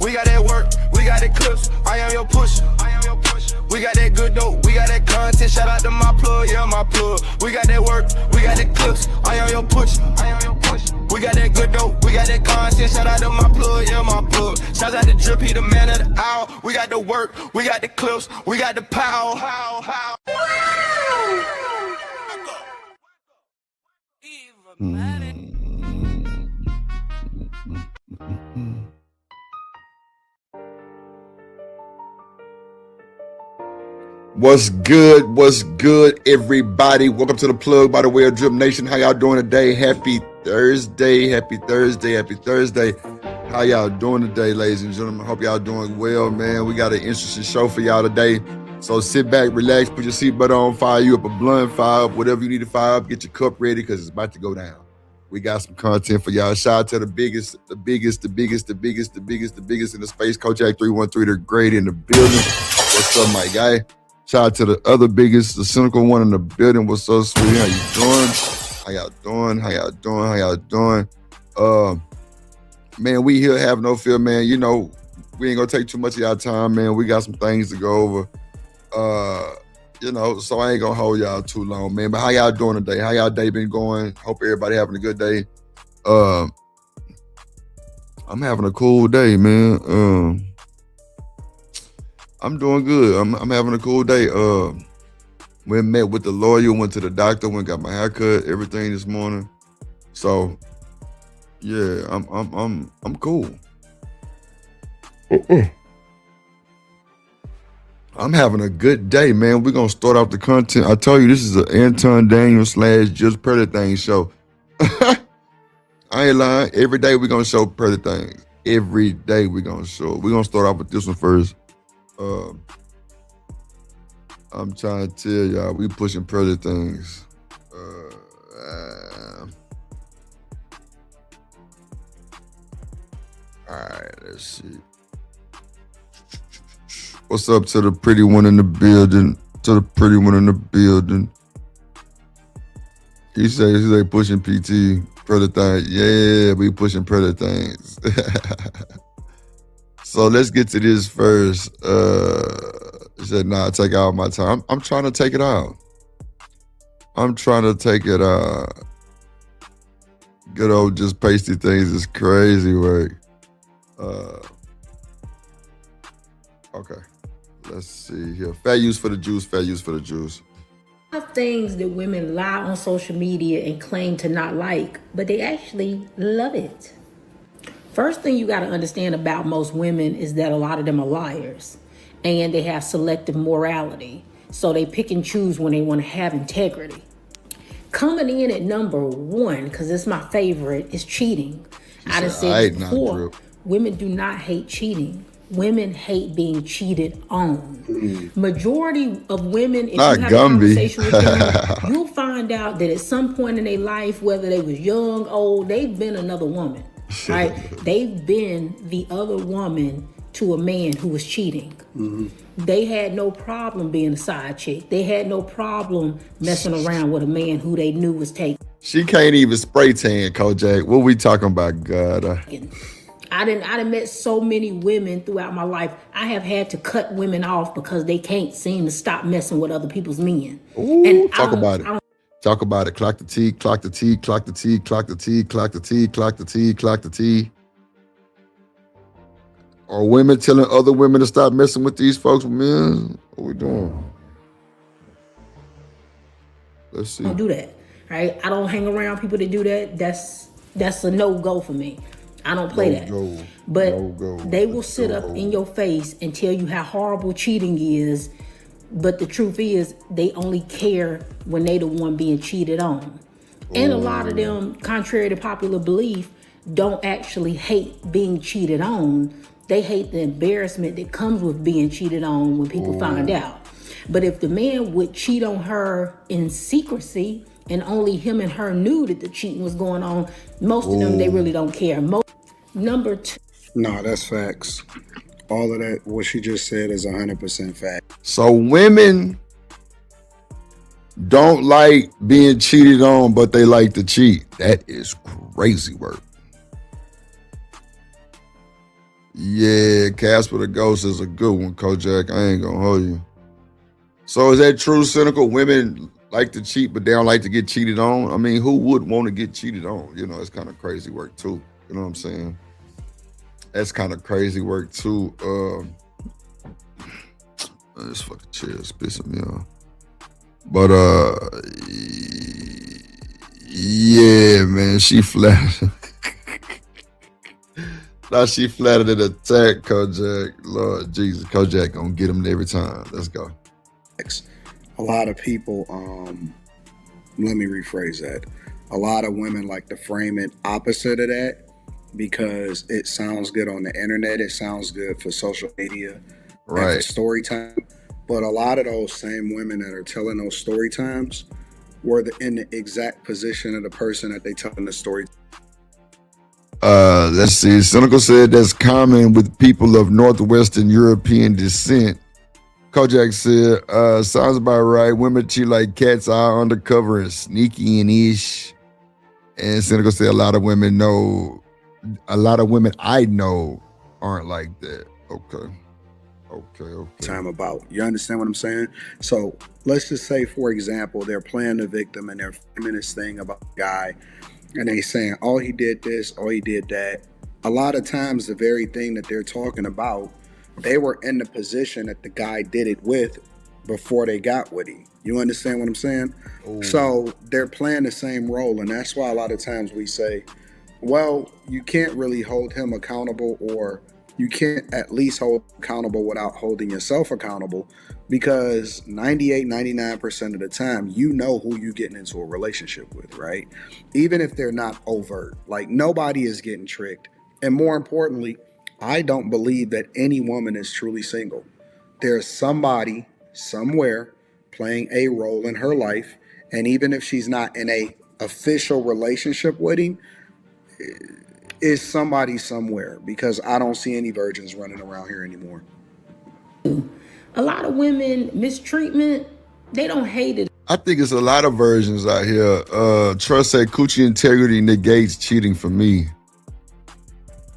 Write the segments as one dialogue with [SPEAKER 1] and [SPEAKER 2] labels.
[SPEAKER 1] we got that work, we got that clips, I am your pusher. We got that good dope, we got that content, shout out to my plug, yeah, my plug. We got that work, we got that clips, I am your pusher. We got that good dope, we got that content, shout out to my plug, yeah, my plug. Shout out to Drip, he the man of the hour. We got the work, we got the clips, we got the power.
[SPEAKER 2] What's good, everybody? Welcome to the plug by the way of Drip Nation. How y'all doing today? Happy Thursday. How y'all doing today, ladies and gentlemen? Hope y'all doing well, man. We got an interesting show for y'all today. So sit back, relax, put your seatbelt on, fire you up a blunt, fire up whatever you need to fire up, get your cup ready because it's about to go down. We got some content for y'all. Shout out to the biggest in the space. Coach Jack 313, the great in the building. What's up, my guy? Shout out to the other biggest, the cynical one in the building. What's up, sweetie? How you doing? Man, we here have no fear, man. You know, we ain't gonna take too much of y'all time, man. We got some things to go over. You know, so I ain't gonna hold y'all too long, man. But how y'all doing today? How y'all day been going? Hope everybody having a good day. I'm having a cool day, man. I'm doing good. I'm having a cool day. We met with the lawyer, went to the doctor, went got my haircut, everything this morning. So yeah, I'm cool. I'm having a good day, man. We're gonna start off the content. I told you this is an Anton Daniel / Just Pearly Thing show. I ain't lying. Every day we're gonna show Pearly things. Every day we're gonna show. We're gonna start off with this one first. I'm trying to tell y'all, we pushing Pearly things. All right, let's see. What's up to the pretty one in the building? He say pushing PT, Pearly things. Yeah, we pushing Pearly things. So let's get to this first. He said, nah, take out my time. I'm trying to take it out. Good old just pasty things is crazy work. Okay, let's see here. Fair use for the juice.
[SPEAKER 3] Things that women lie on social media and claim to not like, but they actually love it. First thing you got to understand about most women is that a lot of them are liars and they have selective morality. So they pick and choose when they want to have integrity. Coming in at number one, because it's my favorite, is cheating. I done said before, women do not hate cheating. Women hate being cheated on. Majority of women, if you have a conversation with them, you'll find out that at some point in their life, whether they was young, old, they've been another woman, right? They've been the other woman to a man who was cheating. They had no problem being a side chick. They had no problem messing around with a man who they knew was taken.
[SPEAKER 2] She can't even spray tan, Kojak. What we talking about, God?
[SPEAKER 3] I done met so many women throughout my life. I have had to cut women off because they can't seem to stop messing with other people's men.
[SPEAKER 2] Ooh, and talk about it. Talk about it. Clock the T. Are women telling other women to stop messing with these folks, man? What we doing? Let's see.
[SPEAKER 3] I don't do that, right? I don't hang around people that do that. That's a no-go for me. I don't play that. But they will sit up in your face and tell you how horrible cheating is. But the truth is, they only care when they the one being cheated on. And a lot of them, contrary to popular belief, don't actually hate being cheated on. They hate the embarrassment that comes with being cheated on when people find out. But if the man would cheat on her in secrecy and only him and her knew that the cheating was going on, most of them, they really don't care. Number two.
[SPEAKER 4] No, that's facts. All of that, what she just said is 100% fact.
[SPEAKER 2] So women don't like being cheated on, but they like to cheat. That is crazy work. Yeah, Casper the Ghost is a good one, Kojak. I ain't gonna hold you. So is that true, cynical? Women like to cheat, but they don't like to get cheated on? I mean, who would want to get cheated on? You know, it's kind of crazy work too. You know what I'm saying? That's kind of crazy work too. This fucking chair is pissing me off. But yeah, man, she flattered. Now she flattered an attack, Kojak. Lord Jesus, Kojak gonna get him every time. Let's go.
[SPEAKER 4] A lot of people, let me rephrase that. A lot of women like to frame it opposite of that because it sounds good on the internet. It sounds good for social media and for
[SPEAKER 2] Right.
[SPEAKER 4] story time. But a lot of those same women that are telling those story times were in the exact position of the person that they telling the story.
[SPEAKER 2] Let's see. Cynical said that's common with people of Northwestern European descent. Kojak said, sounds about right. Women cheat like cats are undercover and sneaky and ish. And Cynical said a lot of women I know aren't like that. Okay.
[SPEAKER 4] Time about. You understand what I'm saying? So let's just say, for example, they're playing the victim and they're framing this thing about the guy and they saying, oh, he did this, oh, he did that. A lot of times the very thing that they're talking about, they were in the position that the guy did it with before they got with him. You understand what I'm saying?
[SPEAKER 2] Ooh.
[SPEAKER 4] So they're playing the same role. And that's why a lot of times we say, well, you can't really hold him accountable, or you can't at least hold accountable without holding yourself accountable, because 98, 99% of the time, you know who you're getting into a relationship with, right? Even if they're not overt, like nobody is getting tricked. And more importantly, I don't believe that any woman is truly single. There's somebody somewhere playing a role in her life. And even if she's not in a official relationship with him, is somebody somewhere, because I don't see any virgins running around here anymore.
[SPEAKER 3] A lot of women mistreatment, they don't hate it.
[SPEAKER 2] I think it's a lot of versions out here. Trust said coochie integrity negates cheating for me.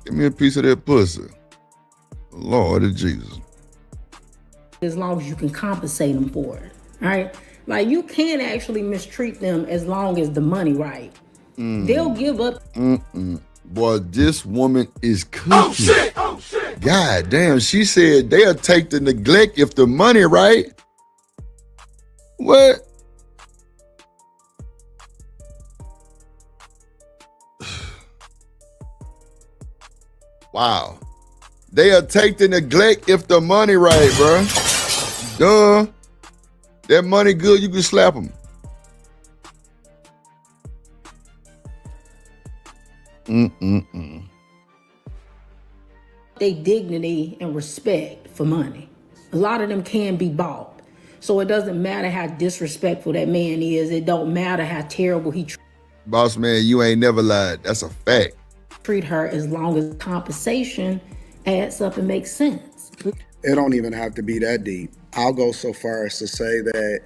[SPEAKER 2] Give me a piece of that pussy. Lord of Jesus.
[SPEAKER 3] As long as you can compensate them for it, all right? Like, you can actually mistreat them as long as the money right. They'll give up.
[SPEAKER 2] Boy, this woman is cooking. Oh shit. God damn, she said they'll take the neglect if the money right. What? Wow. They'll take the neglect if the money right, bro. Duh. That money good, you can slap them.
[SPEAKER 3] They dignity and respect for money. A lot of them can be bought. So it doesn't matter how disrespectful that man is. It don't matter how terrible he
[SPEAKER 2] Boss man, you ain't never lied. That's a fact.
[SPEAKER 3] treat her, as long as compensation adds up and makes sense.
[SPEAKER 4] It don't even have to be that deep. I'll go so far as to say that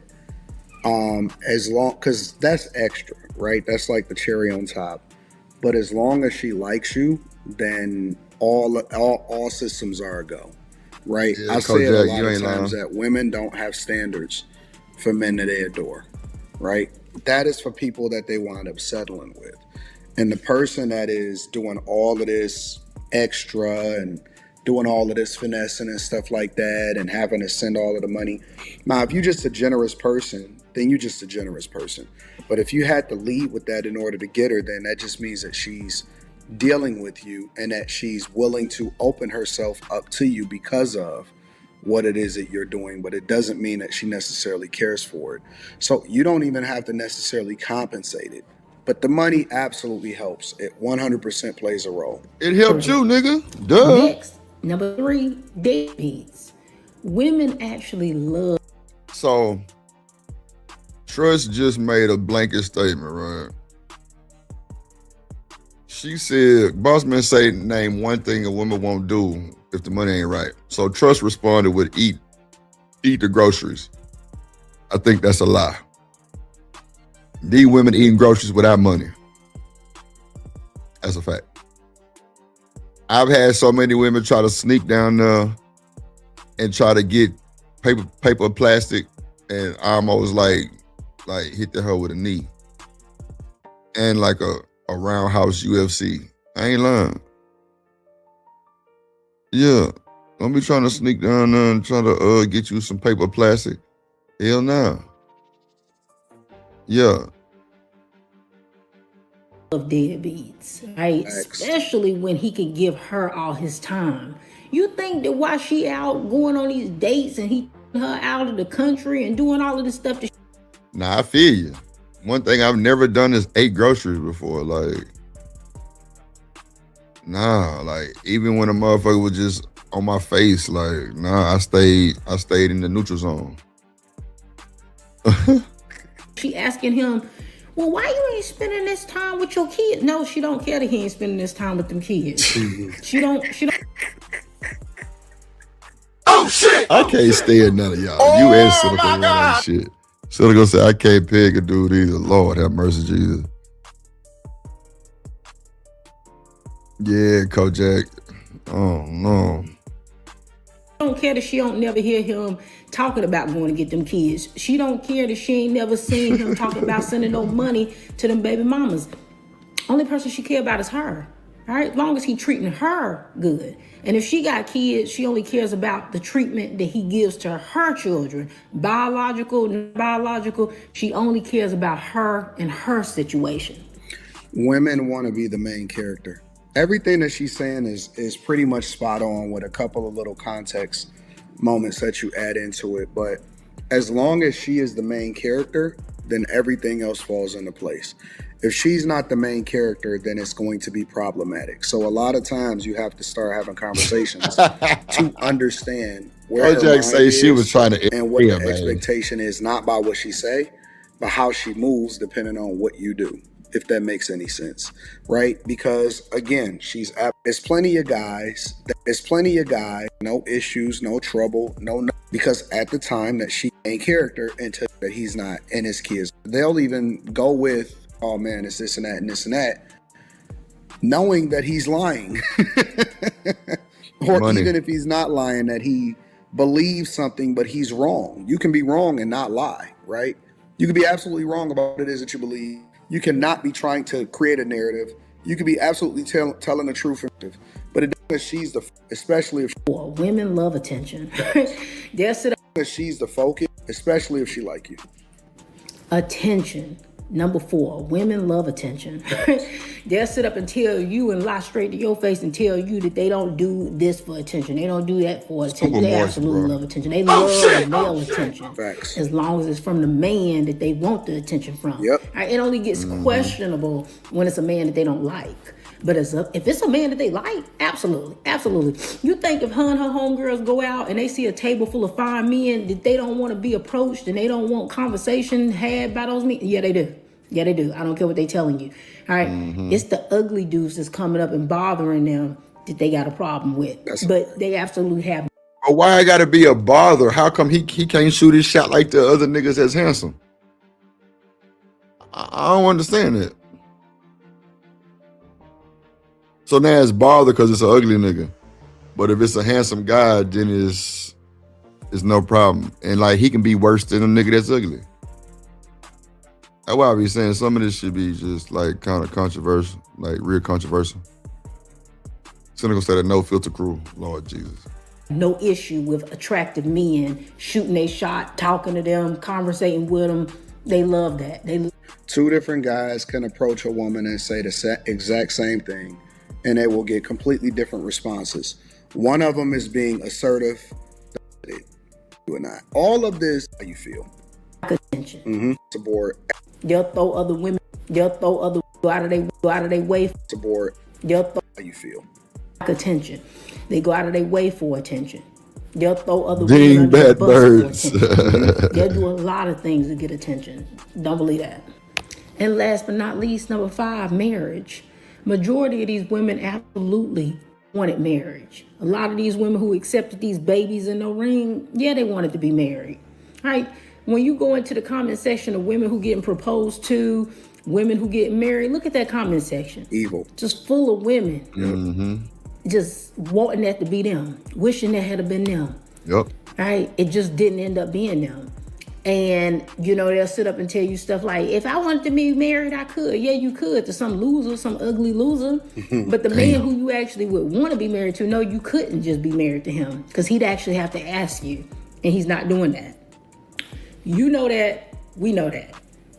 [SPEAKER 4] as long, because that's extra, right? That's like the cherry on top. But as long as she likes you, then all systems are a go, right?
[SPEAKER 2] Yeah,
[SPEAKER 4] I say it a lot
[SPEAKER 2] you
[SPEAKER 4] of
[SPEAKER 2] ain't
[SPEAKER 4] times
[SPEAKER 2] lying.
[SPEAKER 4] that women don't have standards for men that they adore, right? That is for people that they wind up settling with. And the person that is doing all of this extra and doing all of this finessing and stuff like that and having to send all of the money. Now, if you're just a generous person, then you're just a generous person. But if you had to lead with that in order to get her, then that just means that she's dealing with you and that she's willing to open herself up to you because of what it is that you're doing. But it doesn't mean that she necessarily cares for it. So you don't even have to necessarily compensate it. But the money absolutely helps. It 100% plays a role.
[SPEAKER 2] It helped you, nigga. Duh.
[SPEAKER 3] Next, number 3, deadbeats. Women actually love.
[SPEAKER 2] So, Trust just made a blanket statement, right? She said, boss man say, name one thing a woman won't do if the money ain't right. So Trust responded with eat the groceries. I think that's a lie. These women eating groceries without money. That's a fact. I've had so many women try to sneak down there and try to get paper plastic, and I almost like hit the her with a knee and like a roundhouse UFC. I ain't lying. Yeah, don't be trying to sneak down there and try to get you some paper plastic. Hell no. Yeah.
[SPEAKER 3] Of deadbeats, right? Especially when he can give her all his time. You think that while she out going on these dates and he her out of the country and doing all of this stuff?
[SPEAKER 2] Nah, I feel you. One thing I've never done is ate groceries before. Like, nah, like even when a motherfucker was just on my face, like, nah, I stayed in the neutral zone.
[SPEAKER 3] She asking him, well, why you ain't spending this time with your kids? No, she don't care that he ain't spending this time with them kids. she don't.
[SPEAKER 1] Oh shit!
[SPEAKER 2] I can't stand none of y'all. You and Cynical on that shit. Cynical say I can't peg a dude either. Lord have mercy, Jesus. Yeah, Kojak. Oh no.
[SPEAKER 3] Don't care that she don't never hear him talking about going to get them kids. She don't care that she ain't never seen him talking about sending no money to them baby mamas. Only person she care about is her. All right, as long as he treating her good. And if she got kids, she only cares about the treatment that he gives to her children. Biological, non-biological, she only cares about her and her situation.
[SPEAKER 4] Women want to be the main character. Everything that she's saying is pretty much spot on with a couple of little context moments that you add into it. But as long as she is the main character, then everything else falls into place. If she's not the main character, then it's going to be problematic. So a lot of times you have to start having conversations to understand where her mind
[SPEAKER 2] say she was trying to
[SPEAKER 4] and what the expectation is, not by what she say, but how she moves depending on what you do. If that makes any sense, right? Because again, there's plenty of guys, no issues, no trouble, because at the time that she ain't character until that he's not and his kids, they'll even go with, oh man, it's this and that and this and that, knowing that he's lying. Or money. Even if he's not lying, that he believes something, but he's wrong. You can be wrong and not lie, right? You can be absolutely wrong about what it is that you believe. You cannot be trying to create a narrative. You can be absolutely telling the truth, but it doesn't. She's especially if
[SPEAKER 3] women love attention.
[SPEAKER 4] She's the focus, especially if she like you.
[SPEAKER 3] Attention. Number 4, women love attention. They'll sit up and tell you and lie straight to your face and tell you that they don't do this for attention. They don't do that for attention. They absolutely love attention. They love male attention.
[SPEAKER 4] Facts.
[SPEAKER 3] As long as it's from the man that they want the attention from.
[SPEAKER 4] Yep.
[SPEAKER 3] It only gets questionable when it's a man that they don't like. But if it's a man that they like, absolutely. You think if her and her homegirls go out and they see a table full of fine men that they don't want to be approached and they don't want conversation had by those men? Yeah, they do. I don't care what they telling you. All right. It's the ugly dudes that's coming up and bothering them that they got a problem with. But they absolutely have.
[SPEAKER 2] But why I gotta be a bother? How come he can't shoot his shot like the other niggas that's handsome? I don't understand that. So now it's bother because it's an ugly nigga. But if it's a handsome guy, then it's no problem. And like he can be worse than a nigga that's ugly. That's why I be saying some of this should be just like kind of controversial, like real controversial. Cynical said a no filter crew, Lord Jesus.
[SPEAKER 3] No issue with attractive men shooting a shot, talking to them, conversating with them. They love that.
[SPEAKER 4] Two different guys can approach a woman and say the exact same thing, and they will get completely different responses. One of them is being assertive, or not. All of this, how you feel?
[SPEAKER 3] Attention.
[SPEAKER 4] Support.
[SPEAKER 3] They'll throw other women. Go out of their way.
[SPEAKER 4] Support.
[SPEAKER 3] They'll throw.
[SPEAKER 4] How you feel?
[SPEAKER 3] Attention. They go out of their way for attention. They'll throw other
[SPEAKER 2] women
[SPEAKER 3] under the
[SPEAKER 2] bad
[SPEAKER 3] bus
[SPEAKER 2] birds.
[SPEAKER 3] for attention. They'll do a lot of things to get attention. Don't believe that. And last but not least, number 5, marriage. Majority of these women absolutely wanted marriage. A lot of these women who accepted these babies in no ring, yeah, they wanted to be married. Right? When you go into the comment section of women who getting proposed to, women who get married, look at that comment section.
[SPEAKER 4] Evil.
[SPEAKER 3] Just full of women. just wanting that to be them, wishing that had been them.
[SPEAKER 2] Yep.
[SPEAKER 3] Right? It just didn't end up being them. And they'll sit up and tell you stuff like, if I wanted to be married, I could. Yeah, you could, to some loser, some ugly loser. But the man who you actually would want to be married to, no, you couldn't just be married to him, because he'd actually have to ask you, and he's not doing that. You know that, we know that.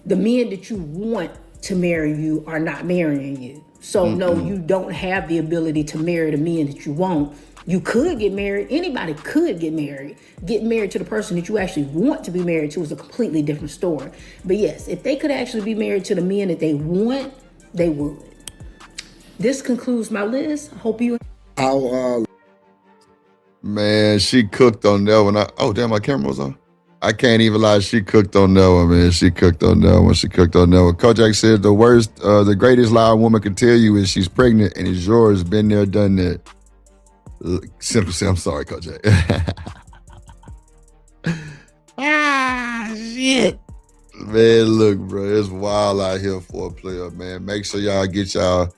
[SPEAKER 3] The men that you want to marry you are not marrying you. So no, you don't have the ability to marry the men that you want. You could get married. Anybody could get married. Getting married to the person that you actually want to be married to is a completely different story. But yes, if they could actually be married to the men that they want, they would. This concludes my list. Hope you.
[SPEAKER 2] Man, she cooked on that one. Oh, damn, my camera was on. I can't even lie. She cooked on that one, man. She cooked on that one. She cooked on that one. Kojak said the greatest lie a woman can tell you is she's pregnant and it's yours. Been there, done that. Simple say, I'm sorry, Kojak. Shit. Man, look, bro, it's wild out here for a player, man. Make sure y'all get y'all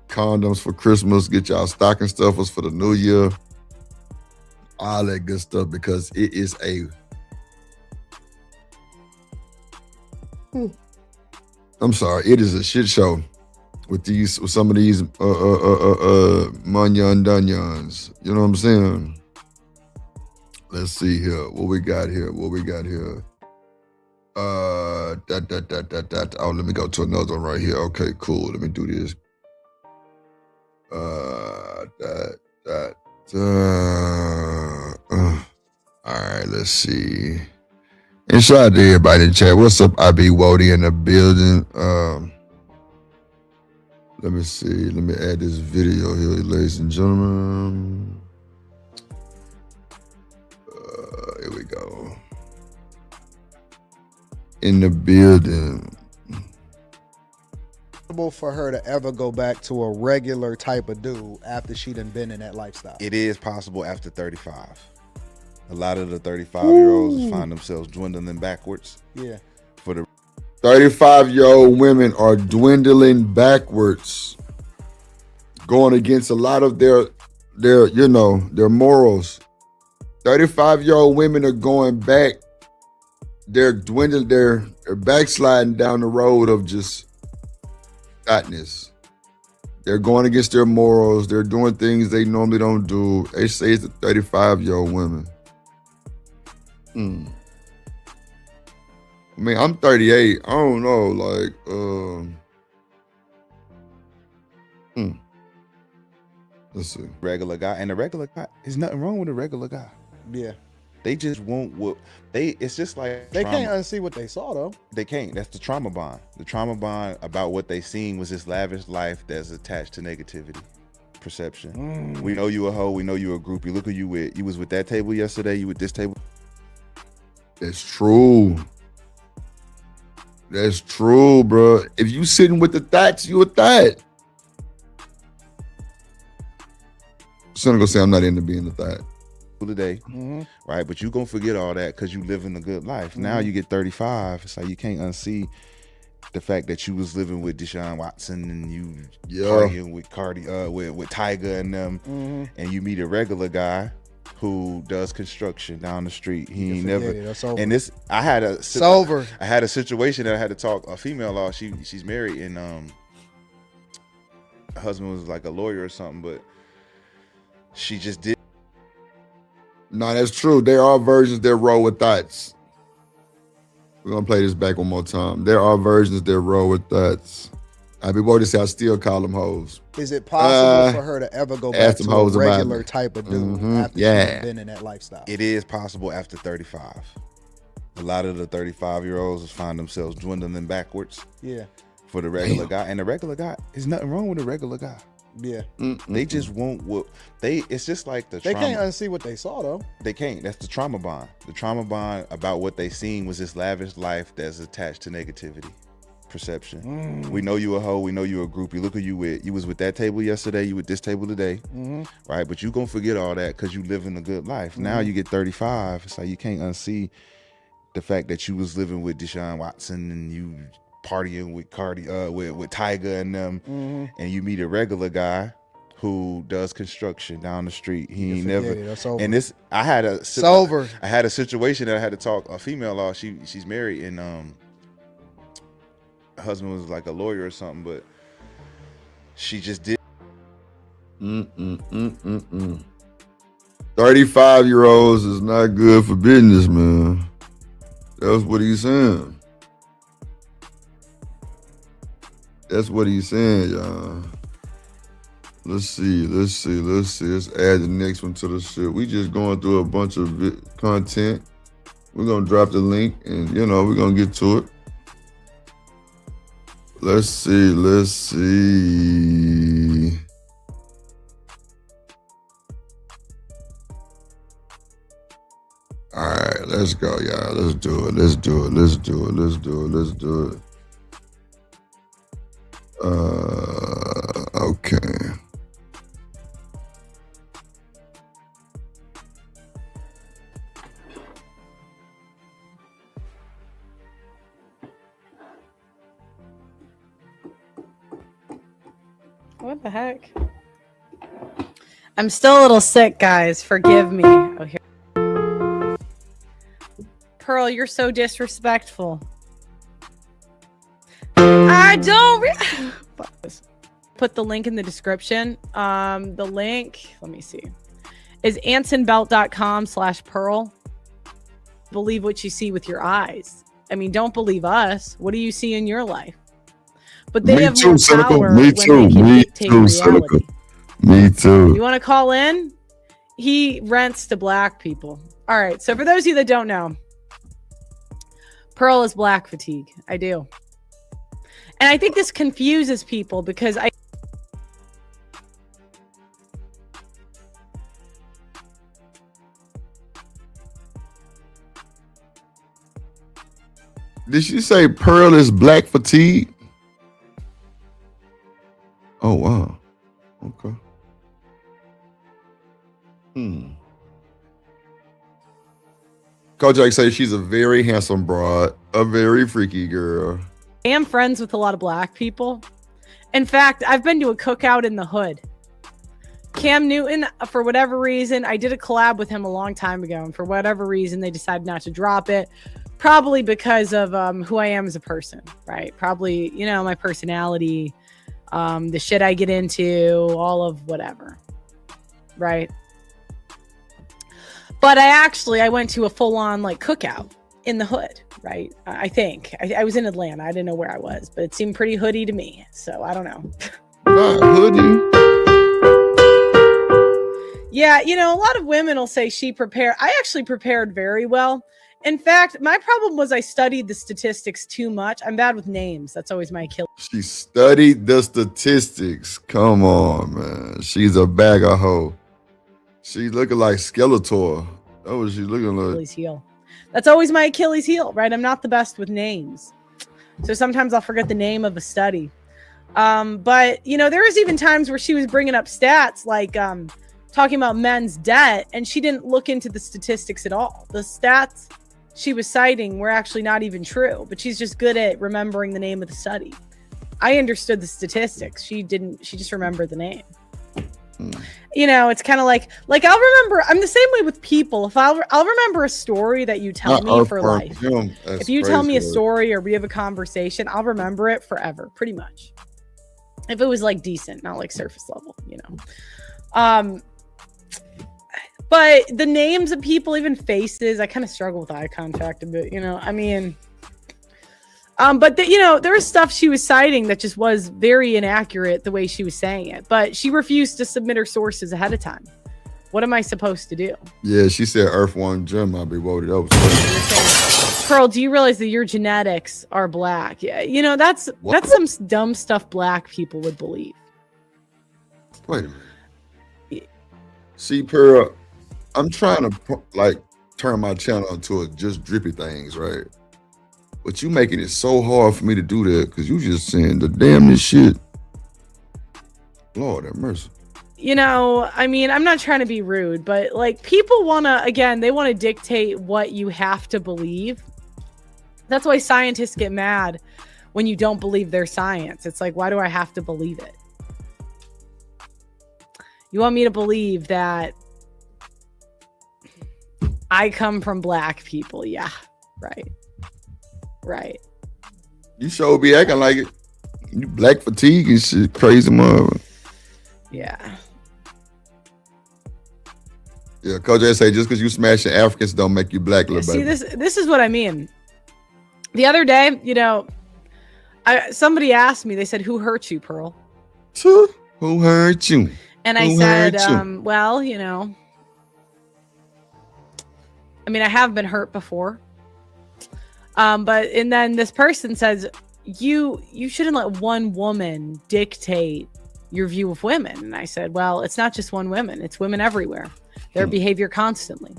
[SPEAKER 2] condoms for Christmas, get y'all stocking stuffers for the new year, all that good stuff, because it is it is a shit show with some of these Munyon Dunyons. You know what I'm saying? Let's see here. What we got here? Oh, let me go to another one right here. Okay, cool. Let me do this. All right, let's see. And shout out to everybody in the chat. What's up, IB Wody in the building? Let me see. Let me add this video here, ladies and gentlemen. Here we go. In the building.
[SPEAKER 5] For her to ever go back to a regular type of dude after she done been in that lifestyle.
[SPEAKER 6] It is possible after 35. A lot of the 35-year-olds find themselves dwindling backwards.
[SPEAKER 5] Yeah.
[SPEAKER 6] For the
[SPEAKER 2] 35-year-old women are dwindling backwards, going against a lot of their morals. 35-year-old women are going back. They're dwindling. They're backsliding down the road of just fatness. They're going against their morals. They're doing things they normally don't do. They say it's the 35-year-old women. I mean, I'm 38. I don't know, like, let's see.
[SPEAKER 6] regular guy, and the regular guy, there's nothing wrong with a regular guy.
[SPEAKER 5] Yeah.
[SPEAKER 6] They just won't. It's just like
[SPEAKER 5] They
[SPEAKER 6] trauma.
[SPEAKER 5] can't unsee what they saw though.
[SPEAKER 6] They can't. That's the trauma bond. The trauma bond about what they seen was this lavish life that's attached to negativity, perception. We know you a hoe. We know you a groupie. Look who you with. You was with that table yesterday. You with this table.
[SPEAKER 2] That's true. That's true, bro. If you sitting with the thoughts, you a thought. Son gonna say I'm not into being a thought.
[SPEAKER 6] Today, right? But you gonna forget all that because you living a good life. Now you get 35. It's like you can't unsee the fact that you was living with Deshaun Watson and you partying with with Tiger and them, and you meet a regular guy who does construction down the street. He ain't never. And this, I had a situation that I had to talk a female law. She's married and her husband was like a lawyer or something, but she just did.
[SPEAKER 2] No, that's true. There are versions that roll with thoughts. We're gonna play this back one more time. There are versions that roll with thoughts. I'd be worried to say I still call them hoes.
[SPEAKER 5] Is it possible for her to ever go back to a regular type of dude after she's been in that lifestyle?
[SPEAKER 6] It is possible after 35. A lot of the 35-year-olds find themselves dwindling backwards.
[SPEAKER 5] Yeah.
[SPEAKER 6] For the regular guy, and the regular guy, there's nothing wrong with a regular guy.
[SPEAKER 5] Yeah.
[SPEAKER 6] They just won't. It's just like the.
[SPEAKER 5] They
[SPEAKER 6] trauma.
[SPEAKER 5] can't unsee what they saw though.
[SPEAKER 6] They can't. That's the trauma bond. The trauma bond about what they seen was this lavish life that's attached to negativity, perception. We know you a hoe. We know you a groupie. Look who you with. You was with that table yesterday. You with this table today, right? But you gonna forget all that because you living a good life. Now you get 35. It's like you can't unsee the fact that you was living with Deshaun Watson and you partying with with Tiger and them, and you meet a regular guy who does construction down the street. He ain't
[SPEAKER 5] forget
[SPEAKER 6] never.
[SPEAKER 5] it. That's over.
[SPEAKER 6] And this, I had a.
[SPEAKER 5] It's over.
[SPEAKER 6] I had a situation that I had to talk. A female law. She's married, and her husband was like a lawyer or something, but she just did.
[SPEAKER 2] 35-year-olds is not good for business, man. That's what he's saying. That's what he's saying, y'all. Let's see. Let's add the next one to the shit. We just going through a bunch of content. We're going to drop the link and, we're going to get to it. Let's see. All right, let's go, y'all. Let's do it. Okay.
[SPEAKER 7] What the heck? I'm still a little sick, guys. Forgive me. Oh, here. Pearl, you're so disrespectful. I don't. Put the link in the description. The link, let me see, is ansonbelt.com/pearl. Believe what you see with your eyes. I mean, don't believe us. What do you see in your life? But they have more power when they can dictate reality.
[SPEAKER 2] Me too.
[SPEAKER 7] You want to call in? He rents to black people. All right. So for those of you that don't know, Pearl is black fatigue. I do. And I think this confuses people because
[SPEAKER 2] Did she say Pearl is black fatigue? Oh, wow. Okay. Coach Jake says she's a very handsome broad, a very freaky girl.
[SPEAKER 7] I am friends with a lot of black people. In fact, I've been to a cookout in the hood. Cam Newton, for whatever reason, I did a collab with him a long time ago, and for whatever reason, they decided not to drop it. Probably because of who I am as a person, right? Probably, my personality, the shit I get into, all of whatever, right? But I went to a full-on cookout in the hood, right? I think I was in Atlanta. I didn't know where I was, but it seemed pretty hoodie to me. So I don't know.
[SPEAKER 2] Hoodie.
[SPEAKER 7] Yeah, a lot of women will say she prepared. I actually prepared very well. In fact, my problem was I studied the statistics too much. I'm bad with names. That's always my Achilles.
[SPEAKER 2] She studied the statistics. Come on, man. She's a bag of hoe. She's looking like Skeletor. That was she looking like.
[SPEAKER 7] Achilles heel. That's always my Achilles heel, right? I'm not the best with names. So sometimes I'll forget the name of a study. But, there was even times where she was bringing up stats like talking about men's debt, and she didn't look into the statistics at all. The stats she was citing were actually not even true, but she's just good at remembering the name of the study. I understood the statistics. She didn't. She just remembered the name. It's kind of like I'll remember. I'm the same way with people. If I'll remember a story that you tell me for life. If you tell me a story or we have a conversation, I'll remember it forever, pretty much. If it was decent, not surface level, But the names of people, even faces, I kind of struggle with eye contact a bit, But there was stuff she was citing that just was very inaccurate the way she was saying it. But she refused to submit her sources ahead of time. What am I supposed to do?
[SPEAKER 2] Yeah, she said Earth One Gem. I'll be voted over.
[SPEAKER 7] Pearl, do you realize that your genetics are black? Yeah, that's some dumb stuff black people would believe.
[SPEAKER 2] Wait a minute. See, Pearl, I'm trying to turn my channel into just drippy things, right? But you making it so hard for me to do that because you just saying the damnest shit. Lord have mercy.
[SPEAKER 7] I'm not trying to be rude, but people want to, they want to dictate what you have to believe. That's why scientists get mad when you don't believe their science. It's why do I have to believe it? You want me to believe that I come from black people? Yeah, right.
[SPEAKER 2] You sure be acting like it. You black fatigue and shit, crazy mother.
[SPEAKER 7] Yeah.
[SPEAKER 2] Yeah, Coach J say just because you smashing Africans don't make you black, little baby.
[SPEAKER 7] See, this is what I mean. The other day, you know, somebody asked me, they said, who hurt you, Pearl?
[SPEAKER 2] Who hurt you?
[SPEAKER 7] And I said, well, you know, I mean, I have been hurt before. And then this person says, you shouldn't let one woman dictate your view of women. And I said, well, it's not just one woman, it's women everywhere. Their behavior constantly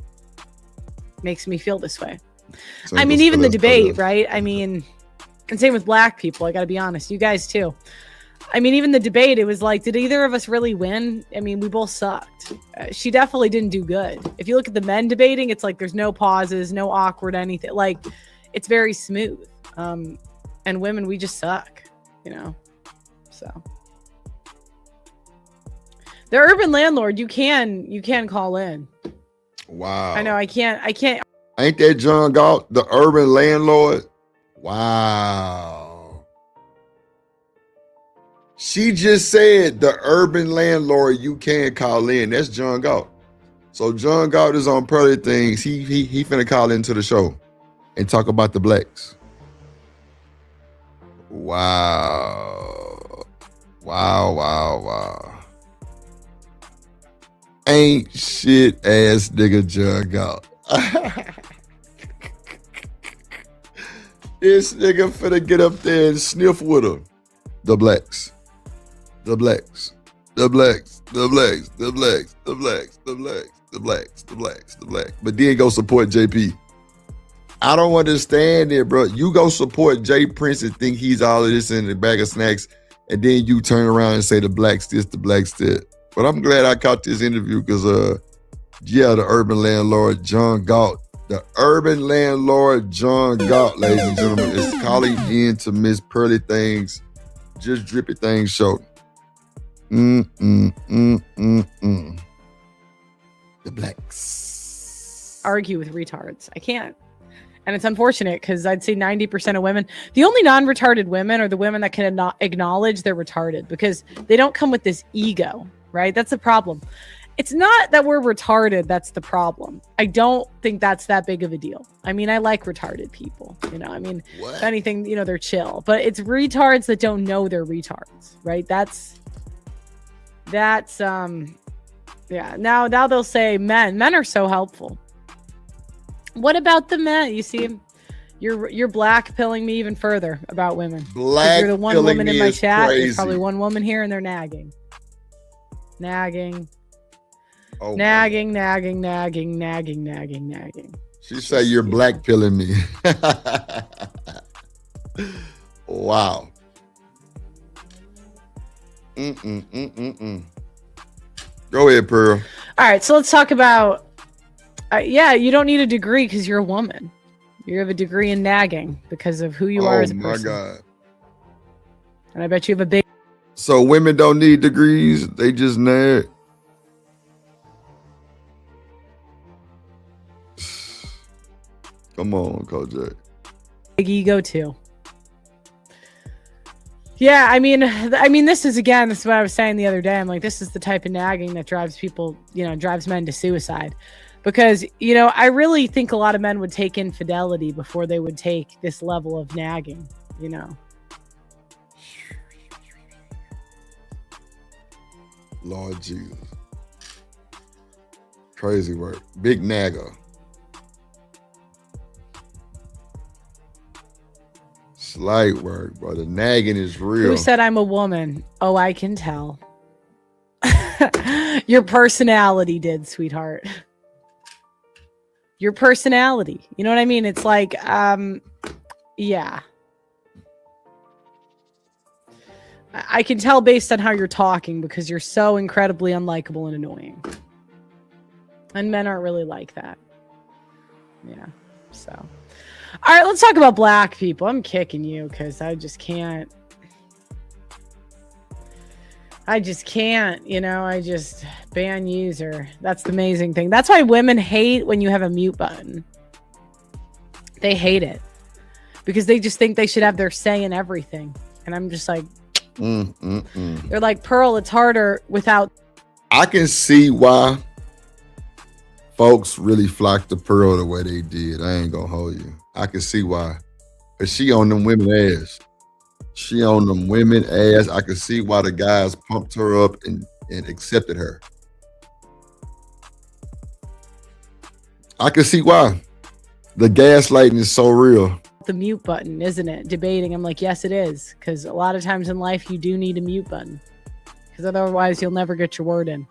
[SPEAKER 7] makes me feel this way. So I mean, even the debate, right? I mean, and same with black people. I got to be honest, you guys too. I mean, even the debate, it was like, did either of us really win? I mean, we both sucked. She definitely didn't do good. If you look at the men debating, it's like there's no pauses, no awkward anything. Like, it's very smooth. And women, we just suck, you know? So. The urban landlord, you can call in.
[SPEAKER 2] Wow.
[SPEAKER 7] I know, I can't.
[SPEAKER 2] Ain't that John Galt, the urban landlord? Wow. She just said the urban landlord, you can call in. That's John Galt. So John Galt is on Pearly Things. He finna call into the show and talk about the blacks. Wow. Ain't shit ass nigga John Galt. This nigga finna get up there and sniff with her. The blacks. But then go support JP. I don't understand it, bro. You go support Jay Prince and think he's all of this in the bag of snacks, and then you turn around and say the blacks this, the blacks that. But I'm glad I caught this interview because, the urban landlord, John Galt. The urban landlord, John Galt, ladies and gentlemen, is calling in to Miss Pearly Things, Just Drippy Things show. The blacks.
[SPEAKER 7] Argue with retards. I can't. And it's unfortunate because I'd say 90% of women, the only non-retarded women are the women that can acknowledge they're retarded because they don't come with this ego, right? That's the problem. It's not that we're retarded. That's the problem. I don't think that's that big of a deal. I mean, I like retarded people, you know, I mean, if anything, you know, they're chill, but it's retards that don't know they're retards, right? That's yeah. Now they'll say men are so helpful. What about the men? You see, you're black pilling me even further about women. You're the one woman in my chat. Crazy. There's probably one woman here, and they're nagging. Oh, nagging.
[SPEAKER 2] She say you're black pilling me. Wow. Go ahead, Pearl.
[SPEAKER 7] All right, so let's talk about. You don't need a degree because you're a woman. You have a degree in nagging because of who you are as a person. Oh, my God. And I bet you have a big...
[SPEAKER 2] So women don't need degrees. They just nag. Come on, Kojak.
[SPEAKER 7] Big ego, too. Yeah, I mean, this is what I was saying the other day. I'm like, this is the type of nagging that drives people, you know, drives men to suicide. Because, you know, I really think a lot of men would take infidelity before they would take this level of nagging, you know.
[SPEAKER 2] Lord Jesus. Crazy work. Big nagger. Slight work, bro. The nagging is real.
[SPEAKER 7] Who said I'm a woman? Oh, I can tell. Your personality did, sweetheart. Your personality. You know what I mean? It's like, yeah. I can tell based on how you're talking because you're so incredibly unlikable and annoying. And men aren't really like that. Yeah. So, all right, let's talk about black people. I'm kicking you because I just can't. I just can't, you know, I just ban user. That's the amazing thing. That's why women hate when you have a mute button. They hate it because they just think they should have their say in everything. And I'm just like, they're like, Pearl, it's harder without.
[SPEAKER 2] I can see why folks really flocked to Pearl the way they did. I ain't gonna hold you. I can see why. But she on them women ass. She on them women ass. I can see why the guys pumped her up and accepted her. I can see why. The gaslighting is so real.
[SPEAKER 7] The mute button, isn't it? Debating. I'm like, yes, it is. Because a lot of times in life, you do need a mute button. Because otherwise, you'll never get your word in.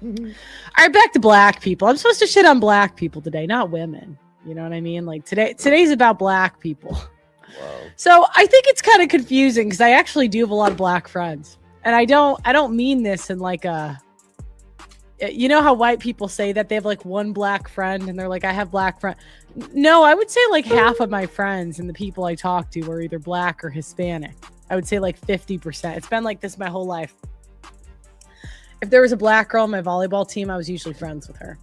[SPEAKER 7] All right, back to black people. I'm supposed to shit on black people today, not women. You know what I mean? Like today's about black people. Wow. So I think it's kind of confusing because I actually do have a lot of black friends, and I don't mean this in like a, you know how white people say that they have like one black friend and they're like, I have black friend. No, I would say like half of my friends and the people I talk to are either black or Hispanic. I would say like 50%. It's been like this my whole life. If there was a black girl on my volleyball team, I was usually friends with her.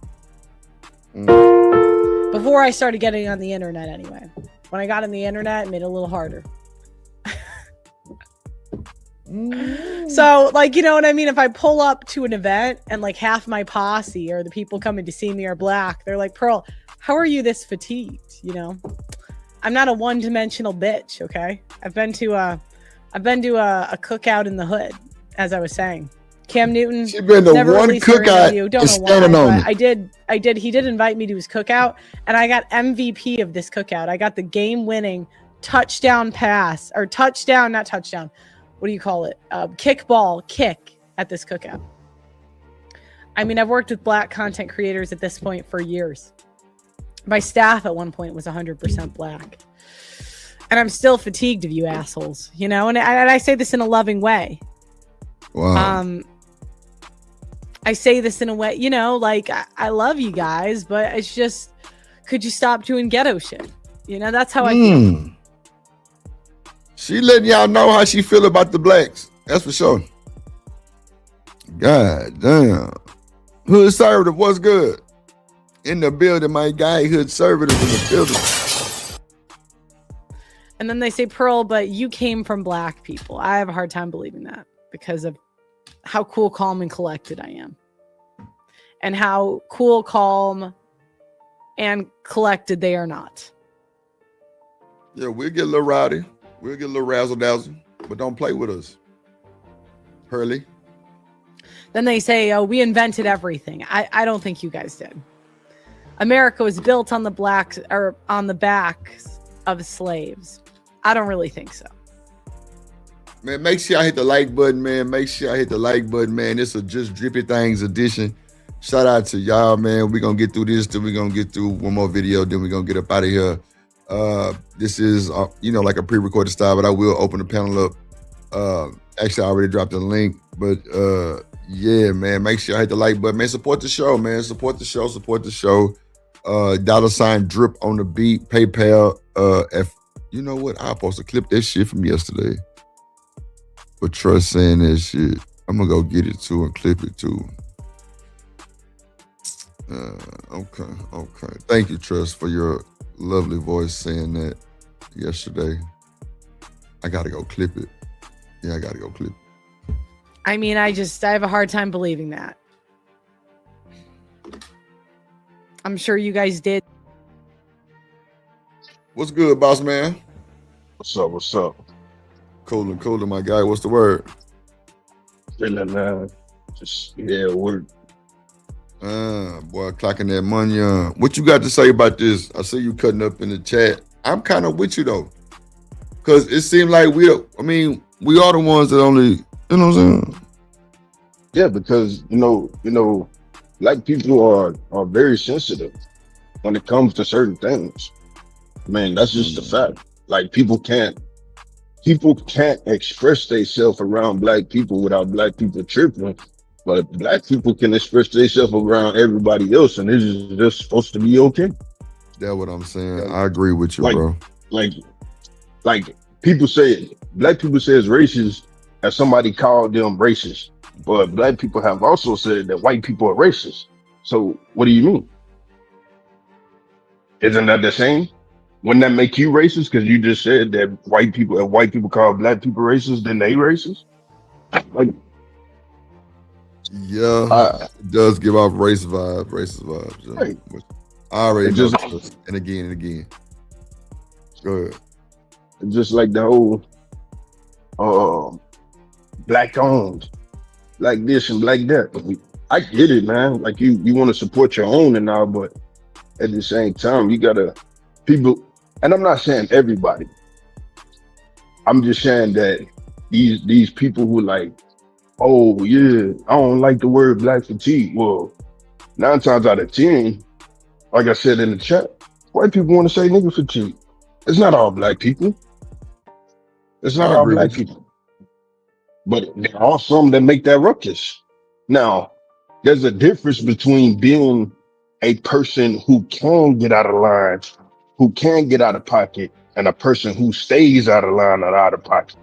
[SPEAKER 7] Before I started getting on the internet anyway. When I got on the internet, it made it a little harder. So, like, you know what I mean? If I pull up to an event and like half my posse or the people coming to see me are black, they're like, Pearl, how are you this fatigued? You know, I'm not a one-dimensional bitch. Okay. I've been to a cookout in the hood, as I was saying. Cam Newton.
[SPEAKER 2] She been to one cookout.
[SPEAKER 7] Don't know why, but I did. He did invite me to his cookout, and I got MVP of this cookout. I got the game-winning touchdown pass, or touchdown, not touchdown. What do you call it? Kick at this cookout. I mean, I've worked with black content creators at this point for years. My staff at one point was 100% black. And I'm still fatigued of you assholes, you know? And I say this in a loving way.
[SPEAKER 2] Wow.
[SPEAKER 7] I say this in a way, you know, like, I love you guys, but it's just, could you stop doing ghetto shit? You know, that's how I feel.
[SPEAKER 2] She letting y'all know how she feel about the blacks. That's for sure. God damn. Hood Conservative, what's good? In the building, my guy, Hood Conservative in the building.
[SPEAKER 7] And then they say, Pearl, but you came from black people. I have a hard time believing that because of how cool, calm, and collected I am. And how cool, calm, and collected they are not.
[SPEAKER 2] Yeah, we'll get a little rowdy. We'll get a little razzle-dazzle, but don't play with us. Pearly.
[SPEAKER 7] Then they say, oh, we invented everything. I don't think you guys did. America was built on the blacks or on the backs of slaves. I don't really think so.
[SPEAKER 2] Man, make sure I hit the like button, man. Make sure I hit the like button, man. It's a Just Drippy Things edition. Shout out to y'all, man. We're going to get through this, then we're going to get through one more video, then we're going to get up out of here. This is, you know, like a pre-recorded style, but I will open the panel up. Actually, I already dropped the link, but yeah, man, make sure I hit the like button, man. Support the show, man. Support the show. Support the show. $ drip on the beat. PayPal. If you know what, I'm supposed to clip that shit from yesterday. But Trust saying that shit, I'm gonna go get it too and clip it too. Okay. Thank you, Trust, for your lovely voice saying that yesterday. I gotta go clip it. Yeah, I gotta go clip it.
[SPEAKER 7] I mean, I have a hard time believing that. I'm sure you guys did.
[SPEAKER 2] What's good, boss man?
[SPEAKER 8] What's up?
[SPEAKER 2] Cooler, my guy. What's the word?
[SPEAKER 8] Feeling just work.
[SPEAKER 2] Boy, clocking that money. What you got to say about this? I see you cutting up in the chat. I'm kind of with you though, because it seemed like we are the ones that only, you know what I'm saying?
[SPEAKER 8] Yeah, because you know, black people are very sensitive when it comes to certain things. I mean, that's just a fact. Like people can't express themselves around black people without black people tripping. But black people can express themselves around everybody else, and this is just supposed to be okay.
[SPEAKER 2] That's what I'm saying. I agree with you, bro.
[SPEAKER 8] Like people say, black people say it's racist and somebody called them racist. But black people have also said that white people are racist. So what do you mean? Isn't that the same? Wouldn't that make you racist? Because you just said that if white people call black people racist, then they racist? Like,
[SPEAKER 2] yeah, it does give off racist vibes.
[SPEAKER 8] Right.
[SPEAKER 2] I already know
[SPEAKER 8] just,
[SPEAKER 2] this, and again. Go ahead.
[SPEAKER 8] Just like the whole black owned, like this and like that. I get it, man. Like you want to support your own and all, but at the same time, you gotta people. And I'm not saying everybody. I'm just saying that these people who like, oh yeah, I don't like the word black fatigue. Well, 9 times out of 10, like I said in the chat, white people want to say nigga fatigue. It's not all black people. It's not all black people. But there are some that make that ruckus. Now, there's a difference between being a person who can get out of line, who can get out of pocket, and a person who stays out of line or out of pocket.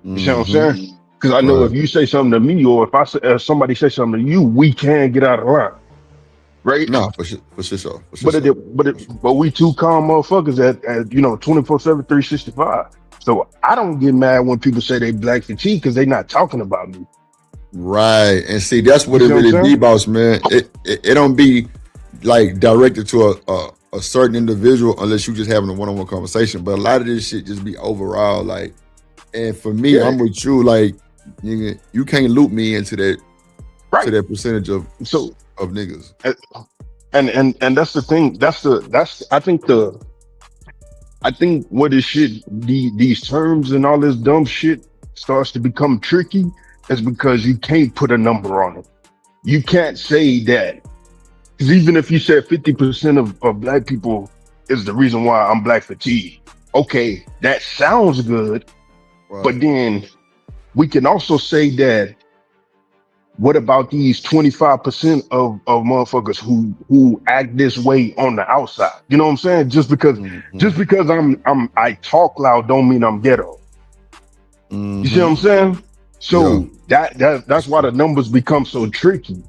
[SPEAKER 8] You see what I'm saying? Because I know if you say something to me, or if somebody say something to you, we can get out of line, right?
[SPEAKER 2] No, for sure.
[SPEAKER 8] But we too calm motherfuckers at 24/7, 365. So I don't get mad when people say they black fatigue because they not talking about me.
[SPEAKER 2] Right, and see that's what it really be, boss man. It don't be like directed to a certain individual unless you just having a one-on-one conversation. But a lot of this shit just be overall, like. And for me, I'm with you. Like, nigga, you can't loop me into that, to that percentage of niggas.
[SPEAKER 8] And that's the thing. I think what this shit, these terms and all this dumb shit starts to become tricky is because you can't put a number on it. You can't say that. Because even if you said 50% of black people is the reason why I'm black fatigue, okay, that sounds good. Right. But then we can also say that what about these 25% of motherfuckers who act this way on the outside? You know what I'm saying? Just because I talk loud don't mean I'm ghetto. You see what I'm saying? So that's why the numbers become so tricky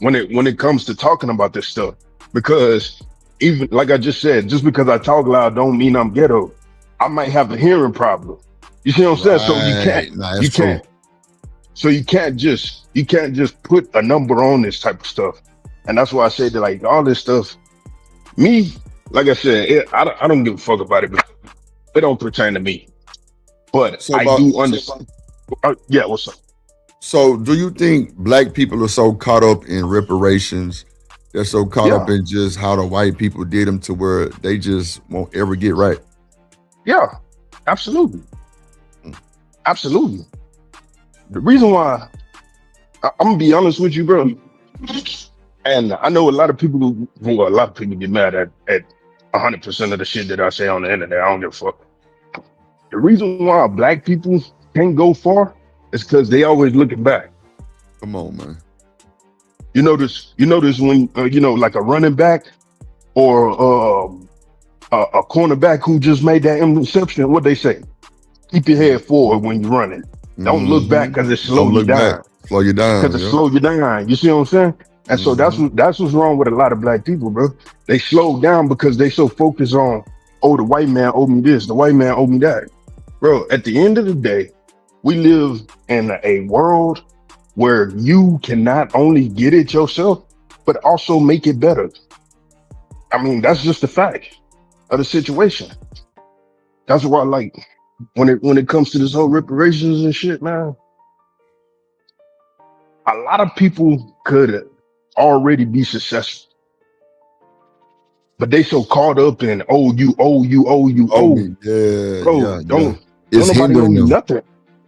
[SPEAKER 8] when it comes to talking about this stuff. Because even like I just said, just because I talk loud don't mean I'm ghetto. I might have a hearing problem. You see what I'm saying? So you can't. So you can't just put a number on this type of stuff. And that's why I say that, like, all this stuff, me, like I said, I don't give a fuck about it, but it don't pertain to me. But I do understand. Yeah, what's up?
[SPEAKER 2] So do you think black people are so caught up in reparations? They're so caught up in just how the white people did them to where they just won't ever get right?
[SPEAKER 8] Yeah, absolutely. Absolutely. The reason why, I'm gonna be honest with you, bro, and I know a lot of people get mad at 100% of the shit that I say on the internet. I don't give a fuck. The reason why black people can't go far is because they always looking back.
[SPEAKER 2] Come on, man.
[SPEAKER 8] You notice when like a running back or a cornerback who just made that interception, what they say? Keep your head forward when you're running. Don't look back because it slows you down.
[SPEAKER 2] Slow you down.
[SPEAKER 8] Because it slows you down. You see what I'm saying? And so that's what's wrong with a lot of black people, bro. They slow down because they so focused on, oh, the white man owed me this, the white man owed me that. Bro, at the end of the day, we live in a world where you can not only get it yourself, but also make it better. I mean, that's just the fact of the situation. That's why, like, when it comes to this whole reparations and shit, man, a lot of people could already be successful, but they so caught up in you owe.
[SPEAKER 2] Yeah,
[SPEAKER 8] bro, don't
[SPEAKER 2] it's
[SPEAKER 8] nobody owe
[SPEAKER 2] hindering
[SPEAKER 8] you
[SPEAKER 2] them.
[SPEAKER 8] nothing.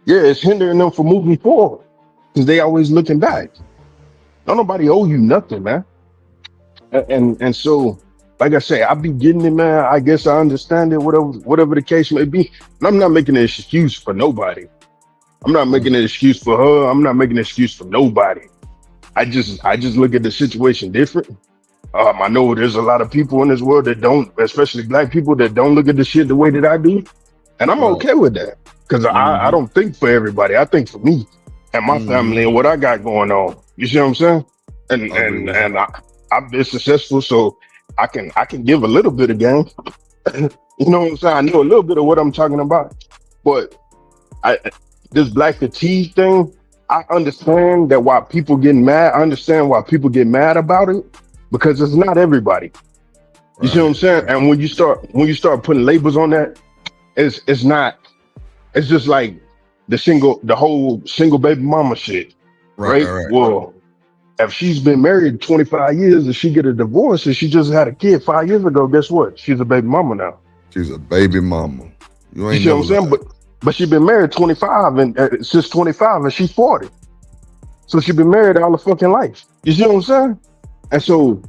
[SPEAKER 8] Yeah, it's hindering them from moving forward because they always looking back. Don't nobody owe you nothing, man. And so, like I say, I be getting it, man. I guess I understand it, whatever the case may be. And I'm not making an excuse for nobody. I'm not making an excuse for her. I'm not making an excuse for nobody. I just look at the situation different. I know there's a lot of people in this world that don't, especially black people, that don't look at the shit the way that I do. And I'm okay with that. Because I don't think for everybody. I think for me and my family and what I got going on. You see what I'm saying? And I've been successful, so I can give a little bit of game. You know what I'm saying? I know a little bit of what I'm talking about. But this black fatigue thing, I understand that why people get mad. I understand why people get mad about it, because it's not everybody. You see what I'm saying? And when you start putting labels on that, it's not. It's just like the whole single baby mama shit, right? Well, if she's been married 25 years and she get a divorce and she just had a kid 5 years ago, guess what? She's a baby mama now.
[SPEAKER 2] She's a baby mama.
[SPEAKER 8] You see what I'm saying? But she's been married 25 and since 25 and she's 40. So she's been married all her fucking life. You see what I'm saying? And so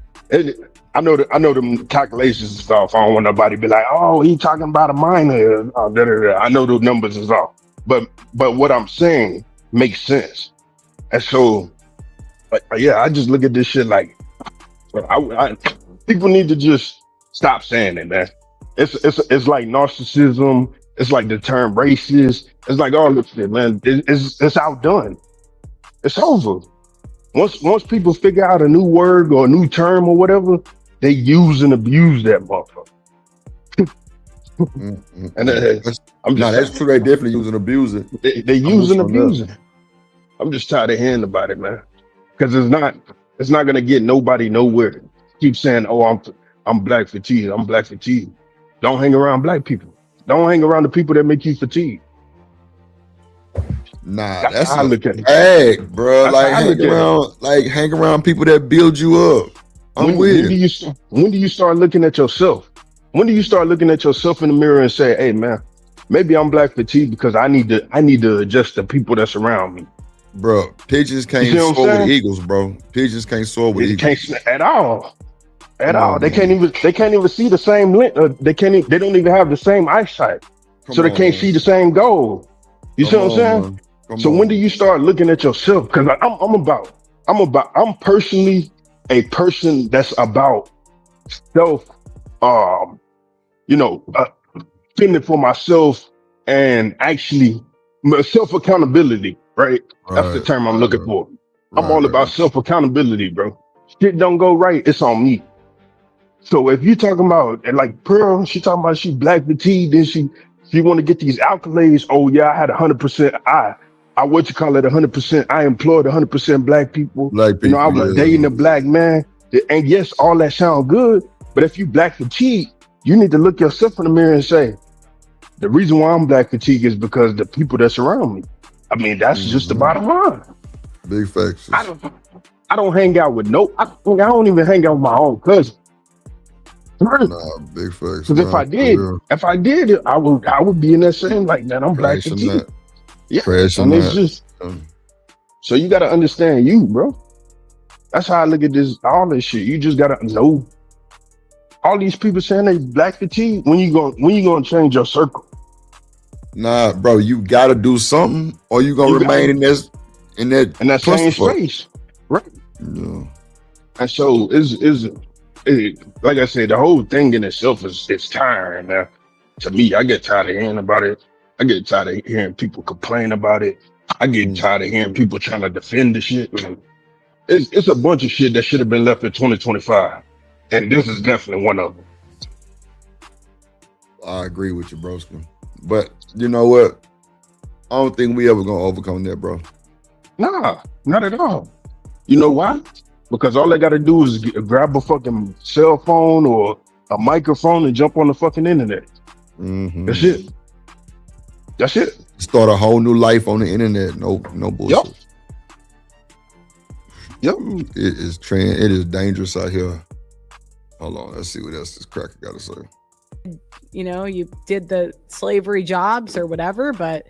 [SPEAKER 8] I know them calculations and stuff. I don't want nobody to be like, oh, he talking about a minor. I know the numbers is off. But what I'm saying makes sense. And so, yeah, I just look at this shit like, people need to just stop saying it, man. It's like narcissism. It's like the term racist. It's like all this shit, man. It's outdone. It's over. Once people figure out a new word or a new term or whatever, they use and abuse that motherfucker. And
[SPEAKER 2] that's true. They definitely use and abuse it.
[SPEAKER 8] They use and abuse it. I'm just tired of hearing about it, man. Because it's not gonna get nobody nowhere. Keep saying, oh, I'm black fatigued. I'm black fatigued. Don't hang around black people. Don't hang around the people that make you fatigued.
[SPEAKER 2] Nah, that's how I look at it, bro. Like hang around people that build you up. When do you start looking at yourself? When do you start looking at yourself in the mirror and say, hey man, maybe I'm black fatigued because I need to adjust the people that's around me. Bro, pigeons can't soar with eagles, bro. Pigeons can't soar with eagles.
[SPEAKER 8] Can't at all. At all. They can't even see the same length. They don't even have the same eyesight. So they can't see the same goal. You see what I'm saying? So when do you start looking at yourself? Because I'm personally a person that's about self, fending for myself and actually self accountability. Right? That's the term I'm looking for. I'm all about self accountability, bro. Shit don't go right, it's on me. So if you talking about like Pearl, she talking about she black fatigued, then she want to get these accolades. Oh yeah, I had 100%. I 100%. I employed 100% black people. I was dating a black man. And yes, all that sound good. But if you black fatigued, you need to look yourself in the mirror and say, the reason why I'm black fatigued is because the people that's around me. I mean, that's just the bottom line.
[SPEAKER 2] Big facts.
[SPEAKER 8] I don't hang out with I don't even hang out with my own cousin.
[SPEAKER 2] Nah, big facts.
[SPEAKER 8] Because if I did, I would be in that same like that. I'm black fatigued. Yeah, and it's just so you gotta understand you, bro. That's how I look at all this shit. You just gotta know all these people saying they black fatigue. When you gonna change your circle?
[SPEAKER 2] Nah, bro, you gotta do something, or you gonna remain in that
[SPEAKER 8] same space, right?
[SPEAKER 2] Yeah.
[SPEAKER 8] And so like I said, the whole thing in itself is tiring. Now, to me, I get tired of hearing about it. I get tired of hearing people complain about it. I get tired of hearing people trying to defend the shit. It's a bunch of shit that should have been left in 2025, and this is definitely one of them.
[SPEAKER 2] I agree with you, broski. But you know what? I don't think we ever gonna overcome that, bro.
[SPEAKER 8] Nah, not at all. You know why? Because all they gotta do is grab a fucking cell phone or a microphone and jump on the fucking internet.
[SPEAKER 2] Mm-hmm.
[SPEAKER 8] That's it. That's it.
[SPEAKER 2] Start a whole new life on the internet. No bullshit.
[SPEAKER 8] Yep.
[SPEAKER 2] It is dangerous out here. Hold on, let's see what else this cracker got to say.
[SPEAKER 7] You did the slavery jobs or whatever, but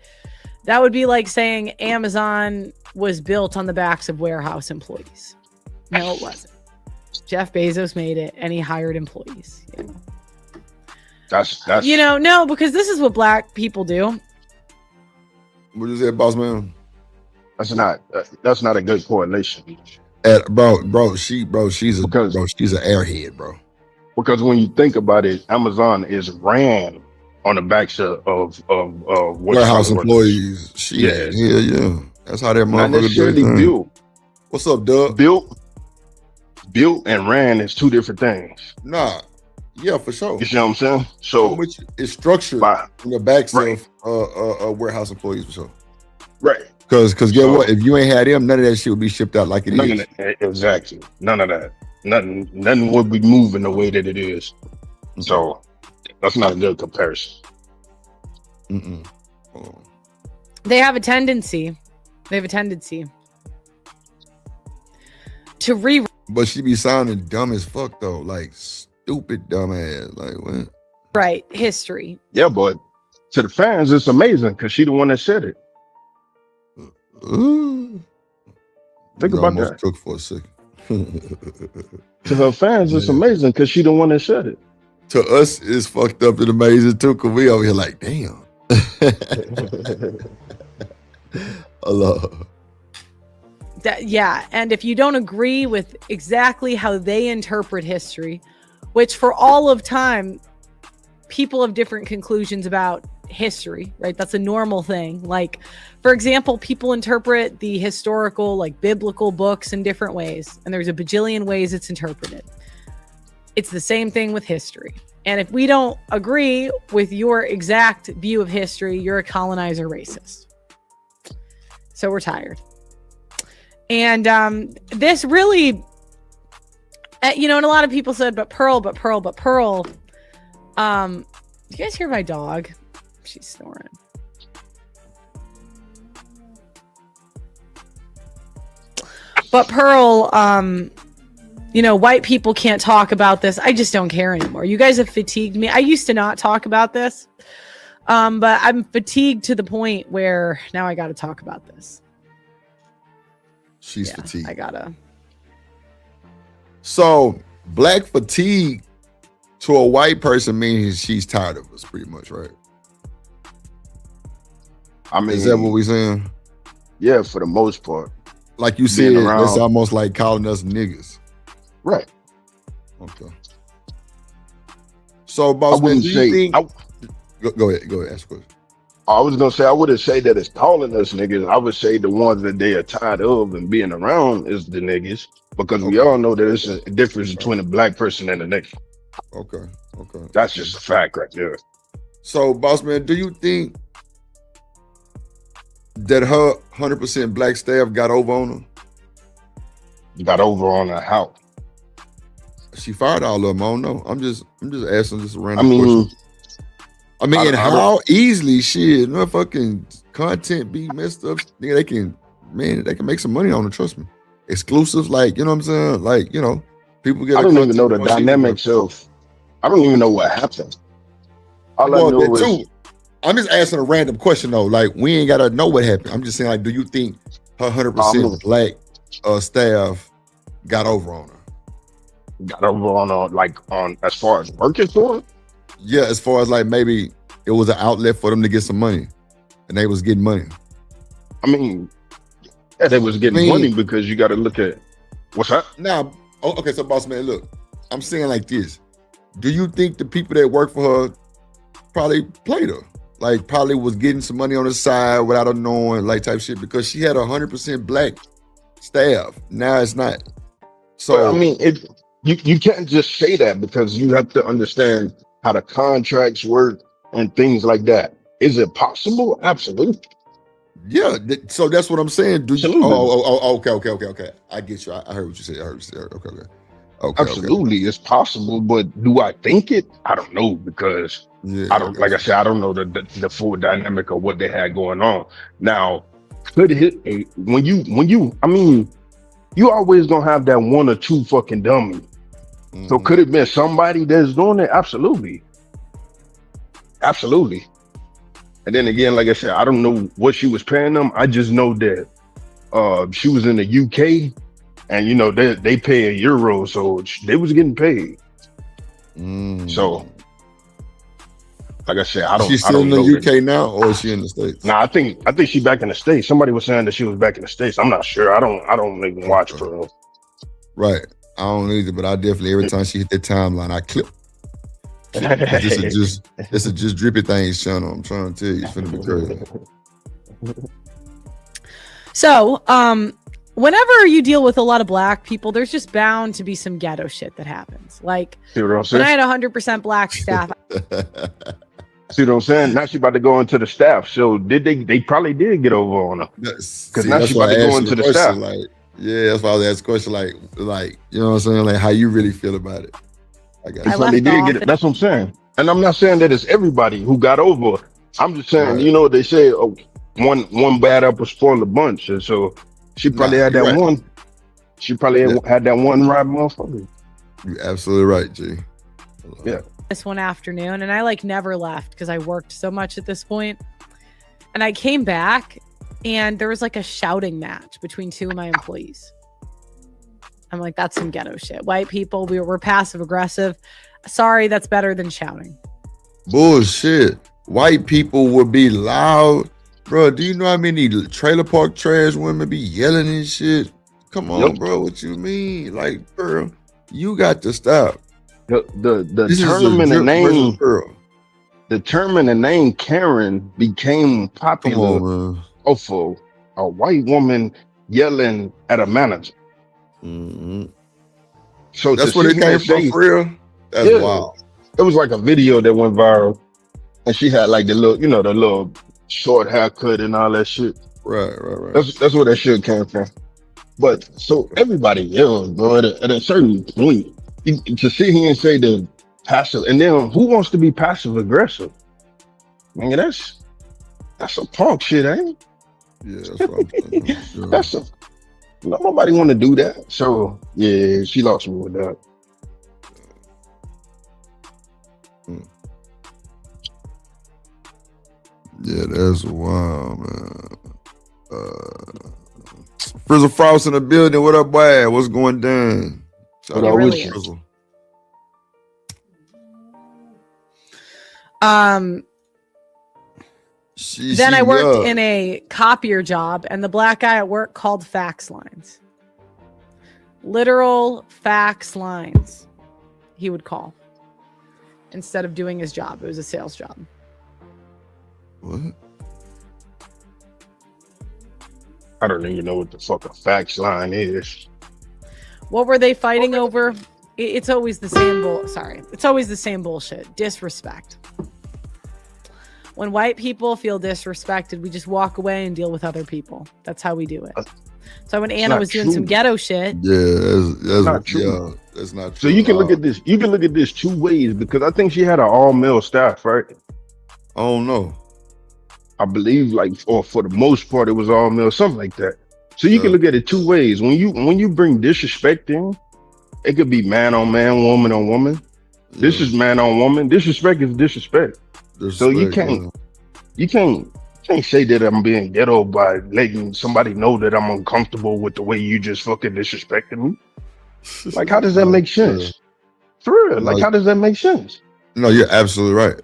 [SPEAKER 7] that would be like saying Amazon was built on the backs of warehouse employees. No, it wasn't. Jeff Bezos made it, and he hired employees.
[SPEAKER 8] That's
[SPEAKER 7] no, because this is what black people do.
[SPEAKER 2] What you say, boss man?
[SPEAKER 8] That's not a good correlation.
[SPEAKER 2] She's an airhead, bro.
[SPEAKER 8] Because when you think about it, Amazon is ran on the backs of what you
[SPEAKER 2] warehouse
[SPEAKER 8] call it,
[SPEAKER 2] employees. Shit, yeah. That's how that
[SPEAKER 8] not
[SPEAKER 2] motherfucker do his
[SPEAKER 8] necessarily
[SPEAKER 2] thing.
[SPEAKER 8] built.
[SPEAKER 2] What's up, Doug?
[SPEAKER 8] Built and ran is two different things.
[SPEAKER 2] Nah, yeah, for sure.
[SPEAKER 8] You see what I'm saying? So
[SPEAKER 2] it's structured on the backs of warehouse employees for sure.
[SPEAKER 8] Right.
[SPEAKER 2] Because get what? If you ain't had them, none of that shit would be shipped out like it is.
[SPEAKER 8] Exactly. None of that. Nothing would be moving the way that it is. So that's not a good comparison.
[SPEAKER 7] They have a tendency. To
[SPEAKER 2] But she be sounding dumb as fuck though, like stupid dumb ass. Like what?
[SPEAKER 7] Right, history.
[SPEAKER 8] Yeah, but to the fans, it's amazing because she the one that said it. Think about that.
[SPEAKER 2] Took for a second.
[SPEAKER 8] To her fans, it's amazing because she the one that said it.
[SPEAKER 2] To us, it's fucked up and amazing too, because we over here like, damn. Allah.
[SPEAKER 7] Yeah, and if you don't agree with exactly how they interpret history, which for all of time, people have different conclusions about history, right? That's a normal thing. Like, for example, people interpret the historical, like biblical books in different ways, and there's a bajillion ways it's interpreted. It's the same thing with history. And if we don't agree with your exact view of history, you're a colonizer racist. So we're tired. And this really, and a lot of people said, but Pearl. You guys hear my dog? She's snoring. But Pearl, white people can't talk about this. I just don't care anymore. You guys have fatigued me. I used to not talk about this. But I'm fatigued to the point where now I got to talk about this.
[SPEAKER 2] She's fatigued.
[SPEAKER 7] I gotta.
[SPEAKER 2] So black fatigue to a white person means she's tired of us, pretty much, right?
[SPEAKER 8] I mean,
[SPEAKER 2] is that what we're saying?
[SPEAKER 8] Yeah, for the most part.
[SPEAKER 2] Like you said, it's almost like calling us niggas.
[SPEAKER 8] Right.
[SPEAKER 2] Okay. So, boss man, do you think? Go ahead, ask a question.
[SPEAKER 8] I was gonna say I wouldn't say that it's calling us niggas. I would say the ones that they are tired of and being around is the niggas, because we all know that there's a difference between a black person and a nigga.
[SPEAKER 2] Okay.
[SPEAKER 8] That's just a fact right there.
[SPEAKER 2] So, boss man, do you think that her 100% black staff got over on her?
[SPEAKER 8] Got over on her how?
[SPEAKER 2] She fired all of them. I don't know. I'm just asking just a random question. I mean, and how easily shit, fucking content be messed up. They can make some money on it, trust me. Exclusives, like, you know what I'm saying? Like, people get.
[SPEAKER 8] I don't even know the dynamics of. I don't even know what happened. All I know is.
[SPEAKER 2] I'm just asking a random question though. Like, we ain't gotta know what happened. I'm just saying, like, do you think her 100% black staff got over on her?
[SPEAKER 8] Got over on her, like, on as far as working for her?
[SPEAKER 2] Yeah, as far as like maybe it was an outlet for them to get some money, and they was getting money.
[SPEAKER 8] I mean, yeah, they was getting money because you got to look at what's that?
[SPEAKER 2] Now, okay, so boss man, look, I'm saying like this: do you think the people that work for her probably played her? Like, probably was getting some money on the side without her knowing, like, type shit, because she had 100% black staff. Now it's not. So
[SPEAKER 8] but, I mean, you can't just say that, because you have to understand how the contracts work and things like that. Is it possible? Absolutely.
[SPEAKER 2] Yeah, so that's what I'm saying. Do you? Okay. I get you. I heard what you said. Okay.
[SPEAKER 8] Absolutely, it's possible, but do I think it? I don't know, because I don't. Like I said, I don't know the full dynamic of what they had going on. Now, could it when you? I mean, you always gonna have that one or two fucking dummy. Mm-hmm. So could it be somebody that's doing it? Absolutely. And then again, like I said, I don't know what she was paying them. I just know that she was in the UK, and they pay a euro, so they was getting paid. So, like I said, I don't.
[SPEAKER 2] She's still in the UK now, or is she in the States?
[SPEAKER 8] Nah, I think she's back in the States. Somebody was saying that she was back in the States. I'm not sure. I don't even watch for her.
[SPEAKER 2] Right. I don't either, but I definitely, every time she hit that timeline, I clip. It's a just drippy things channel. I'm trying to tell you, it's finna be crazy.
[SPEAKER 7] So, whenever you deal with a lot of black people, there's just bound to be some ghetto shit that happens. Like when I had 100% black staff.
[SPEAKER 8] See what I'm saying? Now she about to go into the staff. So did they probably did get over on her. Because now she about to go into the staff.
[SPEAKER 2] Like, yeah, that's why I was asking the question. Like, you know what I'm saying? Like, how you really feel about it?
[SPEAKER 8] So they did get it. That's what I'm saying. And I'm not saying that it's everybody who got over. I'm just saying, you know what they say? Oh, one bad apple spoil a bunch. And so she probably had that one. She probably had that one right motherfucker.
[SPEAKER 2] You're absolutely right, G.
[SPEAKER 8] Yeah.
[SPEAKER 7] This one afternoon, and I like never left because I worked so much at this point. And I came back, and there was like a shouting match between two of my employees. I'm like, that's some ghetto shit. White people, we're passive aggressive. Sorry, that's better than shouting.
[SPEAKER 2] Bullshit. White people would be loud. Bro, do you know how many trailer park trash women be yelling and shit? Come on, bro. What you mean? Like, bro, you got to stop.
[SPEAKER 8] The term and the name, the term and the name Karen became popular for a white woman yelling at a manager.
[SPEAKER 2] Mm-hmm.
[SPEAKER 8] So
[SPEAKER 2] that's where it came from, for real. That's wild.
[SPEAKER 8] It was like a video that went viral, and she had like the little short haircut and all that shit.
[SPEAKER 2] Right.
[SPEAKER 8] That's where that shit came from. But so everybody yells, bro. At a certain point, to sit here and say the passive, and then who wants to be passive aggressive? I mean, that's some punk shit, ain't it?
[SPEAKER 2] Yeah, that's what I'm saying.
[SPEAKER 8] Nobody want to do that. So yeah, she lost me with that.
[SPEAKER 2] Yeah, that's wild, man. Frizzle Frost in the building. What up, boy? What's going down?
[SPEAKER 7] Shout out with Frizzle. Then I worked in a copier job, and the black guy at work called fax lines. Literal fax lines he would call instead of doing his job. It was a sales job.
[SPEAKER 2] What?
[SPEAKER 8] I don't even know what the fuck a fax line is.
[SPEAKER 7] What were they fighting over? It's always the same it's always the same bullshit. Disrespect. When white people feel disrespected, we just walk away and deal with other people. That's how we do it. So when Anna was doing some ghetto shit.
[SPEAKER 2] Yeah, that's not true. Yeah, that's not true.
[SPEAKER 8] So you can look at this. You can look at this two ways, because I think she had an all-male staff, right?
[SPEAKER 2] I don't know.
[SPEAKER 8] I believe, or for the most part, it was all male, something like that. So you can look at it two ways. When you bring disrespect in, it could be man on man, woman on woman. Yeah. This is man on woman. Disrespect is disrespect. So you can't say that I'm being ghetto by letting somebody know that I'm uncomfortable with the way you just fucking disrespected me. Like, how does that make sense? For real, how does that make sense?
[SPEAKER 2] No, you're absolutely right.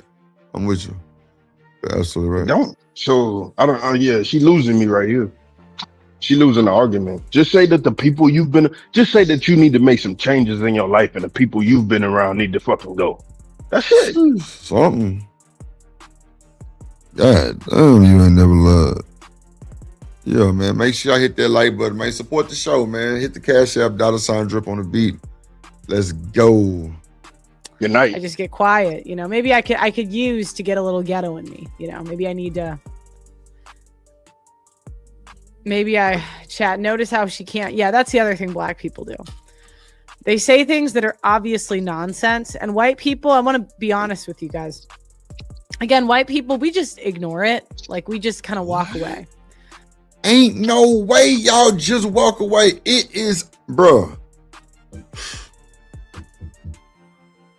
[SPEAKER 2] I'm with you. You're absolutely right.
[SPEAKER 8] Don't. So I don't. Yeah, she losing me right here. She losing the argument. Just say that the people you've been. Just say that you need to make some changes in your life, and the people you've been around need to fucking go. That's it.
[SPEAKER 2] Something. God damn, you ain't never loved. Yeah, man. Make sure y'all hit that like button, man. Support the show, man. Hit the Cash App, $ drip on the beat. Let's go.
[SPEAKER 8] Good night.
[SPEAKER 7] I just get quiet, maybe I could use to get a little ghetto in me, maybe I need to, maybe I chat. Notice how she can't. Yeah, that's the other thing black people do. They say things that are obviously nonsense, and white people, I want to be honest with you guys. Again, white people, we just ignore it. Like, we just kind of walk away.
[SPEAKER 2] Ain't no way y'all just walk away. It is, bro.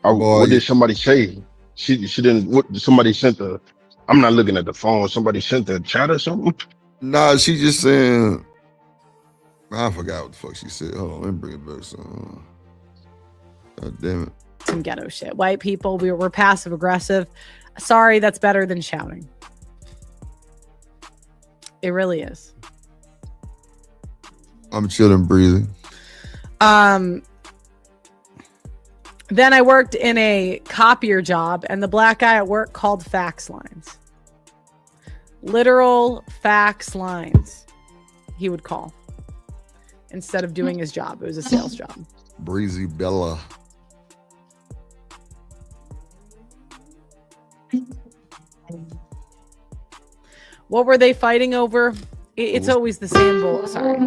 [SPEAKER 8] What did somebody say? She didn't. What somebody sent the? I'm not looking at the phone. Somebody sent the chat or something.
[SPEAKER 2] Nah, she just saying. I forgot what the fuck she said. Hold on, let me bring it back. God damn it.
[SPEAKER 7] Some ghetto shit. White people, we're passive aggressive. Sorry, that's better than shouting. It really is.
[SPEAKER 2] I'm chilling, breathing.
[SPEAKER 7] Then I worked in a copier job, and the black guy at work called fax lines. Literal fax lines he would call instead of doing his job. It was a sales job.
[SPEAKER 2] Breezy Bella.
[SPEAKER 7] What were they fighting over? It's always the same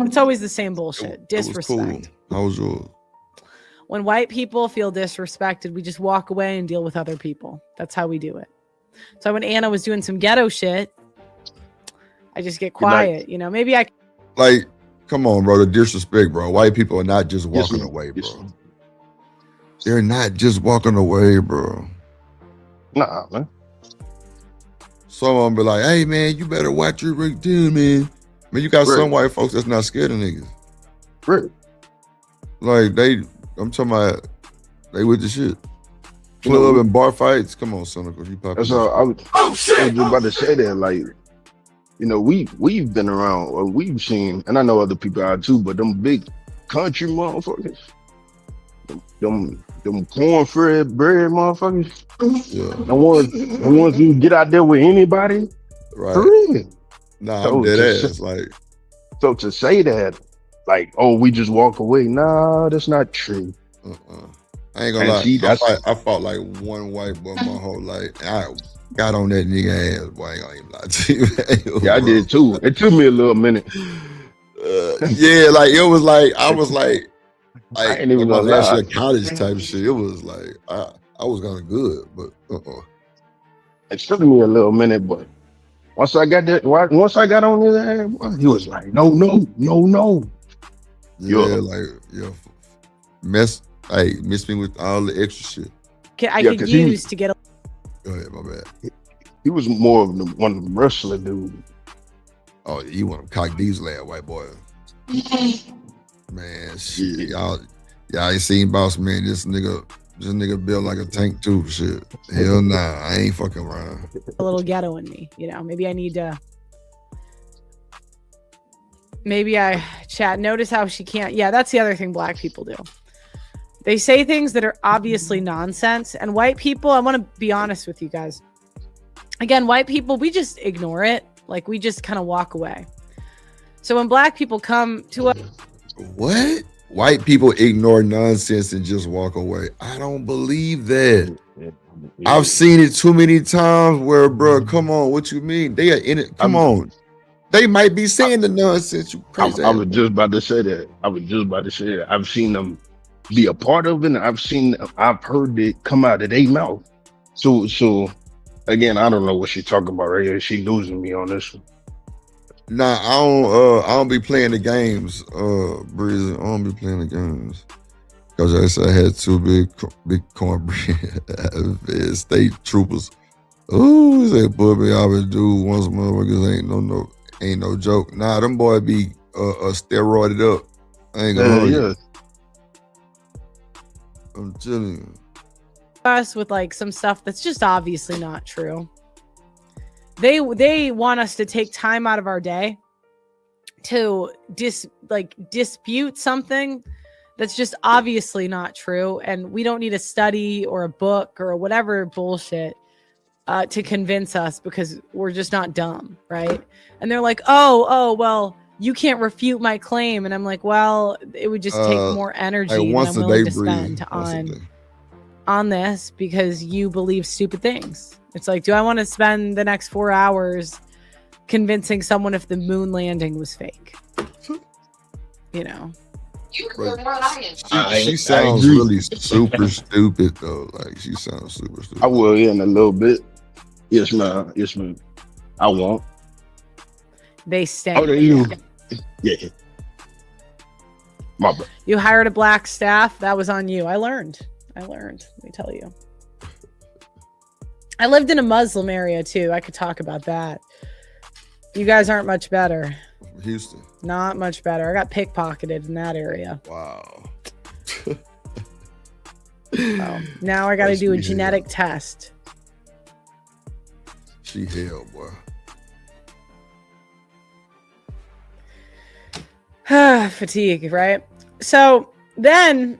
[SPEAKER 7] It's always the same bullshit. Disrespect.
[SPEAKER 2] Cool. How was yours?
[SPEAKER 7] When white people feel disrespected, we just walk away and deal with other people. That's how we do it. So when Anna was doing some ghetto shit, I just get quiet. You know, maybe I.
[SPEAKER 2] Like, come on, bro. The disrespect, bro. White people are not just walking away, bro. They're not just walking away, bro.
[SPEAKER 8] Nah, man.
[SPEAKER 2] Some of them be like, hey, man, you better watch your LinkedIn, man. I mean, you got some white folks that's not scared of niggas.
[SPEAKER 8] Right.
[SPEAKER 2] Like, I'm talking about, they with the shit. Club and bar fights. Come on, Cynical. You pop.
[SPEAKER 8] That's all. I was just about to say that. Like, you know, we've been around, or we've seen, and I know other people are too, but them big country motherfuckers, them corn-fed bread motherfuckers.
[SPEAKER 2] Yeah.
[SPEAKER 8] The ones who get out there with anybody.
[SPEAKER 2] Right.
[SPEAKER 8] For real.
[SPEAKER 2] Nah, I'm dead ass. Like,
[SPEAKER 8] so to say that, like, oh, we just walk away. Nah, that's not true.
[SPEAKER 2] I ain't gonna lie. I fought like one white boy my whole life. I got on that nigga ass, boy. I ain't gonna even lie to you.
[SPEAKER 8] Yeah, I did too. It took me a little minute.
[SPEAKER 2] Yeah, like it was like I was like
[SPEAKER 8] I ain't even
[SPEAKER 2] my
[SPEAKER 8] gonna
[SPEAKER 2] last
[SPEAKER 8] lie.
[SPEAKER 2] year of college type shit. It was like I was kind of good, but
[SPEAKER 8] It took me a little minute, but once I got on his ass, boy, he was like, no.
[SPEAKER 2] Yeah, miss me with all the extra shit.
[SPEAKER 7] I could use to get a.
[SPEAKER 2] Go ahead, my bad.
[SPEAKER 8] He was more of one of the wrestler dudes.
[SPEAKER 2] Oh, you want to cock diesel ass white boy. Man, shit. Y'all ain't seen Boss Man. This nigga built like a tank too. Shit. Hell nah. I ain't fucking around.
[SPEAKER 7] A little ghetto in me, you know. Maybe I need to. Maybe I chat. Notice how she can't. Yeah, that's the other thing black people do. They say things that are obviously nonsense. And white people, I want to be honest with you guys. Again, white people, we just ignore it. Like, we just kind of walk away. So when black people come to us.
[SPEAKER 2] What? White people ignore nonsense and just walk away. I don't believe that. I've seen it too many times where, bro, come on, what you mean? They are in it. Come on. They might be saying the nonsense. You crazy.
[SPEAKER 8] I was just about to say that. I've seen them be a part of it. I've heard it come out of their mouth. So again, I don't know what she's talking about right here. She losing me on this one.
[SPEAKER 2] Nah, I don't be playing the games, Breezy. I don't be playing the games. Cause I said I had two big cornbread state troopers. Ooh, they put me out and do once motherfuckers ain't no joke. Nah, them boy be steroided up. I ain't gonna hold you. I'm telling you.
[SPEAKER 7] Us with like some stuff that's just obviously not true. They want us to take time out of our day to dispute something that's just obviously not true, and we don't need a study or a book or whatever bullshit to convince us because we're just not dumb, right? And they're like, oh, well, you can't refute my claim, and I'm like, well, it would just take more energy than I'm willing to spend on this because you believe stupid things. It's like, do I want to spend the next 4 hours convincing someone if the moon landing was fake? You know.
[SPEAKER 2] She sounds really super stupid though. Like she sounds super stupid.
[SPEAKER 8] I will in a little bit. Yes, ma'am. I won't.
[SPEAKER 7] They stay.
[SPEAKER 8] Oh, you. Yeah. My bad.
[SPEAKER 7] You hired a black staff. That was on you. I learned. Let me tell you. I lived in a Muslim area too. I could talk about that. You guys aren't much better.
[SPEAKER 2] Houston.
[SPEAKER 7] Not much better. I got pickpocketed in that area.
[SPEAKER 2] Wow.
[SPEAKER 7] So now I got to do a genetic test.
[SPEAKER 2] She hell, boy.
[SPEAKER 7] Fatigue, right? So then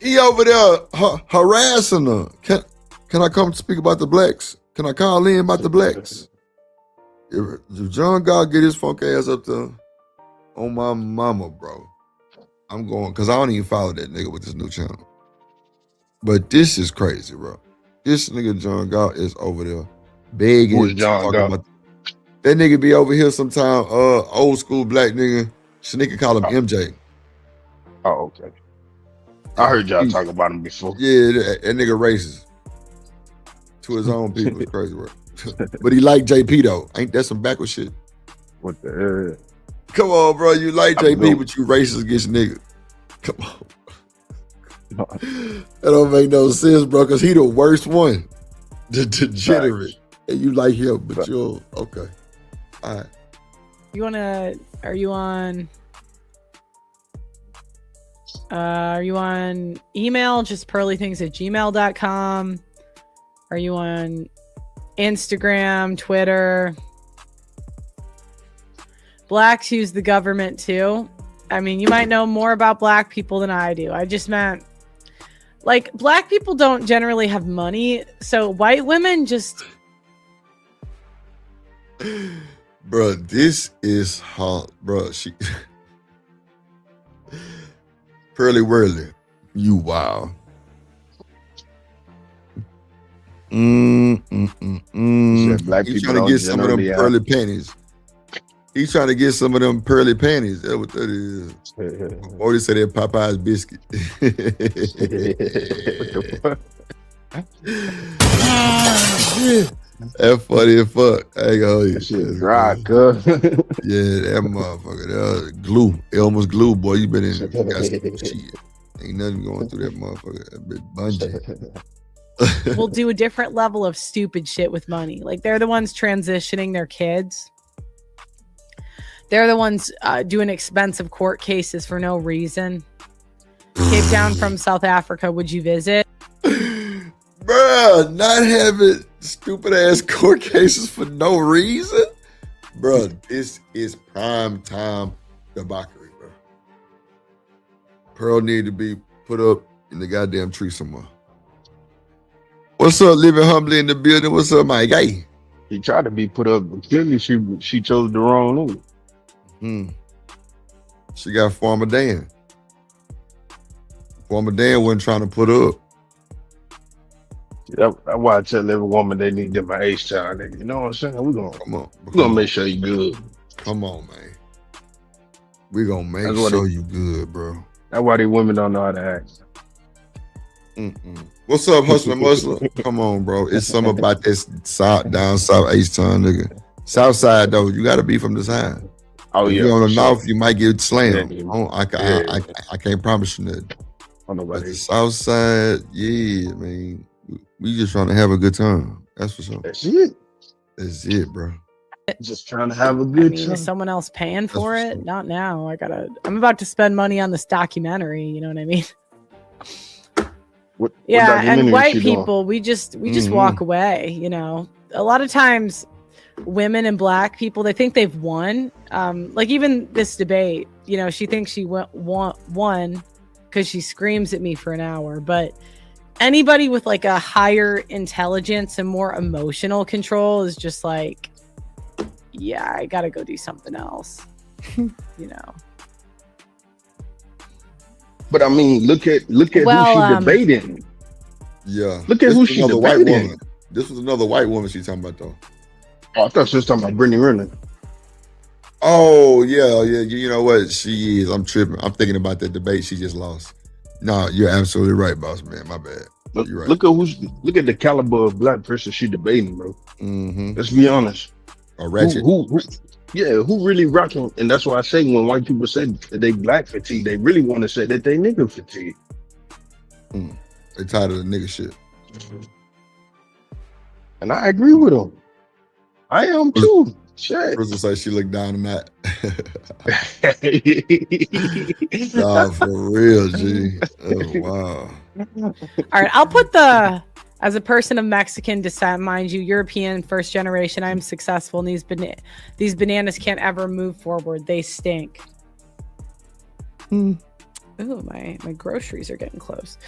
[SPEAKER 2] He over there harassing her. Can I come speak about the blacks? Can I call in about the blacks? If John God get his funk ass up there on my mama, bro, I'm going, because I don't even follow that nigga with this new channel. But this is crazy, bro. This nigga John God is over there begging.
[SPEAKER 8] Who's John God?
[SPEAKER 2] About, that nigga be over here sometime, old school black nigga. Shanika call him MJ.
[SPEAKER 8] Oh, okay. I heard y'all talk about him before.
[SPEAKER 2] Yeah, that nigga racist to his own people. It's crazy, bro. But he like JP though. Ain't that some backward shit?
[SPEAKER 8] What the hell?
[SPEAKER 2] Come on, bro. You like JP, but you racist against nigga. Come on. That don't make no sense, bro, because he the worst one. The degenerate. And you like him, but you're okay. All right.
[SPEAKER 7] Are you on email? Just pearlythings@gmail.com. Are you on Instagram, Twitter? Blacks use the government too. I mean, you might know more about black people than I do. I just meant, like, black people don't generally have money, so white women just...
[SPEAKER 2] Bro, this is hard, bro. She Pearly Whirly, you wow.
[SPEAKER 8] Black
[SPEAKER 2] He's
[SPEAKER 8] people
[SPEAKER 2] trying to get some of them pearly panties. He's trying to get some of them pearly panties. That's what that is. Or they say that Popeye's biscuit. That's funny as fuck. I ain't gonna hold you.
[SPEAKER 8] That shit dry, cuz.
[SPEAKER 2] Yeah, that motherfucker. That glue. Elmer's glue, boy. You been in there. You got some shit. Ain't nothing going through that motherfucker. That bit bungee.
[SPEAKER 7] Will do a different level of stupid shit with money. Like, they're the ones transitioning their kids. They're the ones doing expensive court cases for no reason. Cape Town from South Africa, would you visit?
[SPEAKER 2] Bruh, not having stupid ass court cases for no reason? Bruh, this is prime time debauchery, bro. Pearl need to be put up in the goddamn tree somewhere. What's up, living humbly in the building? What's up, my guy?
[SPEAKER 8] He tried to be put up, but clearly she chose the wrong name.
[SPEAKER 2] She got Farmer Dan. Farmer Dan wasn't trying to put her up.
[SPEAKER 8] That's why I tell every woman they need them an ace child. You know what I'm saying? We're gonna make sure you good.
[SPEAKER 2] Come on, man. We're gonna make sure you good, bro.
[SPEAKER 8] That's why these women don't know how to act.
[SPEAKER 2] What's up, hustling muscle? Come on, bro. It's something about this down south H-Town, nigga. South side though, you gotta be from the side.
[SPEAKER 8] Oh,
[SPEAKER 2] if
[SPEAKER 8] yeah.
[SPEAKER 2] you're on the north, you might get slammed. I can't promise you that. But the south side, yeah, man. We just trying to have a good time. That's for sure.
[SPEAKER 8] That's it.
[SPEAKER 2] That's it, bro.
[SPEAKER 8] Just trying to have a good time.
[SPEAKER 7] Is someone else paying for it? Not now. I'm about to spend money on this documentary. You know what I mean?
[SPEAKER 8] What
[SPEAKER 7] and white people, we just walk away. You know, a lot of times, women and black people, they think they've won. Like even this debate, you know, she thinks she won because she screams at me for an hour, but anybody with like a higher intelligence and more emotional control is just like, yeah, I gotta go do something else. You know.
[SPEAKER 8] But I mean, look at who she debating.
[SPEAKER 2] Yeah.
[SPEAKER 8] Look at who she debating.
[SPEAKER 2] White woman. This was another white woman she's talking about though.
[SPEAKER 8] Oh, I thought she was talking about Brittany Renner.
[SPEAKER 2] Oh yeah. You know what? She is. I'm tripping. I'm thinking about that debate she just lost. No, you're absolutely right, boss man. My bad. You're right.
[SPEAKER 8] Look at the caliber of black person she debating, bro. Let's be honest.
[SPEAKER 2] A ratchet.
[SPEAKER 8] Who really rocking? And that's why I say when white people say that they black fatigue, they really want to say that they nigga fatigue.
[SPEAKER 2] They tired of the nigga shit.
[SPEAKER 8] And I agree with them. I am too. Shit.
[SPEAKER 2] Person say she looked down on that. Nah, for real, G. Oh, wow.
[SPEAKER 7] All right, I'll put as a person of Mexican descent, mind you, European first generation, I'm successful, and these bananas can't ever move forward. They stink. Ooh, my groceries are getting close.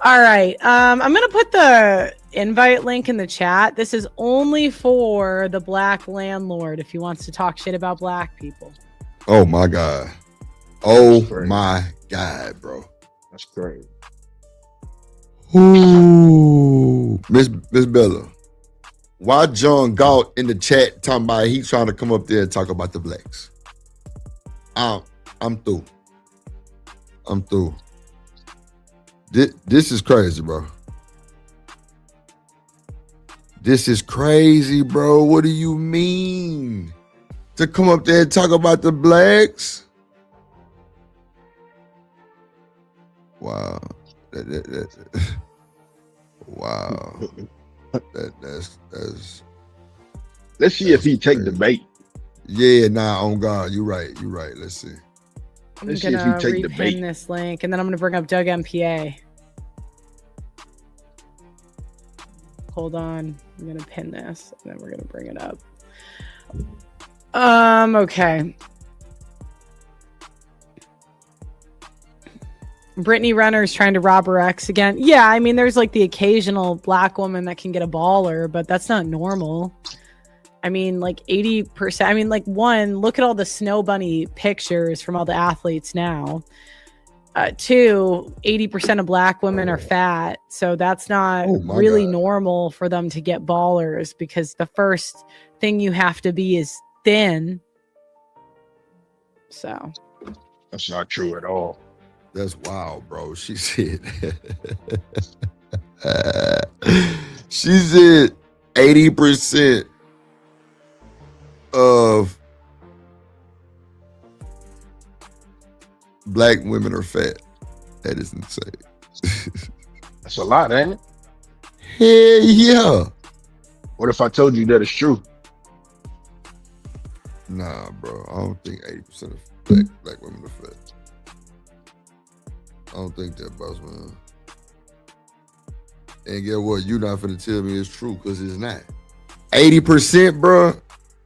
[SPEAKER 7] All right. I'm gonna put the invite link in the chat. This is only for the black landlord if he wants to talk shit about black people.
[SPEAKER 2] Oh my God. Oh my God, bro.
[SPEAKER 8] That's great.
[SPEAKER 2] Ooh. Miss Bella. Why John Galt in the chat talking about he trying to come up there and talk about the blacks? I'm through. I'm through. This is crazy, bro. This is crazy, bro. What do you mean? To come up there and talk about the blacks? Wow. Wow. That's
[SPEAKER 8] Let's see if he take the bait.
[SPEAKER 2] Yeah, nah, on God. You're right. Let's see.
[SPEAKER 7] I'm gonna repin this link and then I'm gonna bring up Doug MPA. Hold on. I'm gonna pin this and then we're gonna bring it up. Okay. Brittany Renner's trying to rob her ex again. Yeah, I mean, there's like the occasional black woman that can get a baller, but that's not normal. I mean, like 80%. I mean, like, one, look at all the snow bunny pictures from all the athletes now. Two, 80% of black women are fat. So that's not really normal for them to get ballers because the first thing you have to be is thin. So
[SPEAKER 8] that's not true at all.
[SPEAKER 2] That's wild, bro. She said 80% of black women are fat. That is insane.
[SPEAKER 8] That's a lot, ain't it?
[SPEAKER 2] Hell yeah.
[SPEAKER 8] What if I told you that it's true?
[SPEAKER 2] Nah, bro. I don't think 80% of black women are fat. I don't think that, boss man. And get what? You're not finna tell me it's true because it's not. 80%, bro.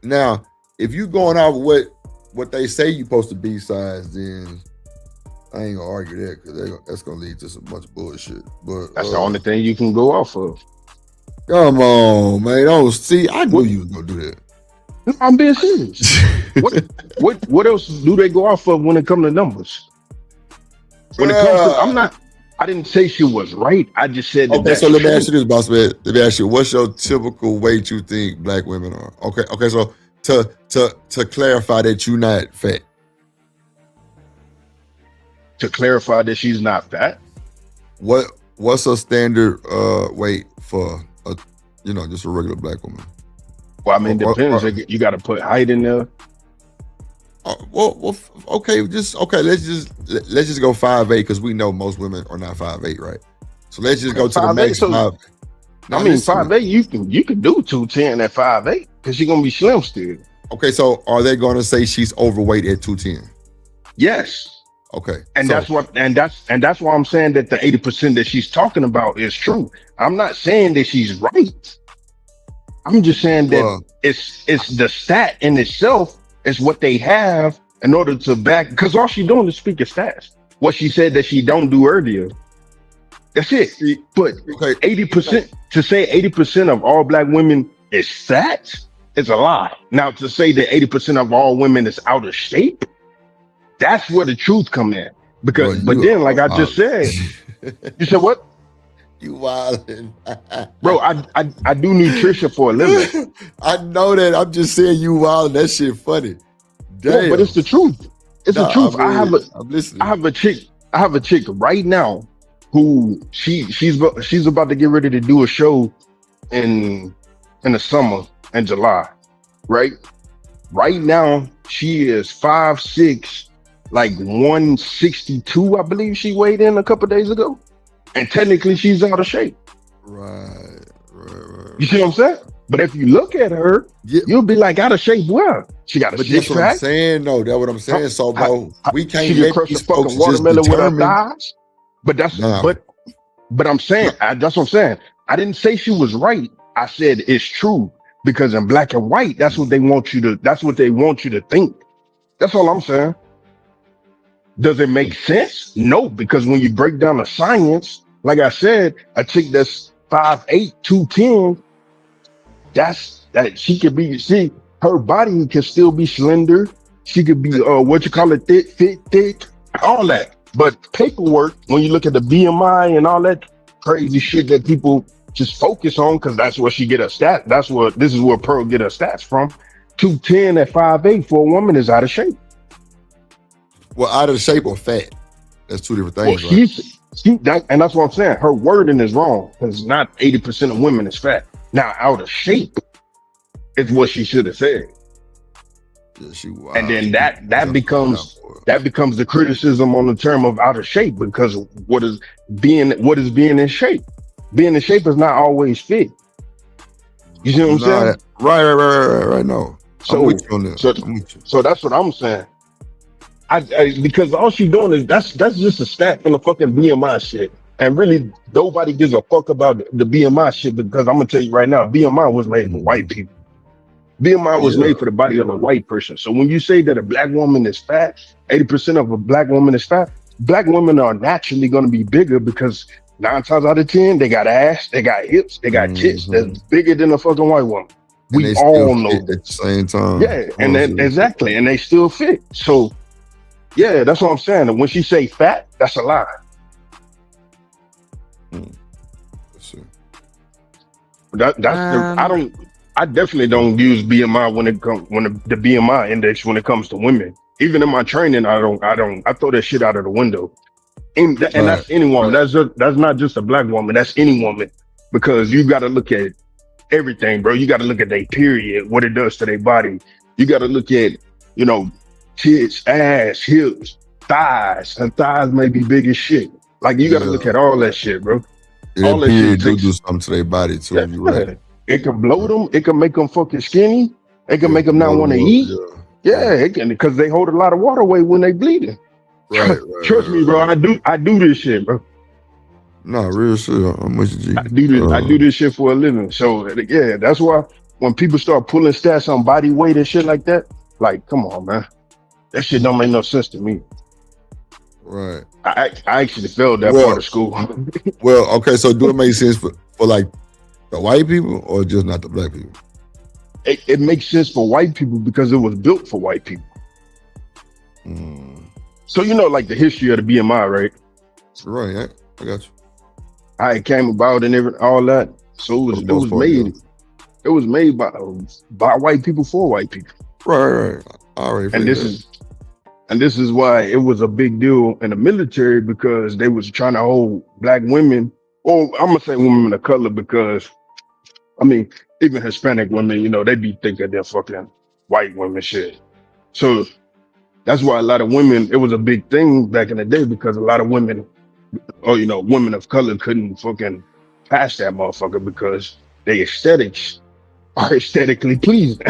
[SPEAKER 2] Now, if you going off what they say you supposed to be size, then I ain't gonna argue that because that's gonna lead to some bunch of bullshit. But
[SPEAKER 8] that's the only thing you can go off of.
[SPEAKER 2] Come on, man. Don't see. I knew you was gonna do that.
[SPEAKER 8] No, I'm being serious. What else do they go off of when it comes to numbers? When it comes to, I didn't say she was right. I just said that.
[SPEAKER 2] Okay, so let me ask you this, boss man. Let me ask you, what's your typical weight you think black women are? Okay, so to clarify that you're not fat.
[SPEAKER 8] To clarify that she's not fat.
[SPEAKER 2] What's a standard weight for just a regular black woman?
[SPEAKER 8] Well, I mean, depends. You got to put height in there.
[SPEAKER 2] Okay. Let's just go 5'8" because we know most women are not 5'8", right? So let's just go to the max.
[SPEAKER 8] 5'8", you can do 210 at 5'8" because you're gonna be slim still.
[SPEAKER 2] Okay, so are they gonna say she's overweight at 210?
[SPEAKER 8] Yes.
[SPEAKER 2] Okay.
[SPEAKER 8] And that's why I'm saying that the 80% that she's talking about is true. I'm not saying that she's right. I'm just saying that it's the stat in itself is what they have in order to back, because all she's doing is speaking stats. What she said that she don't do earlier. That's it. But 80%, to say 80% of all black women is fat is a lie. Now to say that 80% of all women is out of shape, that's where the truth come in. Because then, like I just said, you said what?
[SPEAKER 2] You wildin'.
[SPEAKER 8] Bro, I do nutrition for a living.
[SPEAKER 2] I know that. I'm just saying you wildin'. That shit funny. Damn.
[SPEAKER 8] No, but it's the truth. It's the truth.
[SPEAKER 2] I'm listening.
[SPEAKER 8] I have a chick right now who she's about to get ready to do a show in the summer in July, right? Right now she is 5'6", like 162, I believe she weighed in a couple days ago. And technically she's out of shape.
[SPEAKER 2] Right.
[SPEAKER 8] You see what I'm saying? But if you look at her, you'll be like, out of shape. Well, she got a six pack.
[SPEAKER 2] That's what I'm saying. No, that's what I'm saying. So, bro, we can't
[SPEAKER 8] let crush
[SPEAKER 2] these
[SPEAKER 8] a fucking watermelon with her thighs. But but I'm saying that's what I'm saying. I didn't say she was right. I said it's true because in black and white, that's what they want you to. That's what they want you to think. That's all I'm saying. Does it make sense? No, because when you break down the science, like I said, a chick that's 5'8", 210, that she could be, her body can still be slender. She could be thick, thick, all that. But paperwork, when you look at the BMI and all that crazy shit that people just focus on, because that's where she get her stats. This is where Pearl get her stats from. 210 at 5'8" for a woman is out of shape.
[SPEAKER 2] Well, out of shape or fat. That's two different things,
[SPEAKER 8] right? And that's what I'm saying. Her wording is wrong, because not 80% of women is fat. Now, out of shape is what she should have said. Yeah, and then that becomes the criticism on the term of out of shape, because what is being in shape? Being in shape is not always fit. You see what I'm saying?
[SPEAKER 2] Right. No. I'm with you on that.
[SPEAKER 8] So that's what I'm saying. Because all she's doing is that's just a stat from the fucking BMI shit. And really, nobody gives a fuck about the BMI shit, because I'm gonna tell you right now, BMI was made for white people. BMI was made for the body of a white person. So when you say that a black woman is fat, 80% of a black woman is fat, black women are naturally gonna be bigger, because 9 times out of 10, they got ass, they got hips, they got tits that's bigger than a fucking white woman.
[SPEAKER 2] And we all know at the same time.
[SPEAKER 8] Yeah, and exactly, and they still fit. So yeah, that's what I'm saying. And when she say fat, that's a lie. I definitely don't use BMI when the BMI index when it comes to women. Even in my training, I throw that shit out of the window. And that's any woman. That's not just a black woman. That's any woman, because you got to look at everything, bro. You got to look at their period, what it does to their body. You got to look at, tits, ass, hips, thighs. Her thighs may be big as shit. Like, you got to look at all that shit, bro.
[SPEAKER 2] All that shit do something to their body too.
[SPEAKER 8] Yeah. You're right. It can bloat them. It can make them fucking skinny. It can make them not want to eat. Yeah, it can, because they hold a lot of water weight when they bleeding. Right. Trust me, bro. I do this shit, bro.
[SPEAKER 2] No, real shit. I'm with you, G.
[SPEAKER 8] I do this shit for a living. So yeah, that's why when people start pulling stats on body weight and shit like that, like, come on, man, that shit don't make no sense to me.
[SPEAKER 2] Right.
[SPEAKER 8] I actually failed that part of school.
[SPEAKER 2] Well, okay, so do it make sense for like the white people or just not the black people?
[SPEAKER 8] It makes sense for white people because it was built for white people. So like the history of the BMI, right?
[SPEAKER 2] Right, I got you.
[SPEAKER 8] How it came about and all that. So it was made by white people for white people.
[SPEAKER 2] Right. All right.
[SPEAKER 8] And this is why it was a big deal in the military, because they was trying to hold black women, or I'm gonna say women of color, because even Hispanic women, they be thinking they're fucking white women shit. So that's why a lot of women, it was a big thing back in the day, because a lot of women, or women of color couldn't fucking pass that motherfucker, because they aesthetics are aesthetically pleasing.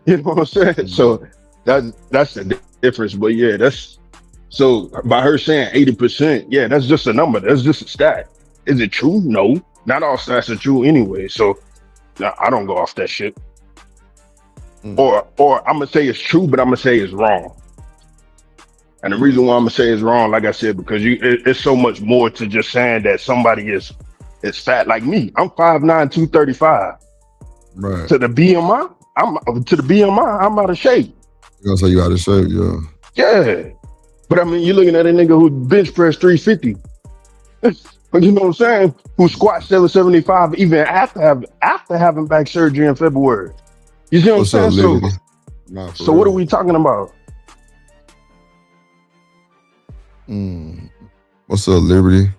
[SPEAKER 8] You know what I'm saying? So that's the difference. But yeah, so by her saying 80%, yeah, that's just a number. That's just a stat. Is it true? No, not all stats are true anyway. So I don't go off that shit. Or I'm gonna say it's true, but I'm gonna say it's wrong. And the reason why I'm gonna say it's wrong, like I said, because it's so much more to just saying that somebody is fat. Like me, I'm 5'9", 235.
[SPEAKER 2] Right.
[SPEAKER 8] To the BMI, I'm out of shape.
[SPEAKER 2] You're gonna say you out of shape, yeah.
[SPEAKER 8] Yeah. But you're looking at a nigga who bench press 350. But you know what I'm saying? Who squat 775 even after having back surgery in February. You see what I'm saying? So what are we talking about?
[SPEAKER 2] What's up, Liberty?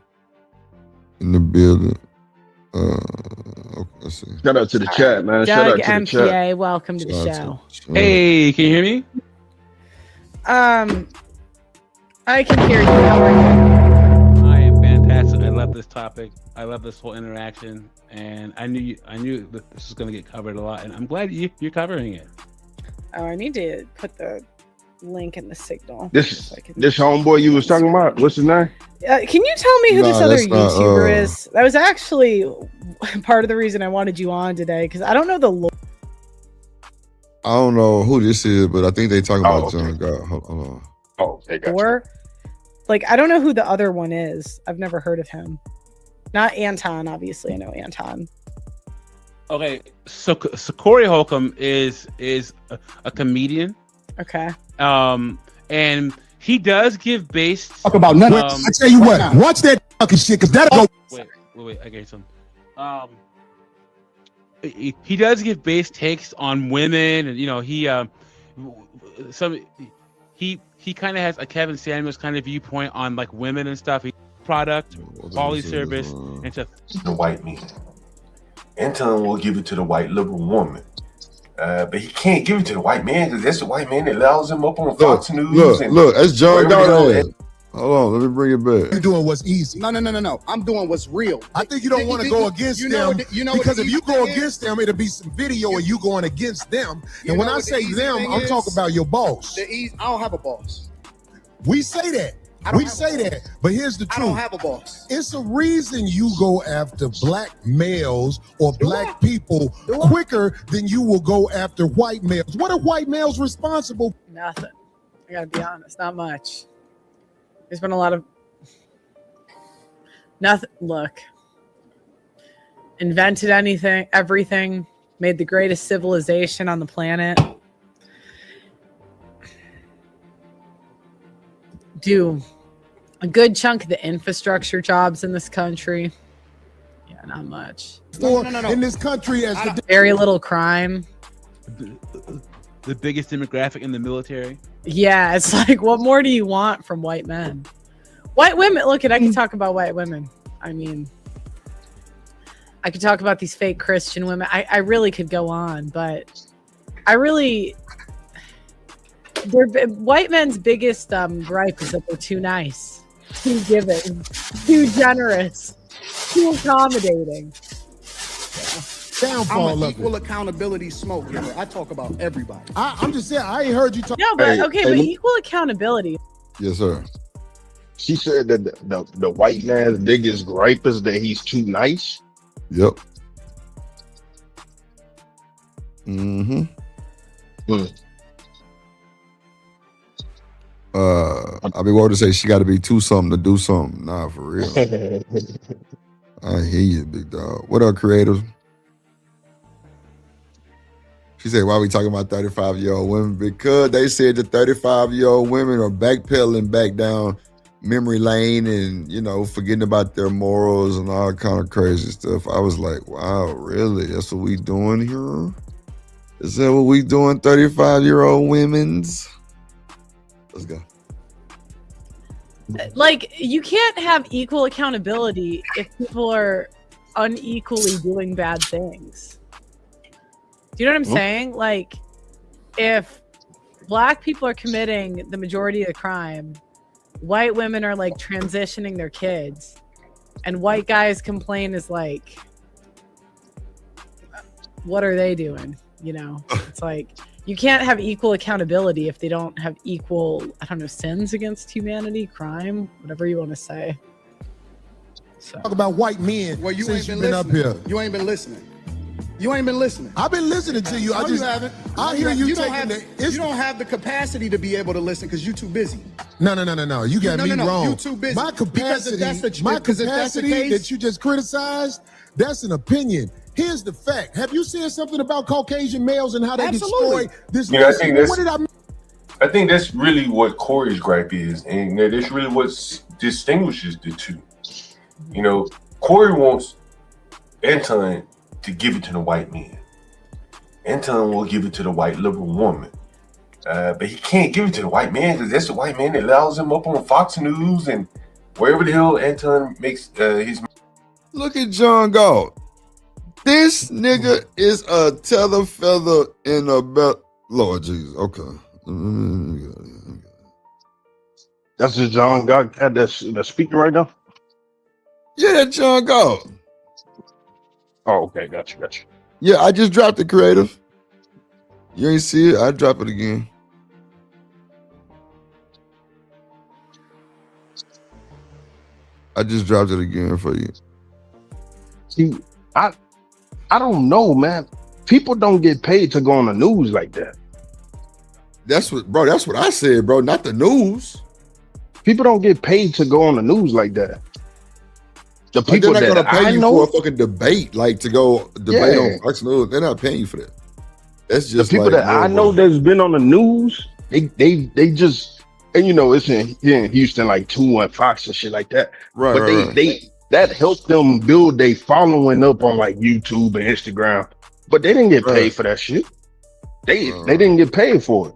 [SPEAKER 2] In the building. Okay, let's see.
[SPEAKER 8] Shout out to the chat, man.
[SPEAKER 7] Doug
[SPEAKER 8] Shout out to
[SPEAKER 7] MPA,
[SPEAKER 8] the chat.
[SPEAKER 7] welcome to the show.
[SPEAKER 9] Hey, can you hear me?
[SPEAKER 7] I can hear you. How are you?
[SPEAKER 9] I am fantastic. I love this topic. I love this whole interaction, and I knew that this was going to get covered a lot, and I'm glad you're covering it.
[SPEAKER 7] Oh, I need to put the link in the signal.
[SPEAKER 8] This homeboy you was talking about, what's his name?
[SPEAKER 7] Can you tell me who this other YouTuber is? That was actually part of the reason I wanted you on today, because I don't know the.
[SPEAKER 2] I don't know who this is, but I think they talking about John God. Hold on.
[SPEAKER 8] Oh, okay, gotcha.
[SPEAKER 7] Or like I don't know who the other one is. I've never heard of him. Not Anton, obviously. I know Anton.
[SPEAKER 9] Okay, so Corey Holcomb is a comedian.
[SPEAKER 7] Okay.
[SPEAKER 9] And he does give based.
[SPEAKER 10] Talk about none. I tell you what, watch that fucking shit, cause that'll go.
[SPEAKER 9] Wait, I get some. He does give based takes on women, and he kind of has a Kevin Samuels kind of viewpoint on like women and stuff. He product, quality service, and stuff.
[SPEAKER 11] The white man. Anton will give it to the white liberal woman. But he can't give it to the white man because that's the white man that allows him up on Fox News.
[SPEAKER 2] Look, that's John Donald. Hold on, let me bring it back.
[SPEAKER 10] You're doing what's easy.
[SPEAKER 4] No. I'm doing what's real.
[SPEAKER 10] I think you don't want to go against them because if you go against them, it'll be some video of you going against them. And when I say them, I'm talking about your boss.
[SPEAKER 4] I don't have a boss.
[SPEAKER 10] We say that. We say that, but here's the truth.
[SPEAKER 4] I don't have a boss.
[SPEAKER 10] It's a reason you go after black males or black people quicker than you will go after white males. What are white males responsible?
[SPEAKER 7] Nothing. I gotta be honest, not much. There's been a lot of nothing. Look, invented everything, made the greatest civilization on the planet. Do a good chunk of the infrastructure jobs in this country. Yeah, not much.
[SPEAKER 10] No. In this country, as
[SPEAKER 7] very little crime.
[SPEAKER 9] The biggest demographic in the military.
[SPEAKER 7] Yeah, it's like, what more do you want from white men? White women, look, I can talk about white women. I mean, I could talk about these fake Christian women. I really could go on, but white men's biggest gripe is that they're too nice, too giving, too generous, too accommodating.
[SPEAKER 10] Downfall
[SPEAKER 4] I'm an equal accountability smoke giver. I talk about everybody.
[SPEAKER 10] I'm just saying, I ain't heard you talk.
[SPEAKER 7] No, but but equal accountability.
[SPEAKER 2] Yes, sir.
[SPEAKER 8] She said that the white man's biggest gripe is that he's too nice.
[SPEAKER 2] Yep. Mm-hmm. I be wanting to say she got to be too something to do something. Nah, for real. I hear you, big dog. What up, creators? She said, why we talking about 35-year-old women? Because they said the 35-year-old women are backpedaling back down memory lane and, forgetting about their morals and all kind of crazy stuff. I was like, wow, really? That's what we doing here? Is that what we doing, 35-year-old women's? Let's go.
[SPEAKER 7] Like, you can't have equal accountability if people are unequally doing bad things. Do you know what I'm saying? Like, if black people are committing the majority of the crime, white women are like transitioning their kids, and white guys complain is like, what are they doing? It's like, you can't have equal accountability if they don't have equal, sins against humanity, crime, whatever you want to say. So.
[SPEAKER 10] Talk about white men.
[SPEAKER 4] Well, you
[SPEAKER 10] since
[SPEAKER 4] ain't
[SPEAKER 10] you've been up here.
[SPEAKER 4] You ain't been listening. You ain't been listening.
[SPEAKER 10] I've been listening to you.
[SPEAKER 4] No, you haven't.
[SPEAKER 10] I hear you taking
[SPEAKER 4] you don't have the capacity to be able to listen because you're too busy.
[SPEAKER 10] No. You got me wrong.
[SPEAKER 4] You're too busy.
[SPEAKER 10] My capacity
[SPEAKER 4] case,
[SPEAKER 10] that you just criticized, that's an opinion. Here's the fact. Have you seen something about Caucasian males and how they destroy this?
[SPEAKER 11] I think I think that's really what Corey's gripe is, and that's really what distinguishes the two. Corey wants Anton to give it to the white man. Anton will give it to the white liberal woman. But he can't give it to the white man because that's the white man that allows him up on Fox News and wherever the hell Anton makes his.
[SPEAKER 2] Look at John Galt. This nigga is a tether feather in a belt. Lord Jesus. Okay.
[SPEAKER 8] That's the John Galt that's speaking right now?
[SPEAKER 2] Yeah, that John Galt.
[SPEAKER 8] Oh, okay. Gotcha.
[SPEAKER 2] Yeah, I just dropped it, creative. You ain't see it? I drop it again. I just dropped it again for you.
[SPEAKER 8] See, I don't know, man. People don't get paid to go on the news like that.
[SPEAKER 2] That's what I said, bro. Not the news.
[SPEAKER 8] People don't get paid to go on the news like that. The
[SPEAKER 2] Like,
[SPEAKER 8] people
[SPEAKER 2] they're not
[SPEAKER 8] that
[SPEAKER 2] gonna pay
[SPEAKER 8] I
[SPEAKER 2] you
[SPEAKER 8] know,
[SPEAKER 2] for a fucking debate, like to go debate on Fox News. They're not paying you for that. That's just
[SPEAKER 8] the people
[SPEAKER 2] like
[SPEAKER 8] that I know that's been on the news, they just, and you know, it's here in Houston, like 2 and Fox and shit like that.
[SPEAKER 2] Right,
[SPEAKER 8] But they that helped them build their following up on like YouTube and Instagram. But they didn't get paid for that shit. They didn't get paid for it.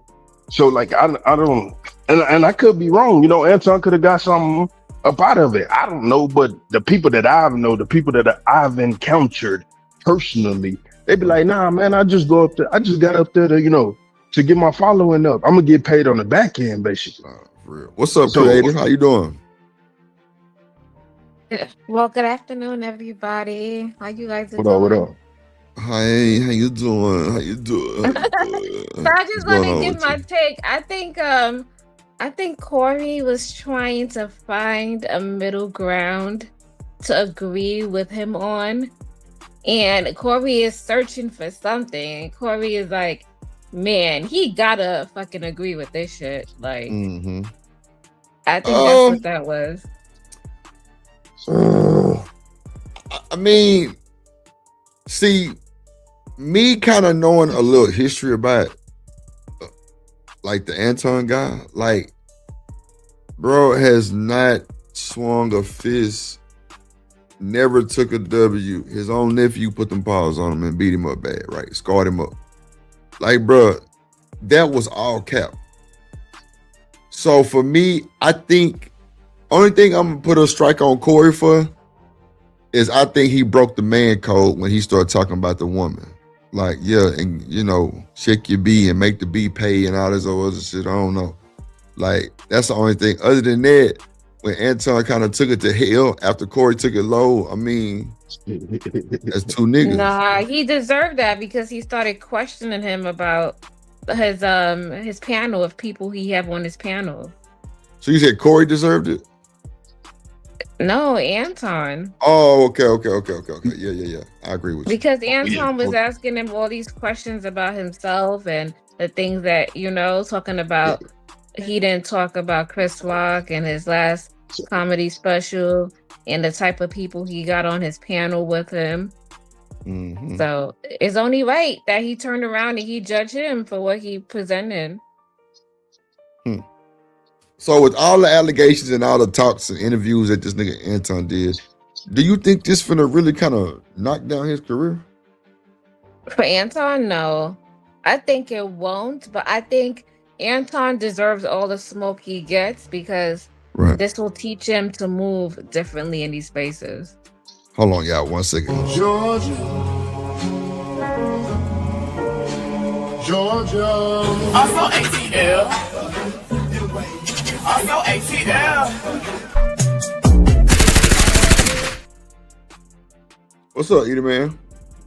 [SPEAKER 8] So like I don't, and I could be wrong. You know, Anton could have got something up out of it. I don't know, but the people that the people that I've encountered personally, they be like, nah, man, I just got up there to, you know, to get my following up. I'm gonna get paid on the back end, basically.
[SPEAKER 2] For real. What's up, Creative? How you doing?
[SPEAKER 12] Well, good afternoon, everybody. How you guys doing?
[SPEAKER 8] What up?
[SPEAKER 2] Hi, how you doing? How you doing?
[SPEAKER 12] So I just want to give my take. I think Corey was trying to find a middle ground to agree with him on. And Corey is searching for something. Corey is like, man, he gotta fucking agree with this shit. Like, I think that's what that was.
[SPEAKER 2] I mean, see, me kind of knowing a little history about like the Anton guy, like, bro has not swung a fist, never took a W. His own nephew put them paws on him and beat him up bad, right? Scarred him up. Like, bro, that was all cap. So for me, I think only thing I'm gonna put a strike on Corey for is I think he broke the man code when he started talking about the woman. Like, yeah, and you know, check your B and make the B pay and all this other shit. I don't know. Like, that's the only thing. Other than that, when Anton kind of took it to hell after Corey took it low, I mean, that's two niggas.
[SPEAKER 12] Nah, he deserved that because he started questioning him about his panel of people he have on his panel.
[SPEAKER 2] So you said Corey deserved it?
[SPEAKER 12] No, Anton.
[SPEAKER 2] Oh, okay. Yeah. I agree with you.
[SPEAKER 12] Because Anton was asking him all these questions about himself and the things that, you know, talking about. He didn't talk about Chris Rock and his last comedy special and the type of people he got on his panel with him. So it's only right that he turned around and he judged him for what he presented.
[SPEAKER 2] So with all the allegations and all the talks and interviews that this nigga Anton did, do you think this finna really kind of knock down his career?
[SPEAKER 12] For Anton, no. I think it won't, but I think Anton deserves all the smoke he gets because this will teach him to move differently in these spaces.
[SPEAKER 2] Hold on, y'all, 1 second.
[SPEAKER 10] Georgia.
[SPEAKER 1] Also ATL. Also ATL.
[SPEAKER 2] What's up, Edie Man?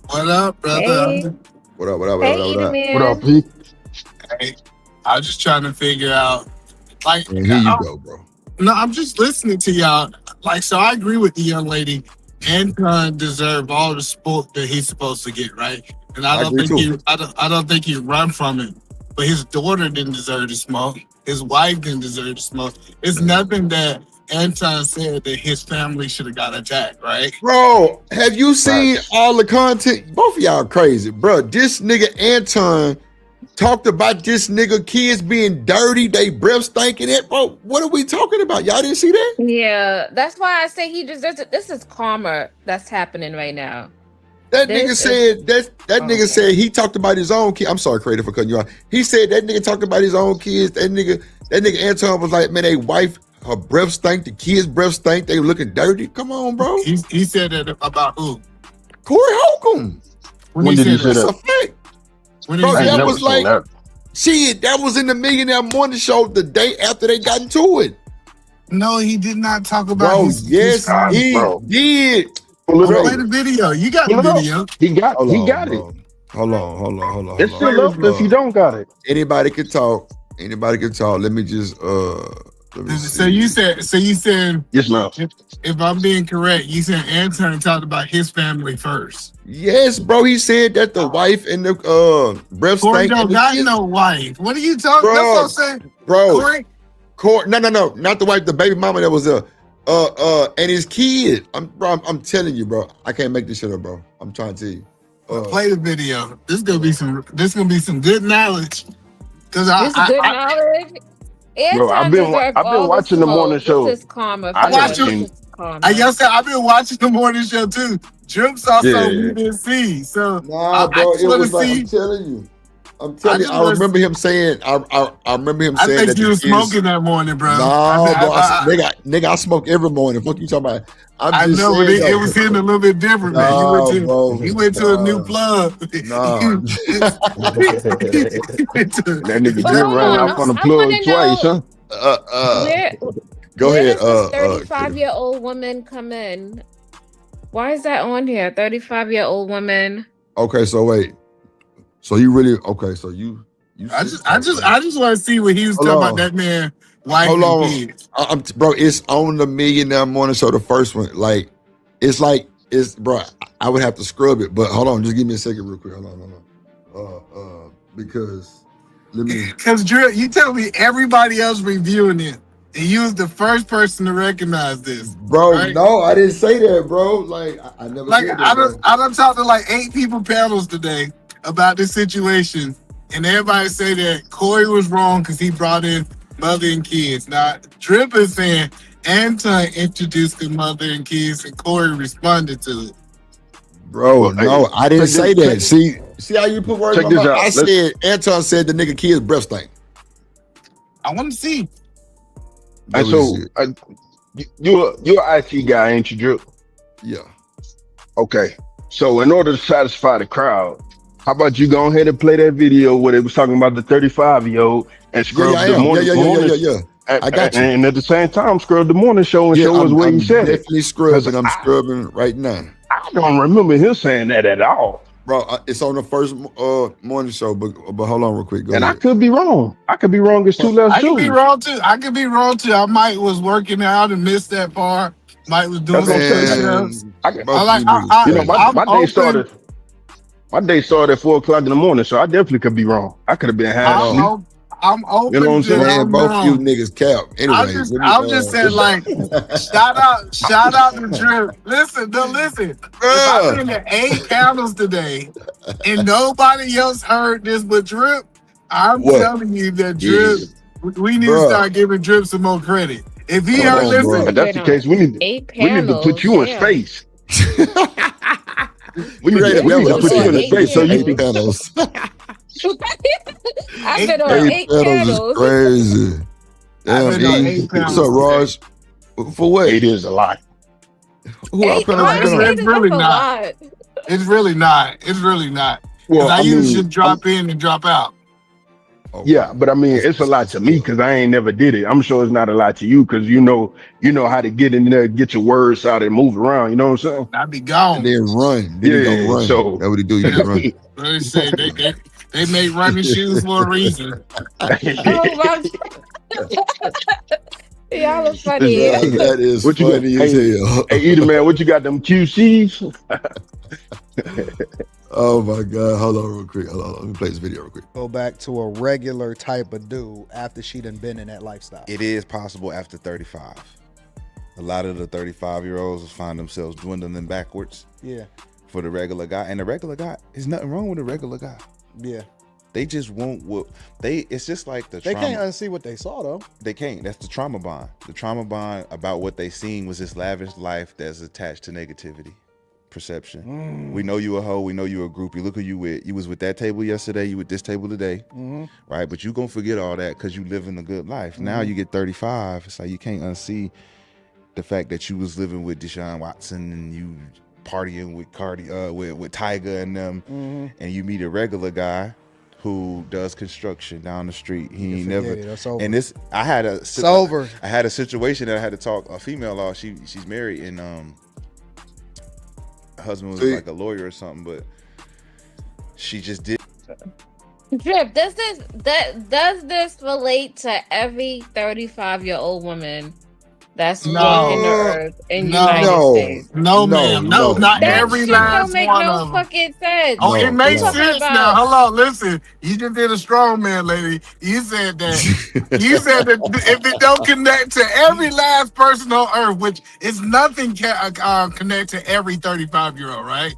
[SPEAKER 10] What up, brother?
[SPEAKER 12] Hey.
[SPEAKER 2] What up?
[SPEAKER 12] Hey,
[SPEAKER 8] What up, Pete?
[SPEAKER 10] Hey, I was just trying to figure out, like,
[SPEAKER 2] And here you go, bro.
[SPEAKER 10] No, I'm just listening to y'all. Like, so I agree with the young lady. Anton deserved all the support that he's supposed to get, right? And I don't think he run from it. But his daughter didn't deserve the smoke. His wife didn't deserve the smoke. It's nothing that Anton said that his family should have got attacked, right?
[SPEAKER 2] Bro, have you seen all the content? Both of y'all crazy, bro. This nigga Anton talked about this nigga kids being dirty, they breath stinking it. Bro, what are we talking about? Y'all didn't see that?
[SPEAKER 12] Yeah, that's why I say he deserves it. This is karma that's happening right now.
[SPEAKER 2] That nigga said he talked about his own kid. I'm sorry, Creative, for cutting you off. He said that nigga talked about his own kids. That nigga Anton was like, man, they wife, her breath stank, the kids' breath stank, they looking dirty. Come on, bro.
[SPEAKER 10] He said that about who?
[SPEAKER 2] Corey Holcomb.
[SPEAKER 8] When did he say
[SPEAKER 2] That's a
[SPEAKER 8] that?
[SPEAKER 2] fact.
[SPEAKER 10] When
[SPEAKER 2] Bro,
[SPEAKER 10] he
[SPEAKER 2] that was like, shit, that was in the Millionaire Morning Show the day after they got into it.
[SPEAKER 10] No, he did not talk about
[SPEAKER 2] Bro,
[SPEAKER 10] his
[SPEAKER 2] yes, he did.
[SPEAKER 10] Play the video. You got the video.
[SPEAKER 8] He got it.
[SPEAKER 2] Hold on.
[SPEAKER 8] It's still up if you don't got it.
[SPEAKER 2] Anybody can talk. Let me just
[SPEAKER 10] So you said
[SPEAKER 8] yes, ma'am.
[SPEAKER 10] If I'm being correct, you said Anton talked about his family first.
[SPEAKER 2] Yes, bro. He said that the wife and the breath
[SPEAKER 10] Corey
[SPEAKER 2] stank.
[SPEAKER 10] don't got no wife. What are you talking?
[SPEAKER 2] Bro,
[SPEAKER 10] That's what I'm saying,
[SPEAKER 2] bro.
[SPEAKER 10] Corey.
[SPEAKER 2] No, not the wife, the baby mama that was there. And his kid. I'm telling you, bro. I can't make this shit up, bro. I'm trying to tell you.
[SPEAKER 10] Play the video. This gonna be some good knowledge. Cause
[SPEAKER 12] This good knowledge.
[SPEAKER 8] Bro, I've been watching the morning show.
[SPEAKER 12] This is karma.
[SPEAKER 10] I've been watching the morning show too. Drip saw something we didn't see. So
[SPEAKER 2] nah, bro, it was like, I'm telling you. I remember him saying. I remember him saying.
[SPEAKER 10] I think you was smoking that morning, bro.
[SPEAKER 2] No, bro. Nigga, I smoke every morning. Fuck you talking about?
[SPEAKER 10] I know, but it was hitting a little bit different, man. You went to a new plug.
[SPEAKER 2] No.
[SPEAKER 8] That nigga Drip ran off on the plug twice, huh?
[SPEAKER 2] Go ahead.
[SPEAKER 12] Where does this 35-year-old woman come in? Why is that on here? 35-year-old woman.
[SPEAKER 2] Okay, so wait. So you really So you
[SPEAKER 10] I just want to see what he was talking about. That man, wife and kids.
[SPEAKER 2] Bro, it's on the Millionaire Morning Show, the first one. Like, it's bro. I would have to scrub it, but hold on, just give me a second, real quick. Hold on.
[SPEAKER 10] Because Drew, you tell me everybody else reviewing it, and you was the first person to recognize this,
[SPEAKER 2] bro.
[SPEAKER 10] Right?
[SPEAKER 2] No, I didn't say that, bro. Like, I never.
[SPEAKER 10] Like,
[SPEAKER 2] said that,
[SPEAKER 10] I done talked to like 8 people panels today about this situation, and everybody say that Corey was wrong because he brought in mother and kids. Now, Drip is saying Anton introduced the mother and kids, and Corey responded to it.
[SPEAKER 2] Bro, no, I didn't say that. See how you put words in my mouth? I said Anton said the nigga kid's breath stank.
[SPEAKER 10] I want to see.
[SPEAKER 8] So you're an IT guy, ain't you, Drip?
[SPEAKER 2] Yeah.
[SPEAKER 8] Okay. So in order to satisfy the crowd, how about you go ahead and play that video where they was talking about the 35-year-old and scrub the morning?
[SPEAKER 2] Yeah. I got you.
[SPEAKER 8] And at the same time, scrub the morning show and show us where you said it.
[SPEAKER 2] Definitely scrubbing. I'm scrubbing right now.
[SPEAKER 8] I don't remember him saying that at all.
[SPEAKER 2] Bro, it's on the first morning show, but hold on real quick. Go ahead.
[SPEAKER 8] I could be wrong. I could be wrong. It's 2 left shoes.
[SPEAKER 10] I could be wrong too. I might was working out and missed that part. Mike was doing some push-ups.
[SPEAKER 8] My day started at 4 o'clock in the morning, so I definitely could be wrong. I could have been half asleep.
[SPEAKER 10] I'm open.
[SPEAKER 8] You know what I'm saying?
[SPEAKER 2] Man, both you niggas cap. Anyway,
[SPEAKER 10] I'm just saying, like, shout out to Drip. Listen. If I've been to 8 panels today and nobody else heard this but Drip, I'm telling you that Drip, we need to start giving Drip some more credit. If he heard, listen,
[SPEAKER 8] if that's the case, we need to put you in space. We need to put you in space so you can
[SPEAKER 2] panels.
[SPEAKER 12] I've been on 8 panels.
[SPEAKER 2] Crazy. Damn, what's up, Raj? For what?
[SPEAKER 8] It is a lot.
[SPEAKER 10] It's really not. It's really not. Well, I usually just drop in and drop out.
[SPEAKER 8] Yeah, but I mean, it's a lot to me because I ain't never did it. I'm sure it's not a lot to you because you know how to get in there, get your words out, and move around. You know what I'm saying?
[SPEAKER 10] I'd be gone.
[SPEAKER 2] And then run. Then run.
[SPEAKER 8] So
[SPEAKER 2] that's what he do. You run.
[SPEAKER 10] They say they make running shoes for a reason.
[SPEAKER 12] Oh my! Y'all are funny.
[SPEAKER 2] That is funny as hell.
[SPEAKER 8] Hey, Edie, man, what you got? Them QCs?
[SPEAKER 2] Oh my God. Hold on real quick. Let me play this video real quick.
[SPEAKER 5] Go back to a regular type of dude after she done been in that lifestyle.
[SPEAKER 6] It is possible after 35. A lot of the 35-year-olds find themselves dwindling backwards.
[SPEAKER 5] Yeah.
[SPEAKER 6] For the regular guy. And the regular guy, there's nothing wrong with a regular guy.
[SPEAKER 5] Yeah.
[SPEAKER 6] They just won't it's just like the
[SPEAKER 5] trauma. They can't unsee what they saw though.
[SPEAKER 6] They can't. That's the trauma bond. The trauma bond about what they seen was this lavish life that's attached to negativity. Perception. We know you a hoe. We know you a groupie. Look who you with. You was with that table yesterday. You with this table today, right? But you gonna forget all that because you living a good life. Now you get 35. It's like you can't unsee the fact that you was living with Deshaun Watson and you partying with with Tyga and them, and you meet a regular guy who does construction down the street. He ain't never. And this, I had a situation that I had to talk a female law. She's married and husband was like a lawyer or something, but she just did.
[SPEAKER 12] Drip, does this relate to every 35-year-old woman that's walking the earth in United States?
[SPEAKER 10] No, ma'am. No, not
[SPEAKER 12] That
[SPEAKER 10] every
[SPEAKER 12] shit don't
[SPEAKER 10] last
[SPEAKER 12] make
[SPEAKER 10] one
[SPEAKER 12] no
[SPEAKER 10] of them.
[SPEAKER 12] fucking sense.
[SPEAKER 10] Oh, it
[SPEAKER 12] I'm
[SPEAKER 10] makes
[SPEAKER 12] talking
[SPEAKER 10] sense now.
[SPEAKER 12] about
[SPEAKER 10] Hello, listen. You just did a strong man, lady. You said that. You said that if it don't connect to every last person on earth, which is nothing connect to every 35-year-old, right?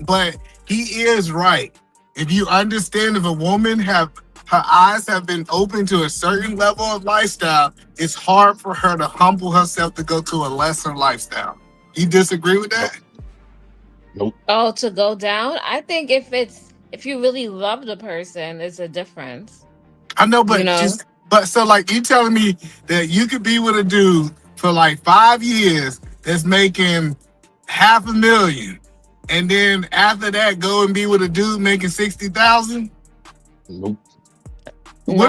[SPEAKER 10] But he is right. If you understand, if a woman her eyes have been open to a certain level of lifestyle, it's hard for her to humble herself to go to a lesser lifestyle. You disagree with that?
[SPEAKER 8] Nope.
[SPEAKER 12] Oh, to go down? I think if you really love the person, it's a difference.
[SPEAKER 10] I know, but so like you telling me that you could be with a dude for like 5 years that's making $500,000, and then after that go and be with a dude making 60,000?
[SPEAKER 8] Nope.
[SPEAKER 12] No,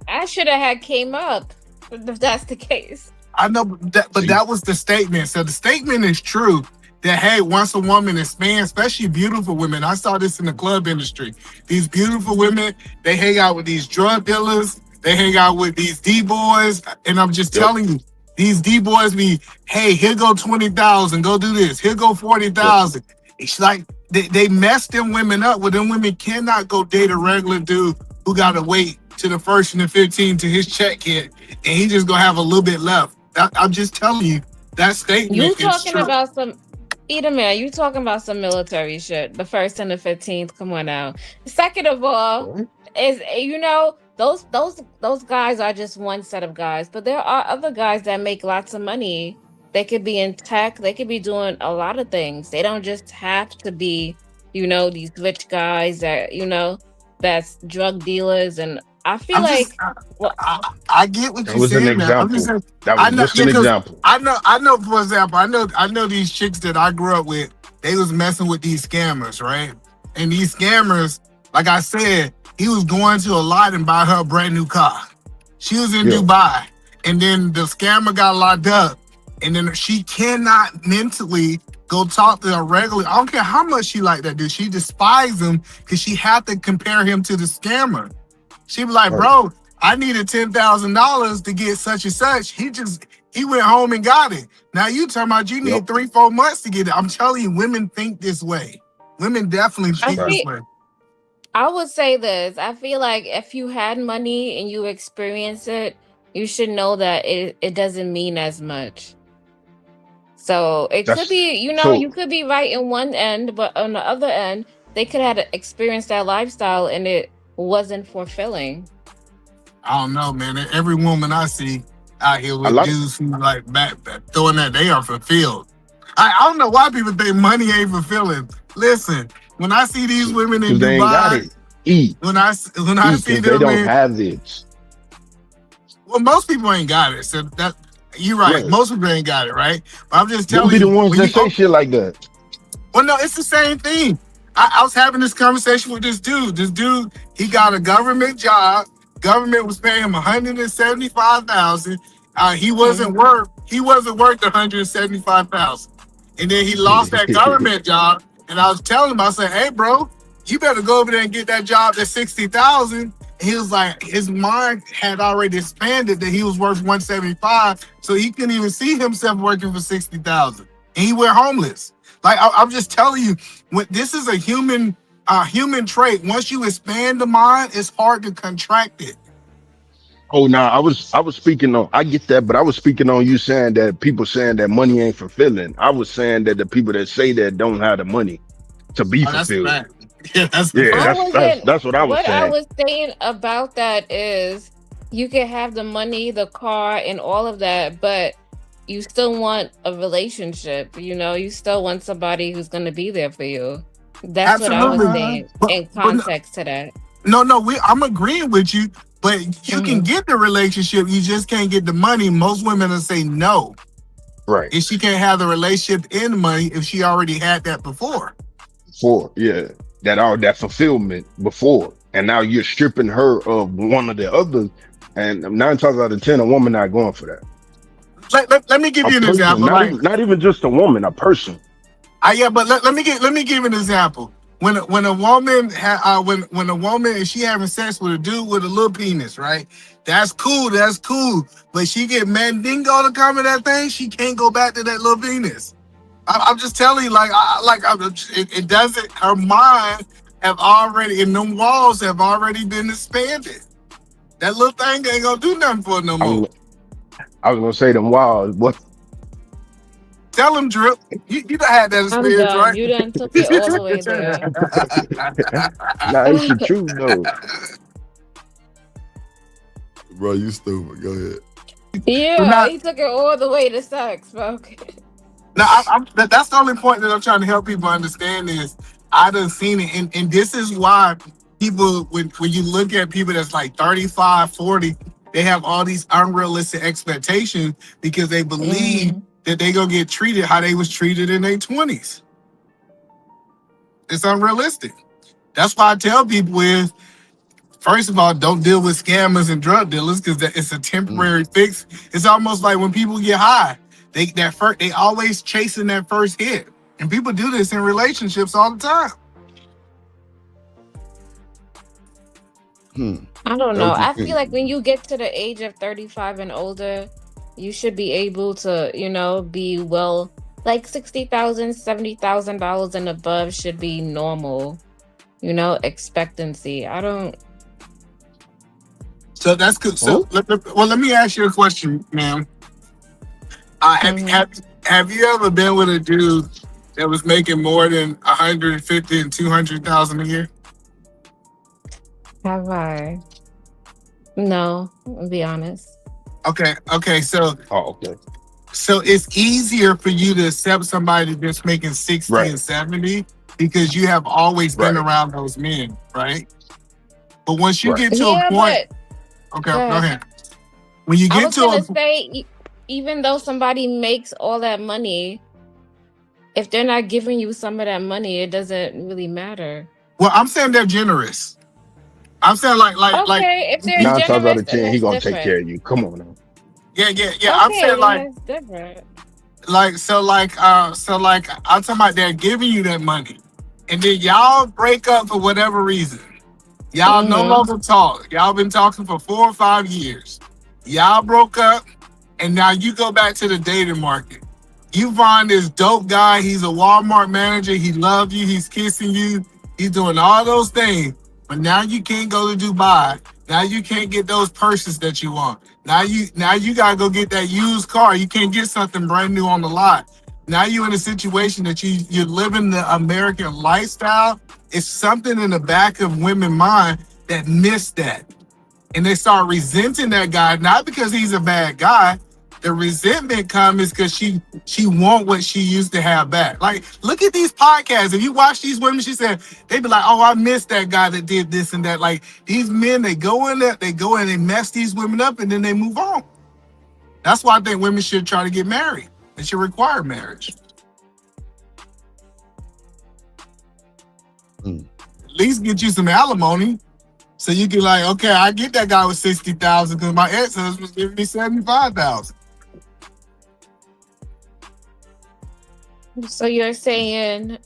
[SPEAKER 12] I should have had came up if that's the case.
[SPEAKER 10] I know, but that was the statement. So the statement is true. That, hey, once a woman expands, especially beautiful women, I saw this in the club industry. These beautiful women, they hang out with these drug dealers, they hang out with these D-boys, and I'm just telling you, these D-boys be, hey, here go 20,000, go do this, here go 40,000. It's like they mess them women up. Well, them women cannot go date a regular dude who gotta wait to the 1st and the 15th to his check hit, and he just gonna have a little bit left. I'm just telling you, that statement
[SPEAKER 12] You
[SPEAKER 10] is
[SPEAKER 12] talking
[SPEAKER 10] true.
[SPEAKER 12] about some man, you talking about some military shit. The 1st and the 15th, come on now. Second of all, is those guys are just one set of guys, but there are other guys that make lots of money. They could be in tech, they could be doing a lot of things. They don't just have to be, these rich guys that, that's drug dealers. And I feel
[SPEAKER 10] I get what you're saying.
[SPEAKER 8] That was just an example.
[SPEAKER 10] I know. For example, I know these chicks that I grew up with. They was messing with these scammers, right? And these scammers, like I said, he was going to a lot and buy her a brand new car. She was in Dubai, and then the scammer got locked up, and then she cannot mentally go talk to a regular. I don't care how much she like that dude. She despised him because she had to compare him to the scammer. She be like, bro, I needed $10,000 to get such and such. He went home and got it. Now you talking about you need 3-4 months to get it. I'm telling you, women think this way. Women definitely think this way.
[SPEAKER 12] I would say this. I feel like if you had money and you experience it, you should know that it doesn't mean as much. So it could be, you could be right in one end, but on the other end, they could have experienced that lifestyle and it wasn't fulfilling.
[SPEAKER 10] I don't know, man. Every woman I see out here with dudes who like back throwing that, they are fulfilled. I don't know why people think money ain't fulfilling. Listen, when I see these women in Dubai, when I see them,
[SPEAKER 8] they don't have this.
[SPEAKER 10] Well, most people ain't got it. So that you're right.
[SPEAKER 8] Yeah.
[SPEAKER 10] Most people ain't got it, right? But I'm just telling
[SPEAKER 8] you,
[SPEAKER 10] you,
[SPEAKER 8] be the ones that say shit like that.
[SPEAKER 10] Well, no, it's the same thing. I was having this conversation with this dude. This dude, he got a government job. Government was paying him $175,000. He wasn't worth $175,000. And then he lost that government job. And I was telling him, I said, hey, bro, you better go over there and get that job at $60,000. And he was like, his mind had already expanded that he was worth $175,000. So he couldn't even see himself working for $60,000. And he went homeless. Like I'm just telling you, this is a human trait. Once you expand the mind, it's hard to contract it.
[SPEAKER 8] Oh no, I was speaking on. I get that, but I was speaking on you saying that people saying that money ain't fulfilling. I was saying that the people that say that don't have the money to be fulfilled.
[SPEAKER 10] That's
[SPEAKER 8] what I was saying.
[SPEAKER 12] What I was saying about that is, you can have the money, the car, and all of that, but you still want a relationship, you still want somebody who's going to be there for you. That's Absolutely. What I was saying in context to that.
[SPEAKER 10] No, I'm agreeing with you, but you can get the relationship, you just can't get the money. Most women will say no.
[SPEAKER 8] Right.
[SPEAKER 10] And she can't have the relationship and the money if she already had that before.
[SPEAKER 8] That fulfillment before. And now you're stripping her of one of the others. And 9 times out of 10, a woman not going for that.
[SPEAKER 10] Let me give you an example.
[SPEAKER 8] Not even just a woman, a person.
[SPEAKER 10] But let me give an example. when a woman when a woman is she having sex with a dude with a little penis, right? That's cool. But she get mandingo to come in that thing, she can't go back to that little penis. I'm just telling you, it doesn't. Her mind have already, and them walls have already been expanded. That little thing ain't gonna do nothing for her no more.
[SPEAKER 8] I was gonna say them wild. What?
[SPEAKER 10] Tell him, Drip. You done had that experience,
[SPEAKER 12] I'm done.
[SPEAKER 10] right?
[SPEAKER 12] You done took it all the way there.
[SPEAKER 8] Nah, it's the truth though.
[SPEAKER 2] Bro, you stupid. Go ahead.
[SPEAKER 12] Yeah, he took it all the way to sex. Okay.
[SPEAKER 10] Now, that's the only point that I'm trying to help people understand is I done seen it. And this is why people, when you look at people that's like 35, 40, they have all these unrealistic expectations because they believe that they gonna get treated how they was treated in their 20s. It's unrealistic. That's why I tell people is, first of all, don't deal with scammers and drug dealers because it's a temporary fix. It's almost like when people get high, they always chasing that first hit. And people do this in relationships all the time.
[SPEAKER 12] I don't know. I feel like when you get to the age of 35 and older, you should be able to, be well, like $60,000, $70,000 and above should be normal, expectancy. I don't.
[SPEAKER 10] So that's good. So, let me ask you a question, ma'am. Have you ever been with a dude that was making more than 150 and 200,000 a year?
[SPEAKER 12] Have I? No, I'll be honest.
[SPEAKER 10] Okay. So,
[SPEAKER 8] okay.
[SPEAKER 10] So it's easier for you to accept somebody that's making 60 and 70 because you have always been around those men, right? But once you get to a point, go ahead. When you get
[SPEAKER 12] say, even though somebody makes all that money, if they're not giving you some of that money, it doesn't really matter.
[SPEAKER 10] Well, I'm saying they're generous. I'm saying like
[SPEAKER 12] if they're
[SPEAKER 8] 9
[SPEAKER 12] generous,
[SPEAKER 8] times out of 10, he gonna
[SPEAKER 12] different.
[SPEAKER 8] take care of you. Come on now.
[SPEAKER 10] Yeah.
[SPEAKER 12] Okay,
[SPEAKER 10] I'm saying
[SPEAKER 12] that's different.
[SPEAKER 10] I'm talking about they're giving you that money, and then y'all break up for whatever reason. Y'all no longer talk. Y'all been talking for 4 or 5 years. Y'all broke up, and now you go back to the dating market. You find this dope guy. He's a Walmart manager. He loves you. He's kissing you. He's doing all those things. But now you can't go to Dubai. Now you can't get those purses that you want. Now you gotta go get that used car. You can't get something brand new on the lot. Now you're in a situation that you're living the American lifestyle. It's something in the back of women's mind that missed that. And they start resenting that guy, not because he's a bad guy. The resentment comes because she want what she used to have back. Like, look at these podcasts. If you watch these women, she said, they be like, oh, I miss that guy that did this and that. Like, these men, they go in, they mess these women up, and then they move on. That's why I think women should try to get married. They should require marriage. At least get you some alimony. So you can like, okay, I get that guy with 60,000 because my ex-husband was giving me 75,000.
[SPEAKER 12] So you're saying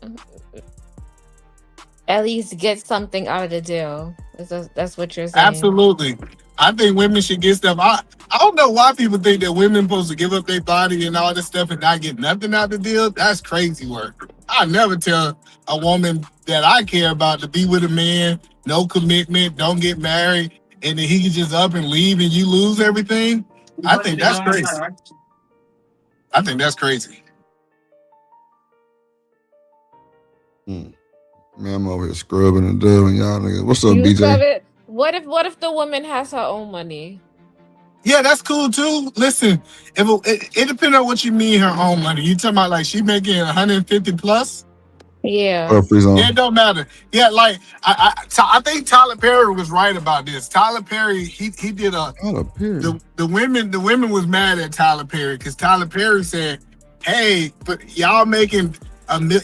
[SPEAKER 12] at least get something out of the deal. That's what you're saying.
[SPEAKER 10] Absolutely. I think women should get stuff. I don't know why people think that women supposed to give up their body and all this stuff and not get nothing out of the deal. That's crazy work. I never tell a woman that I care about to be with a man, no commitment, don't get married, and then he can just up and leave and you lose everything. I think that's crazy. I think that's crazy.
[SPEAKER 2] Man, I'm over here scrubbing and doing y'all niggas. What's up, BJ?
[SPEAKER 12] What if the woman has her own money?
[SPEAKER 10] Yeah, that's cool too. Listen, it depends on what you mean her own money. You talking about like she making 150 plus?
[SPEAKER 12] Yeah.
[SPEAKER 10] It don't matter. Yeah, like I think Tyler Perry was right about this. Tyler Perry, he did a
[SPEAKER 2] Tyler Perry.
[SPEAKER 10] The women was mad at Tyler Perry because Tyler Perry said, hey, but y'all making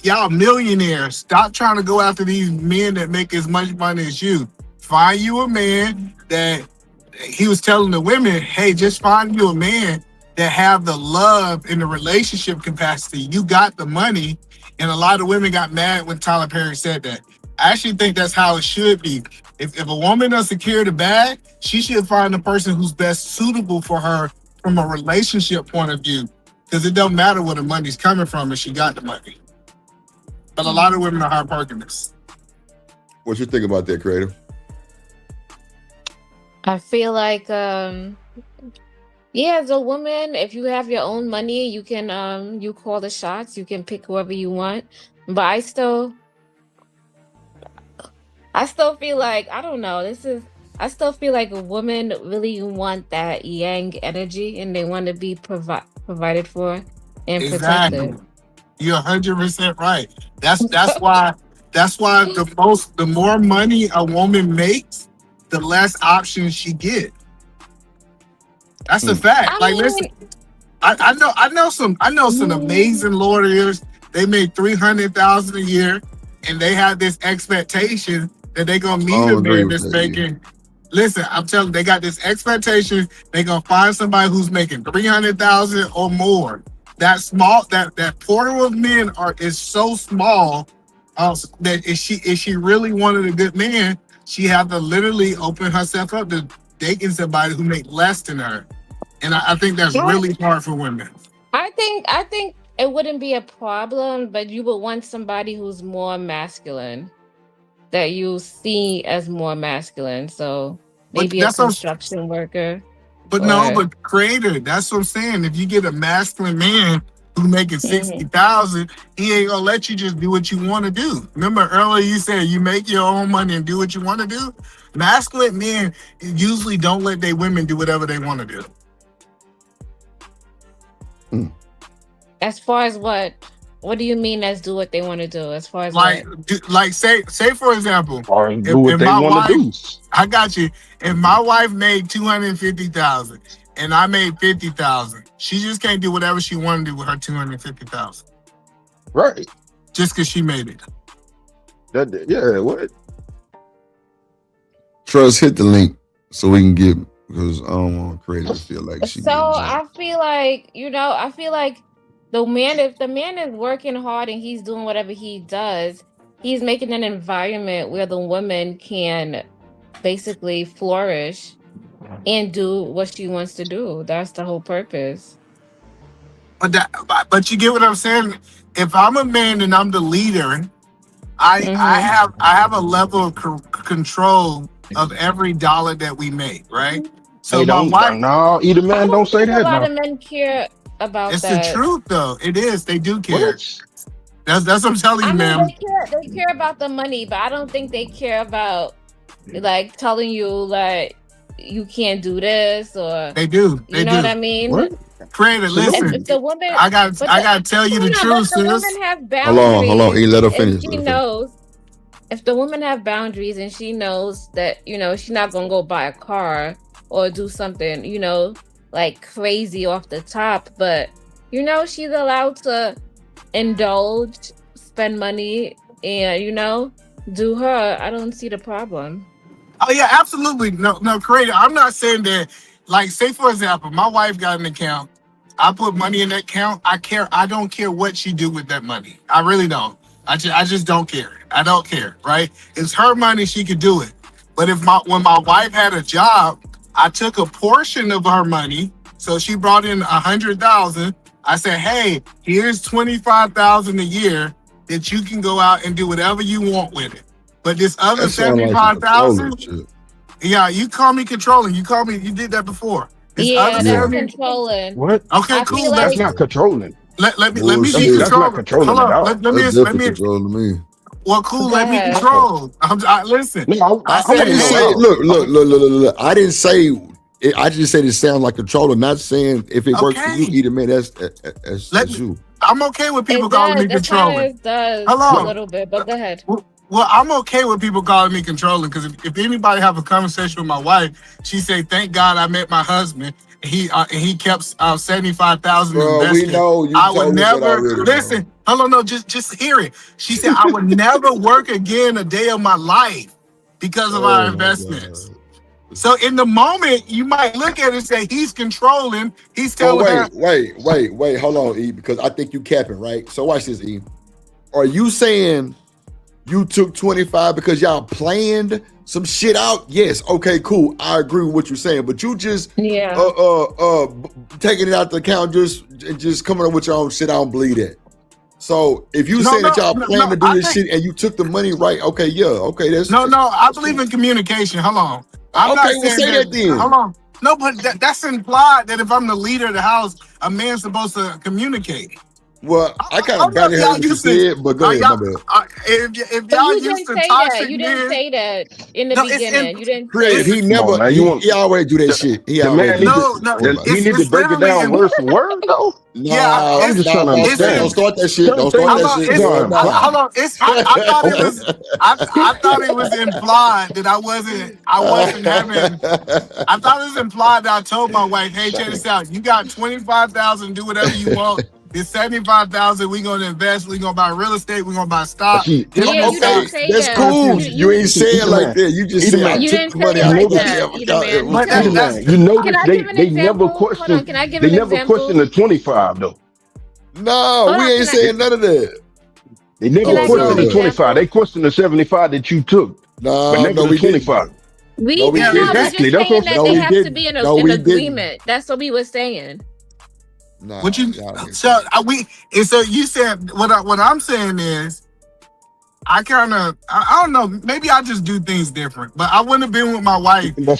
[SPEAKER 10] y'all millionaires. Stop trying to go after these men that make as much money as you. Find you a man that he was telling the women, hey, just find you a man that have the love in the relationship capacity. You got the money And a lot of women got mad when Tyler Perry said that. I actually think that's how it should be. If a woman doesn't secure the bag, she should find the person who's best suitable for her from a relationship point of view. Because it don't matter where the money's coming from if she got the money. But a lot of women are heartbroken.
[SPEAKER 2] What you think about that, Creative?
[SPEAKER 12] I feel like yeah, as a woman, if you have your own money, you can you call the shots, you can pick whoever you want. But I still feel like, I don't know, I still feel like a woman really want that yang energy, and they want to be provided for and protected.
[SPEAKER 10] You're 100% right. That's why the more money a woman makes, the less options she get. That's a fact. Listen, I know some amazing lawyers. They make $300,000 a year, and they have this expectation that they're gonna meet a man that's making. Listen, I'm telling you, they got this expectation they're gonna find somebody who's making $300,000 or more. That portal of men is so small that if she really wanted a good man, she have to literally open herself up to dating somebody who make less than her. And I think that's really hard for women.
[SPEAKER 12] I think it wouldn't be a problem, but you would want somebody who's more masculine, that you see as more masculine. So maybe a construction worker.
[SPEAKER 10] But creator, that's what I'm saying. If you get a masculine man who's making $60,000, he ain't gonna let you just do what you want to do. Remember earlier you said you make your own money and do what you want to do? Masculine men usually don't let their women do whatever they want to do.
[SPEAKER 12] As far as what do you mean as do what they want to do? As far as
[SPEAKER 10] say for example,
[SPEAKER 8] do what they want to do.
[SPEAKER 10] I got you. If my wife made $250,000 and I made $50,000, she just can't do whatever she want to do with her $250,000.
[SPEAKER 8] Right.
[SPEAKER 10] Just because she made it.
[SPEAKER 8] What?
[SPEAKER 2] Trust, hit the link so we can get, because I don't want to create to feel like she.
[SPEAKER 12] So I feel like, if the man is working hard and he's doing whatever he does, he's making an environment where the woman can basically flourish and do what she wants to do. That's the whole purpose.
[SPEAKER 10] But you get what I'm saying? If I'm a man and I'm the leader, I have a level of control of every dollar that we make, right? So
[SPEAKER 8] either man don't say that.
[SPEAKER 12] A lot of men care about
[SPEAKER 10] it's
[SPEAKER 12] that.
[SPEAKER 10] It's the truth, though. It is. They do care. That's what I'm telling you, man.
[SPEAKER 12] They care about the money, but I don't think they care about like telling you like you can't do this, or
[SPEAKER 10] they do.
[SPEAKER 12] You know what I mean?
[SPEAKER 10] What? Creator, listen.
[SPEAKER 12] If the woman,
[SPEAKER 10] I gotta tell you the truth, sis.
[SPEAKER 12] If the woman have boundaries,
[SPEAKER 2] hold on. Let her finish.
[SPEAKER 12] She knows. If the woman have boundaries and she knows that, she's not gonna go buy a car or do something, like crazy off the top, but she's allowed to indulge, spend money, and do her. I don't see the problem.
[SPEAKER 10] Oh yeah, absolutely. No, Creator. I'm not saying that. Like, say for example, my wife got an account. I put money in that account. I don't care what she do with that money. I really don't. I just don't care. I don't care, right? It's her money. She could do it. But when my wife had a job, I took a portion of her money. So she brought in $100,000. I said, hey, here's $25,000 a year that you can go out and do whatever you want with it. But this other $75,000, yeah, you call me controlling. You did that before.
[SPEAKER 12] That's controlling.
[SPEAKER 8] What?
[SPEAKER 10] Okay, cool.
[SPEAKER 8] That's not controlling.
[SPEAKER 10] Let me be controlling.
[SPEAKER 8] That's not controlling at all.
[SPEAKER 10] Let me controlling me. Well, cool. Let me control. Listen.
[SPEAKER 2] Look. I didn't say. I just said it sounds like controlling. Not saying if it works for you, either man. That's you.
[SPEAKER 10] I'm okay with people calling me controlling.
[SPEAKER 12] It does a little bit, but go ahead.
[SPEAKER 10] Well, I'm okay with people calling me controlling, because if anybody have a conversation with my wife, she say, "Thank God I met my husband. He kept $75,000 invested."
[SPEAKER 2] We know you.
[SPEAKER 10] I would never listen. Hold on, no, just hear it. She said, "I would never work again a day of my life because of our investments." So in the moment, you might look at it and say he's controlling. He's telling her.
[SPEAKER 2] Wait. Hold on, E, because I think you capping, right? So watch this, E. are you saying you took 25 because y'all planned some shit out? Yes. Okay, cool. I agree with what you're saying, but you just taking it out the account, just coming up with your own shit. I don't believe that. So if you saying that y'all plan to do this shit and you took the money right, okay, yeah, okay, that's
[SPEAKER 10] I believe in communication. Hold on. I'm not saying
[SPEAKER 2] say that then.
[SPEAKER 10] Hold on. No, but that's implied that if I'm the leader of the house, a man's supposed to communicate.
[SPEAKER 2] Well, I kind of got it what you said, but go ahead, my bad.
[SPEAKER 10] If y'all used to toxic
[SPEAKER 12] you didn't say that in the beginning. You didn't
[SPEAKER 2] say
[SPEAKER 12] it.
[SPEAKER 2] He never. He always do that shit. He always
[SPEAKER 8] he need to break it down word for word, though.
[SPEAKER 2] No,
[SPEAKER 8] I'm just trying to understand.
[SPEAKER 2] Don't start that shit. Don't start that shit.
[SPEAKER 10] Hold on. I thought it was implied that I wasn't having. I thought it was implied that I told my wife, "Hey, check this out. You got 25,000. Do whatever you want. It's 75,000. We're gonna invest. We're gonna buy real estate. We're gonna buy stock."
[SPEAKER 12] You didn't say
[SPEAKER 2] that's
[SPEAKER 12] that.
[SPEAKER 2] cool. You ain't saying like that. You just said I took money out of
[SPEAKER 8] that. You notice they never question. They never question the 25 though.
[SPEAKER 2] No, we ain't saying none of that.
[SPEAKER 8] They never question the 25. They question the 75 that you took.
[SPEAKER 2] No,
[SPEAKER 8] we 25.
[SPEAKER 12] Exactly. That's what they have to be in an agreement. That's what we were saying.
[SPEAKER 2] Nah,
[SPEAKER 10] so you said what I'm saying is I don't know, maybe I just do things different, but I wouldn't have been with my wife if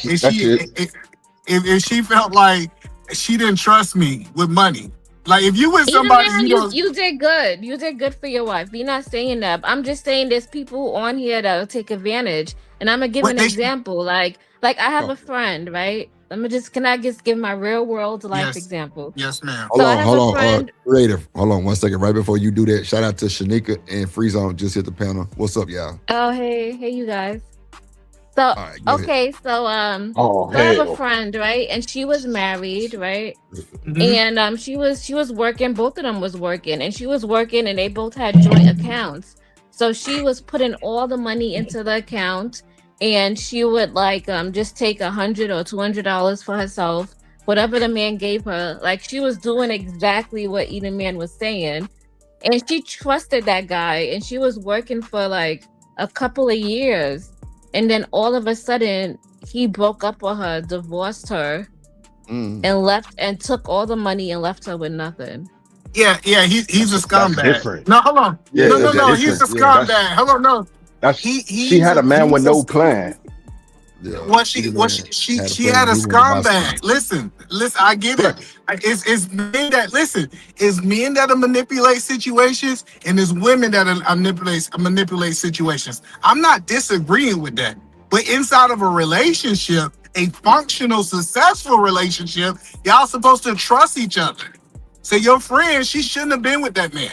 [SPEAKER 10] she felt like she didn't trust me with money. Like if you with somebody,
[SPEAKER 12] you did good. You did good for your wife. We're not saying that. I'm just saying there's people on here that'll take advantage. And I'm gonna give an example. Like I have a friend, right? Can I just give my real world life example?
[SPEAKER 10] Yes, ma'am.
[SPEAKER 2] Hold on. Creative. Hold on 1 second. Right before you do that, shout out to Shanika and Free Zone just hit the panel. What's up, y'all?
[SPEAKER 12] Oh, hey you guys. So I have a friend, right? And she was married, right? Mm-hmm. And she was working, both of them was working, and she was working and they both had joint accounts. So she was putting all the money into the account, and she would just take $100 or $200 for herself, whatever the man gave her. Like she was doing exactly what either man was saying. And she trusted that guy, and she was working for like a couple of years. And then all of a sudden, he broke up with her, divorced her, and left, and took all the money and left her with nothing.
[SPEAKER 10] Yeah, he's a scumbag. No, hold on. No, he's a scumbag. Hold on, no.
[SPEAKER 8] She had a man with no plan.
[SPEAKER 10] Yeah. She had a scumbag. Listen, I get it. It's men that it's men that manipulate situations, and it's women that manipulate situations. I'm not disagreeing with that. But inside of a relationship, a functional, successful relationship, y'all supposed to trust each other. So your friend, she shouldn't have been with that man.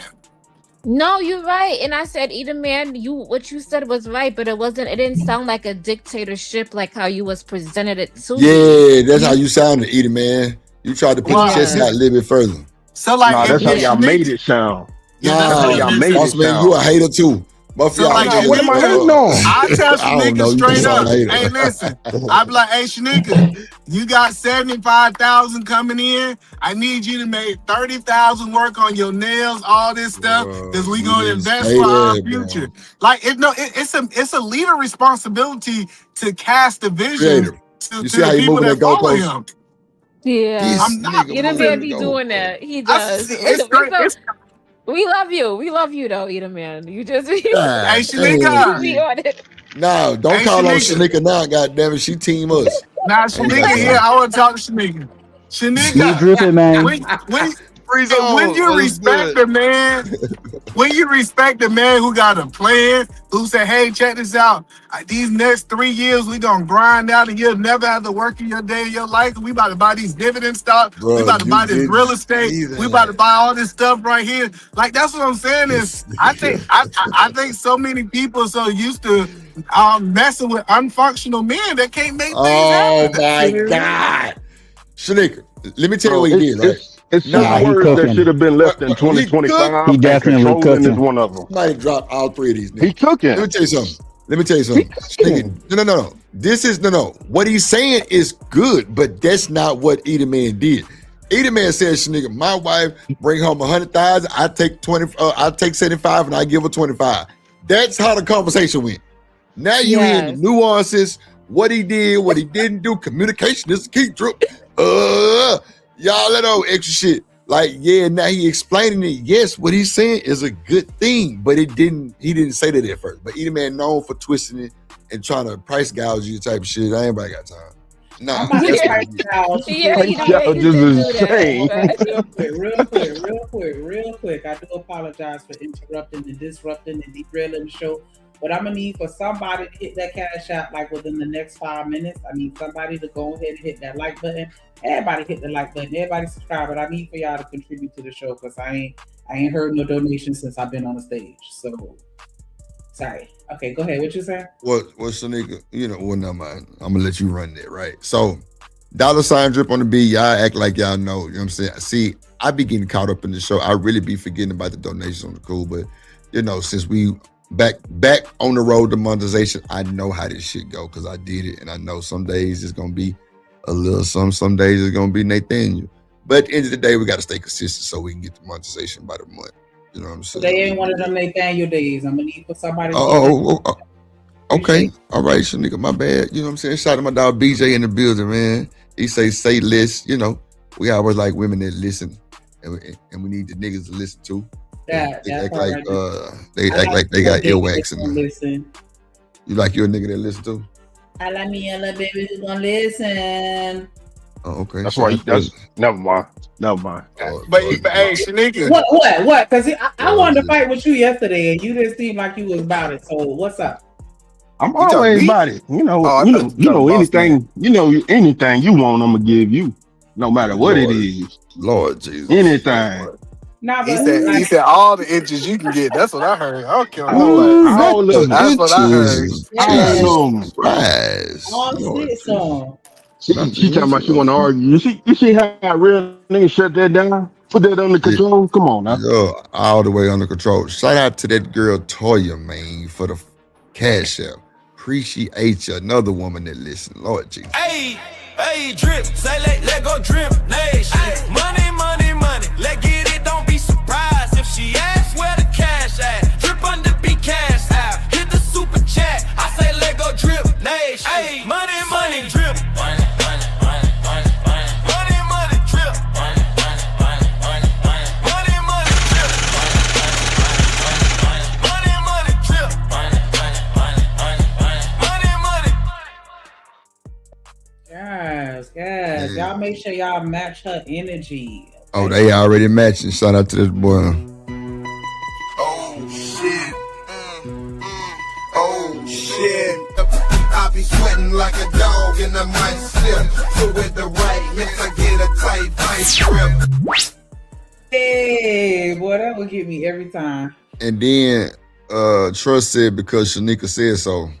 [SPEAKER 12] No, you're right. And I said, either man, what you said was right, but it didn't sound like a dictatorship like how you was presented it to me.
[SPEAKER 2] Yeah, that's how you sounded, either man. You tried to put your chest out a little bit further.
[SPEAKER 10] So like
[SPEAKER 8] that's how y'all made it sound.
[SPEAKER 2] That's how y'all made it sound. You a hater too. But
[SPEAKER 10] so like, what am I hating on? I tell Shanika straight up, hey, listen. I be like, hey, Shanika, you got 75,000 coming in. I need you to make 30,000 work on your nails, all this stuff, because we gonna invest for our future. Bro. Like, it's a leader responsibility to cast the vision to the people that follow him.
[SPEAKER 12] Yeah, I'm not. You don't be doing that. He does. We love you. We love you though, Eater Man. You just hey
[SPEAKER 10] Shanika.
[SPEAKER 2] No, don't call on Shanika now, goddammit. She team us.
[SPEAKER 10] Nah, Shanika here. I want to talk to Shanika. Shanika.
[SPEAKER 13] Dripping, man.
[SPEAKER 10] When you respect the man, who got a plan, who said, hey, check this out. These next 3 years, we gonna grind out and you'll never have to work in your day of your life. We about to buy these dividend stocks. We about to buy this real estate. We about to buy all this stuff right here. Like, that's what I'm saying is, I think so many people are so used to messing with unfunctional men that can't make things happen.
[SPEAKER 2] Oh my God. Shanika, let me tell you what he did, right?
[SPEAKER 8] It's some words that should have been left in 2025.
[SPEAKER 13] He definitely cooking.
[SPEAKER 8] Is one of them.
[SPEAKER 2] Somebody dropped all three of these. Niggas.
[SPEAKER 8] He cooking.
[SPEAKER 2] Let me tell you something. No. This is no. What he's saying is good, but that's not what Eater Man did. Either man says, nigga, my wife bring home 100,000. I take 20. I take 75, and I give her 25. That's how the conversation went. Now you hear the nuances, what he did, what he didn't do. Communication is the key. Drip. Y'all let know extra shit. Like, yeah, now he explaining it. Yes, what he's saying is a good thing, but he didn't say that at first. But either man known for twisting it and trying to price gouge you type of shit. Ain't got time. Nah,
[SPEAKER 3] Real quick. I do apologize for interrupting and disrupting and derailing the show. But I'm gonna need for somebody to hit that cash out like within the next 5 minutes. I need somebody to go ahead and hit that like button. Everybody hit the like button. Everybody subscribe. But I need for y'all to contribute to the show because I ain't heard no donations since I've been on the stage. So sorry. Okay, go ahead. What you saying?
[SPEAKER 2] What Shanika? Well, never mind. I'm gonna let you run that, right? So, $ drip on the beat. Y'all act like y'all know. You know what I'm saying? See, I be getting caught up in the show. I really be forgetting about the donations on the cool, but since we back on the road to monetization, I know how this shit go because I did it, and I know some days it's gonna be a little some days it's gonna be Nathaniel. But at the end of the day, we got to stay consistent so we can get the monetization by the month. You know what I'm saying?
[SPEAKER 3] They ain't one of them Nathaniel days. I'm gonna need for somebody.
[SPEAKER 2] Okay. All right, Shanika, my bad. You know what I'm saying? Shout out to my dog BJ in the building, man. He say less. We always like women that listen, and we need the niggas to listen too. They act like they got earwax in them.
[SPEAKER 3] Listen.
[SPEAKER 2] You like your nigga that listen too?
[SPEAKER 3] I like me a little baby who's gonna listen.
[SPEAKER 2] Oh, okay.
[SPEAKER 8] That's why. Never mind.
[SPEAKER 10] But hey, Shanika.
[SPEAKER 3] What? Because I wanted to fight with you yesterday, and you didn't seem like you was about it. So what's up?
[SPEAKER 8] I'm always about it. Anything. Anything you want, I'm gonna give you, no matter what it is.
[SPEAKER 2] Lord Jesus.
[SPEAKER 8] Anything.
[SPEAKER 3] Nah,
[SPEAKER 10] he said all the inches you can get. That's what I heard. I don't care what
[SPEAKER 8] all of
[SPEAKER 10] That's what I heard.
[SPEAKER 3] All 6 on.
[SPEAKER 8] She talking about she want to argue. You see how real niggas shut that down? Put that under control? Come on now.
[SPEAKER 2] Yo, all the way under control. Shout out to that girl Toya, man, for the cash app. Appreciate you. Another woman that listen. Lord Jesus.
[SPEAKER 1] Hey, drip. Say let go drip. Nation. Money. Let get it. Don't be surprised if she asks where the cash at. Drip under be cash out. Hit the super chat. I say let go drip. Nation. Hey, money, drip. Money, drip. Money,
[SPEAKER 3] drip. Yes. Y'all make sure y'all match her energy.
[SPEAKER 2] Oh, they already matching. Shout out to this boy.
[SPEAKER 1] Oh shit. I be sweating like a dog and I might slip. So with the right hips I get a tight grip.
[SPEAKER 3] Hey, boy, that would get me every time.
[SPEAKER 2] And then Trust said because Shanika said so.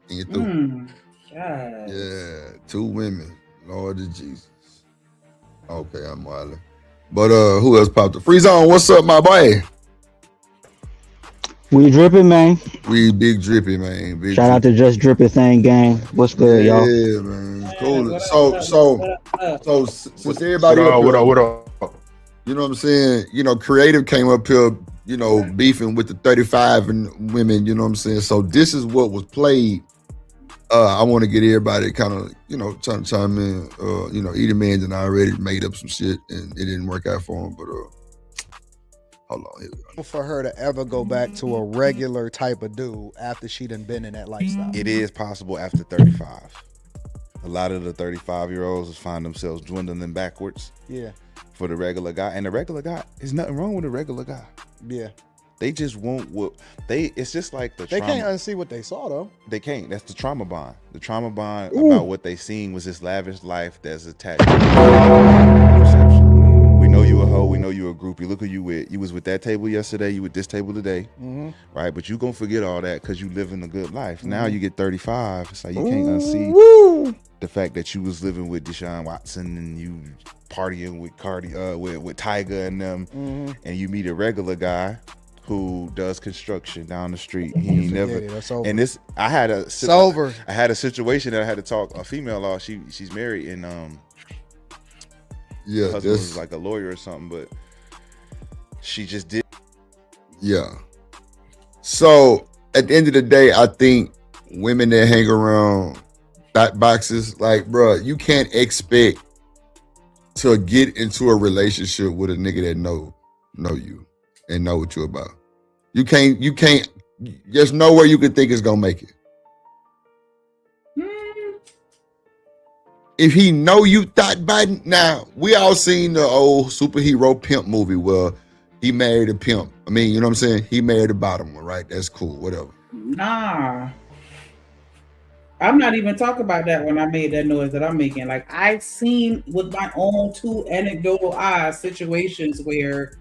[SPEAKER 2] And you through. Yeah, 2 women. Lord of Jesus. Okay, I'm wilding. But who else popped up? Free Zone, what's up, my boy?
[SPEAKER 13] We dripping, man.
[SPEAKER 2] We big drippy, man.
[SPEAKER 13] Shout out to Just Dripping Thing gang. What's good, y'all?
[SPEAKER 2] Yeah, man. Cool. So since everybody
[SPEAKER 8] what up?
[SPEAKER 2] You know what I'm saying? Creative came up here, beefing with the 35 and women, you know what I'm saying? So this is what was played. I want to get everybody kind of, trying to chime in. Edie Man and I already made up some shit and it didn't work out for him. But hold on, here we go.
[SPEAKER 5] For her to ever go back to a regular type of dude after she done been in that lifestyle.
[SPEAKER 6] It is possible after 35. A lot of the 35-year-olds find themselves dwindling backwards.
[SPEAKER 5] Yeah.
[SPEAKER 6] For the regular guy, and the regular guy, there's nothing wrong with a regular guy.
[SPEAKER 5] Yeah.
[SPEAKER 6] They just won't. It's just like the.
[SPEAKER 5] They can't unsee what they saw though.
[SPEAKER 6] They can't. That's the trauma bond. The trauma bond about what they seen was this lavish life that's attached to perception. We know you a hoe. We know you a groupie. Look who you with. You was with that table yesterday. You with this table today, right? But you gonna forget all that because you living a good life. Now you get 35. It's like you can't unsee the fact that you was living with Deshaun Watson and you partying with with Tyga and them, and you meet a regular guy who does construction down the street. He ain't never. And this, I had a situation that I had to talk. A female law. She's married and her husband was like a lawyer or something, but she just did.
[SPEAKER 2] Yeah. So at the end of the day, I think women that hang around back boxes, like, bro, you can't expect to get into a relationship with a nigga that know you and know what you're about. You can't. There's nowhere you can think it's gonna make it. If he know you thought Biden, now we all seen the old superhero pimp movie where he married a pimp. I mean, you know what I'm saying? He married the bottom one, right? That's cool, whatever.
[SPEAKER 14] Nah. I'm not even talking about that when I made that noise that I'm making. Like, I've seen with my own two anecdotal eyes situations where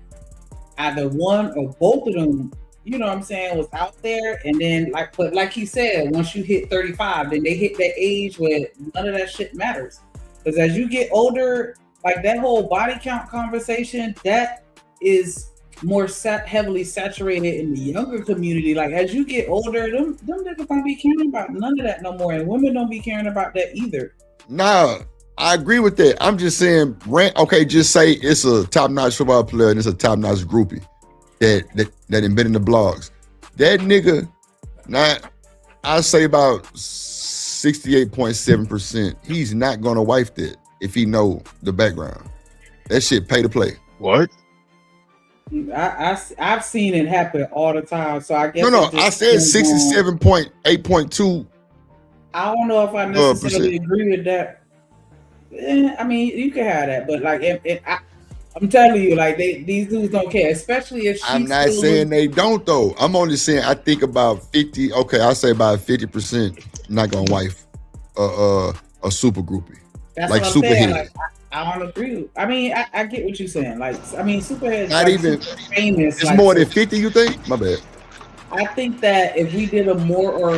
[SPEAKER 14] either one or both of them, you know what I'm saying, was out there, and then but like he said, once you hit 35, then they hit that age where none of that shit matters. Because as you get older, like that whole body count conversation, that is more heavily saturated in the younger community. Like as you get older, them niggas don't be caring about none of that no more, and women don't be caring about that either.
[SPEAKER 2] Nah, I agree with that. I'm just saying, okay, just say it's a top-notch football player and it's a top-notch groupie that been in the blogs. That nigga, I say about 68.7%, he's not gonna wife that if he know the background. That shit pay to play.
[SPEAKER 8] What?
[SPEAKER 14] I've seen it happen all the time. So I guess
[SPEAKER 2] no. I said 67.8.2.
[SPEAKER 14] I don't know if I necessarily agree with that. I mean, you can have that, but like, I'm telling you, like these dudes don't care, especially if she's.
[SPEAKER 2] I'm not saying they don't though. I'm only saying I think about 50. Okay, I say about 50% not gonna wife a super groupie.
[SPEAKER 14] That's
[SPEAKER 2] like
[SPEAKER 14] what I'm
[SPEAKER 2] super
[SPEAKER 14] saying.
[SPEAKER 2] head.
[SPEAKER 14] Like, I don't agree. I mean, I get what you're saying. Like, I mean, Superhead's
[SPEAKER 2] not
[SPEAKER 14] like
[SPEAKER 2] even
[SPEAKER 14] famous.
[SPEAKER 2] It's
[SPEAKER 14] like,
[SPEAKER 2] more than 50. You think? My bad.
[SPEAKER 14] I think that if we did a more or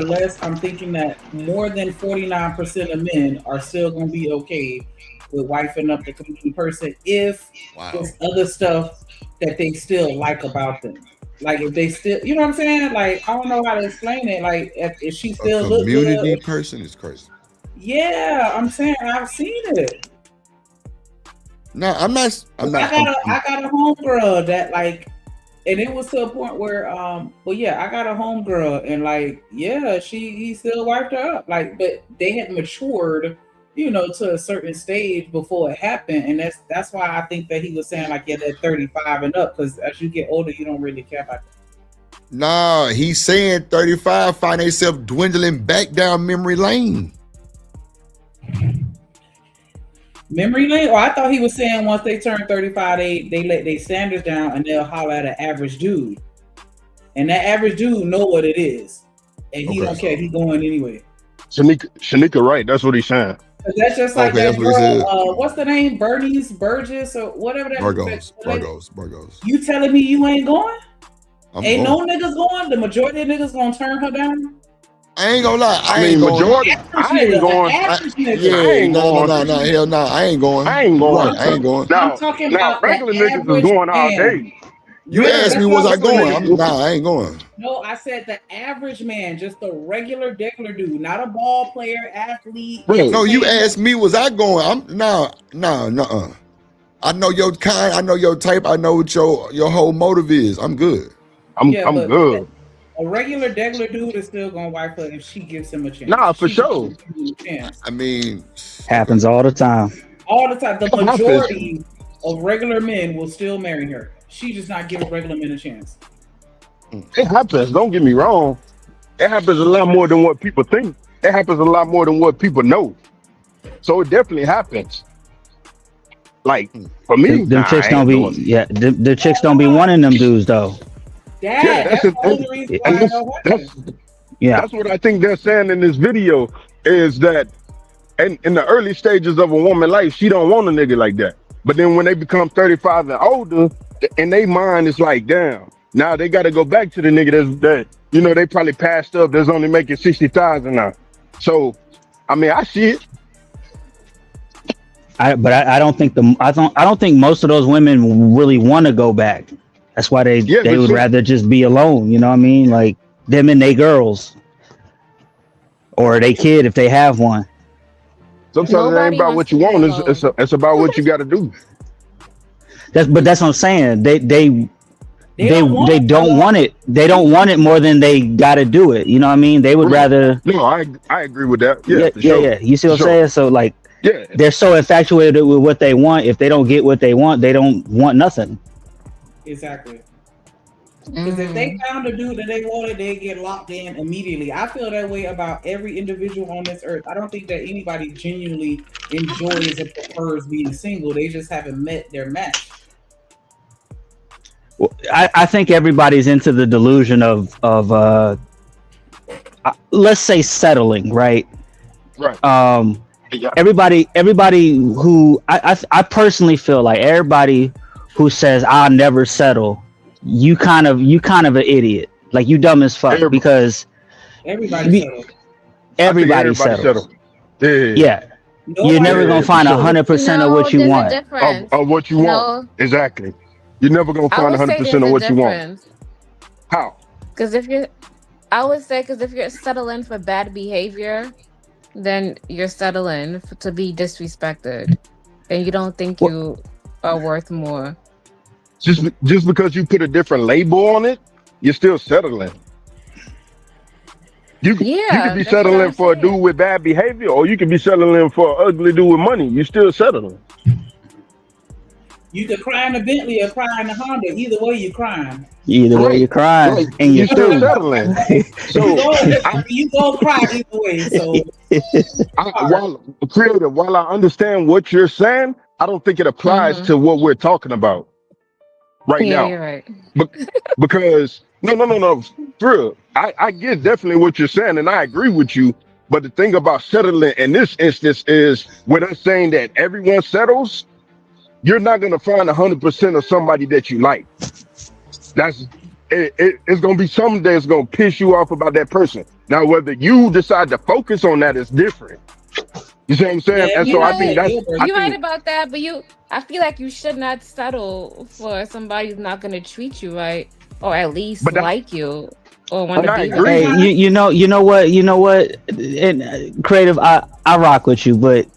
[SPEAKER 14] less, I'm thinking that more than 49% of men are still going to be okay with wifing up the complete person if there's other stuff that they still like about them. Like if they still, you know what I'm saying? Like I don't know how to explain it. Like if she still
[SPEAKER 2] a
[SPEAKER 14] look good,
[SPEAKER 2] community person is crazy.
[SPEAKER 14] Yeah, I'm saying I've seen it.
[SPEAKER 2] No, I'm not.
[SPEAKER 14] I got a homegirl that like, and it was to a point where, I got a homegirl and like, yeah, he still wiped her up. Like, but they had matured, you know, to a certain stage before it happened, and that's why I think that he was saying like, yeah, that 35 and up, because as you get older, you don't really care about that.
[SPEAKER 2] Nah, he's saying 35 find themselves dwindling back down memory lane.
[SPEAKER 14] Memory lane? I thought he was saying once they turn 35, they let their standards down and they'll holler at an average dude. And that average dude know what it is. And he don't care. He going anyway.
[SPEAKER 8] Shanika, right? That's what he's saying.
[SPEAKER 14] That's just like that girl, what's the name? Bernice Burgess or whatever that
[SPEAKER 2] Burgos.
[SPEAKER 14] You telling me you ain't going?
[SPEAKER 2] Ain't
[SPEAKER 14] no niggas going? The majority of niggas gonna turn her down?
[SPEAKER 2] I ain't gonna lie.
[SPEAKER 8] I ain't going.
[SPEAKER 2] Hell no. I ain't going.
[SPEAKER 8] I ain't going.
[SPEAKER 2] I ain't going.
[SPEAKER 8] Now,
[SPEAKER 14] I'm talking about
[SPEAKER 8] regular niggas is going all day.
[SPEAKER 2] You asked me, was I going? I ain't going.
[SPEAKER 14] No, I said the average man, just a regular dude, not a ball player, athlete.
[SPEAKER 2] No, you asked me, was I going? I know your kind, I know your type, I know what your whole motive is. I'm good.
[SPEAKER 8] I'm good.
[SPEAKER 14] A regular dude is still gonna wife her if she gives him a chance.
[SPEAKER 8] Nah, for sure.
[SPEAKER 2] I mean,
[SPEAKER 13] happens all the time.
[SPEAKER 14] All the time. The majority of regular men will still marry her. She just not giving regular men a chance.
[SPEAKER 8] It happens. Don't get me wrong. It happens a lot more than what people think. It happens a lot more than what people know. So it definitely happens. Like for me,
[SPEAKER 13] them chicks don't be. Yeah, the chicks don't be wanting them dudes though.
[SPEAKER 14] That's the only reason why I don't want
[SPEAKER 8] that's what I think they're saying in this video is that in the early stages of a woman's life, she don't want a nigga like that. But then when they become 35 and older, in their mind it's like, damn, now they got to go back to the nigga that you know they probably passed up that's only making 60,000 now. So, I mean, I see it.
[SPEAKER 13] I don't think most of those women really want to go back. That's why they would rather just be alone. You know what I mean? Like them and they girls or they kid if they have one.
[SPEAKER 8] Sometimes it ain't
[SPEAKER 12] Nobody
[SPEAKER 8] about
[SPEAKER 12] wants
[SPEAKER 8] what
[SPEAKER 12] to
[SPEAKER 8] you
[SPEAKER 12] be
[SPEAKER 8] want.
[SPEAKER 12] alone.
[SPEAKER 8] It's about what you got to do.
[SPEAKER 13] That's what I'm saying. They
[SPEAKER 14] don't want
[SPEAKER 13] they
[SPEAKER 14] it
[SPEAKER 13] don't
[SPEAKER 14] alone.
[SPEAKER 13] want it. They don't want it more than they got to do it. You know what I mean? They would
[SPEAKER 8] Right.
[SPEAKER 13] rather.
[SPEAKER 8] No, I agree with that. Yeah,
[SPEAKER 13] Yeah,
[SPEAKER 8] for
[SPEAKER 13] yeah,
[SPEAKER 8] sure.
[SPEAKER 13] yeah. You see
[SPEAKER 8] For
[SPEAKER 13] what I'm
[SPEAKER 8] sure.
[SPEAKER 13] saying? So like,
[SPEAKER 8] Yeah.
[SPEAKER 13] they're so infatuated with what they want. If they don't get what they want, they don't want nothing.
[SPEAKER 14] Exactly. Because if they found a dude that they wanted, they get locked in immediately. I feel that way about every individual on this earth. I don't think that anybody genuinely enjoys or prefers being single. They just haven't met their match.
[SPEAKER 13] Well, I think everybody's into the delusion of let's say settling, right?
[SPEAKER 8] Right. Yeah.
[SPEAKER 13] Everybody who I personally feel like everybody who says I'll never settle, you kind of an idiot. Like you dumb as fuck because
[SPEAKER 14] everybody settles.
[SPEAKER 13] Everybody settles. Yeah. You're never gonna find 100% of what you
[SPEAKER 12] there's
[SPEAKER 13] want.
[SPEAKER 12] a difference.
[SPEAKER 8] Of what you want. Exactly. You're never gonna
[SPEAKER 12] I
[SPEAKER 8] find
[SPEAKER 12] would say
[SPEAKER 8] 100%
[SPEAKER 12] there's
[SPEAKER 8] of
[SPEAKER 12] a
[SPEAKER 8] what you want.
[SPEAKER 12] difference.
[SPEAKER 8] How?
[SPEAKER 12] Because if you're settling for bad behavior, then you're settling to be disrespected, and you don't think you are worth more.
[SPEAKER 8] Just because you put a different label on it, you're still settling. You could be settling for a dude with bad behavior, or you could be settling for an ugly dude with money. You still settling.
[SPEAKER 14] You could cry in a Bentley or cry in a Honda. Either way, you're crying.
[SPEAKER 13] Either way, you're crying, and you're
[SPEAKER 8] still settling. So
[SPEAKER 14] you gonna cry either way. So
[SPEAKER 8] while I understand what you're saying, I don't think it applies to what we're talking about right now.
[SPEAKER 12] You're right.
[SPEAKER 8] Because no, for real, I get definitely what you're saying, and I agree with you. But the thing about settling in this instance is when I'm saying that everyone settles, you're not gonna find 100% of somebody that you like. It's gonna be something that's gonna piss you off about that person. Now, whether you decide to focus on that is different. You see what I'm saying?
[SPEAKER 12] Yeah,
[SPEAKER 8] and so I think that's
[SPEAKER 12] you're right about that, but I feel like you should not settle for somebody who's not gonna treat you right, or at least like you, or want to be with you.
[SPEAKER 13] Hey, you know what? And creative, I rock with you, but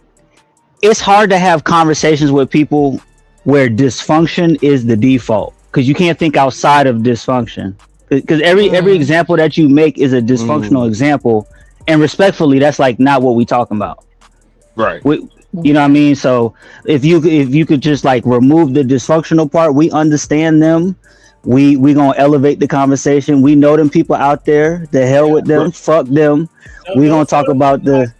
[SPEAKER 13] it's hard to have conversations with people where dysfunction is the default because you can't think outside of dysfunction. Because every example that you make is a dysfunctional example, and respectfully, that's like not what we talking about.
[SPEAKER 8] Right.
[SPEAKER 13] You know what I mean? So if you could just like remove the dysfunctional part, we understand them. We gonna elevate the conversation. We know them people out there. The hell with them. Fuck them. We gonna talk about the.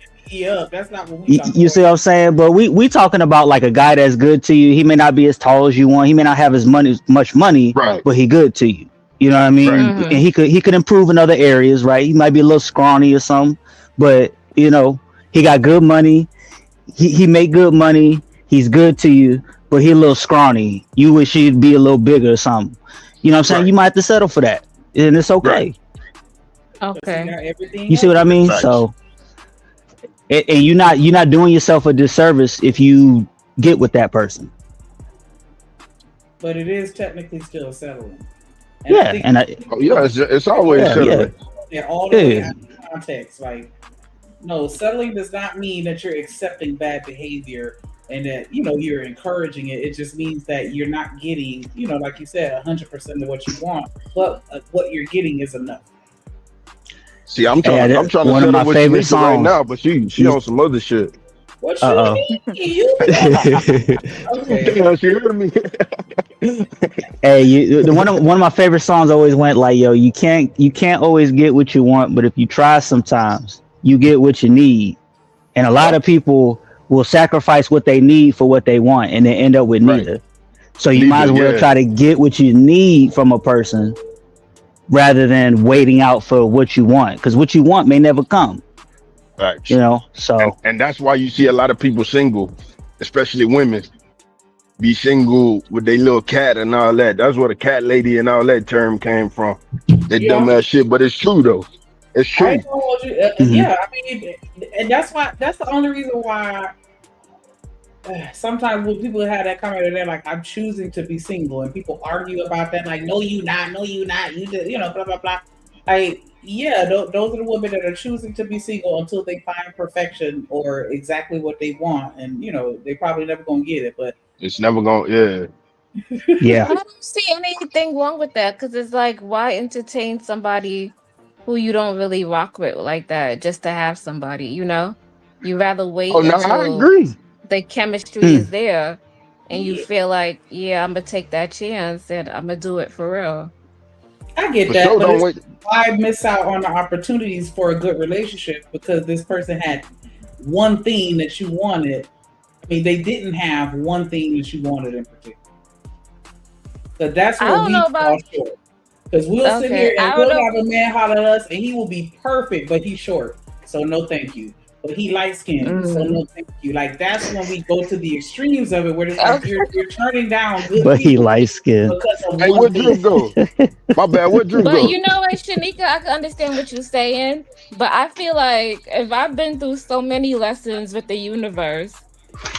[SPEAKER 14] That's not what we
[SPEAKER 13] you see what I'm saying? But we talking about like a guy that's good to you. He may not be as tall as you want. He may not have as much money, but he good to you. You know what I mean? And he could improve in other areas, right? He might be a little scrawny or something, but you know, he got good money. He make good money. He's good to you, but he a little scrawny. You wish he'd be a little bigger or something. You know what I'm saying? You might have to settle for that, and it's okay.
[SPEAKER 12] Okay.
[SPEAKER 13] You see what I mean? So, and you're not doing yourself a disservice if you get with that person.
[SPEAKER 14] But it is technically still settling.
[SPEAKER 13] And
[SPEAKER 8] it's always settling.
[SPEAKER 14] Yeah, all the way out of context. Like, no, settling does not mean that you're accepting bad behavior and that you're encouraging it. It just means that you're not getting, like you said, 100% of what you want, but what you're getting is enough.
[SPEAKER 8] See, I'm trying to settle with Tanisha right now, but she on some other shit.
[SPEAKER 14] What you mean? You okay.
[SPEAKER 8] Damn, she heard me.
[SPEAKER 13] Hey, one of my favorite songs always went like, "Yo, you can't always get what you want, but if you try, sometimes you get what you need." And a lot of people will sacrifice what they need for what they want, and then end up with neither. So you might as well try to get what you need from a person rather than waiting out for what you want, because what you want may never come.
[SPEAKER 8] Right.
[SPEAKER 13] So
[SPEAKER 8] and that's why you see a lot of people single, especially women, be single with their little cat and all that. That's where the cat lady and all that term came from. They dumbass shit, but it's true though. It's true.
[SPEAKER 14] I told you, yeah. I mean, and that's the only reason why. Sometimes when people have that comment, they're like, "I'm choosing to be single," and people argue about that, like, "No, you not. No, you not. You just, blah blah blah." Yeah, those are the women that are choosing to be single until they find perfection or exactly what they want, and they probably never gonna get it. But
[SPEAKER 8] It's never gonna. Yeah.
[SPEAKER 13] Yeah.
[SPEAKER 12] I don't see anything wrong with that because it's like, why entertain somebody who you don't really rock with like that just to have somebody, You rather
[SPEAKER 8] Oh
[SPEAKER 12] wait
[SPEAKER 8] no, I
[SPEAKER 12] until
[SPEAKER 8] agree.
[SPEAKER 12] the chemistry
[SPEAKER 13] Hmm.
[SPEAKER 12] is there and you
[SPEAKER 14] yeah,
[SPEAKER 12] feel like, yeah, I'm gonna take that chance and I'm gonna do it for real.
[SPEAKER 14] I get
[SPEAKER 8] For
[SPEAKER 14] that,
[SPEAKER 8] sure,
[SPEAKER 14] but
[SPEAKER 8] don't
[SPEAKER 14] it's
[SPEAKER 8] wait.
[SPEAKER 14] why miss out on the opportunities for a good relationship because this person had one thing that you wanted. I mean, they didn't have one thing that you wanted in particular. So that's
[SPEAKER 12] I
[SPEAKER 14] where
[SPEAKER 12] don't
[SPEAKER 14] we
[SPEAKER 12] know
[SPEAKER 14] fall
[SPEAKER 12] about
[SPEAKER 14] short. Because we'll sit
[SPEAKER 12] okay.
[SPEAKER 14] here
[SPEAKER 12] I
[SPEAKER 14] and
[SPEAKER 12] don't
[SPEAKER 14] we'll
[SPEAKER 12] know.
[SPEAKER 14] have a man holler at us and he will be perfect, but he's short. So no thank you. But he light skinned, so
[SPEAKER 12] Mm,
[SPEAKER 14] no thank you. Like that's when we go to the extremes of it, where it's like
[SPEAKER 12] okay.
[SPEAKER 14] you're turning down good
[SPEAKER 13] But he
[SPEAKER 14] people
[SPEAKER 13] light skinned.
[SPEAKER 14] because of
[SPEAKER 8] Hey,
[SPEAKER 14] one
[SPEAKER 8] where
[SPEAKER 14] thing.
[SPEAKER 8] Drew go? My bad. Where Drew
[SPEAKER 12] But
[SPEAKER 8] go?
[SPEAKER 12] you know what, Shanika, I can understand what you're saying. But I feel like if I've been through so many lessons with the universe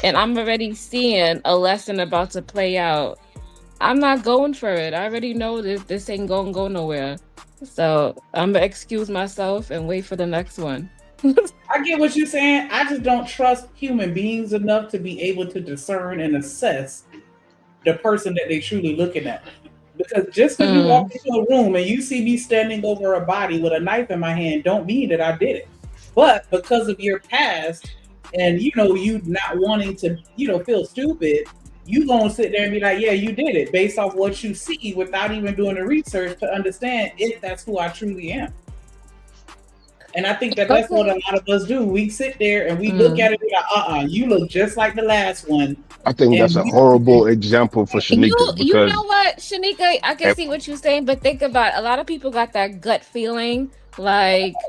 [SPEAKER 12] and I'm already seeing a lesson about to play out, I'm not going for it. I already know this ain't gonna go nowhere. So I'm gonna excuse myself and wait for the next one.
[SPEAKER 14] I get what you're saying. I just don't trust human beings enough to be able to discern and assess the person that they truly looking at. Because just because you walk
[SPEAKER 12] Mm.
[SPEAKER 14] into a room and you see me standing over a body with a knife in my hand, don't mean that I did it. But because of your past and you not wanting to, feel stupid, you gonna sit there and be like, yeah, you did it based off what you see without even doing the research to understand if that's who I truly am. And I think that that's what a
[SPEAKER 12] Okay.
[SPEAKER 14] lot of us do. We sit there and we look at
[SPEAKER 12] Mm.
[SPEAKER 14] it and be like, you look just like the last one.
[SPEAKER 8] I think
[SPEAKER 14] And
[SPEAKER 8] that's a horrible example for Shanika
[SPEAKER 12] You know
[SPEAKER 8] because
[SPEAKER 12] what, Shanika, I can
[SPEAKER 8] eh,
[SPEAKER 12] see what you're saying, but think about it. A lot of people got that gut feeling like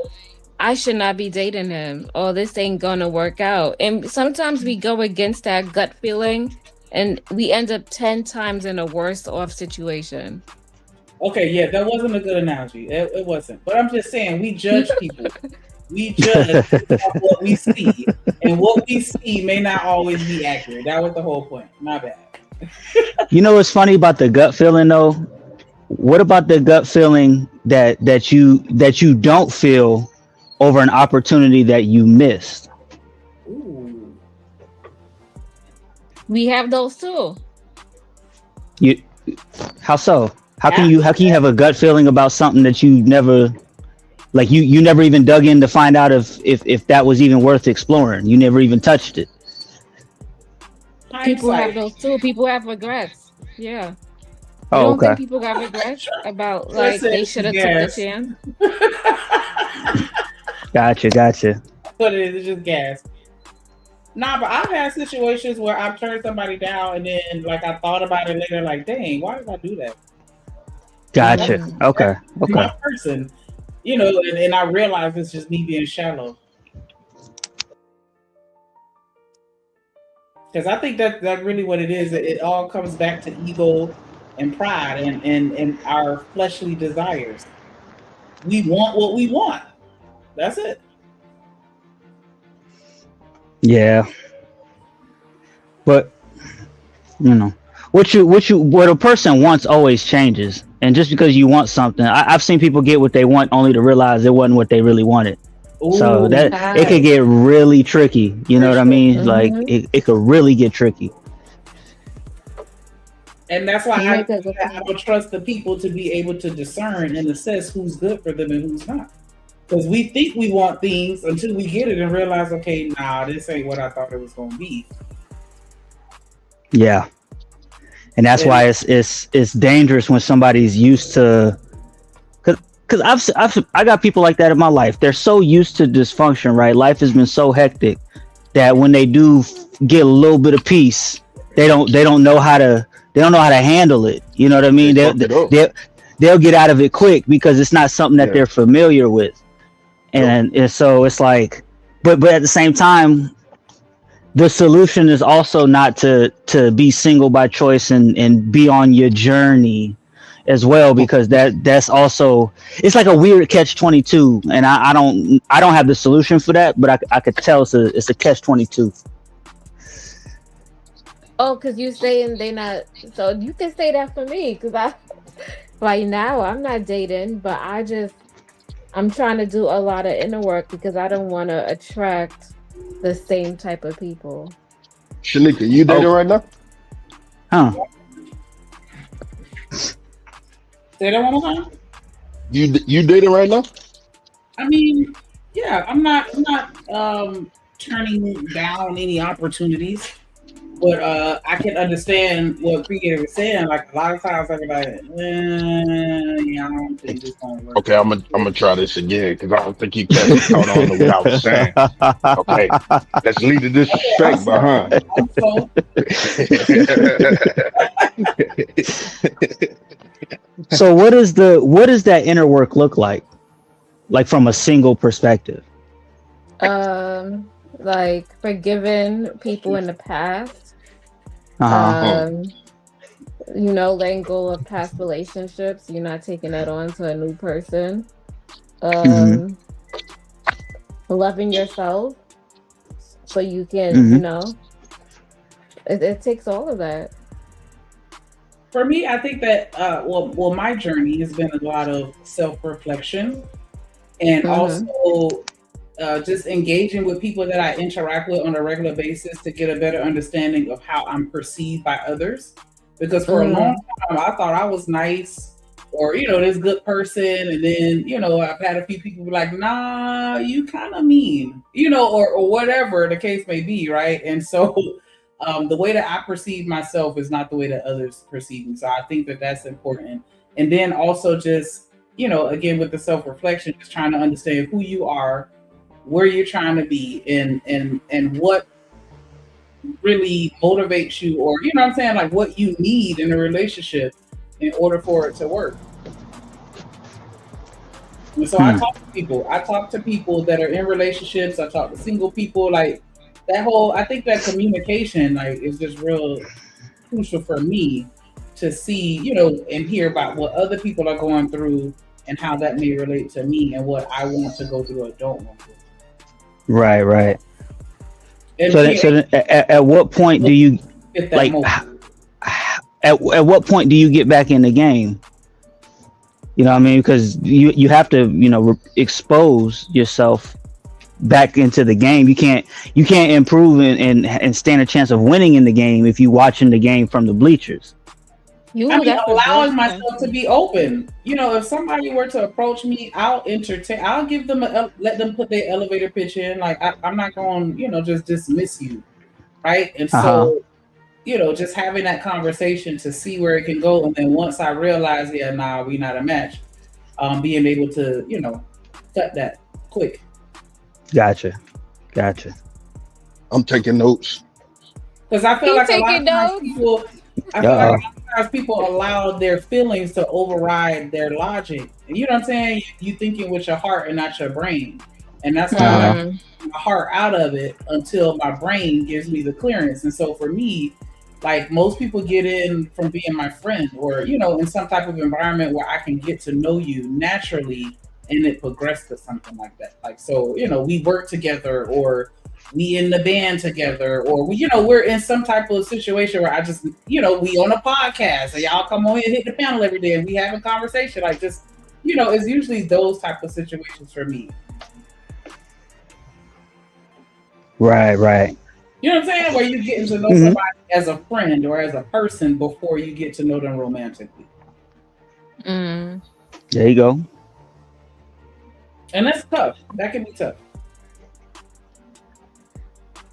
[SPEAKER 12] I should not be dating him or this ain't gonna work out. And sometimes we go against that gut feeling and we end up 10 times in a worse off situation.
[SPEAKER 14] okay, yeah, that wasn't a good analogy. It wasn't. But I'm just saying, we judge people. We judge based off what we see. And what we see may not always be accurate. That was the whole point. My bad.
[SPEAKER 13] You know what's funny about the gut feeling though? What about the gut feeling that you don't feel over an opportunity that you missed?
[SPEAKER 14] Ooh.
[SPEAKER 12] We have those too.
[SPEAKER 13] You how so? How can
[SPEAKER 14] After
[SPEAKER 13] you have a gut feeling about something that you never like you never even dug in to find out if that was even worth exploring. You never even touched it.
[SPEAKER 12] People have
[SPEAKER 14] hindsight.
[SPEAKER 12] those too. People have regrets. Yeah. You
[SPEAKER 13] Oh,
[SPEAKER 12] don't
[SPEAKER 13] okay.
[SPEAKER 12] think people got regrets about like
[SPEAKER 14] Listen,
[SPEAKER 12] they should have took the
[SPEAKER 14] gas.
[SPEAKER 12] chance?
[SPEAKER 13] Gotcha.
[SPEAKER 14] But it is just gas. Nah, but I've had situations where I've turned somebody down and then like I thought about it later, like, dang, why did I do that? That's,
[SPEAKER 13] Gotcha.
[SPEAKER 12] Mm.
[SPEAKER 13] Okay.
[SPEAKER 14] that's
[SPEAKER 13] Okay.
[SPEAKER 14] my person. And I realize it's just me being shallow. Because I think that really what it is. It all comes back to ego and pride and our fleshly desires. We want what we want. That's it.
[SPEAKER 13] Yeah. But you know what a person wants always changes. And just because you want something, I've seen people get what they want only to realize it wasn't what they really wanted. So
[SPEAKER 14] Ooh,
[SPEAKER 13] that it could
[SPEAKER 12] Facts.
[SPEAKER 13] get really tricky. You know
[SPEAKER 14] for
[SPEAKER 13] what I
[SPEAKER 14] sure.
[SPEAKER 13] mean? Like
[SPEAKER 12] Mm-hmm.
[SPEAKER 13] it could really get tricky.
[SPEAKER 14] And that's why
[SPEAKER 12] You make a good
[SPEAKER 14] I
[SPEAKER 12] point.
[SPEAKER 14] don't trust the people to be able to discern and assess who's good for them and who's not. Because we think we want things until we get it and realize, okay, nah, this ain't what I thought it was going to be.
[SPEAKER 13] Yeah. And that's
[SPEAKER 14] And
[SPEAKER 13] why it's dangerous when somebody's used to because I got people like that in my life. They're so used to dysfunction, right? Life has been so hectic that when they do get a little bit of peace, they don't know how to handle it. You know what I
[SPEAKER 8] they
[SPEAKER 13] mean?
[SPEAKER 8] fuck it up.
[SPEAKER 13] They'll get out of it quick because it's not something that
[SPEAKER 8] Yeah.
[SPEAKER 13] they're familiar with.
[SPEAKER 8] Yep.
[SPEAKER 13] And so it's like, but at the same time, the solution is also not to be single by choice and be on your journey as well, because that's also, it's like a weird catch-22, and I don't have the solution for that, but I could tell it's a catch-22.
[SPEAKER 12] Oh, because you saying they not, so you can say that for me because I right now I'm not dating, but I just I'm trying to do a lot of inner work because I don't want to attract the same type of people.
[SPEAKER 8] Shanika, you dating right now?
[SPEAKER 13] Huh?
[SPEAKER 14] Say that one more time.
[SPEAKER 8] You dating right now?
[SPEAKER 14] I mean, yeah, I'm not turning down any opportunities, but I can understand what Creator was saying. Like a lot of times, I be like, yeah, I don't think this gonna work.
[SPEAKER 8] Okay, I'm gonna try this again because I don't think you caught on to what I was saying. Okay, let's leave the disrespect behind.
[SPEAKER 13] So what does that inner work look like from a single perspective?
[SPEAKER 12] Like forgiving people in the past. Letting go of past relationships. You're not taking that on to a new person. Loving yourself so you can, it takes all of that.
[SPEAKER 14] For me, I think that well, my journey has been a lot of self-reflection and also just engaging with people that I interact with on a regular basis to get a better understanding of how I'm perceived by others. Because for a long time, I thought I was nice or, this good person. And then, I've had a few people be like, nah, you kind of mean, or whatever the case may be. Right. And so the way that I perceive myself is not the way that others perceive me. So I think that that's important. And then also just, again, with the self-reflection, just trying to understand who you are, where you're trying to be and what really motivates you, or what I'm saying, like what you need in a relationship in order for it to work. And so I talk to people that are in relationships. I talk to single people. Like that whole, I think that communication is just real crucial for me to see, and hear about what other people are going through and how that may relate to me and what I want to go through or don't want to.
[SPEAKER 13] Right.
[SPEAKER 14] And
[SPEAKER 13] so at what point do you at what point do you get back in the game? You know what I mean? Because you have to, expose yourself back into the game. You can't improve and stand a chance of winning in the game if you watching the game from the bleachers.
[SPEAKER 14] Allowing myself to be open. If somebody were to approach me, I'll entertain. I'll give them let them put their elevator pitch in. Like I'm not going, just dismiss you, right? And so, just having that conversation to see where it can go, and then once I realize, we not a match, being able to, cut that quick.
[SPEAKER 13] Gotcha.
[SPEAKER 8] I'm taking notes
[SPEAKER 14] because I feel like a lot of times people. I feel like sometimes people allow their feelings to override their logic. You know what I'm saying? You thinking with your heart and not your brain. And that's why I like my heart out of it until my brain gives me the clearance. And so for me, like most people get in from being my friend or, in some type of environment where I can get to know you naturally and it progressed to something like that. Like, so, we work together or we in the band together, or we're in some type of situation where I just, we on a podcast and y'all come on here and hit the panel every day and we have a conversation. Like just, it's usually those type of situations for me.
[SPEAKER 13] Right.
[SPEAKER 14] You know what I'm saying? Where you getting to know somebody as a friend or as a person before you get to know them romantically.
[SPEAKER 13] There you go.
[SPEAKER 14] And that's tough. That can be tough.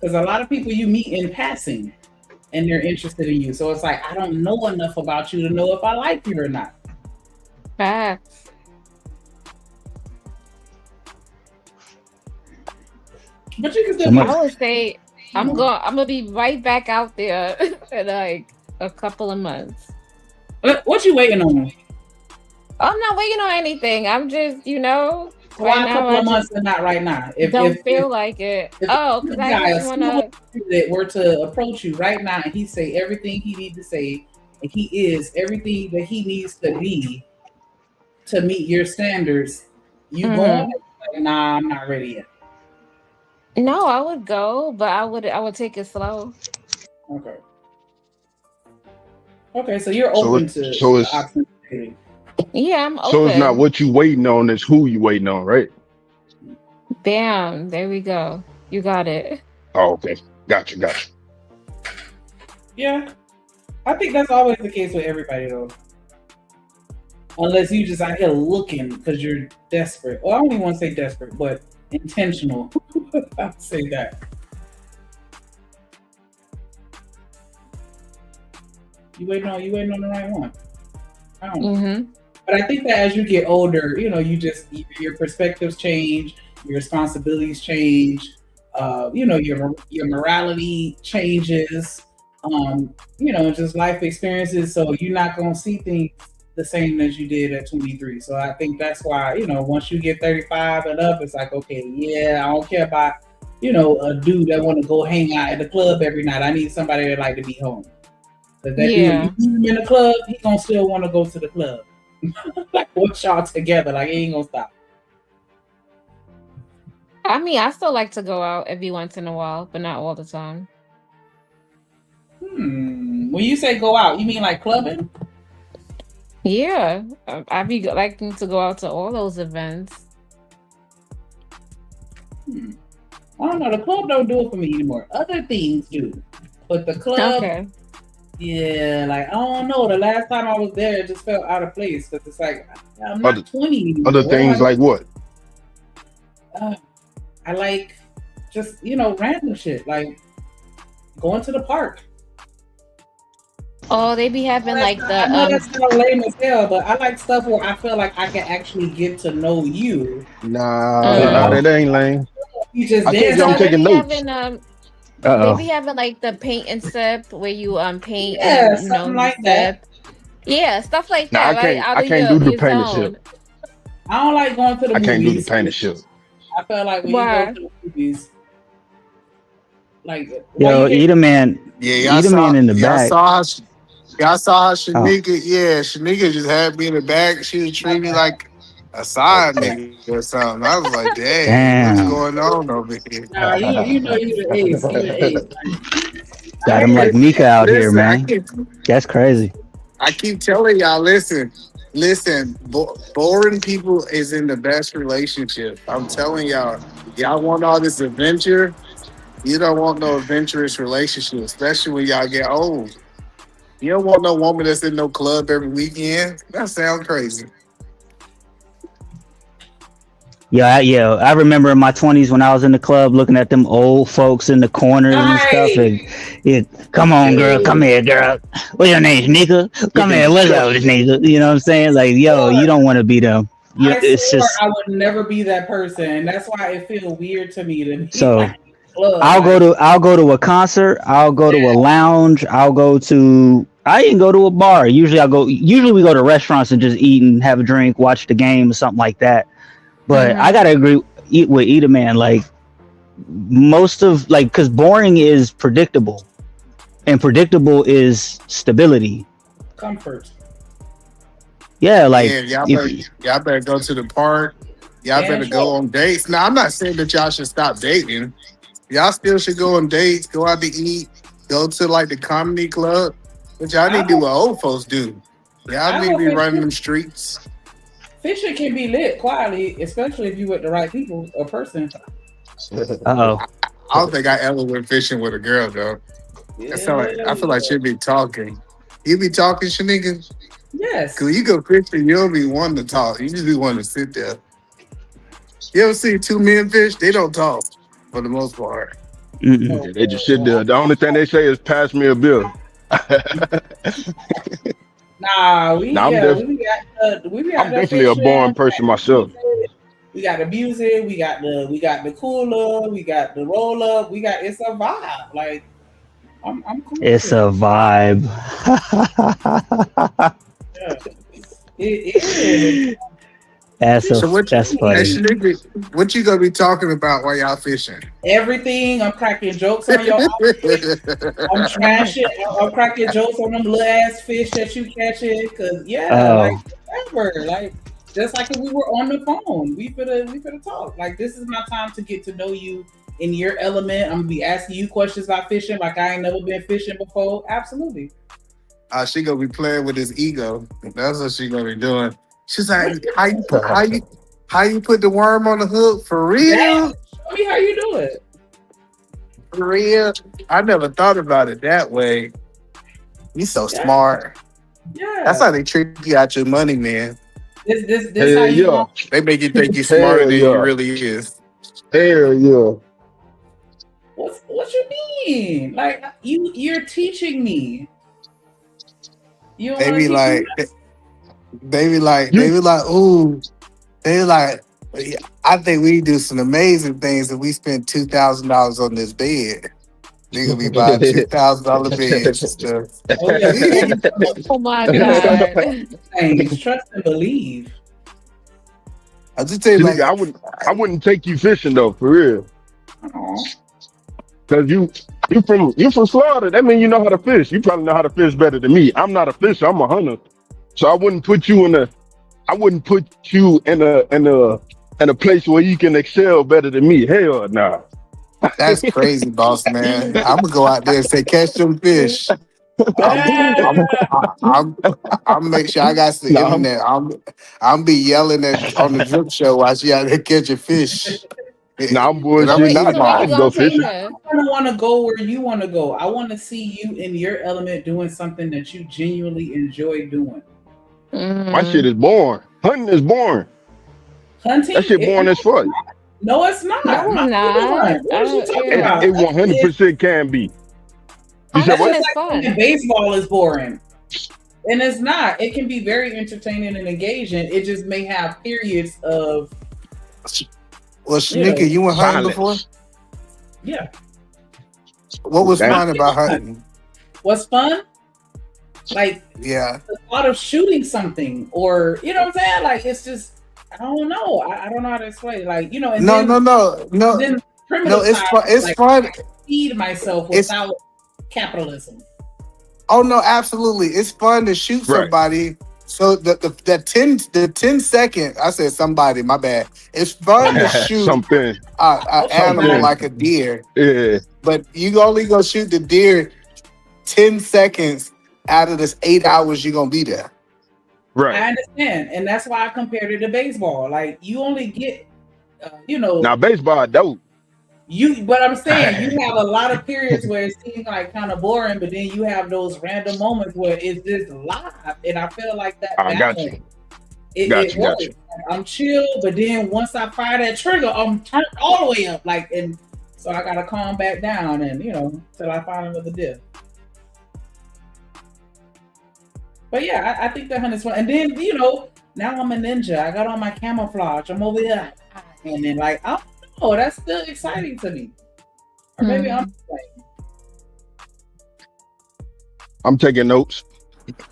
[SPEAKER 14] Because a lot of people you meet in passing and they're interested in you. So it's like, I don't know enough about you to know if I like you or not.
[SPEAKER 12] Facts.
[SPEAKER 14] But you can still
[SPEAKER 12] I would say I'm gonna be right back out there in like a couple of months.
[SPEAKER 14] What you waiting on?
[SPEAKER 12] I'm not waiting on anything. I'm just,
[SPEAKER 14] Why a couple of months and not right now?
[SPEAKER 12] Don't feel like it. Because I just want
[SPEAKER 14] that were to approach you right now and he say everything he needs to say and he is everything that he needs to be to meet your standards. You going like, nah, I'm not ready yet.
[SPEAKER 12] No, I would go, but I would take it slow.
[SPEAKER 14] Okay, so you're open to options.
[SPEAKER 12] Yeah, I'm
[SPEAKER 8] So it's not
[SPEAKER 12] open.
[SPEAKER 8] what you waiting on, it's who you waiting on, right?
[SPEAKER 12] Bam, there we go. You got it.
[SPEAKER 8] Oh, okay. Gotcha.
[SPEAKER 14] Yeah, I think that's always the case with everybody though. Unless you just out here looking because you're desperate. Well, I don't even want to say desperate, but intentional. I'll say that. You waiting on the right one. I don't know. But I think that as you get older, your perspectives change, your responsibilities change, your morality changes, just life experiences. So you're not gonna see things the same as you did at 23. So I think that's why, once you get 35 and up, it's like, okay, yeah, I don't care about, a dude that want to go hang out at the club every night. I need somebody that like to be home. Cause that dude, you leave him in the club, he gonna still want to go to the club. Like, what y'all together? Like, he ain't gonna stop.
[SPEAKER 12] I mean, I still like to go out every once in a while, but not all the time.
[SPEAKER 14] When you say go out, you mean like clubbing?
[SPEAKER 12] Yeah, I be liking to go out to all those events.
[SPEAKER 14] I don't know. The club don't do it for me anymore. Other things do, but the club, yeah, like I don't know. The last time I was there, it just felt out of place because it's like I'm not 20 anymore.
[SPEAKER 8] Other things like what?
[SPEAKER 14] I like just random shit, like going to the park.
[SPEAKER 12] Oh, they be having like the.
[SPEAKER 14] I know that's kind of lame as hell, but I like stuff where I feel like I can actually get to know you.
[SPEAKER 8] Nah, that ain't lame.
[SPEAKER 14] You just
[SPEAKER 8] I
[SPEAKER 14] dance.
[SPEAKER 8] I'm taking notes.
[SPEAKER 12] They be having like the paint and sip where you paint
[SPEAKER 14] yeah,
[SPEAKER 12] and
[SPEAKER 14] something like that.
[SPEAKER 12] Yeah, stuff like that.
[SPEAKER 8] I can't do the paint and sip.
[SPEAKER 14] I don't like going to the movies.
[SPEAKER 8] I can't do the paint and sip.
[SPEAKER 14] I feel like when you go to the movies, like
[SPEAKER 13] Eat a man.
[SPEAKER 10] Yeah,
[SPEAKER 13] Eat a man in the back.
[SPEAKER 10] Y'all saw how Shanika, Shanika just had me in the back. She was treating me like a side nigga or something. I was like, dang, what's going on over here?
[SPEAKER 14] Nah, you know you the ace. You the ace.
[SPEAKER 13] Got him like Mika out here, man. That's crazy.
[SPEAKER 10] I keep telling y'all, listen, boring people is in the best relationship. I'm telling y'all want all this adventure. You don't want no adventurous relationship, especially when y'all get old. You don't want no woman that's in no club every weekend. That sounds crazy.
[SPEAKER 13] I remember in my 20s when I was in the club looking at them old folks in the corners and stuff. And come on, girl, come here, girl. What's your name, Shanika? Come here, what's up, Shanika? You know what I'm saying? Like, you don't want to be them.
[SPEAKER 14] It's just I would never be that person, and that's why it feels weird to me to be
[SPEAKER 13] so. I'll go to a concert. I'll go to a lounge. I even go to a bar. Usually we go to restaurants and just eat and have a drink, watch the game or something like that. But I gotta agree with Eat a Man. Like most of because boring is predictable, and predictable is stability,
[SPEAKER 14] comfort.
[SPEAKER 10] Yeah, y'all better go to the park. Y'all better go on dates. Now I'm not saying that y'all should stop dating. Y'all still should go on dates, go out to eat, go to like the comedy club. But y'all need to do what old folks do. Y'all need to be running them streets.
[SPEAKER 14] Fishing can be lit quietly, especially if you with the right people or person.
[SPEAKER 13] I
[SPEAKER 10] don't think I ever went fishing with a girl though. I feel like she'd be talking. You be talking, Shanika?
[SPEAKER 14] Yes.
[SPEAKER 10] Cause you go fishing, you don't be wanting to talk. You just be wanting to sit there. You ever see two men fish? They don't talk for the most part.
[SPEAKER 8] They just sit there. The only thing they say is pass me a bill.
[SPEAKER 10] I'm definitely a boring person myself.
[SPEAKER 14] We got the music, we got the cooler, we got the roll up, it's a vibe. Like I'm cool.
[SPEAKER 13] It's a vibe.
[SPEAKER 14] It is.
[SPEAKER 13] That's funny.
[SPEAKER 10] What you gonna be talking about while y'all fishing?
[SPEAKER 14] Everything. I'm cracking jokes on your outfit. I'm trashing. I'm cracking jokes on them little ass fish that you catching. Cause like whatever. Like just like if we were on the phone, we finna talk. Like this is my time to get to know you in your element. I'm gonna be asking you questions about fishing like I ain't never been fishing before. Absolutely.
[SPEAKER 10] She gonna be playing with his ego. That's what she gonna be doing.
[SPEAKER 15] She's like, how you put the worm on the hook for real?
[SPEAKER 14] Show me how you do it.
[SPEAKER 15] For real? I never thought about it that way. You so smart.
[SPEAKER 14] Yeah.
[SPEAKER 15] That's how they trick you out your money, man.
[SPEAKER 14] This how you
[SPEAKER 15] They make you think you're smarter than you really is.
[SPEAKER 8] Hell yeah.
[SPEAKER 14] What you mean? Like you're teaching me. You
[SPEAKER 15] They be like, ooh, they like, I think we do some amazing things if we spend $2,000 on this bed. Nigga be buying $2,000 beds and stuff.
[SPEAKER 14] Oh, yeah.
[SPEAKER 12] Oh my God.
[SPEAKER 14] Trust and believe.
[SPEAKER 15] I just tell you, like,
[SPEAKER 8] I wouldn't take you fishing though, for real. Cause you from Florida. That means you know how to fish. You probably know how to fish better than me. I'm not a fisher. I'm a hunter. So I wouldn't put you in a place where you can excel better than me. Hell nah.
[SPEAKER 15] That's crazy, boss man. I'm gonna go out there and say, catch them fish. I'm make sure I got the internet. I'm be yelling on the drip show while she out there catching fish.
[SPEAKER 8] Nah, I'm bullshit.
[SPEAKER 14] I don't want to go where you want to go. I want to see you in your element doing something that you genuinely enjoy doing.
[SPEAKER 8] My shit is boring. Hunting is boring.
[SPEAKER 14] Hunting?
[SPEAKER 8] That shit boring as fuck.
[SPEAKER 14] No, it's not.
[SPEAKER 12] No, it's not.
[SPEAKER 14] What are you talking about?
[SPEAKER 8] It 100% can be. You said what?
[SPEAKER 14] Fun. Baseball is boring. And it's not. It can be very entertaining and engaging. It just may have periods of...
[SPEAKER 15] Well, Shanika, you went hunting before?
[SPEAKER 14] Yeah.
[SPEAKER 15] What was fun about hunting?
[SPEAKER 14] What's fun? Like,
[SPEAKER 15] yeah,
[SPEAKER 14] a lot of shooting something, or you know what I'm saying? Like, it's just, I don't know. I don't know how to explain. Like, you know, and
[SPEAKER 15] no.
[SPEAKER 14] Then
[SPEAKER 15] It's fun. It's like, fun.
[SPEAKER 14] I feed myself without capitalism.
[SPEAKER 15] Oh no, absolutely. It's fun to shoot somebody. So the 10 second, I said somebody, my bad. It's fun to shoot
[SPEAKER 8] something
[SPEAKER 15] an animal like a deer.
[SPEAKER 8] Yeah.
[SPEAKER 15] But you only gonna shoot the deer 10 seconds out of this 8 hours you're gonna be there.
[SPEAKER 8] Right.
[SPEAKER 14] I understand. And that's why I compared it to baseball. Like you only get
[SPEAKER 8] now baseball dope.
[SPEAKER 14] But I'm saying you have a lot of periods where it seems like kind of boring, but then you have those random moments where it's just live, and I feel like that.
[SPEAKER 8] I got you.
[SPEAKER 14] It works. I'm chill, but then once I fire that trigger, I'm turned all the way up, and so I gotta calm back down, and till I find another deer. But yeah, I think that hunt is fun, and then now I'm a ninja. I got on my camouflage. I'm over here, and then oh, that's still exciting to me. Or maybe I'm playing.
[SPEAKER 8] I'm taking notes.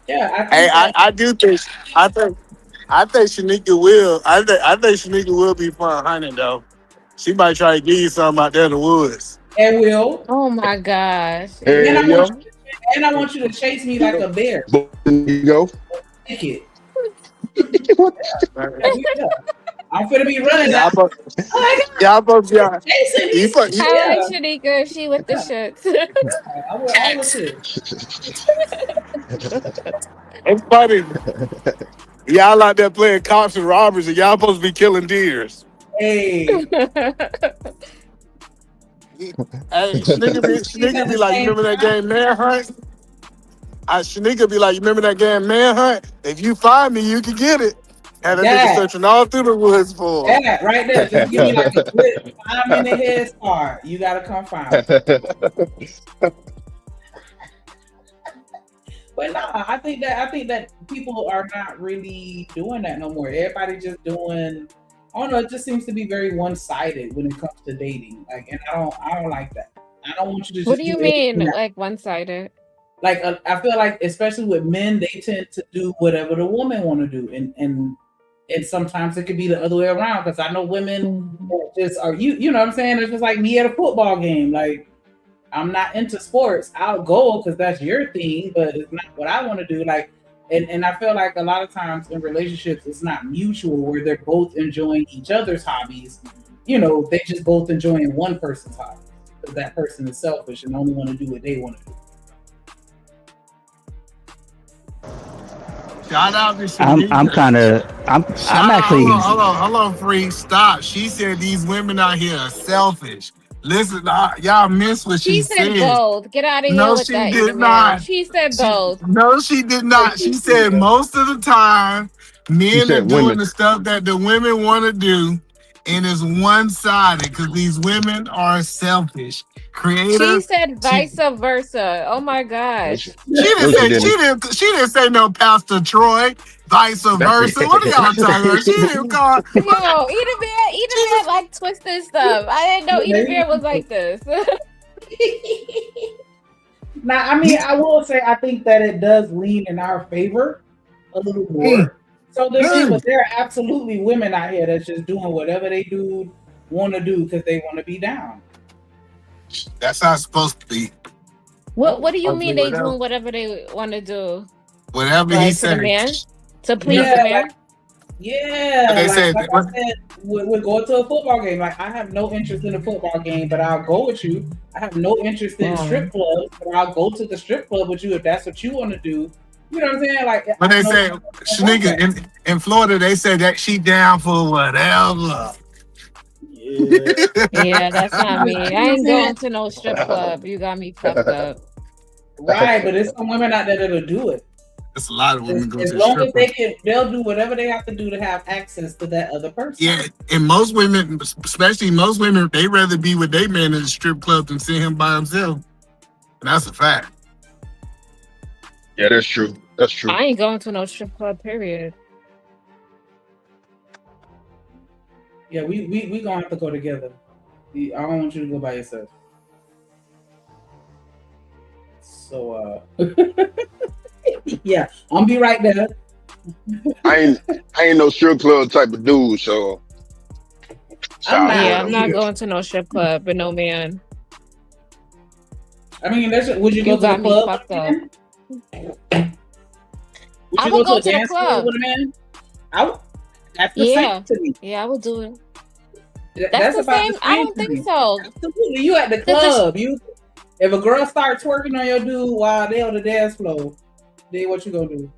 [SPEAKER 14] Yeah,
[SPEAKER 15] I do think I think Shanika will. I think Shanika will be fun hunting though. She might try to give you something out there in the woods.
[SPEAKER 14] And will.
[SPEAKER 12] Oh my gosh.
[SPEAKER 14] And I want you to chase me like a bear.
[SPEAKER 8] There you go.
[SPEAKER 14] Take it. I'm finna be running now.
[SPEAKER 15] Y'all both got.
[SPEAKER 12] How is Shanika? She with the shits.
[SPEAKER 15] It's funny. Y'all out there playing cops and robbers, and y'all supposed to be killing deers.
[SPEAKER 14] Hey.
[SPEAKER 15] Shanika be like, you remember that game Manhunt? Shanika be like, you remember that game Manhunt? If you find me, you can get it. And nigga searching all through the woods for it.
[SPEAKER 14] Yeah, right there. Just give me like a good 5-minute head start. You gotta come find me. But nah, I think that people are not really doing that no more. Everybody just doing. I don't know. It just seems to be very one-sided when it comes to dating. And I don't like that. I don't want you to.
[SPEAKER 12] What do you mean, like one-sided?
[SPEAKER 14] Like I feel like, especially with men, they tend to do whatever the woman want to do, and sometimes it could be the other way around. Because I know women just are you know what I'm saying? It's just like me at a football game. Like I'm not into sports. I'll go because that's your thing, but it's not what I want to do. Like. And I feel like a lot of times in relationships, it's not mutual where they're both enjoying each other's hobbies. They just both enjoying one person's hobby because that person is selfish and only want to do what they want to do.
[SPEAKER 10] Shout out to
[SPEAKER 13] I'm
[SPEAKER 10] Shanika.
[SPEAKER 13] I'm actually
[SPEAKER 10] Hold on, free. Stop. She said these women out here are selfish. Listen, y'all miss what she
[SPEAKER 12] She said
[SPEAKER 10] said.
[SPEAKER 12] both. Get out of here
[SPEAKER 10] No,
[SPEAKER 12] with
[SPEAKER 10] she
[SPEAKER 12] that,
[SPEAKER 10] did
[SPEAKER 12] Edamir.
[SPEAKER 10] not.
[SPEAKER 12] She said both.
[SPEAKER 10] No, she did not. She said most of the time,
[SPEAKER 8] She
[SPEAKER 10] men are
[SPEAKER 8] said
[SPEAKER 10] doing
[SPEAKER 8] women.
[SPEAKER 10] the stuff that the women want to do, and it's one-sided because these women are selfish.
[SPEAKER 12] She
[SPEAKER 10] Creative.
[SPEAKER 12] said
[SPEAKER 10] She
[SPEAKER 12] vice versa. Oh my gosh.
[SPEAKER 10] didn't say she didn't say no Pastor Troy. Vice versa. What are y'all talking about? She didn't call.
[SPEAKER 12] Yo, Edamir like twisted stuff. I didn't know Edamir was like this.
[SPEAKER 14] Now, I mean, I will say I think that it does lean in our favor a little more. So but there are absolutely women out here that's just doing whatever they want to do because they want to be down.
[SPEAKER 10] That's how it's supposed to be.
[SPEAKER 12] What do you mean they doing whatever they want to do?
[SPEAKER 10] Whatever
[SPEAKER 12] like,
[SPEAKER 10] he
[SPEAKER 12] to the
[SPEAKER 10] said.
[SPEAKER 12] man? To please the man?
[SPEAKER 10] They said,
[SPEAKER 14] like I said, we're going to a football game. Like, I have no interest in a football game, but I'll go with you. I have no interest in strip clubs, but I'll go to the strip club with you if that's what you want to do. You know what I'm saying? Like,
[SPEAKER 10] but they say, Shanika, in Florida, they say that she down for whatever.
[SPEAKER 12] Yeah, that's not me. I ain't going to no strip club. You got me fucked up.
[SPEAKER 14] Right, but there's some women out there that'll do it.
[SPEAKER 10] There's a lot of women go to
[SPEAKER 14] as
[SPEAKER 10] the
[SPEAKER 14] long
[SPEAKER 10] strip
[SPEAKER 14] as they can, they'll do whatever they have to do to have access to that other person.
[SPEAKER 10] Yeah, and most women, especially most women, they rather be with their man in the strip club than see him by himself. And that's a fact.
[SPEAKER 8] Yeah, that's true. That's true.
[SPEAKER 12] I ain't going to no strip club, period.
[SPEAKER 14] Yeah, we gonna have to go together. I don't want you to go by yourself. So yeah, I'll be right there.
[SPEAKER 8] I ain't no strip club type of dude, so
[SPEAKER 12] I'm not going to no strip club with no man.
[SPEAKER 14] I mean, would you go to the club?
[SPEAKER 12] Fucked up.
[SPEAKER 14] Would
[SPEAKER 12] I
[SPEAKER 14] you
[SPEAKER 12] would go
[SPEAKER 14] to a
[SPEAKER 12] to the
[SPEAKER 14] dance
[SPEAKER 12] club
[SPEAKER 14] with a man? That's the same to me.
[SPEAKER 12] Yeah, I would do it.
[SPEAKER 14] That's
[SPEAKER 12] the same. I don't think so.
[SPEAKER 14] Absolutely, you at the club. If a girl starts twerking on your dude while they on the dance floor, then what you gonna do?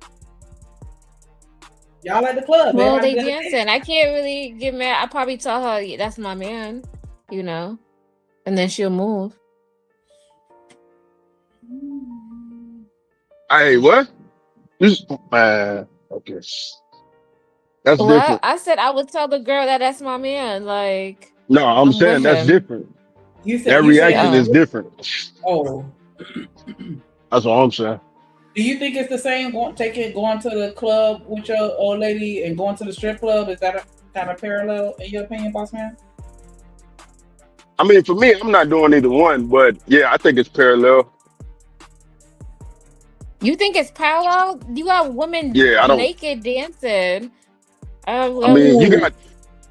[SPEAKER 14] Y'all at the club.
[SPEAKER 12] Well, they dancing. I can't really get mad. I probably tell her, yeah, that's my man, you know, and then she'll move.
[SPEAKER 8] Hey, what? Okay. That's different.
[SPEAKER 12] I said I would tell the girl that's my man. Like,
[SPEAKER 8] no, I'm saying that's different. That reaction is different.
[SPEAKER 14] Oh,
[SPEAKER 8] that's what I'm saying.
[SPEAKER 14] Do you think it's the same going to the club with your old lady and going to the strip club? Is that a kind of parallel in your opinion, boss man?
[SPEAKER 8] I mean, for me, I'm not doing either one, but yeah, I think it's parallel.
[SPEAKER 12] You think it's parallel? You got women naked dancing.
[SPEAKER 8] I mean, you got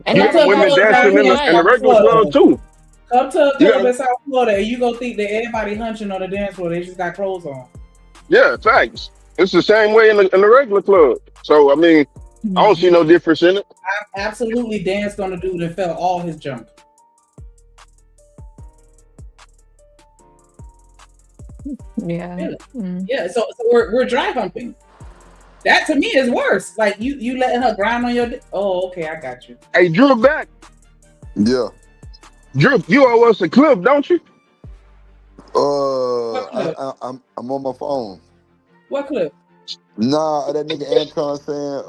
[SPEAKER 8] women dancing in the regular club too.
[SPEAKER 14] Come to a club in South Florida and you gonna think that everybody hunching on the dance floor, they just got clothes on.
[SPEAKER 8] Yeah, thanks. It's the same way in the regular club. So I mean, I don't see no difference in it.
[SPEAKER 14] I absolutely danced on the dude and felt all his junk.
[SPEAKER 12] Yeah.
[SPEAKER 14] Yeah. So we're dry humping. That to me is worse. Like you letting her grind on your. Oh, okay, I got you.
[SPEAKER 8] Hey, Drew, back.
[SPEAKER 2] Yeah.
[SPEAKER 8] Drew, you owe us a clip, don't you?
[SPEAKER 2] I'm on my phone.
[SPEAKER 14] What clip?
[SPEAKER 2] Nah, that nigga Anton saying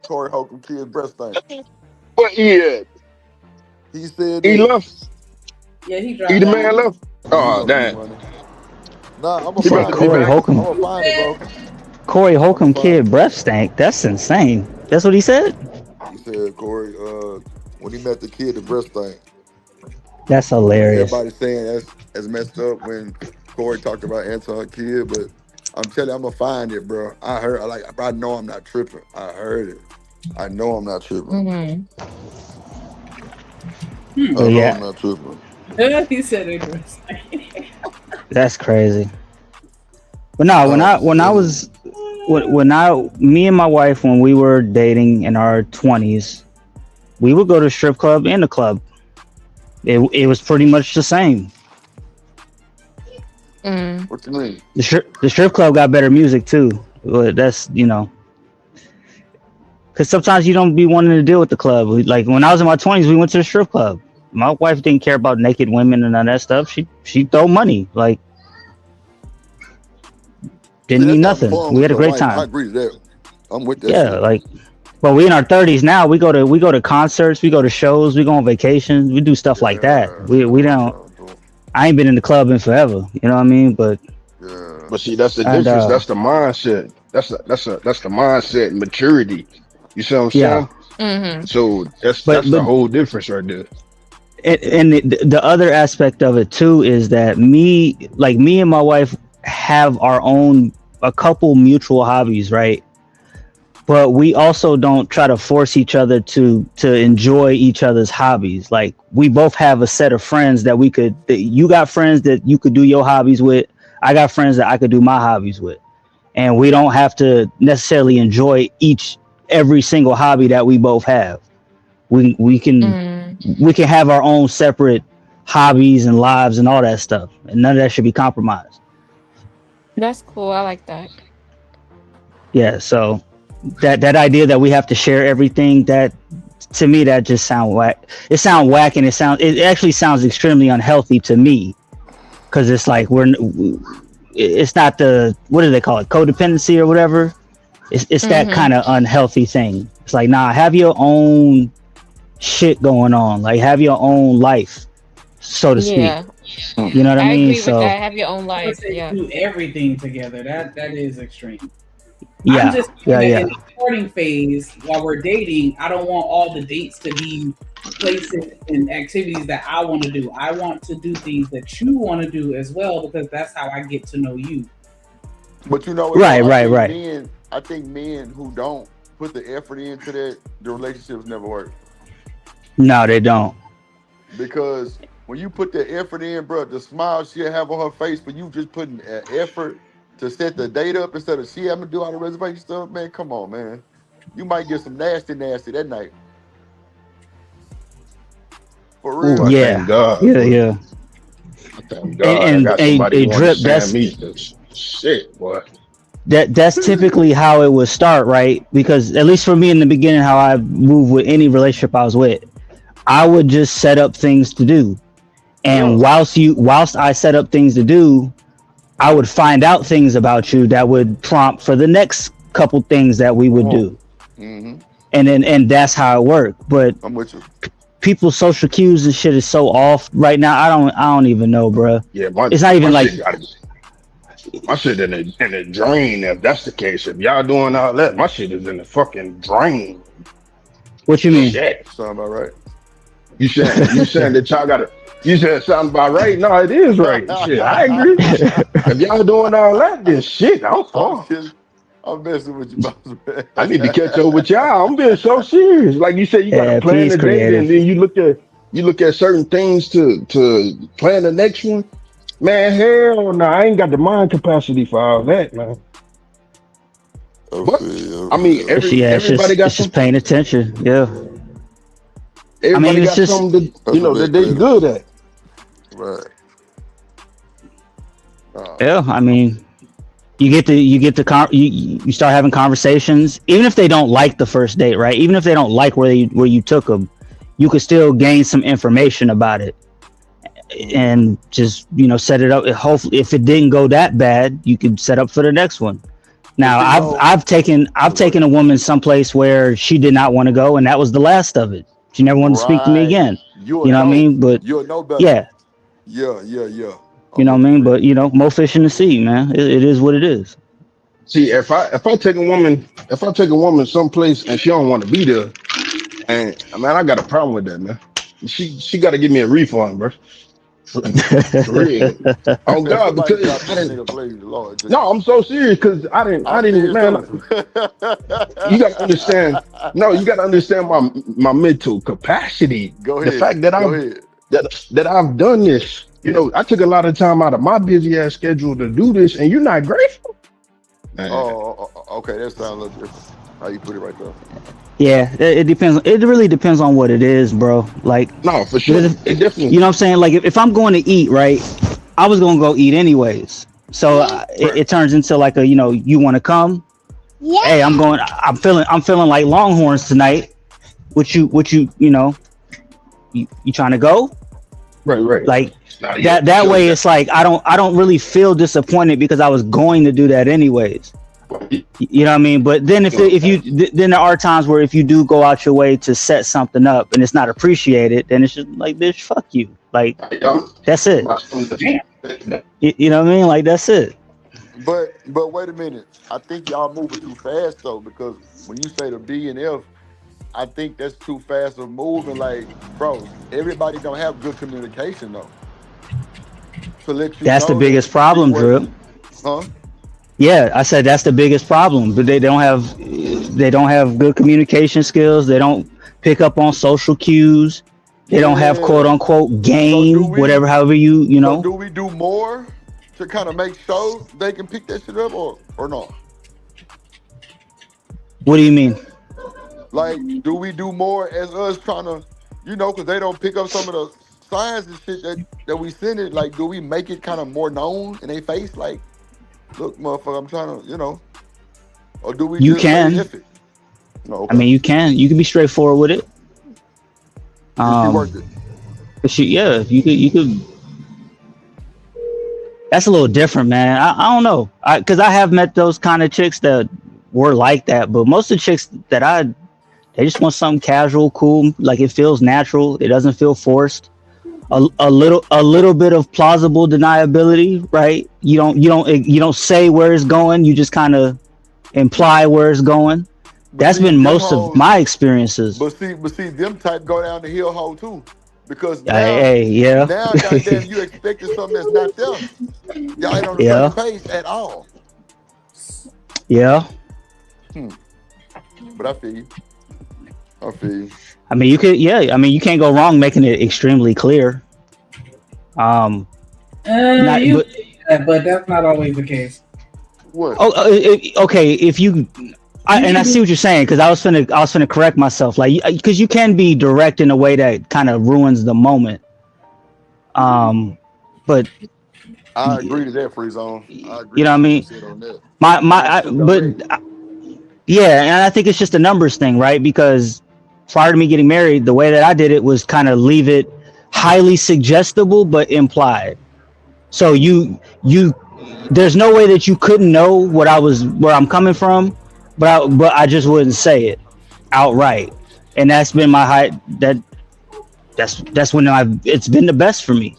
[SPEAKER 2] Corey Holcomb kid breast thing.
[SPEAKER 8] What he had?
[SPEAKER 2] He said
[SPEAKER 8] he left.
[SPEAKER 14] Yeah, he dropped.
[SPEAKER 8] He the man left. Oh damn.
[SPEAKER 2] Nah, I'm gonna find
[SPEAKER 13] Corey Holcomb.
[SPEAKER 2] I'm gonna find it, bro.
[SPEAKER 13] Corey Holcomb kid breath stank. That's insane. That's what he said.
[SPEAKER 2] He said Corey when he met the kid, the breast thing.
[SPEAKER 13] That's hilarious.
[SPEAKER 2] Everybody saying that's messed up when Corey talked about Anton kid, but I'm telling you, I'm gonna find it, bro. I know I'm not tripping. I heard it. I know I'm not tripping.
[SPEAKER 14] Mm-hmm.
[SPEAKER 2] I know I'm not tripping.
[SPEAKER 14] He said it.
[SPEAKER 13] That's crazy. But no, me and my wife, when we were dating in our 20s, we would go to strip club and the club. It was pretty much the same.
[SPEAKER 2] What you mean?
[SPEAKER 13] The strip club got better music too. But that's Because sometimes you don't be wanting to deal with the club. Like when I was in my 20s, we went to the strip club. My wife didn't care about naked women and none of that stuff. She throw money. Like didn't mean nothing. We had a great time.
[SPEAKER 2] I agree to that. I'm with that.
[SPEAKER 13] Yeah,
[SPEAKER 2] shit.
[SPEAKER 13] like, but we in our 30s now. We go to concerts, we go to shows, we go on vacations, we do stuff like that. We don't. I ain't been in the club in forever. You know what I mean? But
[SPEAKER 8] see, that's the difference. That's the mindset. That's the mindset and maturity. You see what I'm saying?
[SPEAKER 12] Mm-hmm.
[SPEAKER 8] So that's the whole difference right there.
[SPEAKER 13] And the other aspect of it too is that me and my wife have a couple mutual hobbies, right? But we also don't try to force each other to enjoy each other's hobbies. Like we both have a set of friends that you got friends that you could do your hobbies with. I got friends that I could do my hobbies with. And we don't have to necessarily enjoy every single hobby that we both have. We can have our own separate hobbies and lives and all that stuff. And none of that should be compromised.
[SPEAKER 12] That's cool. I like that.
[SPEAKER 13] Yeah, so that idea that we have to share everything, that to me that just sound whack. It sounds whack, and it actually sounds extremely unhealthy to me, because it's like it's not what do they call it, codependency or whatever. It's that kind of unhealthy thing. It's like, nah, have your own shit going on, like have your own life, so to speak. You know what I mean?
[SPEAKER 12] Agree with that. Have your own life.
[SPEAKER 14] Do everything together. That is extreme.
[SPEAKER 13] Yeah.
[SPEAKER 14] I'm just in the courting phase while we're dating. I don't want all the dates to be places and activities that I want to do. I want to do things that you want to do as well, because that's how I get to know you.
[SPEAKER 2] But you know what?
[SPEAKER 13] Right.
[SPEAKER 2] I think men who don't put the effort into that, the relationships never work.
[SPEAKER 13] No, they don't.
[SPEAKER 2] Because when you put the effort in, bro, the smile she'll have on her face for you just putting effort to set the date up instead of she having to do all the reservation stuff, man, come on, man. You might get some nasty that night. For real.
[SPEAKER 13] Yeah.
[SPEAKER 8] God.
[SPEAKER 13] Yeah.
[SPEAKER 8] Thank God. And
[SPEAKER 13] Drip, that's
[SPEAKER 8] shit, boy.
[SPEAKER 13] That's typically how it would start, right? Because at least for me in the beginning, how I moved with any relationship I was with, I would just set up things to do. And whilst I set up things to do, I would find out things about you that would prompt for the next couple things that we would do.
[SPEAKER 2] Mm-hmm.
[SPEAKER 13] And that's how it worked. But
[SPEAKER 2] I'm with you.
[SPEAKER 13] People's social cues and shit is so off right now. I don't even know, bro.
[SPEAKER 8] Yeah,
[SPEAKER 13] it's not even like
[SPEAKER 8] my shit in the drain. If that's the case, if y'all doing all that, my shit is in the fucking drain.
[SPEAKER 13] What you mean?
[SPEAKER 8] Shit.
[SPEAKER 2] Sound about right.
[SPEAKER 8] You saying that y'all gotta? You said something about right. No, it is right. Shit, I agree. If y'all doing all that, then shit, I'm far.
[SPEAKER 2] I'm messing with you, boss, man.
[SPEAKER 8] I need to catch up with y'all. I'm being so serious. Like you said, you gotta plan the day, and then you look at certain things to plan the next one. Man, hell no, I ain't got the mind capacity for all that, man. I mean, everybody got
[SPEAKER 13] just paying attention. Yeah.
[SPEAKER 8] Everybody got something that they good at.
[SPEAKER 2] Right.
[SPEAKER 13] Yeah, I mean, you start having conversations, even if they don't like the first date, right? Even if they don't like where you took them, you could still gain some information about it, and just set it up. Hopefully, if it didn't go that bad, you could set up for the next one. Now, I've taken a woman someplace where she did not want to go, and that was the last of it. She never wanted to speak to me again. You know what I mean? But
[SPEAKER 2] you'll know better.
[SPEAKER 13] Yeah.
[SPEAKER 2] You
[SPEAKER 13] know what I mean? But more fish in the sea, man. It is what it is.
[SPEAKER 8] See, if I take a woman someplace and she don't want to be there, and man, I got a problem with that, man. She got to give me a refund, bro. For real. Oh God, because no, I'm so serious because I didn't, man. You got to understand. No, you got to understand my mental capacity.
[SPEAKER 2] Go ahead.
[SPEAKER 8] The fact that I've done this. I took a lot of time out of my busy ass schedule to do this, and you're not grateful.
[SPEAKER 2] Oh, okay. That sounds a little different. How you put it right there.
[SPEAKER 13] Yeah, it depends. It really depends on what it is, bro. Like,
[SPEAKER 8] no, for sure. It definitely.
[SPEAKER 13] You know what I'm saying? Like, if I'm going to eat, right, I was going to go eat anyways. So it turns into like you want to come, Hey, I'm feeling like Longhorns tonight. You trying to go?
[SPEAKER 8] Right.
[SPEAKER 13] Like that way it's like I don't really feel disappointed because I was going to do that anyways. You know what I mean? But then then there are times where if you do go out your way to set something up and it's not appreciated, then it's just like, bitch, fuck you. Like that's it. You know what I mean? Like that's it.
[SPEAKER 2] But wait a minute. I think y'all moving too fast though, because when you say the B and F, I think that's too fast of moving. Like, bro, everybody don't have good communication though. To let you
[SPEAKER 13] that's
[SPEAKER 2] know
[SPEAKER 13] the biggest problem, Drip.
[SPEAKER 2] Huh?
[SPEAKER 13] Yeah, I said that's the biggest problem. But they don't have good communication skills. They don't pick up on social cues. They don't have quote unquote game, however you know.
[SPEAKER 2] So do we do more to kind of make sure they can pick that shit up or not?
[SPEAKER 13] What do you mean?
[SPEAKER 2] Like, do we do more as us trying to, because they don't pick up some of the signs and shit that we send it. Like, do we make it kind of more known in their face? Like, look, motherfucker, I'm trying to, or do we?
[SPEAKER 13] You can. No, okay. I mean, you can be straightforward with it.
[SPEAKER 2] She worked it.
[SPEAKER 13] You could. That's a little different, man. I don't know, because I have met those kind of chicks that were like that, but most of the chicks that they just want something casual, cool, like it feels natural. It doesn't feel forced. A little bit of plausible deniability, right? You don't say where it's going. You just kind of imply where it's going. That's been most of my experiences.
[SPEAKER 2] But see, them type go down the hill hole too, because now,
[SPEAKER 13] now,
[SPEAKER 2] goddamn, you expected something that's not there. Y'all ain't on the same page at all.
[SPEAKER 13] Yeah.
[SPEAKER 2] But I feel you.
[SPEAKER 13] I mean, you can't go wrong making it extremely clear.
[SPEAKER 14] But that's not always the case.
[SPEAKER 2] What?
[SPEAKER 13] Okay. If you, I see what you're saying, because I was finna correct myself, like, because you can be direct in a way that kind of ruins the moment. But
[SPEAKER 2] I agree to that, Free Zone. I agree.
[SPEAKER 13] You know what I mean? And I think it's just a numbers thing, right? Because prior to me getting married, the way that I did it was kind of leave it highly suggestible but implied. So there's no way that you couldn't know where I'm coming from, but I just wouldn't say it outright. And that's been my that's when it's been the best for me.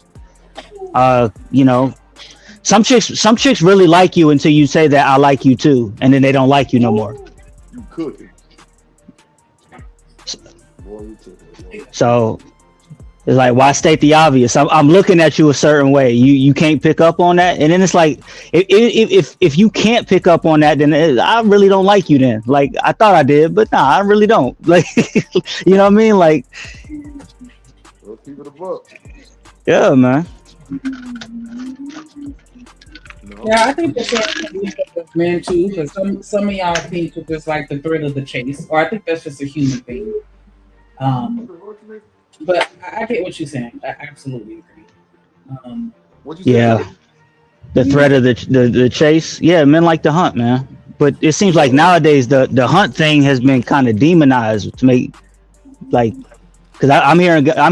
[SPEAKER 13] Some chicks really like you until you say that I like you too, and then they don't like you no more.
[SPEAKER 2] You cooking.
[SPEAKER 13] So it's like, why state the obvious? I'm looking at you a certain way. You can't pick up on that, and then it's like, if you can't pick up on that, then I really don't like you. Then, like, I thought I did, but nah, I really don't. Like, you know what I mean? Like,
[SPEAKER 2] we'll keep it a book.
[SPEAKER 13] Yeah, man.
[SPEAKER 14] Yeah, I think that's men too, because some of y'all think it's just like the thrill of the chase, or I think that's just a human thing. But I get what you're saying. I absolutely agree.
[SPEAKER 13] The threat of the chase. Yeah, men like to hunt, man. But it seems like nowadays the hunt thing has been kind of demonized to make, like, because I'm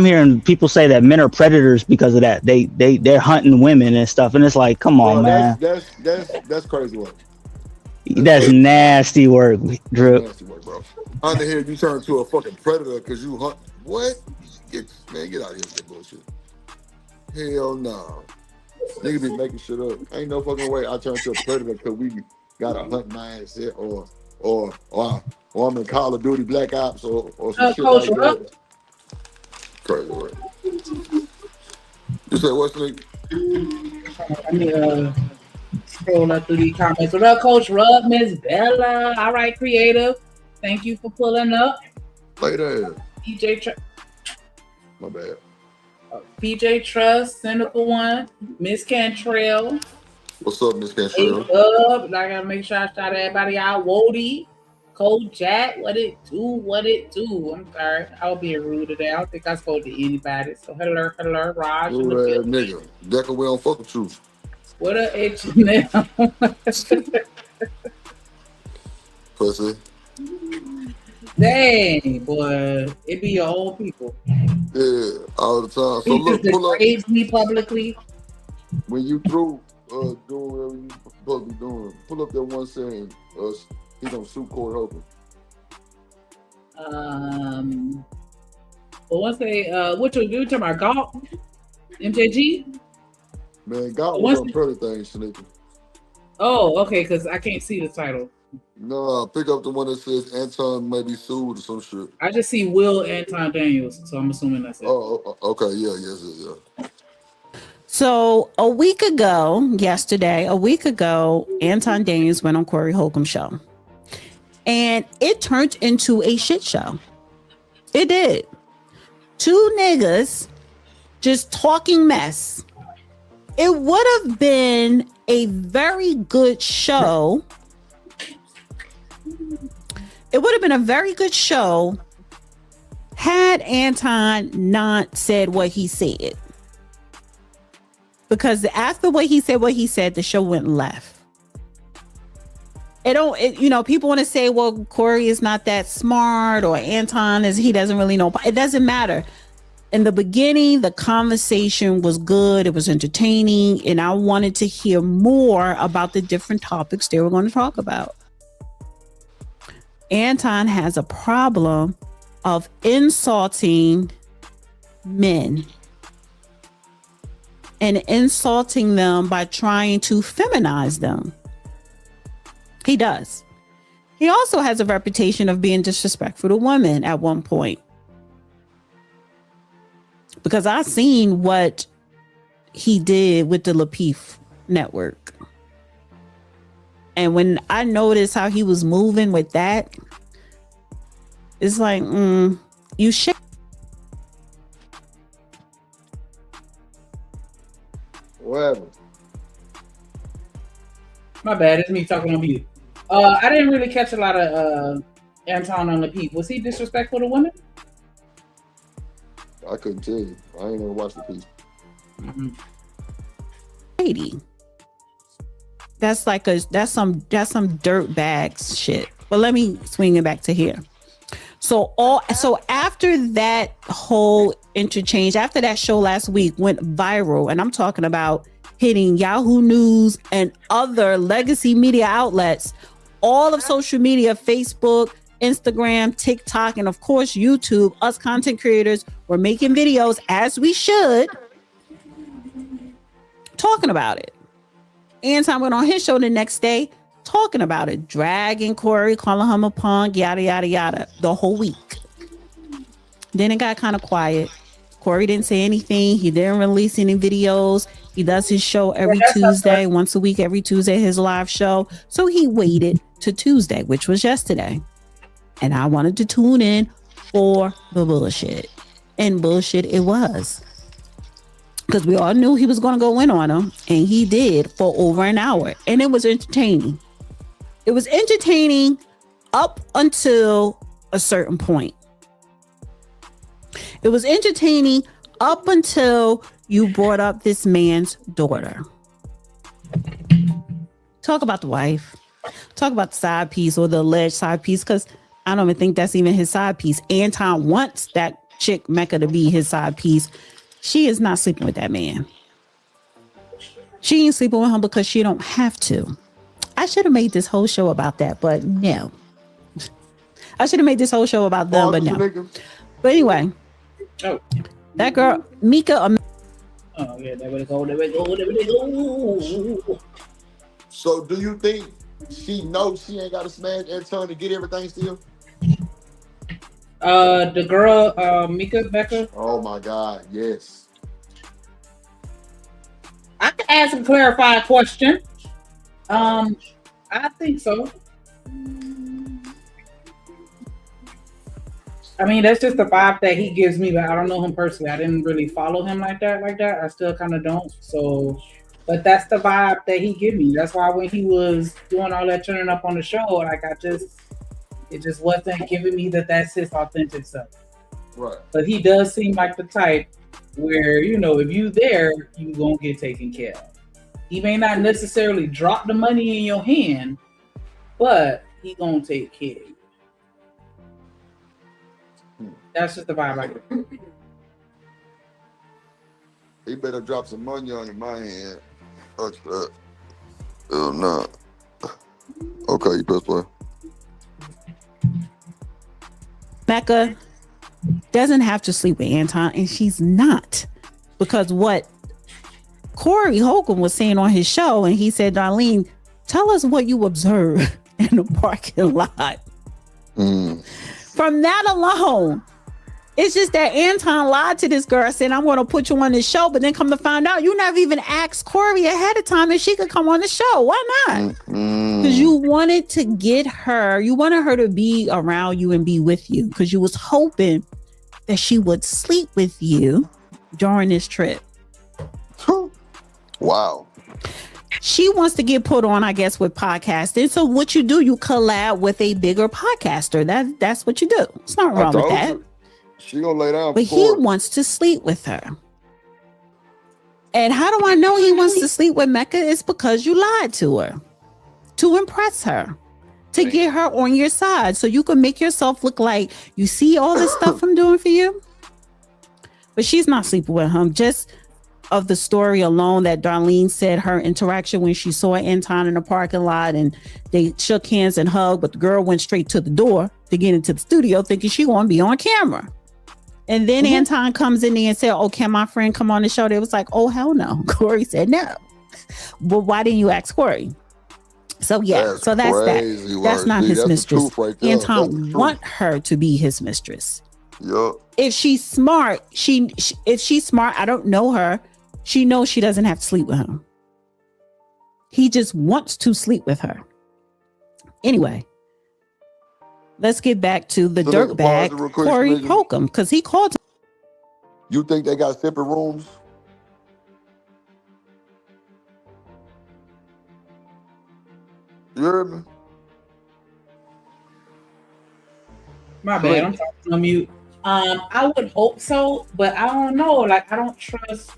[SPEAKER 13] hearing people say that men are predators because of that. They're hunting women and stuff, and it's like, come on, man.
[SPEAKER 2] That's crazy work.
[SPEAKER 13] That's nasty work, Drip.
[SPEAKER 2] Nasty work, bro. On the head, you turn to a fucking predator because you hunt. What? Get out of here with that bullshit. Hell no. Niggas be making shit up. Ain't no fucking way I turn to a predator because we got a hunt mindset or I'm in Call of Duty Black Ops or some shit like that. Crazy work. You said what's the?
[SPEAKER 14] Let me scroll up through these comments. What up, Coach Rub, Miss Bella? All right, creative. Thank you for pulling up.
[SPEAKER 2] Later.
[SPEAKER 14] PJ
[SPEAKER 2] My bad.
[SPEAKER 14] PJ Trust, Cynical One, Miss Cantrell.
[SPEAKER 2] What's up, Miss Cantrell?
[SPEAKER 14] I gotta make sure I shout everybody out. Wody, Cold Jack, what it do? I'm sorry, I was being rude today. I don't think I spoke to anybody. So hello, Raj.
[SPEAKER 2] Nigga, Decker, we don't fuck with you.
[SPEAKER 14] What up, H&M?
[SPEAKER 2] pussy.
[SPEAKER 14] Dang, boy, it be your own people.
[SPEAKER 2] Yeah, all the time. So
[SPEAKER 14] He
[SPEAKER 2] look,
[SPEAKER 14] just
[SPEAKER 2] pull up
[SPEAKER 14] degrades me publicly.
[SPEAKER 2] when you through doing whatever you supposed to be doing. Pull up that one saying he gonna sue Corey Holcomb.
[SPEAKER 14] But once they what you talking about? Golf? MJG?
[SPEAKER 2] Man, God was on Pearly thing, Shanika.
[SPEAKER 14] Oh, okay, because I can't see the title.
[SPEAKER 2] No, pick up the one that says Anton may be sued or some shit.
[SPEAKER 14] I just see Will Anton Daniels, so I'm assuming that's it.
[SPEAKER 2] Oh, okay, yeah.
[SPEAKER 3] So a week ago, Anton Daniels went on Corey Holcomb's show. And it turned into a shit show. It did. 2 niggas just talking mess. It would have been a very good show. It would have been a very good show had Anton not said what he said. Because after what he said, the show went left. People want to say, well, Corey is not that smart, or Anton he doesn't really know. It doesn't matter. In the beginning, the conversation was good. It was entertaining. And I wanted to hear more about the different topics they were going to talk about. Anton has a problem of insulting men and insulting them by trying to feminize them. He does. He also has a reputation of being disrespectful to women at one point. Because I seen what he did with the Lapeef network. And when I noticed how he was moving with that, it's like, you should.
[SPEAKER 2] Whatever.
[SPEAKER 14] My bad, it's me talking on mute. I didn't really catch a lot of Anton on Lapeef. Was he disrespectful to women?
[SPEAKER 2] I couldn't tell you. I ain't never watched the piece.
[SPEAKER 3] Lady. That's some dirt bags shit. But let me swing it back to here. So after that whole interchange, after that show last week went viral, and I'm talking about hitting Yahoo News and other legacy media outlets, all of social media, Facebook, Instagram, TikTok, and of course YouTube, us content creators were making videos, as we should, talking about it. Anton went on his show the next day talking about it, dragging Corey, calling him a punk, yada, yada, yada, the whole week. Then it got kind of quiet. Corey didn't say anything. He didn't release any videos. He does his show every Tuesday, once a week, every Tuesday, his live show. So he waited to Tuesday, which was yesterday. And I wanted to tune in for the bullshit. And bullshit it was. Because we all knew he was going to go in on him. And he did for over an hour. And it was entertaining. It was entertaining up until a certain point. It was entertaining up until you brought up this man's daughter. Talk about the wife. Talk about the side piece or the alleged side piece, because I don't even think that's even his side piece. Anton wants that chick Mecca to be his side piece. She is not sleeping with that man. She ain't sleeping with him because she don't have to. I should have made this whole show about that, but no. I should have made this whole show about them, but no. But anyway.
[SPEAKER 14] Oh.
[SPEAKER 3] That girl, Mika.
[SPEAKER 14] Oh, yeah, there we go.
[SPEAKER 2] So do you think she knows she ain't got to smash Anton to get everything still?
[SPEAKER 14] The girl, Mika Becca.
[SPEAKER 2] Oh my God, yes.
[SPEAKER 14] I can ask a clarifying question. I think so. I mean, that's just the vibe that he gives me, but I don't know him personally. I didn't really follow him like that. I still kind of don't. So, but that's the vibe that he give me. That's why when he was doing all that turning up on the show, like it just wasn't giving me that's his authentic self.
[SPEAKER 2] Right.
[SPEAKER 14] But he does seem like the type where, if you there, you gonna get taken care of. He may not necessarily drop the money in your hand, but he gonna take care of you. That's just the vibe I get.
[SPEAKER 2] He better drop some money on my hand. No. Okay, you press play.
[SPEAKER 16] Mecca doesn't have to sleep with Anton, and she's not. Because what Corey Holcomb was saying on his show, and he said, Darlene, tell us what you observed in the parking lot. From that alone, it's just that Anton lied to this girl saying, I'm going to put you on this show, but then come to find out, you never even asked Corey ahead of time if she could come on the show. Why not? Because you wanted to get her, you wanted her to be around you and be with you, because you was hoping that she would sleep with you during this trip.
[SPEAKER 2] Wow.
[SPEAKER 16] She wants to get put on, I guess, with podcasting. So what you do, you collab with a bigger podcaster. That's what you do. It's not wrong with that.
[SPEAKER 2] She gonna lay down.
[SPEAKER 16] But he wants to sleep with her. And how do I know he wants to sleep with Mecca? It's because you lied to her to impress her, to get her on your side, so you can make yourself look like you see all this stuff I'm doing for you. But she's not sleeping with him. Just of the story alone that Darlene said, her interaction when she saw Anton in the parking lot and they shook hands and hugged, but the girl went straight to the door to get into the studio thinking she gonna be on camera. And then Anton comes in there and said, oh, can my friend come on the show? They was like, oh, hell no. Corey said no. Well, why didn't you ask Corey? So yeah, that's that. That's not his mistress. Anton want her to be his mistress.
[SPEAKER 2] Yep.
[SPEAKER 16] If she's smart, if she's smart, I don't know her. She knows she doesn't have to sleep with him. He just wants to sleep with her. Anyway, let's get back to the dirtbag Corey Holcomb, because he called.
[SPEAKER 2] You think they got separate rooms? You heard me?
[SPEAKER 14] My bad. I'm talking on mute. I would hope so, but I don't know. Like, I don't trust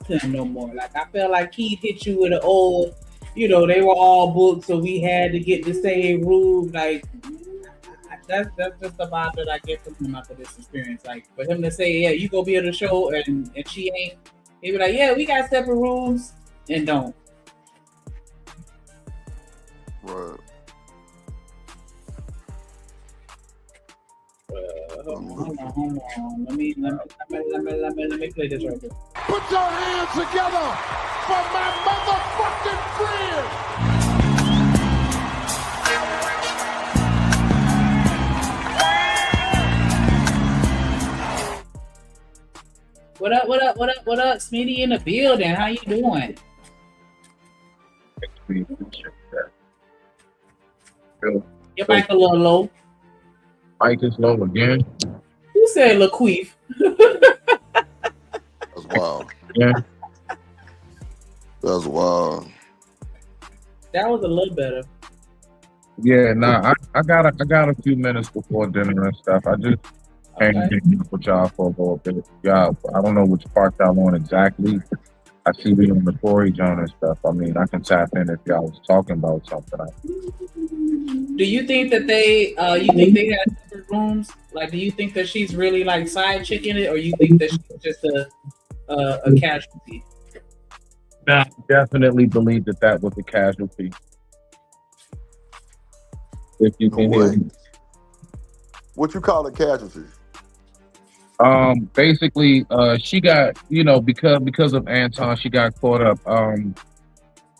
[SPEAKER 14] him no more. Like, I feel like he hit you with an old, they were all booked, so we had to get the same room. Like, that's just the vibe that I get from him after this experience. Like, for him to say, yeah, you go be on the show and she ain't, he be like, yeah, we got separate rooms, and don't.
[SPEAKER 2] Right.
[SPEAKER 14] Hold on. Let me play this right here.
[SPEAKER 17] Put your hands together for my motherfucking friend.
[SPEAKER 14] What up, Smitty in the building? How you doing? Your mic a little low.
[SPEAKER 18] Mike is low again.
[SPEAKER 14] Who said Laqueef?
[SPEAKER 2] That's wild.
[SPEAKER 18] Yeah.
[SPEAKER 2] That's wild.
[SPEAKER 14] That was a little better.
[SPEAKER 18] Yeah, I got a few minutes before dinner and stuff. I just came with y'all for a little bit. Y'all, I don't know which part y'all on exactly. I see we on the Corey John and stuff. I mean, I can tap in if y'all was talking about something.
[SPEAKER 14] Do you think that they have separate rooms? Like, do you think that she's really like side chicking it, or you think that she's just a casualty?
[SPEAKER 18] Nah, I definitely believe that was a casualty. If you can hear me.
[SPEAKER 2] What you call a casualty?
[SPEAKER 18] Basically, she got, because of Anton, she got caught up.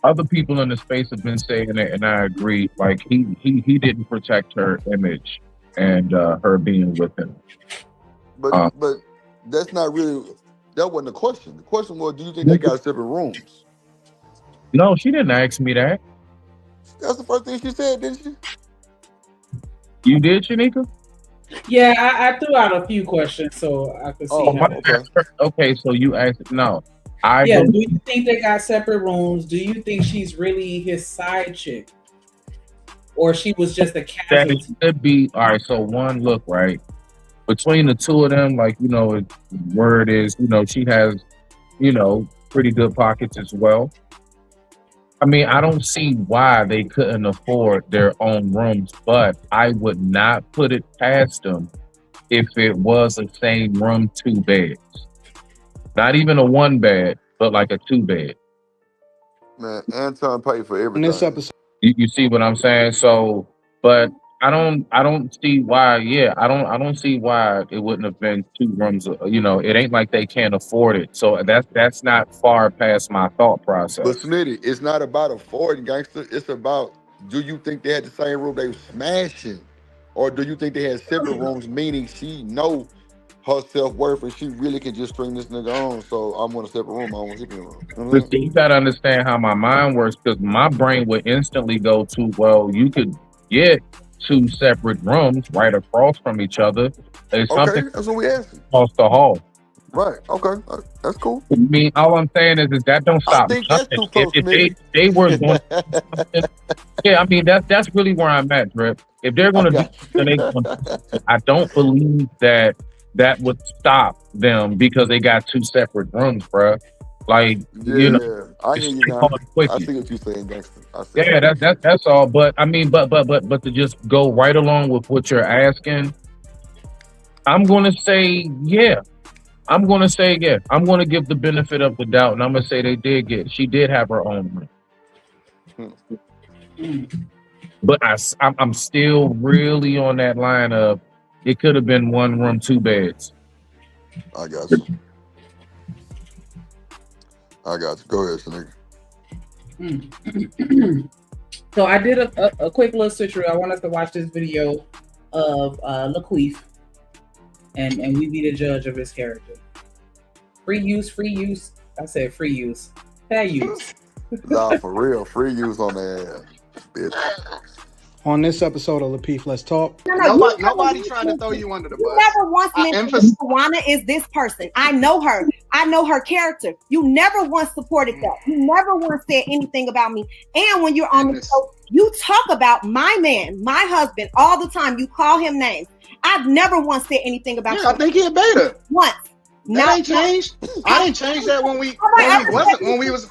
[SPEAKER 18] Other people in the space have been saying it, and I agree. Like, he didn't protect her image and her being with him.
[SPEAKER 2] But that's not really, that wasn't the question. The question was, do you think they got separate rooms?
[SPEAKER 18] No, she didn't ask me that.
[SPEAKER 2] That's the first thing she said, didn't she?
[SPEAKER 18] You did, Shanika?
[SPEAKER 14] Yeah, I threw out a few questions so I could see.
[SPEAKER 18] Okay, so you asked. No,
[SPEAKER 14] do you think they got separate rooms? Do you think she's really his side chick, or she was just a casualty?
[SPEAKER 18] That could be. All right. So one look, right, between the two of them, like, word is, she has, pretty good pockets as well. I mean, I don't see why they couldn't afford their own rooms, but I would not put it past them if it was the same room, 2 beds. Not even a 1 bed, but like a 2 bed.
[SPEAKER 2] Man, Anton paid for everything.
[SPEAKER 5] In this episode,
[SPEAKER 18] you see what I'm saying? So, but I don't see why. Yeah, I don't see why it wouldn't have been 2 rooms. You know, it ain't like they can't afford it. So that's not far past my thought process.
[SPEAKER 2] But Smitty, it's not about affording, gangster. It's about, do you think they had the same room they were smashing, or do you think they had separate rooms? Meaning she know her self-worth and she really can just string this nigga on. So I'm in a separate room. I want to sleep in the room. You know what I'm saying?
[SPEAKER 18] You gotta understand how my mind works, because my brain would instantly go to, well, you could get 2 separate rooms right across from each other. It's
[SPEAKER 2] Okay,
[SPEAKER 18] something
[SPEAKER 2] that's what we asking.
[SPEAKER 18] across the hall.
[SPEAKER 2] Right. Okay. That's cool.
[SPEAKER 18] I mean, all I'm saying is that don't stop.
[SPEAKER 2] I think that's too close,
[SPEAKER 18] if they were going, yeah, I mean that's really where I'm at, Drip. If they're going to do, I don't believe that would stop them because they got 2 separate rooms, bro. Like, you know,
[SPEAKER 2] I hear you now. I see what you're saying, gangster.
[SPEAKER 18] Yeah, that's all. But I mean, but to just go right along with what you're asking, I'm gonna say yeah. I'm gonna give the benefit of the doubt, and I'm gonna say she did have her own room. But I'm still really on that line of it could have been 1 room, 2 beds.
[SPEAKER 2] I got you. Go ahead, Shanigga.
[SPEAKER 14] So I did a quick little situation. I want us to watch this video of Lakeith, and we be the judge of his character. Free use. I said free use. Fair use.
[SPEAKER 2] Nah, for real. Free use on the ass, bitch.
[SPEAKER 5] On this episode of Lakeith, Let's Talk.
[SPEAKER 19] Nobody trying to throw you under the bus.
[SPEAKER 20] You never once mentioned Tawana is this person. I know her. I know her character. You never once supported that. You never once said anything about me. And when you're on the show, you talk about my man, my husband, all the time. You call him names. I've never once said anything about you.
[SPEAKER 19] I think he a beta.
[SPEAKER 20] Once.
[SPEAKER 19] That ain't changed. I didn't change that when we was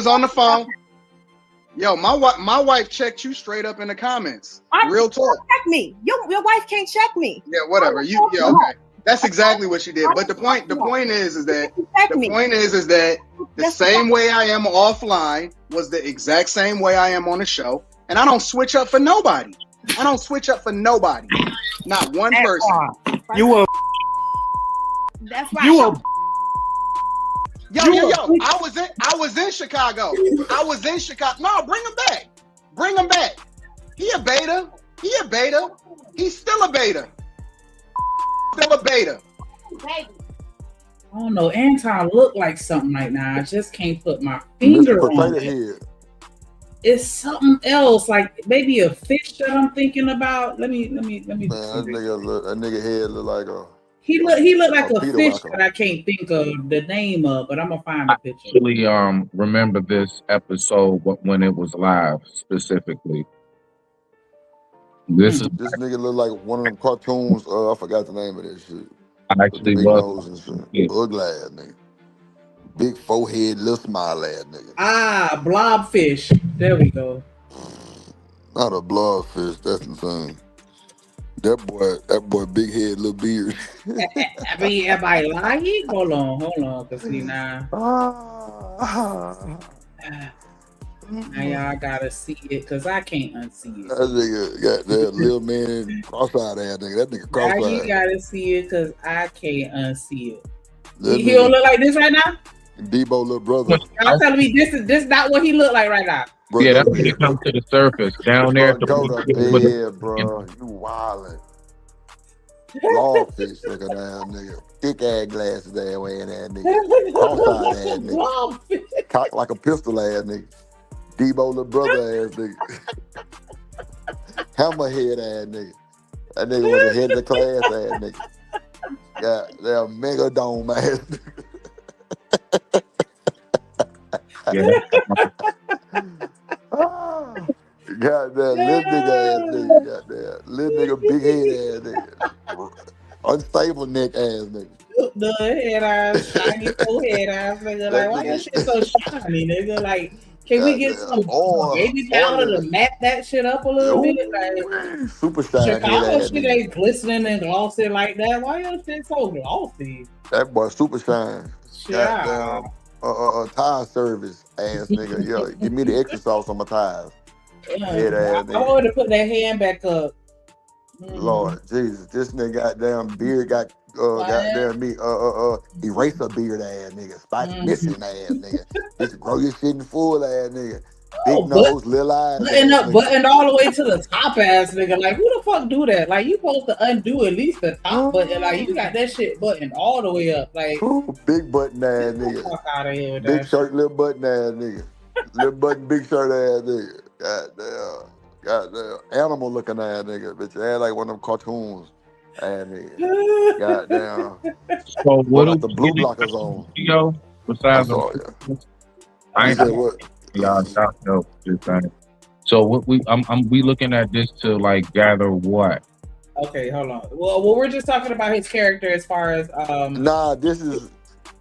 [SPEAKER 19] on the phone. Yo, my wife checked you straight up in the comments. Real talk.
[SPEAKER 20] Check me. Your wife can't check me.
[SPEAKER 19] Yeah, whatever. Okay. That's exactly what she did. But the point is that the same way I am offline was the exact same way I am on the show, and I don't switch up for nobody. Not one person.
[SPEAKER 14] You a.
[SPEAKER 20] That's right.
[SPEAKER 19] Yo. I was in Chicago. No, bring him back. He a beta. He's still a beta.
[SPEAKER 14] I don't know. Anton look like something right now. I just can't put my finger on it. It's something else, like maybe a fish that I'm thinking about. Let me. Man,
[SPEAKER 2] that nigga head look like a.
[SPEAKER 14] He looked like a fish that I can't think of the name of, but I'm gonna find the picture.
[SPEAKER 18] I actually remember this episode when it was live specifically. This
[SPEAKER 2] nigga look like one of them cartoons. I forgot the name of this shit.
[SPEAKER 18] I actually was.
[SPEAKER 2] Ugly ass nigga. Big forehead, little smile ass nigga.
[SPEAKER 14] Blobfish. There we go.
[SPEAKER 2] Not a blobfish. That's insane. That boy, big head, little beard.
[SPEAKER 14] I mean, am I lying? Hold on, cause see now. Now y'all gotta see it, cause I can't unsee it.
[SPEAKER 2] That nigga got that little man cross-eyed ass nigga. That nigga cross-eyed.
[SPEAKER 14] Now you gotta see it, cause I can't unsee it. He don't look like this right now.
[SPEAKER 2] Debo little brother.
[SPEAKER 14] Y'all telling me this not what he look like right now?
[SPEAKER 18] Bro, yeah, that's when he comes to the surface down there.
[SPEAKER 2] Go to bed, bro. You wildin'. Blobfish looking ass nigga. Thick ass glasses ass wearing ass nigga. Cross-eyed ass nigga. Cocked like a pistol ass nigga. Debo little brother ass nigga. Hammerhead ass nigga. That nigga was the head of the class ass nigga. Got that mega dome ass nigga. Got that little nigga ass nigga. Got that little nigga big head ass nigga. Unstable neck ass nigga.
[SPEAKER 14] the head ass, shiny forehead ass nigga. Like, why your shit so shiny, nigga? Like, can we get some baby powder to matte that shit up a little bit? Like,
[SPEAKER 2] super shine
[SPEAKER 14] Chicago
[SPEAKER 2] head ass
[SPEAKER 14] shit
[SPEAKER 2] nigga.
[SPEAKER 14] ain't glistening and glossy like that. Why your shit so glossy?
[SPEAKER 2] That boy super shine.
[SPEAKER 14] Yeah.
[SPEAKER 2] Goddamn, tire service ass nigga. Yeah, give me the extra sauce on my tires. Head ass
[SPEAKER 14] I
[SPEAKER 2] nigga.
[SPEAKER 14] wanted to put that hand back up.
[SPEAKER 2] Lord Jesus, this nigga goddamn beard got goddamn me eraser beard ass nigga, spots missing ass nigga. Just grow your shit in full ass nigga. Big nose, little eyes.
[SPEAKER 14] Buttoned all the way to the top ass nigga. Like, who the fuck do that? Like, you supposed to undo at least the top button. Like, you got that shit buttoned all the way up. Like,
[SPEAKER 2] big button ass nigga.
[SPEAKER 14] Fuck out of here with
[SPEAKER 2] Big
[SPEAKER 14] that
[SPEAKER 2] shirt, little button ass nigga. Little button, big shirt ass nigga. Goddamn, animal looking ass nigga. Bitch, ass like one of them cartoons. Ass nigga. Goddamn.
[SPEAKER 18] So what
[SPEAKER 2] got the blue blockers on?
[SPEAKER 18] Yo, besides
[SPEAKER 2] I said what?
[SPEAKER 18] Y'all know this thing. So what we looking at this to like gather what?
[SPEAKER 14] Okay, hold on. Well, we're just talking about his character as far as
[SPEAKER 2] Nah, this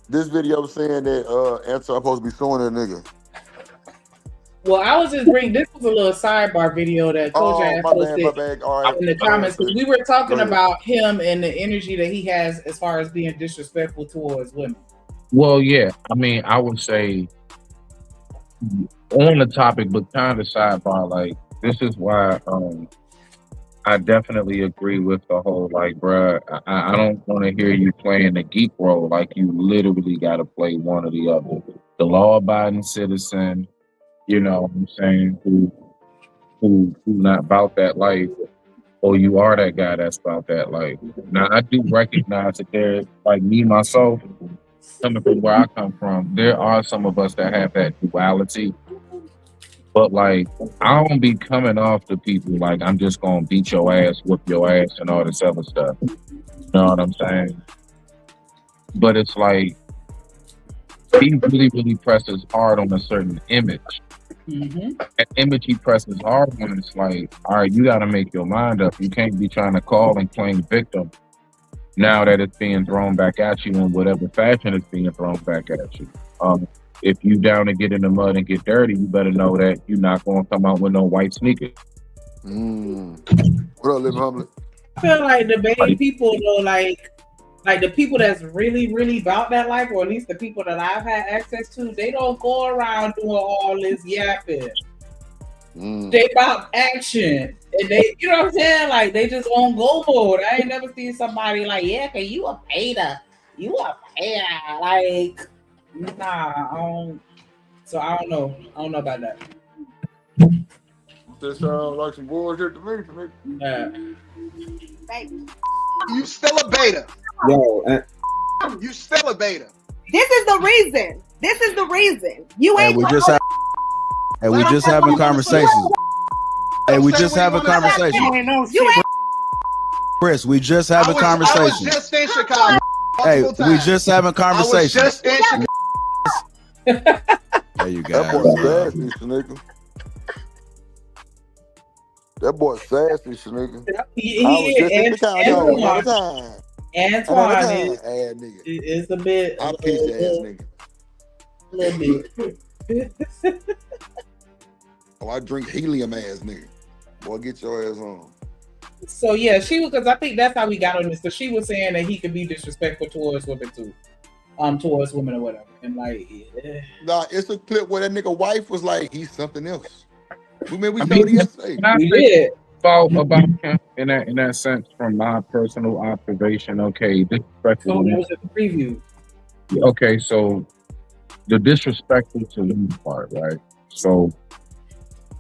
[SPEAKER 2] video saying that Anton supposed to be suing that nigga.
[SPEAKER 14] Well, I was just this was a little sidebar video that Coach asked posted
[SPEAKER 2] All right.
[SPEAKER 14] in the comments because we were talking about him and the energy that he has as far as being disrespectful towards women.
[SPEAKER 18] Well, yeah. I mean, I would say on the topic, but kind of sidebar, like this is why I definitely agree with the whole like, bruh, I don't want to hear you playing the geek role. Like you literally got to play one or the other. The law-abiding citizen, you know what I'm saying, who not about that life, or you are that guy that's about that life. Now, I do recognize that there, like me, myself, coming from where I come from, there are some of us that have that duality. But, like, I don't be coming off to people like I'm just going to beat your ass, whoop your ass, and all this other stuff. You know what I'm saying? But it's like, he really, really presses hard on a certain image.
[SPEAKER 14] Mm-hmm.
[SPEAKER 18] That image he presses hard on, it's like, all right, you got to make your mind up. You can't be trying to call and claim victim now that it's being thrown back at you in whatever fashion it's being thrown back at you. If you down to get in the mud and get dirty, you better know that you're not going to come out with no white sneakers.
[SPEAKER 2] What up, Live Humbly?
[SPEAKER 14] I feel like the baby people though, like the people that's really, really about that life, or at least the people that I've had access to, they don't go around doing all this yapping. They about action. And they, you know what I'm saying? Like they just on go mode. I ain't never seen somebody like, yeah, cause you a pater. You a pater. Like, nah, so I don't know. I don't know about that.
[SPEAKER 2] This sounds like some bullshit to me.
[SPEAKER 14] Yeah.
[SPEAKER 19] You still a beta.
[SPEAKER 21] Yo,
[SPEAKER 19] you still a beta.
[SPEAKER 20] This is the reason. This is the reason. You ain't.
[SPEAKER 21] we just having conversations. Hey, we just having conversations.
[SPEAKER 20] You ain't.
[SPEAKER 21] Chris, we just having
[SPEAKER 19] I
[SPEAKER 21] conversations.
[SPEAKER 19] was just in Chicago.
[SPEAKER 21] Hey, we just having conversations.
[SPEAKER 19] I was just in Chicago.
[SPEAKER 21] There you go.
[SPEAKER 2] That boy sassy, nigga. That boy sassy, nigga.
[SPEAKER 14] He is. Antoine is a bit.
[SPEAKER 2] I piece ass nigga.
[SPEAKER 14] A little bit.
[SPEAKER 2] Oh, I drink helium ass nigga. Boy, get your ass on.
[SPEAKER 14] So yeah, she was, because I think that's how we got on this. So she was saying that he could be disrespectful towards women too, towards women or whatever. And like,
[SPEAKER 2] nah, it's a clip where that nigga wife was like, he's something else. We showed it yesterday.
[SPEAKER 18] We did. About him in that sense, from my personal observation. Okay, disrespectful.
[SPEAKER 14] So that was a preview.
[SPEAKER 18] Okay, so the disrespectful to women part, right? So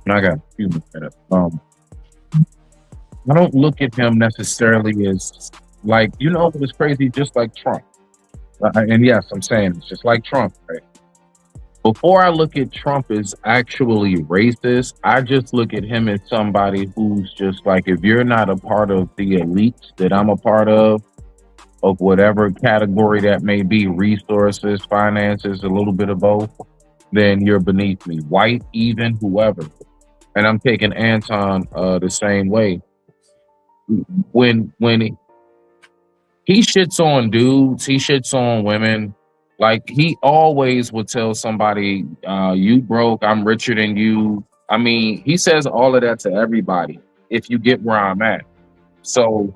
[SPEAKER 18] I got a few minutes. I don't look at him necessarily as like, you know, it was crazy, just like Trump. And yes, I'm saying it's just like Trump, right? Before I look at Trump as actually racist, I just look at him as somebody who's just like, if you're not a part of the elites that I'm a part of whatever category that may be, resources, finances, a little bit of both, then you're beneath me. White, even, whoever. And I'm taking Anton the same way. When he shits on dudes. He shits on women. Like he always would tell somebody, "You broke. I'm richer than you." I mean, he says all of that to everybody. If you get where I'm at, so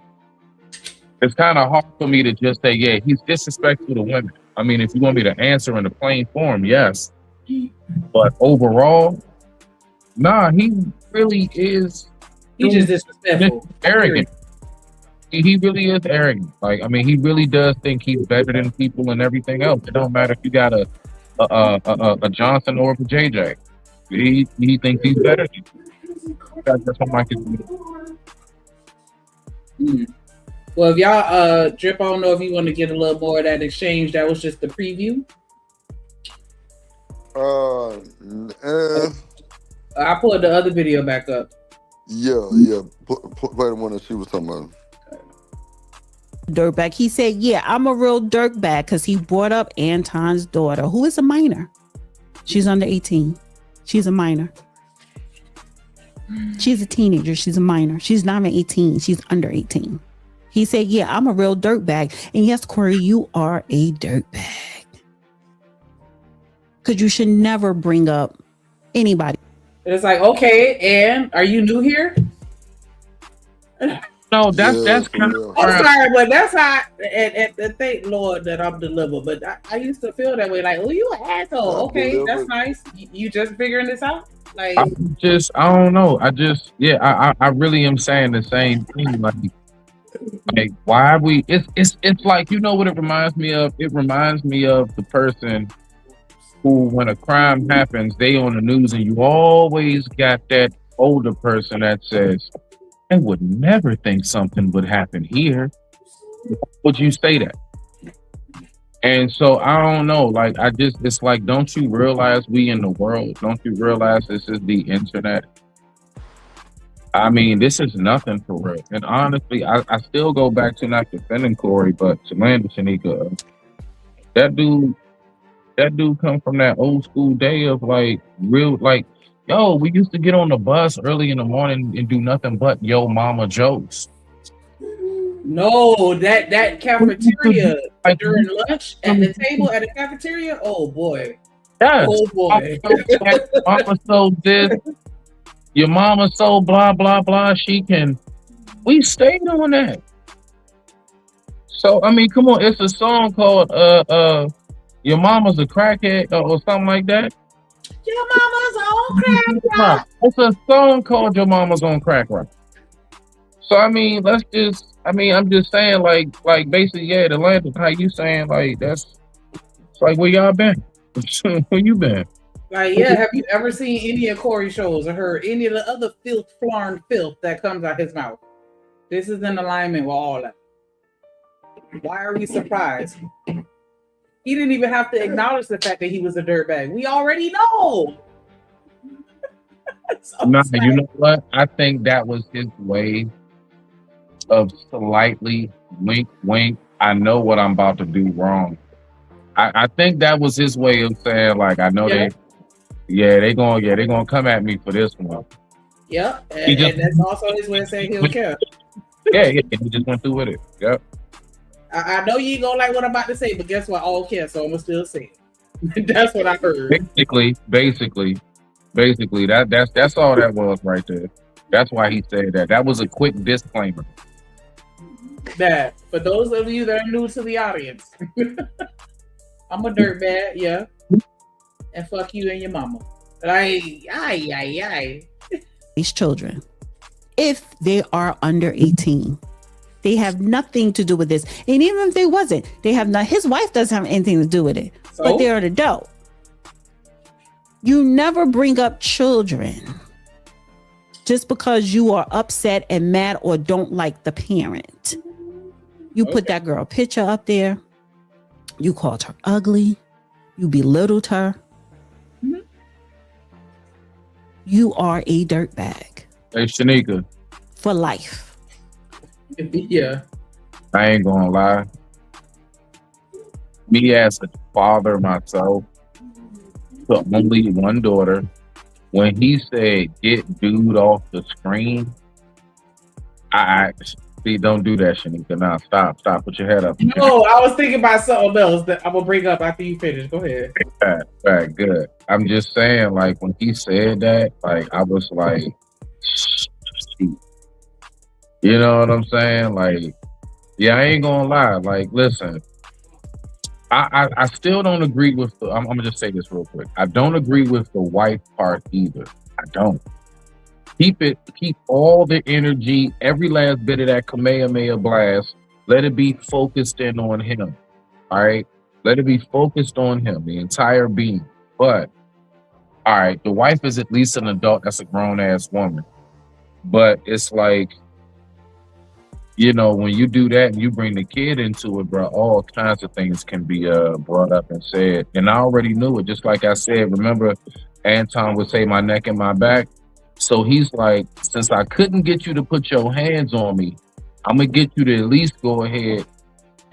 [SPEAKER 18] it's kind of hard for me to just say, "Yeah, he's disrespectful to women." I mean, if you want me to answer in a plain form, yes. But overall, nah, he really is.
[SPEAKER 14] He's just disrespectful.
[SPEAKER 18] Arrogant. He really is arrogant. Like, I mean, he really does think he's better than people and everything else. It don't matter if you got a Johnson or a JJ. He thinks he's better than you. That's what I can.
[SPEAKER 14] Well, if y'all Drip, I don't know if you want to get a little more of that exchange. That was just the preview. I pulled the other video back up.
[SPEAKER 2] Yeah. Play the one that she was talking about.
[SPEAKER 16] Dirtbag. He said, "Yeah, I'm a real dirtbag," because he brought up Anton's daughter, who is a minor. She's under 18. She's a minor. She's a teenager. She's a minor. She's not even 18. She's under 18. He said, "Yeah, I'm a real dirtbag." And yes, Corey, you are a dirtbag. Because you should never bring up anybody.
[SPEAKER 14] It's like, okay, and are you new here?
[SPEAKER 18] No, that's kind of.
[SPEAKER 14] I'm sorry, but that's how. And thank Lord that I'm delivered. But I used to feel that way, like, oh, you an asshole. Okay, that's nice. You just figuring this out, like.
[SPEAKER 18] I don't know. I really am saying the same thing. Like why are we? It's like, you know what it reminds me of? It reminds me of the person who, when a crime happens, they on the news, and you always got that older person that says, "I would never think something would happen here." Would you say that? And so I don't know. Like, it's like, don't you realize we in the world? Don't you realize this is the internet? I mean, this is nothing for real. And honestly, I still go back to, not defending Corey, but to land Shanika. That dude come from that old school day of like real, like, yo, we used to get on the bus early in the morning and do nothing but yo mama jokes.
[SPEAKER 14] No, that cafeteria during lunch at the table at the cafeteria. Oh boy.
[SPEAKER 18] Yes.
[SPEAKER 14] Oh boy.
[SPEAKER 18] Mama so this, your mama so blah blah blah. We stayed on that. So I mean, come on, it's a song called Your Mama's a Crackhead or something like that.
[SPEAKER 14] Your mama's on crack rock.
[SPEAKER 18] It's a song called Your Mama's on Crack Rock. So I mean, I'm just saying, like basically, yeah, the land, how you saying, like, it's like, where y'all been? Where you been?
[SPEAKER 14] Like, yeah, have you ever seen any of Corey's shows or heard any of the other flarn filth that comes out his mouth? This is in alignment with all that. Why are we surprised? He didn't even have to acknowledge the fact that he was a dirtbag. We already know.
[SPEAKER 18] No, you know what? I think that was his way of slightly wink, wink. I know what I'm about to do wrong. I think that was his way of saying, like, I know they're gonna come at me for this one.
[SPEAKER 14] Yep, and that's also his way of saying he'll care.
[SPEAKER 18] Yeah, he just went through with it. Yep.
[SPEAKER 14] I know you ain't gonna like what I'm about to say, but guess what? I don't care, so I'm gonna still say it. That's what I heard.
[SPEAKER 18] Basically, that's all that was right there. That's why he said that. That was a quick disclaimer.
[SPEAKER 14] That for those of you that are new to the audience, I'm a dirtbag, yeah, and fuck you and your mama. Like,
[SPEAKER 16] These children, if they are under 18. They have nothing to do with this. And even if they wasn't, they have not. His wife doesn't have anything to do with it. So? But they're an adult. You never bring up children just because you are upset and mad or don't like the parent. You put that girl picture up there. You called her ugly. You belittled her. Mm-hmm. You are a dirtbag.
[SPEAKER 18] Hey, Shanika.
[SPEAKER 16] For life.
[SPEAKER 14] Yeah.
[SPEAKER 18] I ain't gonna lie. Me as a father myself, to only one daughter, when he said get dude off the screen, See, don't do that, Shanika. Nah, stop. Put your head up.
[SPEAKER 14] No, I was thinking about something else that I'm gonna bring up after you finish. Go ahead.
[SPEAKER 18] Right, good. I'm just saying, like, when he said that, like, I was like, you know what I'm saying? Like, yeah, I ain't gonna lie. Like, listen, I still don't agree with the. I'm gonna just say this real quick. I don't agree with the wife part either. I don't. Keep all the energy, every last bit of that Kamehameha blast. Let it be focused in on him. All right. Let it be focused on him, the entire being. But all right, the wife is at least an adult. That's a grown ass woman. But it's like, you know, when you do that and you bring the kid into it, bro, all kinds of things can be brought up and said. And I already knew it. Just like I said, remember, Anton would say my neck and my back. So he's like, since I couldn't get you to put your hands on me, I'm gonna get you to at least go ahead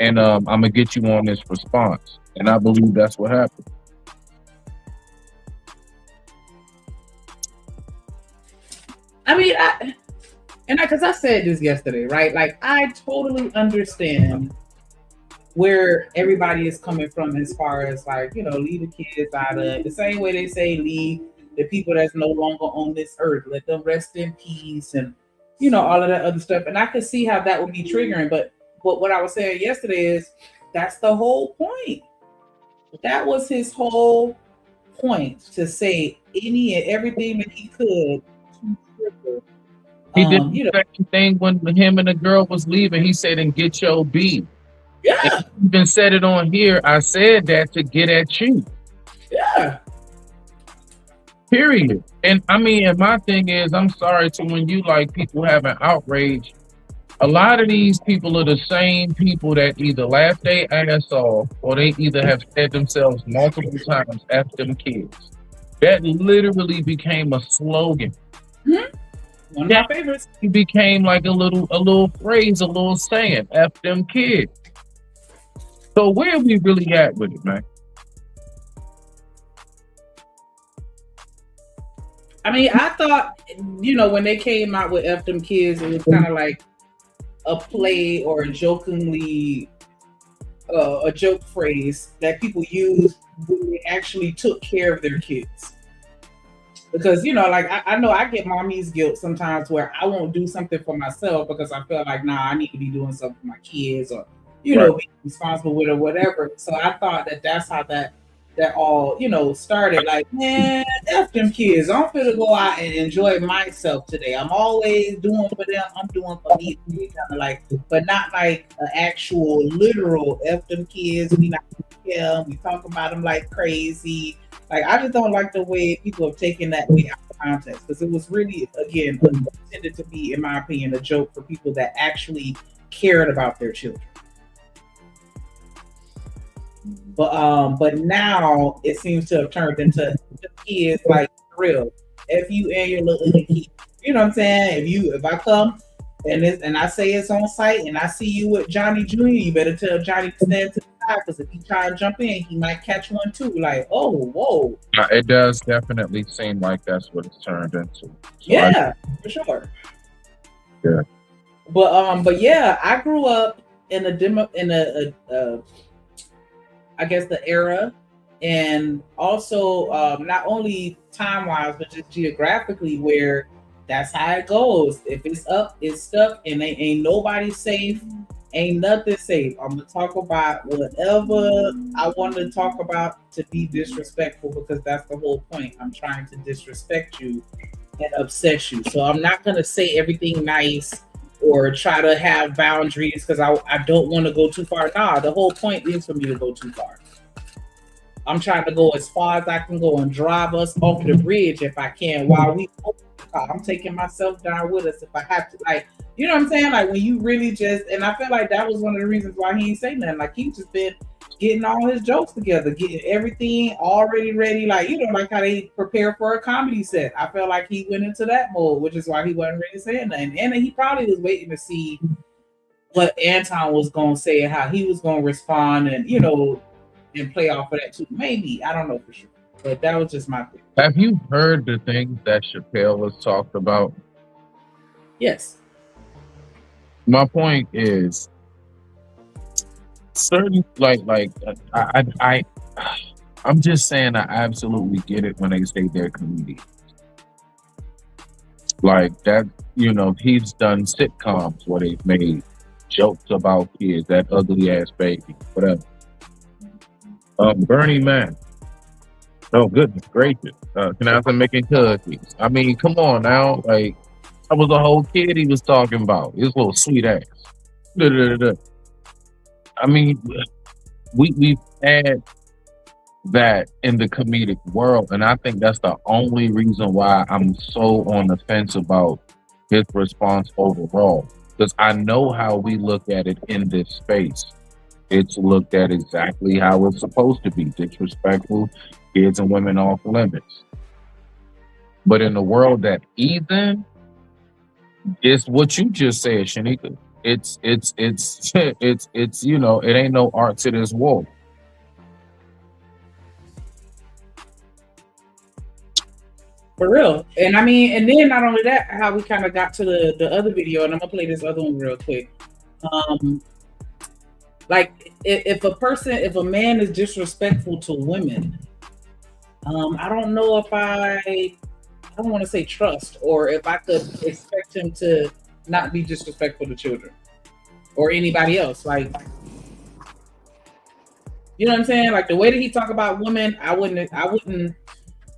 [SPEAKER 18] and I'm gonna get you on this response. And I believe that's what happened.
[SPEAKER 14] I mean, because I said this yesterday, right? Like, I totally understand where everybody is coming from as far as, like, you know, leave the kids out of the same way they say leave the people that's no longer on this earth, let them rest in peace, and, you know, all of that other stuff. And I could see how that would be triggering, but what I was saying yesterday is that's the whole point. That was his whole point, to say any and everything that he could.
[SPEAKER 18] He did the same thing when him and the girl was leaving. He said, and get your B.
[SPEAKER 14] Yeah.
[SPEAKER 18] And he even said it on here. I said that to get at you.
[SPEAKER 14] Yeah.
[SPEAKER 18] Period. And I mean, and my thing is, I'm sorry to when you like people having outrage. A lot of these people are the same people that either laugh their ass off or they either have said themselves multiple times after them kids. That literally became a slogan.
[SPEAKER 14] Mm-hmm. One of my favorites.
[SPEAKER 18] It became like a little phrase, a little saying, F them kids. So where are we really at with it, man?
[SPEAKER 14] I mean, I thought, you know, when they came out with F them kids, it was kind of like a play or a jokingly, a joke phrase that people use when they actually took care of their kids. Because, you know, like, I know I get mommy's guilt sometimes where I won't do something for myself because I feel like, nah, I need to be doing something for my kids, or, you know, be responsible with it or whatever. So I thought that's how that all, you know, started. Like, man, F them kids. I'm finna go out and enjoy myself today. I'm always doing for them. I'm doing for me. Kind of like, but not like an actual literal F them kids. We not them. We talk about them like crazy. Like, I just don't like the way people have taken that way out of context, because it was really, again, intended to be, in my opinion, a joke for people that actually cared about their children. But now it seems to have turned into kids like, for real, F you and your little kid. You know what I'm saying? If I come and I say it's on site and I see you with Johnny Jr., you better tell Johnny to stand to the side, because if he try to jump in, he might catch one too. Like, oh, whoa.
[SPEAKER 18] It does definitely seem like that's what it's turned into. So
[SPEAKER 14] yeah, for sure.
[SPEAKER 18] Yeah.
[SPEAKER 14] But yeah, I grew up in I guess the era, and also not only time-wise, but just geographically, where that's how it goes. If it's up, it's stuck, and ain't nobody safe, ain't nothing safe. I'm gonna talk about whatever I want to talk about to be disrespectful, because that's the whole point. I'm trying to disrespect you and upset you. So I'm not gonna say everything nice or try to have boundaries because I don't want to go too far. Nah, the whole point is for me to go too far. I'm trying to go as far as I can go and drive us off the bridge if I can while we open the car. I'm taking myself down with us if I have to. Like, you know what I'm saying? Like, when you really just, and I feel like that was one of the reasons why he ain't say nothing. Like, he just been getting all his jokes together, getting everything already ready. Like, you know, like how they prepare for a comedy set. I felt like he went into that mode, which is why he wasn't really saying nothing. And he probably was waiting to see what Anton was going to say and how he was going to respond, and, you know, and play off of that too. Maybe. I don't know for sure. But that was just my thing.
[SPEAKER 18] Have you heard the things that Chappelle has talked about?
[SPEAKER 14] Yes.
[SPEAKER 18] My point is certain I'm just saying I absolutely get it when they say they're comedians. Like that, he's done sitcoms where they've made jokes about kids, that ugly ass baby, whatever. Bernie Mac. Oh goodness gracious! Can I have making cookies? I mean, come on now. Like, I was a whole kid he was talking about. His little sweet ass. I mean, we've had that in the comedic world, and I think that's the only reason why I'm so on the fence about his response overall. Because I know how we look at it in this space. It's looked at exactly how it's supposed to be: disrespectful, kids and women off limits. But in the world that he's in, it's what you just said, Shanika. It's it ain't no art to this walk.
[SPEAKER 14] For real. And I mean, and then not only that, how we kind of got to the other video, and I'm gonna play this other one real quick. Like if a man is disrespectful to women, I don't know if I don't want to say trust, or if I could expect him to not be disrespectful to children or anybody else. Like, you know what I'm saying? Like the way that he talk about women, I wouldn't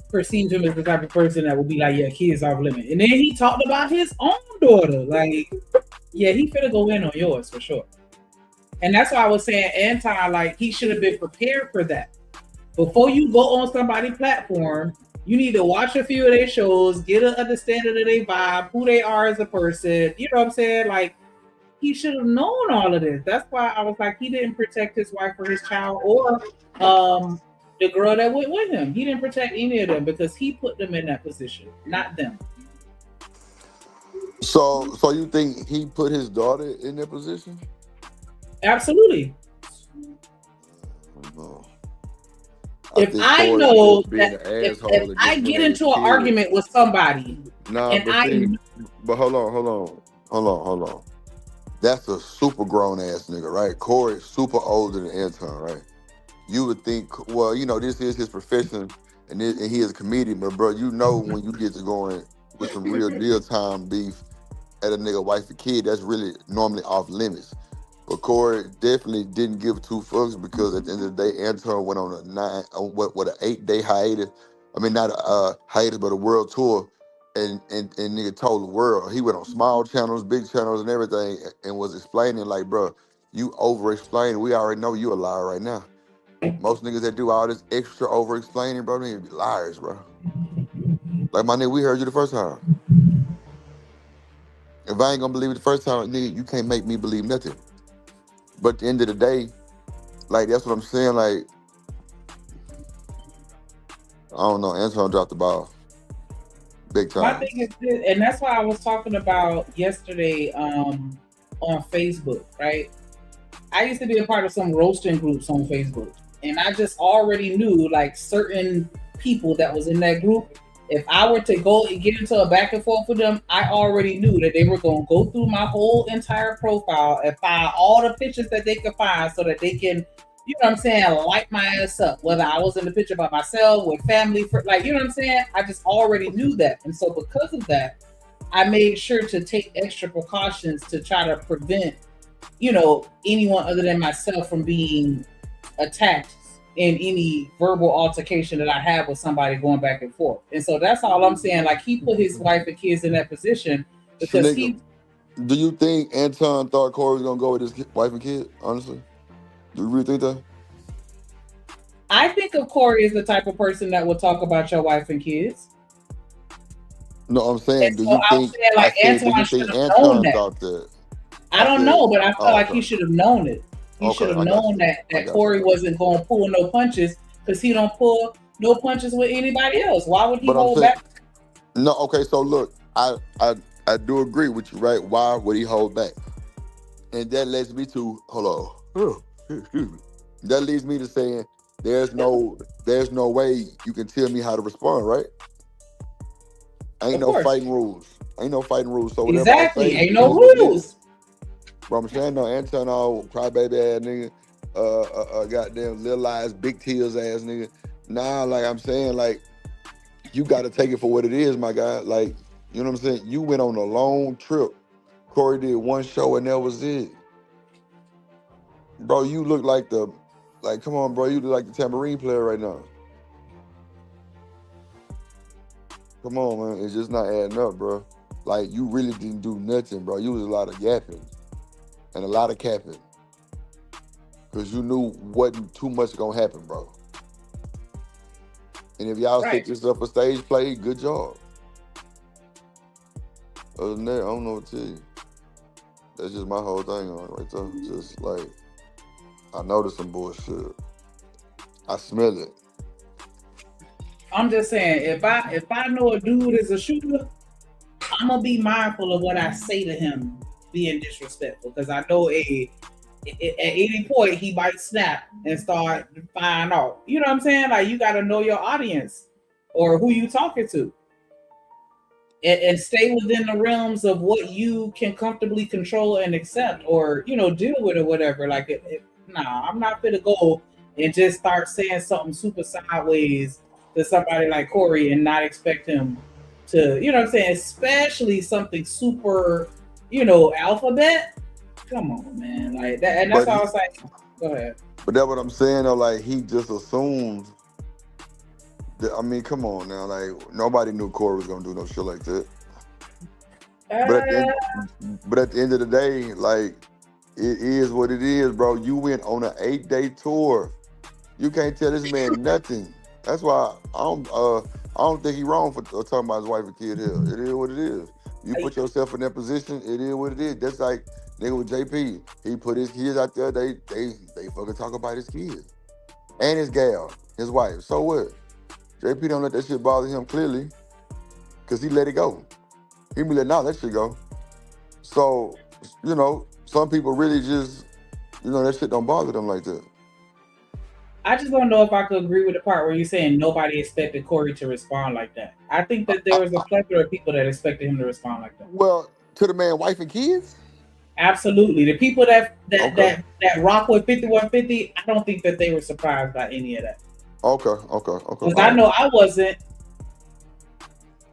[SPEAKER 14] perceive him as the type of person that would be like, yeah, kids off limit. And then he talked about his own daughter. Like, yeah, he finna go in on yours for sure. And that's why I was saying, Anton, like, he should have been prepared for that. Before you go on somebody's platform, you need to watch a few of their shows, get an understanding of their vibe, who they are as a person. You know what I'm saying? Like, he should have known all of this. That's why I was like, he didn't protect his wife or his child, or the girl that went with him. He didn't protect any of them because he put them in that position, not them.
[SPEAKER 2] So you think he put his daughter in that position?
[SPEAKER 14] Absolutely. If I know that if I get into an argument with somebody,
[SPEAKER 2] but hold on. That's a super grown ass nigga, right? Corey's super older than Anton, right? You would think, well, this is his profession, and he is a comedian, but bro, when you get to going with some real deal time beef at a nigga wife and kid, that's really normally off limits. But Corey definitely didn't give two fucks, because at the end of the day, Anton went on an 8-day hiatus. I mean, not a hiatus, but a world tour, and nigga told the world. He went on small channels, big channels, and everything, and was explaining like, bro, you over-explaining. We already know you a liar right now. Most niggas that do all this extra over-explaining, bro, they be liars, bro. Like, my nigga, we heard you the first time. If I ain't gonna believe it the first time, nigga, you can't make me believe nothing. But at the end of the day, like, that's what I'm saying. Like, I don't know. Anton dropped the ball big time.
[SPEAKER 14] My thing is this, and that's why I was talking about yesterday on Facebook, right? I used to be a part of some roasting groups on Facebook, and I just already knew, like, certain people that was in that group, if I were to go and get into a back and forth with them, I already knew that they were going to go through my whole entire profile and find all the pictures that they could find so that they can, you know what I'm saying, light my ass up. Whether I was in the picture by myself, with family, like, you know what I'm saying? I just already knew that. And so because of that, I made sure to take extra precautions to try to prevent, anyone other than myself from being attacked in any verbal altercation that I have with somebody going back and forth. And so that's all I'm saying. Like, he put his wife and kids in that position because
[SPEAKER 2] Do you think Anton thought Corey was gonna go with his wife and kid? Honestly, do you really think that?
[SPEAKER 14] I think of Corey as the type of person that will talk about your wife and kids.
[SPEAKER 2] No, I'm saying,
[SPEAKER 14] do you think Anton thought that? I don't know, but I feel like he should have known it. He should have known that Corey wasn't going to pull no punches, because he don't pull no punches with anybody else. Why would he hold back?
[SPEAKER 2] No, okay, so look, I do agree with you, right? Why would he hold back? And that leads me to, that leads me to saying there's no way you can tell me how to respond, right? Ain't no fighting rules. So whatever
[SPEAKER 14] exactly, ain't no rules.
[SPEAKER 2] Bro, I'm saying no, Anton, all crybaby ass nigga, goddamn little eyes, big tears ass nigga. Nah, like I'm saying, like you got to take it for what it is, my guy. Like, you know what I'm saying? You went on a long trip. Corey did one show and that was it. Bro, you look like come on, bro, you look like the tambourine player right now. Come on, man, it's just not adding up, bro. Like, you really didn't do nothing, bro. You was a lot of yapping and a lot of capping. Because you knew wasn't too much gonna happen, bro. And if y'all set this up for stage play, good job. Other than that, I don't know what to tell you. That's just my whole thing on it right there. Just like, I noticed some bullshit. I smell it.
[SPEAKER 14] I'm just saying, if I know a dude is a shooter, I'm gonna be mindful of what I say to him being disrespectful, because I know at any point he might snap and start firing off. You know what I'm saying? Like, you gotta know your audience or who you talking to. And stay within the realms of what you can comfortably control and accept, or, you know, deal with or whatever. Like, I'm not gonna go and just start saying something super sideways to somebody like Corey and not expect him to, you know what I'm saying? Especially something super, you know, alphabet. Come on, man. Like that, and that's why I was like, go ahead.
[SPEAKER 2] But that's what I'm saying, though. Like, he just assumed. I mean, come on now. Like, nobody knew Corey was gonna do no shit like that. But at the end of the day, like, it is what it is, bro. You went on an 8-day tour. You can't tell this man nothing. That's why I don't think he's wrong for talking about his wife and kid here. It is what it is. You put yourself in that position, it is what it is. That's like nigga with JP. He put his kids out there, they fucking talk about his kids. And his gal, his wife. So what? JP don't let that shit bother him clearly, because he let it go. He be letting all that shit go. So, you know, some people really just, you know, that shit don't bother them like that.
[SPEAKER 14] I just don't know if I could agree with the part where you're saying nobody expected Corey to respond like that. I think that there was a plethora of people that expected him to respond like that.
[SPEAKER 2] Well, to the man, wife and kids?
[SPEAKER 14] Absolutely. The people that rock with 5150, I don't think that they were surprised by any of that.
[SPEAKER 2] Okay.
[SPEAKER 14] Because I know I wasn't.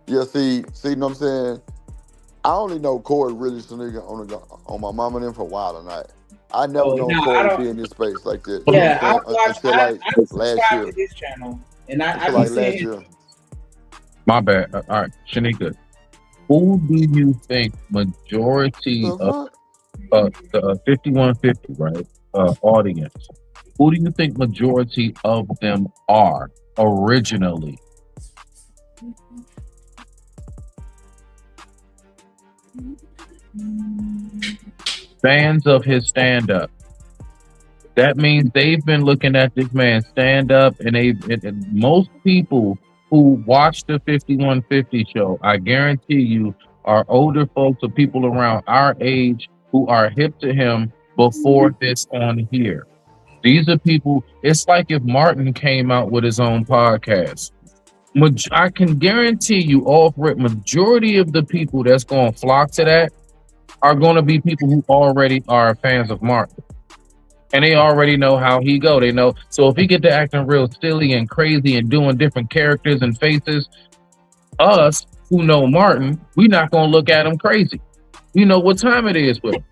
[SPEAKER 2] Yeah, see, you know what I'm saying? I only know Corey really some nigga on my mama and them for a while tonight. I never known Corey be in this space like that.
[SPEAKER 14] Yeah,
[SPEAKER 2] I
[SPEAKER 14] subscribed to this channel, and I be saying.
[SPEAKER 18] My bad. All right, Shanika, who do you think majority of the 5150, right, audience, who do you think majority of them are originally? Fans of his stand-up. That means they've been looking at this man stand up, and most people who watch the 5150 show, I guarantee you, are older folks or people around our age who are hip to him before this on here. These are people, it's like if Martin came out with his own podcast. I can guarantee you, off rip, majority of the people that's going to flock to that are going to be people who already are fans of Martin. And they already know how he go. They know. So if he get to acting real silly and crazy and doing different characters and faces, us who know Martin, we not going to look at him crazy. We know what time it is with him.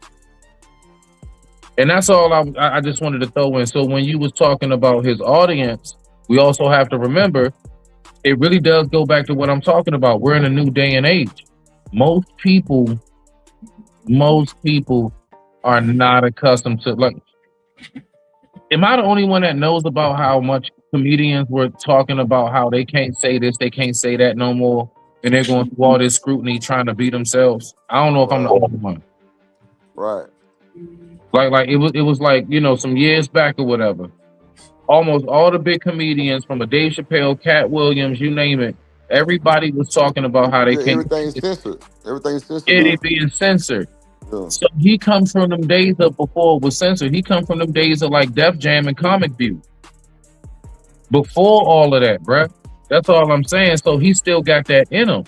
[SPEAKER 18] And that's all I just wanted to throw in. So when you was talking about his audience, we also have to remember, it really does go back to what I'm talking about. We're in a new day and age. Most people are not accustomed to, like, am I the only one that knows about how much comedians were talking about how they can't say this, they can't say that no more, and they're going through all this scrutiny trying to be themselves? I don't know if I'm the only one.
[SPEAKER 2] Right.
[SPEAKER 18] Like it was like, you know, some years back or whatever. Almost all the big comedians, from a Dave Chappelle, Cat Williams, you name it, everybody was talking about how they can't.
[SPEAKER 2] Everything's censored. Everything's censored.
[SPEAKER 18] Yeah, they being censored.
[SPEAKER 2] Yeah.
[SPEAKER 18] So he comes from them days of before it was censored. He comes from them days of like Def Jam and Comic View. Before all of that, bruh. That's all I'm saying. So he still got that in him.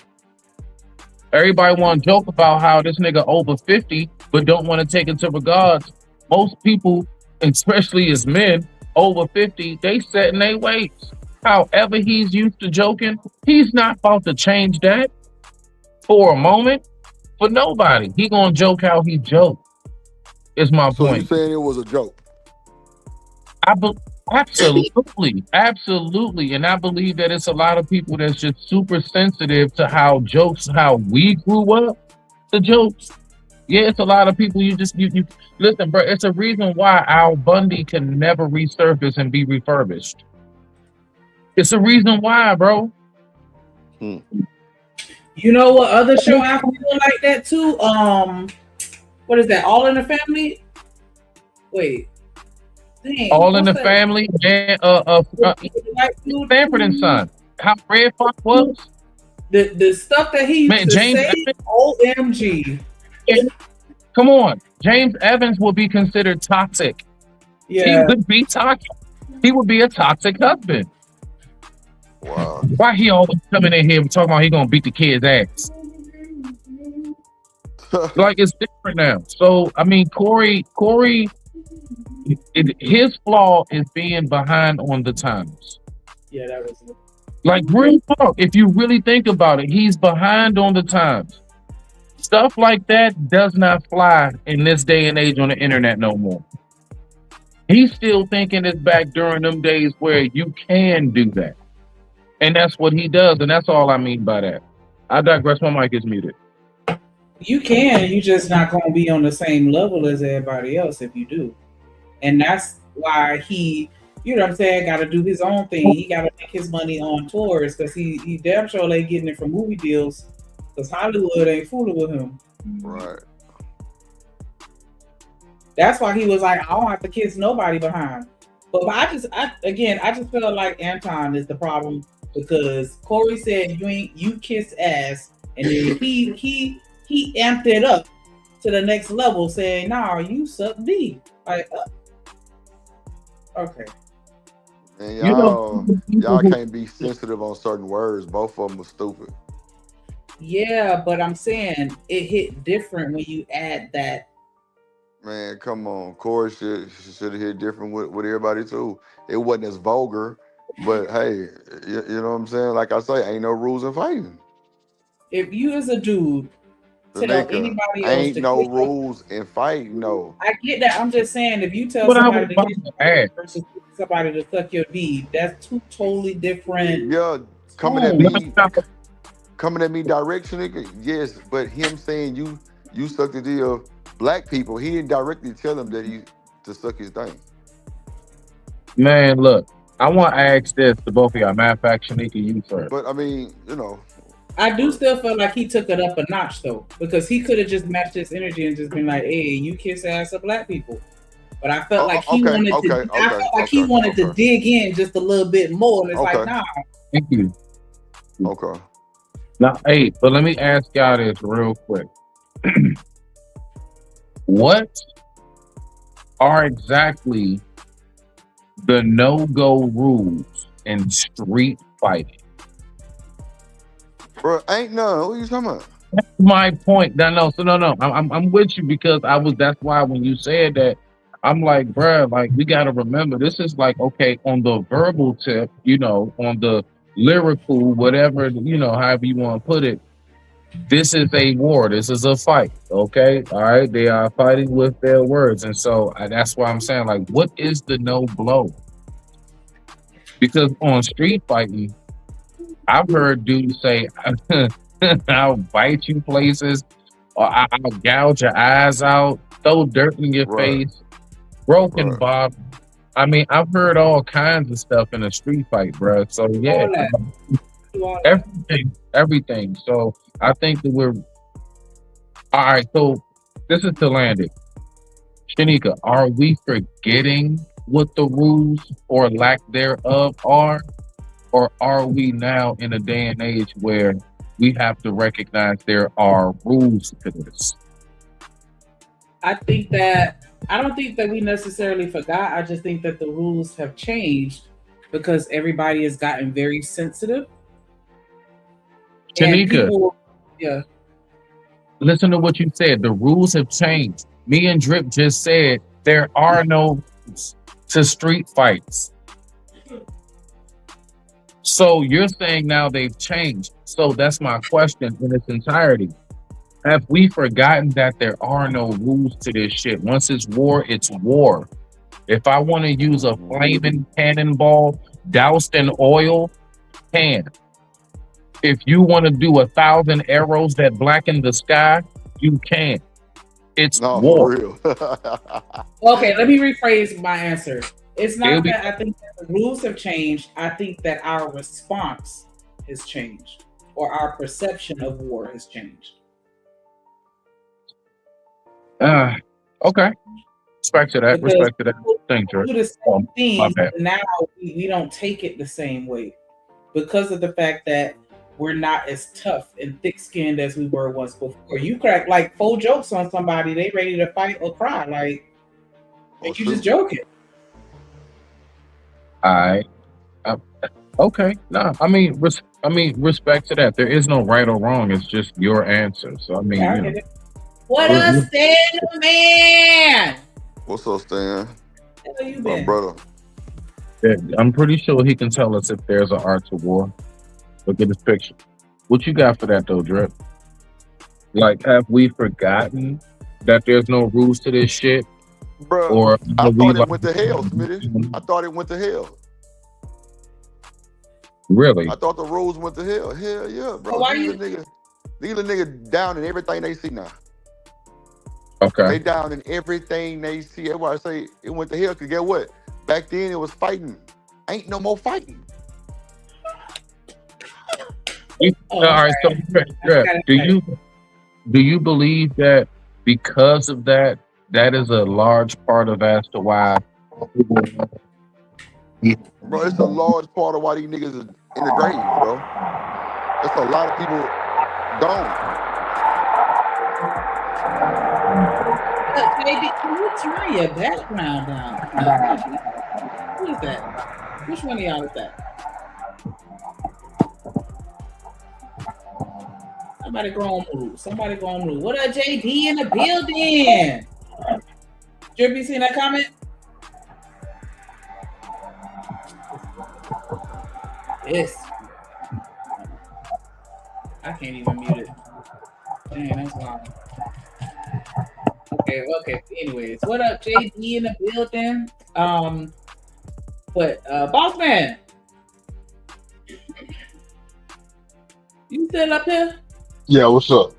[SPEAKER 18] Everybody want to joke about how this nigga over 50, but don't want to take into regards. Most people, especially as men over 50, they set in their ways. However he's used to joking, he's not about to change that for a moment, for nobody. He gonna joke how he joked. Is my point.
[SPEAKER 2] So you saying it was a joke?
[SPEAKER 18] Absolutely, absolutely, and I believe that it's a lot of people that's just super sensitive to how we grew up. The jokes, yeah, it's a lot of people. You listen, bro. It's a reason why Al Bundy can never resurface and be refurbished. It's a reason why, bro.
[SPEAKER 14] You know what other show I feel like that too? What is that? All in the Family? Wait. Dang,
[SPEAKER 18] All in the Family, and Stanford and Son. How Red Fox was?
[SPEAKER 14] The stuff that he used to
[SPEAKER 18] James
[SPEAKER 14] say,
[SPEAKER 18] Evans,
[SPEAKER 14] OMG.
[SPEAKER 18] Come on. James Evans will be considered toxic.
[SPEAKER 14] Yeah.
[SPEAKER 18] He would be toxic. He would be a toxic husband.
[SPEAKER 2] Wow.
[SPEAKER 18] Why he always coming in here talking about he gonna beat the kid's ass? Like, it's different now. So I mean, Corey, his flaw is being behind on the times.
[SPEAKER 14] Yeah, that was it.
[SPEAKER 18] Like, real talk, if you really think about it, he's behind on the times. Stuff like that does not fly in this day and age on the internet no more. He's still thinking it's back during them days where you can do that. And that's what he does, and that's all I mean by that. I digress. My mic is muted.
[SPEAKER 14] You can, you just not gonna be on the same level as everybody else if you do. And that's why he, you know what I'm saying, got to do his own thing. He got to make his money on tours because he damn sure ain't getting it from movie deals because Hollywood ain't fooling with him.
[SPEAKER 2] Right.
[SPEAKER 14] That's why he was like, I don't have to kiss nobody behind. But I just feel like Anton is the problem because Corey said you kiss ass, and then he amped it up to the next level, saying, "Nah, you suck D." Like, okay.
[SPEAKER 2] And y'all can't be sensitive on certain words. Both of them are stupid.
[SPEAKER 14] Yeah, but I'm saying it hit different when you add that.
[SPEAKER 2] Man, come on. Corey should have hit different with everybody too. It wasn't as vulgar, but hey, you know what I'm saying? Like I say, ain't no rules in fighting.
[SPEAKER 14] If you as a dude tell anybody else
[SPEAKER 2] ain't no rules in fighting, no.
[SPEAKER 14] I get that. I'm just saying, if you tell somebody to kiss versus somebody to suck your D, that's two totally different.
[SPEAKER 2] Yeah, coming at me direction, nigga. Yes, but him saying you suck the D of black people, he didn't directly tell him that he to suck his thing.
[SPEAKER 18] Man, look, I want to ask this to both of y'all. Matter of fact, Shanika, you first.
[SPEAKER 2] But I mean, you know,
[SPEAKER 14] I do still feel like he took it up a notch though, because he could have just matched his energy and just been like, "Hey, you kiss ass of black people." But I felt like he wanted to dig in just a little bit more, and it's like, nah.
[SPEAKER 18] Thank you.
[SPEAKER 2] Okay.
[SPEAKER 18] Now, hey, but let me ask y'all this real quick. What are exactly the no-go rules in street fighting?
[SPEAKER 2] Bro, ain't none. What are you talking about?
[SPEAKER 18] That's my point. No. I'm with you because that's why when you said that, I'm like, bro, like we gotta remember this is like, okay, on the verbal tip, you know, on the lyrical, whatever, you know, however you want to put it. This is a war. This is a fight. Okay. All right. They are fighting with their words. And so that's why I'm saying, like, what is the no blow? Because on street fighting, I've heard dudes say, I'll bite you places, or I'll gouge your eyes out, throw dirt in your face, broken Bob. I mean, I've heard all kinds of stuff in a street fight, bro. So yeah, everything. So I think that we're all right. So this is to land it. Shanika, are we forgetting what the rules or lack thereof are? Or are we now in a day and age where we have to recognize there are rules to this?
[SPEAKER 14] I don't think that we necessarily forgot. I just think that the rules have changed because everybody has gotten very sensitive.
[SPEAKER 18] Shanika, listen to what you said. The rules have changed. Me and Drip just said there are no rules to street fights. So you're saying now they've changed. So that's my question in its entirety. Have we forgotten that there are no rules to this shit? Once it's war, it's war. If I want to use a flaming cannonball doused in oil, can. If you want to do 1,000 arrows that blacken the sky, you can. It's war.
[SPEAKER 2] For real.
[SPEAKER 14] Okay, let me rephrase my answer. It's not that I think that the rules have changed. I think that our response has changed, or our perception of war has changed.
[SPEAKER 18] Okay. Respect to that.
[SPEAKER 14] Because
[SPEAKER 18] Respect to that. Thank you.
[SPEAKER 14] Do the same thing, but now we don't take it the same way because of the fact that we're not as tough and thick-skinned as we were once before. You crack like 4 jokes on somebody, they ready to fight or cry. Like, you just joking.
[SPEAKER 18] Okay. No, I mean, respect to that. There is no right or wrong. It's just your answer. So I mean,
[SPEAKER 14] Yeah,
[SPEAKER 18] you know.
[SPEAKER 14] What up, Stan the man?
[SPEAKER 2] What's up, Stan?
[SPEAKER 14] How you
[SPEAKER 2] My
[SPEAKER 14] been?
[SPEAKER 2] brother.
[SPEAKER 18] Yeah, I'm pretty sure he can tell us if there's an art to war. Look at his picture. What you got for that though, Drip? Like, have we forgotten that there's no rules to this shit?
[SPEAKER 2] Bro,
[SPEAKER 18] or
[SPEAKER 2] I thought it went to hell, Smitty. I thought it went to hell.
[SPEAKER 18] Really?
[SPEAKER 2] I thought the rules went to hell. Hell yeah, bro.
[SPEAKER 14] So why
[SPEAKER 2] These niggas down in everything they see now.
[SPEAKER 18] Okay.
[SPEAKER 2] They down in everything they see. That's why I say it went to hell. Cause get what? Back then it was fighting. Ain't no more fighting.
[SPEAKER 18] All right. So, do you believe that because of that, that is a large part of as to why?
[SPEAKER 2] Bro, it's a large part of why these niggas is in the grave, bro. That's a lot of people gone.
[SPEAKER 14] Baby, can you turn your background down? Who is that? Which one of y'all is that? Somebody go on move. Somebody go on move. What up, JD in the building? Drip, you seen that comment? Yes. I can't even mute it. Dang, that's wild. Okay. Anyways, what up, JD in the building? Boss man, you still up here?
[SPEAKER 8] Yeah, what's up?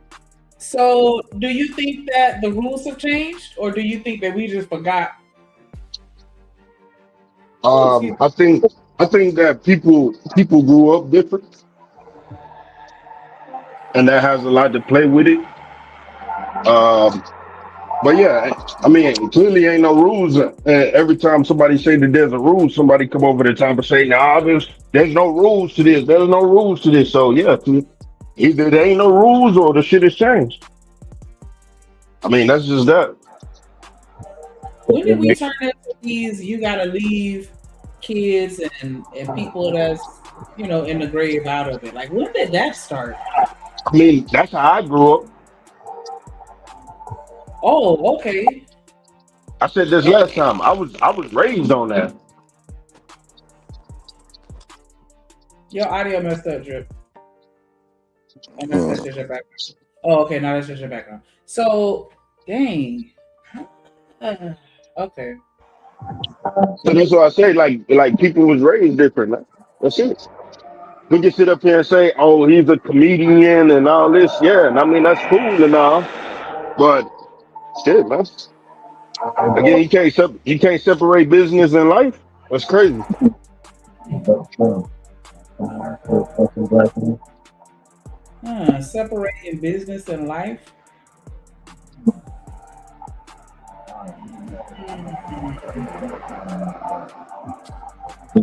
[SPEAKER 14] So, do you think that the rules have changed, or do you think that we just forgot?
[SPEAKER 8] I think that people grew up different, and that has a lot to play with it. But yeah, I mean, clearly ain't no rules. Every time somebody say that there's a rule, somebody come over the top and say, "Nah, there's no rules to this. There's no rules to this." So yeah, either there ain't no rules or the shit has changed. I mean, that's just that.
[SPEAKER 14] When did we turn into these? You gotta leave kids and people that's in the grave out of it. Like, when did that start?
[SPEAKER 8] I mean, that's how I grew up.
[SPEAKER 14] Oh, okay.
[SPEAKER 8] I said this last time. I was raised on that.
[SPEAKER 14] Your audio messed up, Drip. Oh, that's just your background. Oh, okay. Now that's just your background. So, dang. Okay.
[SPEAKER 8] So that's why I say, like people was raised different. Like, that's it. We can sit up here and say, "Oh, he's a comedian and all this." Yeah, and I mean that's cool and all, but shit, man. Again, you can't separate business and life. That's crazy.
[SPEAKER 14] Separating business and life. I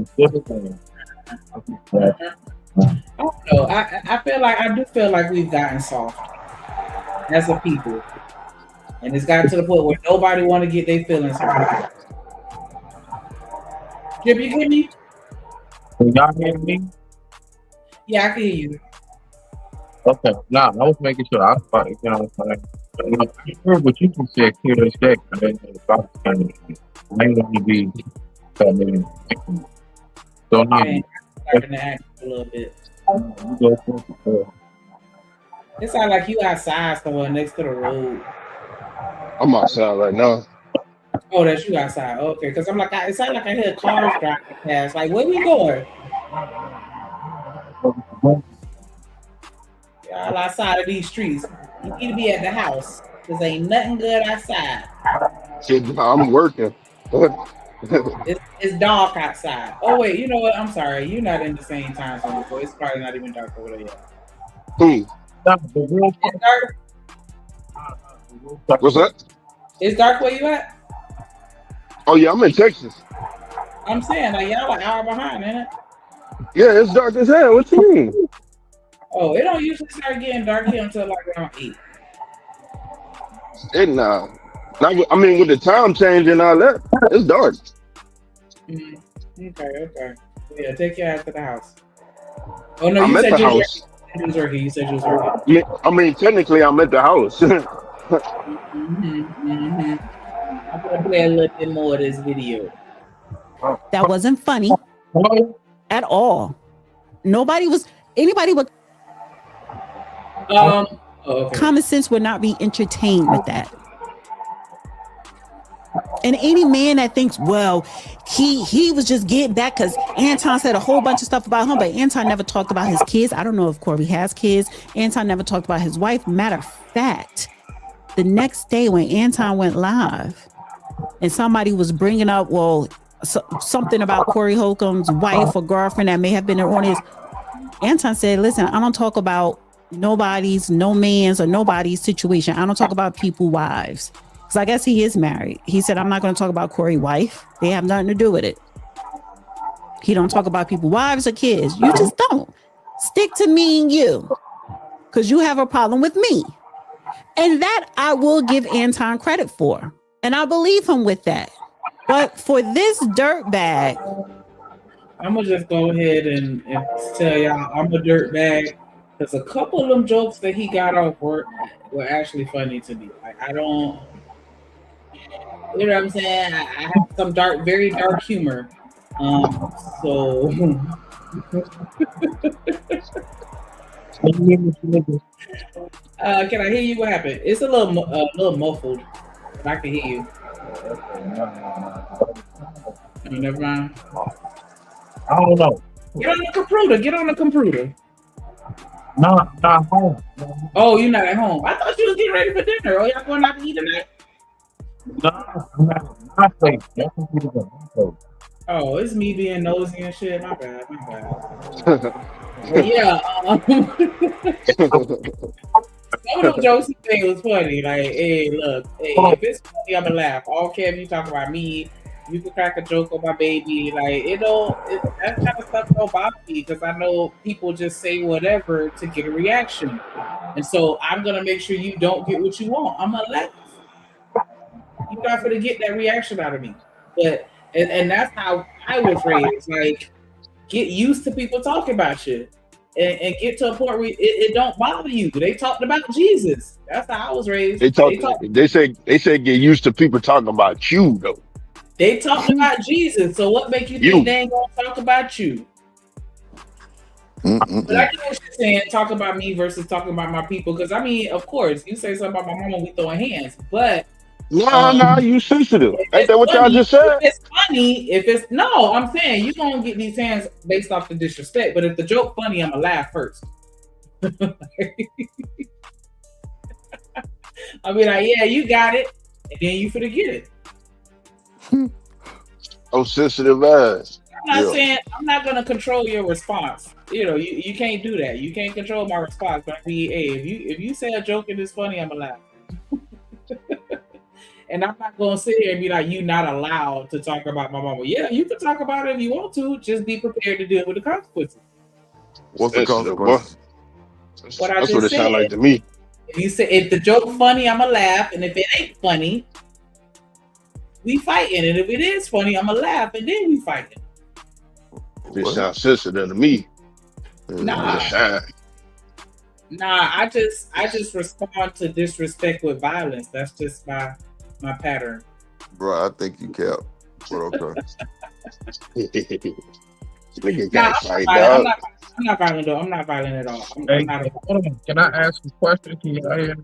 [SPEAKER 14] don't know. I do feel like we've gotten soft as a people, and it's gotten to the point where nobody want to get their feelings hurt. Drip, you hear me?
[SPEAKER 18] Can y'all hear me?
[SPEAKER 14] Yeah, I can hear you.
[SPEAKER 18] Okay, nah, I was making sure. I thought, you know what I'm saying? I heard what you just said clear as day. I didn't know the box kind of thing. I ain't gonna be coming. So now,
[SPEAKER 14] Okay, starting to act a little bit. It sounds like you outside somewhere next to the road.
[SPEAKER 8] I'm outside right now.
[SPEAKER 14] Oh, that's you outside. Okay, because I'm like, it sounds like I hear cars driving past. Like, where we going? Y'all outside of these streets. You need to be at the house because ain't nothing good outside.
[SPEAKER 8] Shit, I'm working.
[SPEAKER 14] It's dark outside. Oh wait, you know what? I'm sorry. You're not in the same time zone, so it's probably not even dark over there yet.
[SPEAKER 8] It's
[SPEAKER 14] dark.
[SPEAKER 8] What's that?
[SPEAKER 14] It's dark where you at?
[SPEAKER 8] Oh yeah, I'm in Texas.
[SPEAKER 14] I'm saying like y'all an hour behind, ain't it?
[SPEAKER 8] Yeah, it's dark as hell. What you mean?
[SPEAKER 14] Oh, it don't usually start getting dark here until like around 8.
[SPEAKER 8] It nah. I mean, with the time change and all that, it's dark.
[SPEAKER 14] Okay. Yeah, take your ass to the house. Oh no,
[SPEAKER 8] I'm
[SPEAKER 14] you
[SPEAKER 8] at
[SPEAKER 14] said
[SPEAKER 8] the
[SPEAKER 14] you
[SPEAKER 8] house.
[SPEAKER 14] was working. You said you was working.
[SPEAKER 8] I mean, technically, I'm at the house.
[SPEAKER 14] I'm gonna play a little bit more of this video.
[SPEAKER 16] That wasn't funny at all. Anybody would common sense would not be entertained with that. And any man that thinks, well, he was just getting that because Anton said a whole bunch of stuff about him, but Anton never talked about his kids. I don't know if Corey has kids. Anton never talked about his wife. Matter of fact, the next day when Anton went live and somebody was bringing up, something about Corey Holcomb's wife or girlfriend that may have been on his, Anton said, listen, I don't talk about no man's or nobody's situation. I don't talk about people's wives. Because I guess he is married. He said, I'm not going to talk about Corey's wife. They have nothing to do with it. He don't talk about people's wives or kids. You just don't. Stick to me and you. Because you have a problem with me. And that I will give Anton credit for. And I believe him with that. But for this dirtbag,
[SPEAKER 14] I'm going to just go ahead and tell y'all I'm a dirtbag. Because a couple of them jokes that he got off were actually funny to me. Like, I don't... You know what I'm saying? I have some very dark humor. So can I hear you? What happened? It's a little muffled, but I can hear you. Never mind.
[SPEAKER 18] I don't know.
[SPEAKER 14] Get on the computer.
[SPEAKER 18] No, I'm not home.
[SPEAKER 14] Oh, you're not at home. I thought you was getting ready for dinner. Oh, y'all going out to eat tonight?
[SPEAKER 18] No, I'm not safe.
[SPEAKER 14] Oh, it's me being nosy and shit. My bad. But yeah, some of them jokes he said was funny. Like, hey, look, if it's funny, I'ma laugh. I don't care if you talk about me. You can crack a joke on my baby. Like, that kind of stuff don't bother me because I know people just say whatever to get a reaction. And so I'm gonna make sure you don't get what you want. I'm gonna laugh. You got to get that reaction out of me. But and that's how I was raised. Like, get used to people talking about you and get to a point where it don't bother you. They talked about Jesus. That's how I was raised.
[SPEAKER 8] They say get used to people talking about you though.
[SPEAKER 14] They talked about Jesus. So what makes you think they ain't gonna talk about you? But I get what you're saying, talk about me versus talking about my people. Because I mean, of course, you say something about my mama, we throwing hands. But
[SPEAKER 8] no, you sensitive. Ain't that what y'all just said?
[SPEAKER 14] If it's funny, no, I'm saying you gonna get these hands based off the disrespect. But if the joke funny, I'ma laugh first. I'll be like, yeah, you got it, and then you finna get it.
[SPEAKER 8] Oh, sensitive ass.
[SPEAKER 14] I'm not saying I'm not gonna control your response. You know, you can't do that. You can't control my response. But if you say a joke and it's funny, I'ma laugh. And I'm not gonna sit here and be like, you not allowed to talk about my mama. Yeah, you can talk about it if you want to. Just be prepared to deal with the consequences.
[SPEAKER 8] What's the consequence?
[SPEAKER 14] That's
[SPEAKER 8] what it sounds like to me.
[SPEAKER 14] If the joke funny, I'ma laugh, and if it ain't funny, we fighting. And if it is funny, I'ma laugh, and then we fighting.
[SPEAKER 8] It sounds sensitive to me.
[SPEAKER 14] Nah. Nah, I just respond to disrespect with violence. That's just my pattern.
[SPEAKER 2] Bro, I think you kept. But okay.
[SPEAKER 14] I'm not violent though. I'm not violent at all. I'm not
[SPEAKER 18] Can I ask a question? Can you hear?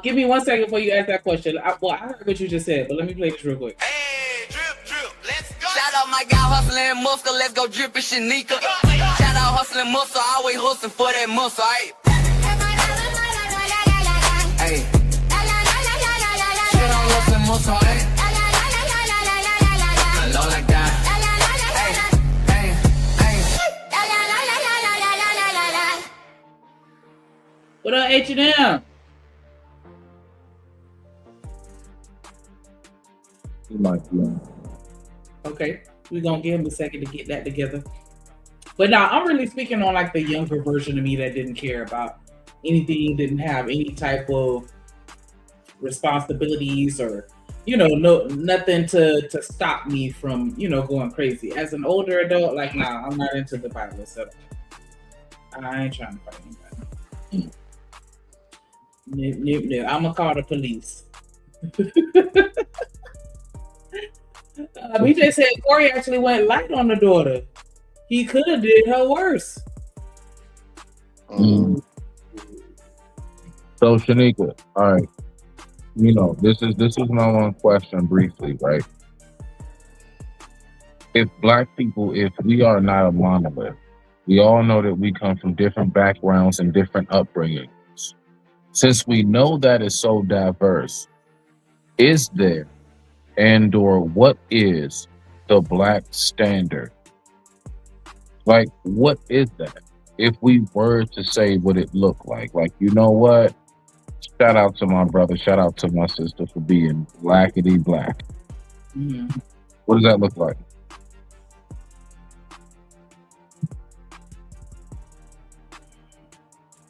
[SPEAKER 14] Give me 1 second before you ask that question. I heard what you just said, but let me play this real quick.
[SPEAKER 9] Shout out my guy hustling muscle, let's go drippin' Shanika. Shout out hustling muscle, always hustling for that muscle, aight? Hey. Shout out hustling muscle, aight? Low like that.
[SPEAKER 14] What up, H&M? Okay, we're gonna give him a second to get that together. But now I'm really speaking on like the younger version of me that didn't care about anything, didn't have any type of responsibilities or nothing to stop me from going crazy. As an older adult, like I'm not into the violence, so I ain't trying to fight anybody. No. I'm gonna call the police. BJ said Corey actually went light on the daughter. He could have did her worse.
[SPEAKER 18] So Shanika, all right. This is my one question briefly, right? If black people, if we are not a monolith, we all know that we come from different backgrounds and different upbringings. Since we know that is so diverse, is there and/or what is the black standard? Like, what is that? If we were to say what it looked like, you know what? Shout out to my brother, shout out to my sister for being blackity black.
[SPEAKER 14] Mm-hmm.
[SPEAKER 18] What does that look like?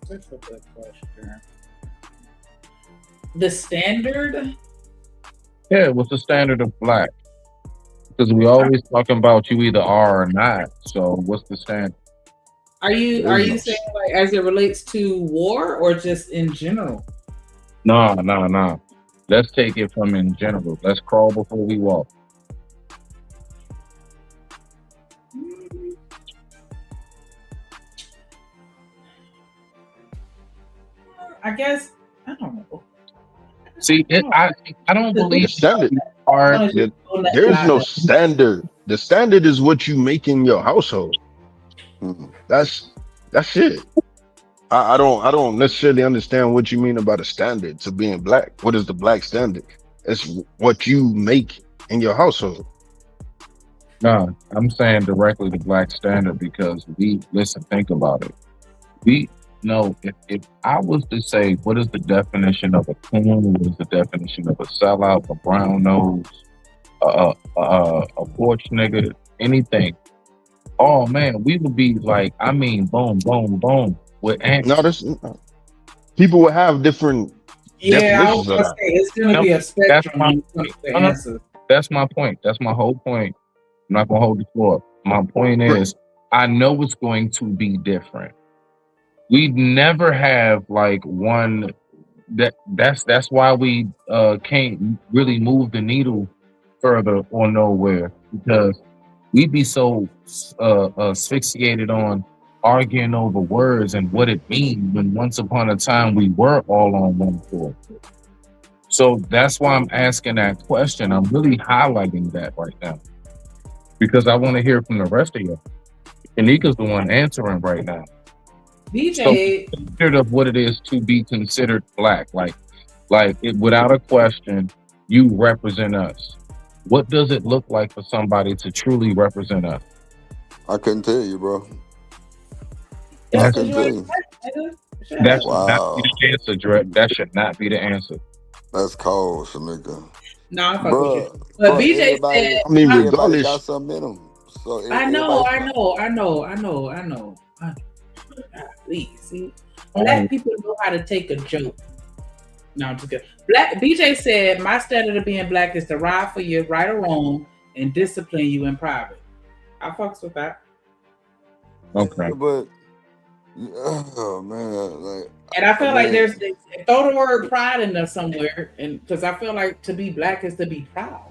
[SPEAKER 14] That's a good question. The standard?
[SPEAKER 18] Yeah, what's the standard of black? Because we always talking about you either are or not. So what's the standard?
[SPEAKER 14] Are you saying like as it relates to war or just in general?
[SPEAKER 18] No. Let's take it from in general. Let's crawl before we walk.
[SPEAKER 14] I guess I don't know.
[SPEAKER 18] See, I don't believe
[SPEAKER 2] standard. There's no standard. The standard is what you make in your household. That's it. I don't necessarily understand what you mean about a standard to being black. What is the black standard? It's what you make in your household.
[SPEAKER 18] No, I'm saying directly the black standard because think about it. We know if I was to say what is the definition of a coon, what is the definition of a sellout, a brown nose, a porch nigga, anything. Oh man, we would be like, boom, boom, boom. With answers.
[SPEAKER 2] No, people will have different.
[SPEAKER 14] Yeah, I was gonna say it's gonna be a spectrum.
[SPEAKER 18] That's my point. That's my whole point. I'm not gonna hold the floor. My point is, I know it's going to be different. We never have like one that's why we can't really move the needle further or nowhere, because we'd be so asphyxiated on arguing over words and what it means when once upon a time we were all on one floor. So that's why I'm asking that question. I'm really highlighting that right now because I want to hear from the rest of you. Anika's the one answering right now.
[SPEAKER 14] BJ,
[SPEAKER 18] so considered of what it is to be considered black, like it, without a question, you represent us. What does it look like for somebody to truly represent us?
[SPEAKER 2] I couldn't tell you, bro.
[SPEAKER 18] I couldn't tell you. That should not be the answer, Dre. That should not be the answer.
[SPEAKER 2] That's cold, Shanika.
[SPEAKER 14] No, I'm fucking with you. But BJ said,
[SPEAKER 2] I mean, regardless, got something in them. So
[SPEAKER 14] I know. Please see, black people know how to take a joke. No, I'm just kidding. BJ said, my standard of being black is to ride for you, right or wrong, and discipline you in private. I fucks with that.
[SPEAKER 18] Okay.
[SPEAKER 2] But Oh man, like,
[SPEAKER 14] and I feel like there's throw the word pride in there somewhere, and because I feel like to be black is to be proud.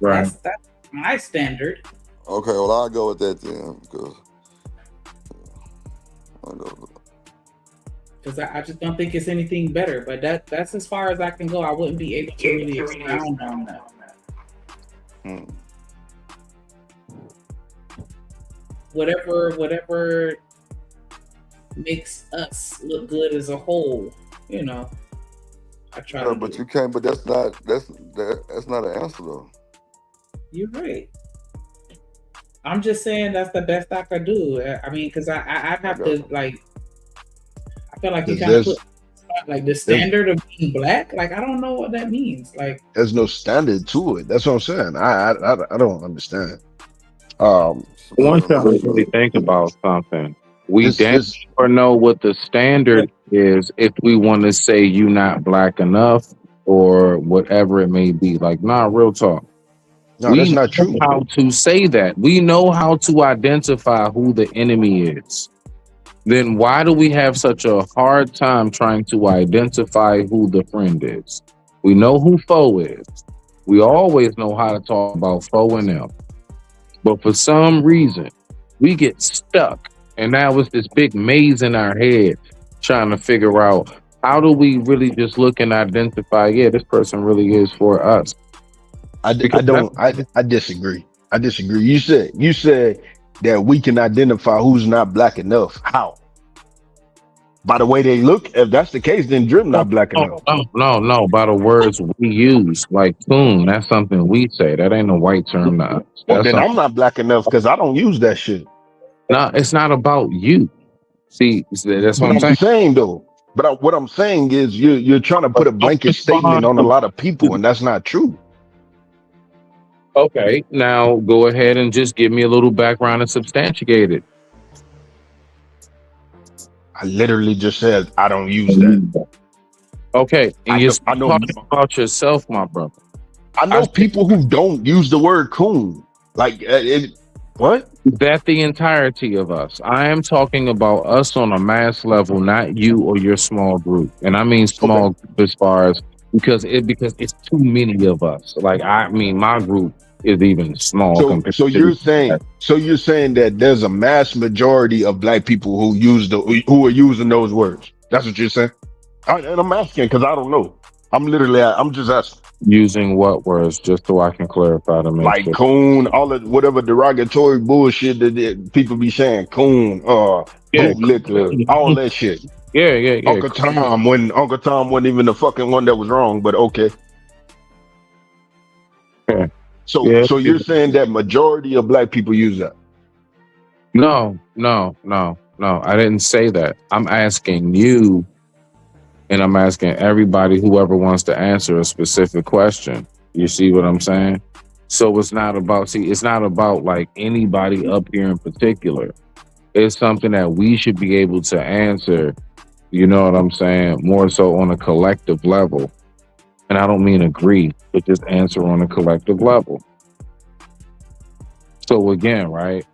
[SPEAKER 18] Right.
[SPEAKER 14] That's my standard.
[SPEAKER 2] Okay, well I'll go with that then
[SPEAKER 14] because I just don't think it's anything better. But that's as far as I can go. I wouldn't be able to really expound on that. Whatever makes us look good as a whole, you know. I try to.
[SPEAKER 2] But you can't. But that's not an answer though.
[SPEAKER 14] You're right. I'm just saying that's the best I could do. I mean, because I have to like. I feel like you kind of put like the standard of being black. Like I don't know what that means. Like
[SPEAKER 8] there's no standard to it. That's what I'm saying. I don't understand.
[SPEAKER 18] I want y'all to really think about something. We damn sure know what the standard is if we want to say you not black enough or whatever it may be. Like, nah, real talk.
[SPEAKER 8] No, that's not true.
[SPEAKER 18] We know how to say that. We know how to identify who the enemy is. Then why do we have such a hard time trying to identify who the friend is? We know who foe is. We always know how to talk about foe and them. But for some reason, we get stuck. And now it's this big maze in our head trying to figure out how do we really just look and identify, yeah, this person really is for us.
[SPEAKER 8] I disagree. I disagree. You said that we can identify who's not black enough. How? By the way they look? If that's the case, then Drip not black enough.
[SPEAKER 18] No. By the words we use, like coon, that's something we say. That ain't a white term.
[SPEAKER 8] Well, then I'm not black enough because I don't use that shit.
[SPEAKER 18] No, it's not about you. See, that's what I'm
[SPEAKER 8] saying though. But what I'm saying is you're trying to put a blanket statement on a lot of people, and that's not true.
[SPEAKER 18] Okay, now go ahead and just give me a little background and substantiate it.
[SPEAKER 8] I literally just said I don't use that.
[SPEAKER 18] Okay, and you're talking about yourself, my brother.
[SPEAKER 8] I know people who don't use the word coon. Like, what?
[SPEAKER 18] That's the entirety of us. I am talking about us on a mass level, not you or your small group. And I mean small group as far as because it's too many of us. Like, I mean, my group is even small.
[SPEAKER 8] So you're saying that there's a mass majority of black people who are using those words. That's what you're saying? And I'm asking because I don't know. I'm just asking.
[SPEAKER 18] Using what words, just so I can clarify to make
[SPEAKER 8] like coon, all of whatever derogatory bullshit that people be saying, coon, bootlicker, all that shit.
[SPEAKER 18] Yeah.
[SPEAKER 8] Uncle Tom wasn't even the fucking one that was wrong, but okay.
[SPEAKER 18] Yeah.
[SPEAKER 8] So you're saying that majority of black people use that?
[SPEAKER 18] No. I didn't say that. I'm asking you. And I'm asking everybody, whoever wants to answer a specific question. You see what I'm saying? So it's not about like anybody up here in particular. It's something that we should be able to answer, you know what I'm saying? More so on a collective level. And I don't mean agree, but just answer on a collective level. So again, right?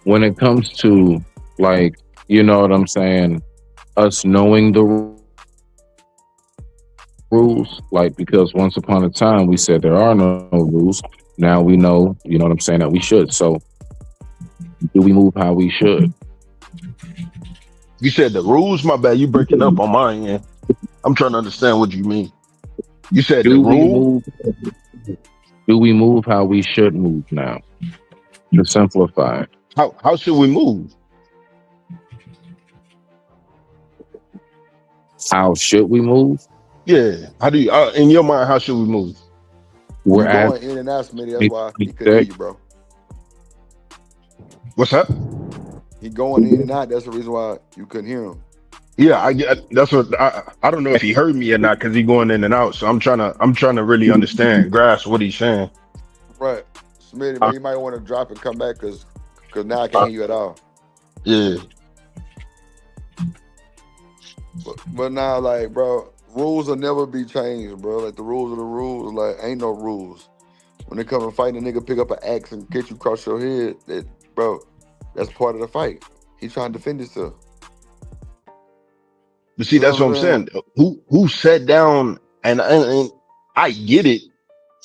[SPEAKER 18] When it comes to like, you know what I'm saying? Us knowing the rules, like, because once upon a time we said there are no rules. Now we know, you know what I'm saying, that we should. So do we move how we should?
[SPEAKER 8] You said the rules? My bad. You breaking up on my end. I'm trying to understand what you mean. You said the rule?
[SPEAKER 18] Do we move how we should move now? To simplify it.
[SPEAKER 8] How should we move?
[SPEAKER 18] How should we move?
[SPEAKER 8] Yeah. How do you, in your mind, how should we move?
[SPEAKER 2] We're going in and out, Smitty. That's why he couldn't hear you, bro.
[SPEAKER 8] What's that?
[SPEAKER 2] He going in and out. That's the reason why you couldn't hear him.
[SPEAKER 8] Yeah, that's what I don't know if he heard me or not because he going in and out. So I'm trying to really understand, grasp what he's saying.
[SPEAKER 2] Right, Smitty, man, you might want to drop and come back because now I can't hear you at all.
[SPEAKER 8] Yeah.
[SPEAKER 2] But now, like, bro, rules will never be changed, bro. Like, the rules are the rules. Like, ain't no rules. When they come and fight a nigga, pick up an axe and get you across your head, bro, That's part of the fight. He's trying to defend himself.
[SPEAKER 8] But see, that's what I'm saying. Who sat down and I get it.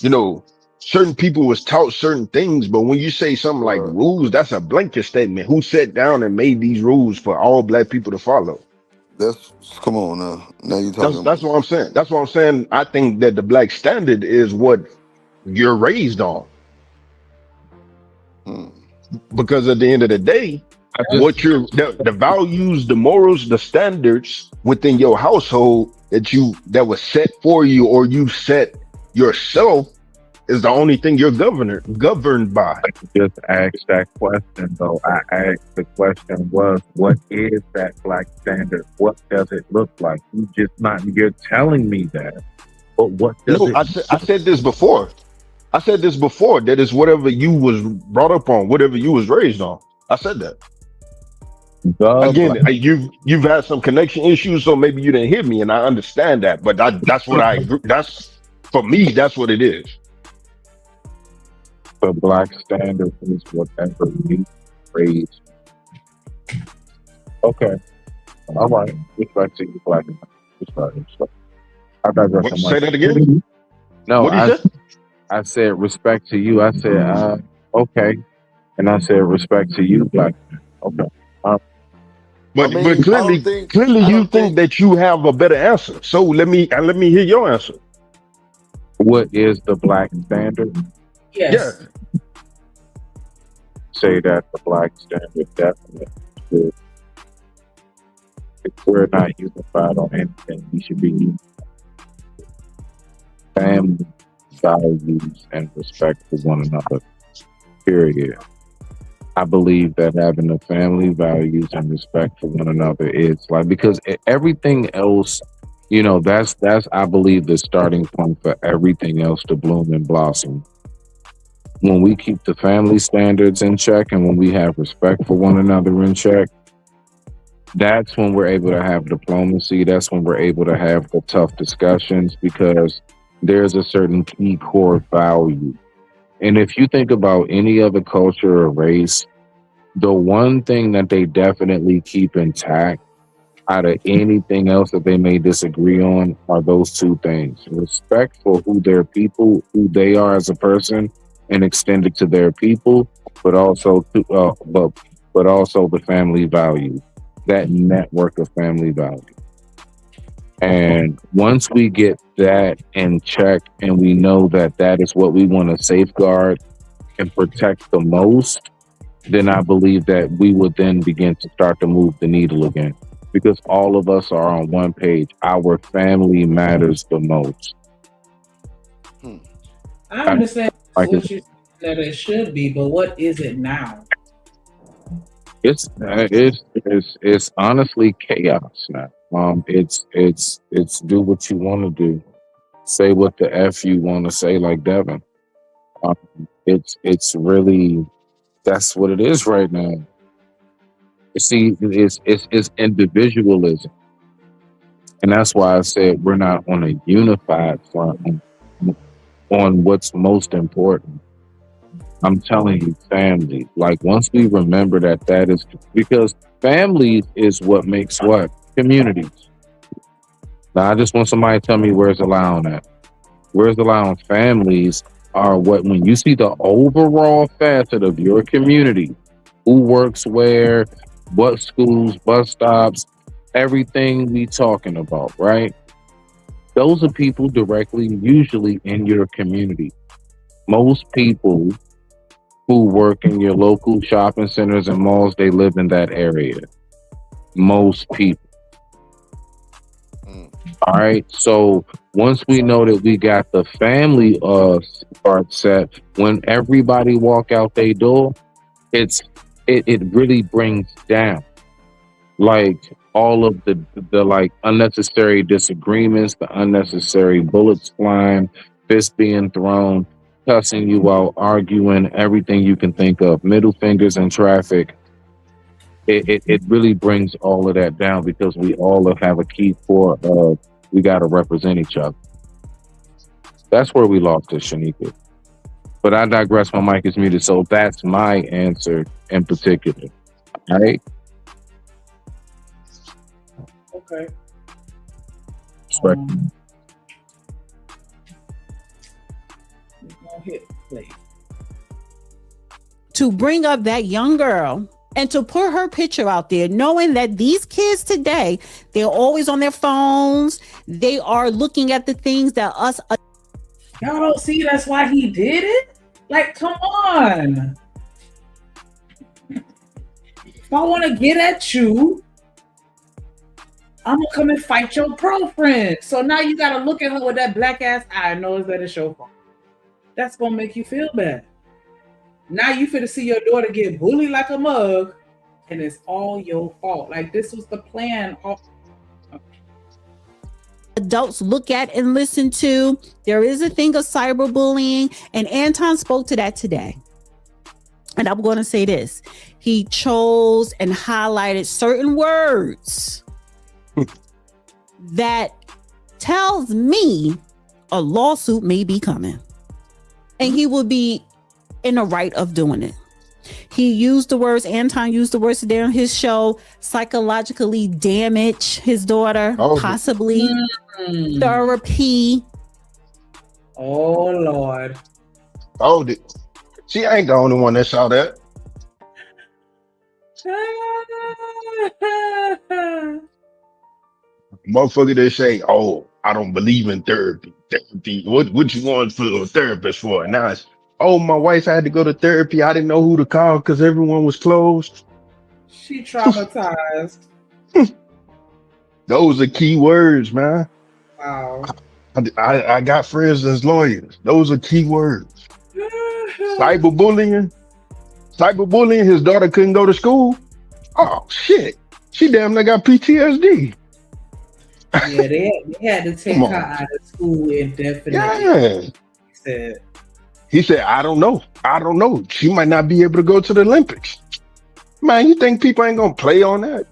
[SPEAKER 8] You know, certain people was taught certain things, but when you say something like rules, that's a blanket statement. Who sat down and made these rules for all black people to follow?
[SPEAKER 2] Come on now. Now you're talking.
[SPEAKER 8] That's what I'm saying. That's what I'm saying. I think that the black standard is what you're raised on. Because at the end of the day, what the values, the morals, the standards within your household that was set for you or you set yourself is the only thing you're governed by.
[SPEAKER 18] I just asked that question though. I asked the question was, what is that black standard? What does it look like? You're telling me that. But what does it
[SPEAKER 8] I said this before. I said this before, that is whatever you was brought up on, whatever you was raised on. I said that. Again, you've had some connection issues, so maybe you didn't hear me, and I understand that. But that's for me, that's what it is.
[SPEAKER 18] The black standard is whatever we raised. Okay. All right. Respect to you, black. Respect. I digress.
[SPEAKER 8] Say that again?
[SPEAKER 18] No,
[SPEAKER 8] what you said?
[SPEAKER 18] I said respect to you. I said okay, and I said respect to you, black. Okay.
[SPEAKER 8] But clearly, you think that you have a better answer. So let me hear your answer.
[SPEAKER 18] What is the black standard?
[SPEAKER 14] Yes.
[SPEAKER 18] Yeah. Say that the black standard definitely is. If we're not unified on anything, we should be unified. Family values and respect for one another. Period. I believe that having the family values and respect for one another is like, because everything else, that's I believe the starting point for everything else to bloom and blossom. When we keep the family standards in check and when we have respect for one another in check, that's when we're able to have diplomacy. That's when we're able to have the tough discussions, because there's a certain key core value. And if you think about any other culture or race, the one thing that they definitely keep intact out of anything else that they may disagree on are those two things: respect for who they are as a person, and extend it to their people, but also but also the family value, that network of family value. And once we get that in check and we know that that is what we want to safeguard and protect the most, then I believe that we would then begin to start to move the needle again, because all of us are on one page. Our family matters the most.
[SPEAKER 14] I understand what you said that it should be, but what is it now?
[SPEAKER 18] It's honestly chaos now. It's do what you want to do, say what the F you want to say, like Devin. It's really, that's what it is right now. See, it's individualism, and that's why I said we're not on a unified front on what's most important. I'm telling you, family. Like, once we remember that is, because family is what makes what? Communities. Now, I just want somebody to tell me where's the lie on that. Where's the lie on families are what, when you see the overall facet of your community, who works where, what schools, bus stops, everything we talking about, right? Those are people directly, usually in your community. Most people who work in your local shopping centers and malls, they live in that area. Most people. All right. So once we know that we got the family part set, when everybody walk out their door, it really brings down like all of the like unnecessary disagreements, the unnecessary bullets flying, fists being thrown, cussing you out, arguing, everything you can think of, middle fingers in traffic. It really brings all of that down, because we all have a key core of we got to represent each other. That's where we lost it, Shanika. But I digress. My mic is muted, so that's my answer in particular. All right.
[SPEAKER 14] Okay. Hit play.
[SPEAKER 16] To bring up that young girl and to put her picture out there, knowing that these kids today, they're always on their phones. They are looking at the things that us.
[SPEAKER 14] Y'all don't see that's why he did it? Like, come on. If I want to get at you, I'm going to come and fight your girlfriend. So now you got to look at her with that black ass eye. Knows that it's your fault. That's going to make you feel bad. Now you finna see your daughter get bullied like a mug, and it's all your fault. Like, this was the plan.
[SPEAKER 16] Adults look at and listen to. There is a thing of cyberbullying, and Anton spoke to that today. And I'm going to say this. He chose and highlighted certain words that tells me a lawsuit may be coming. And he will be in the right of doing it. He used the words, Anton used the words today on his show, psychologically damage his daughter, possibly therapy.
[SPEAKER 14] Oh, Lord.
[SPEAKER 8] Oh, she ain't the only one that saw that. Motherfucker, they say, oh, I don't believe in therapy. What you going for a therapist for? Now it's, oh, my wife had to go to therapy. I didn't know who to call because everyone was closed.
[SPEAKER 14] She traumatized.
[SPEAKER 8] Those are key words, man.
[SPEAKER 14] Wow.
[SPEAKER 8] I got friends as lawyers. Those are key words. Cyberbullying. His daughter couldn't go to school. Oh, shit. She damn near got PTSD.
[SPEAKER 14] Yeah, they had to take her out of school indefinitely.
[SPEAKER 8] Yeah. He said, I don't know. She might not be able to go to the Olympics. Man, you think people ain't gonna play on that?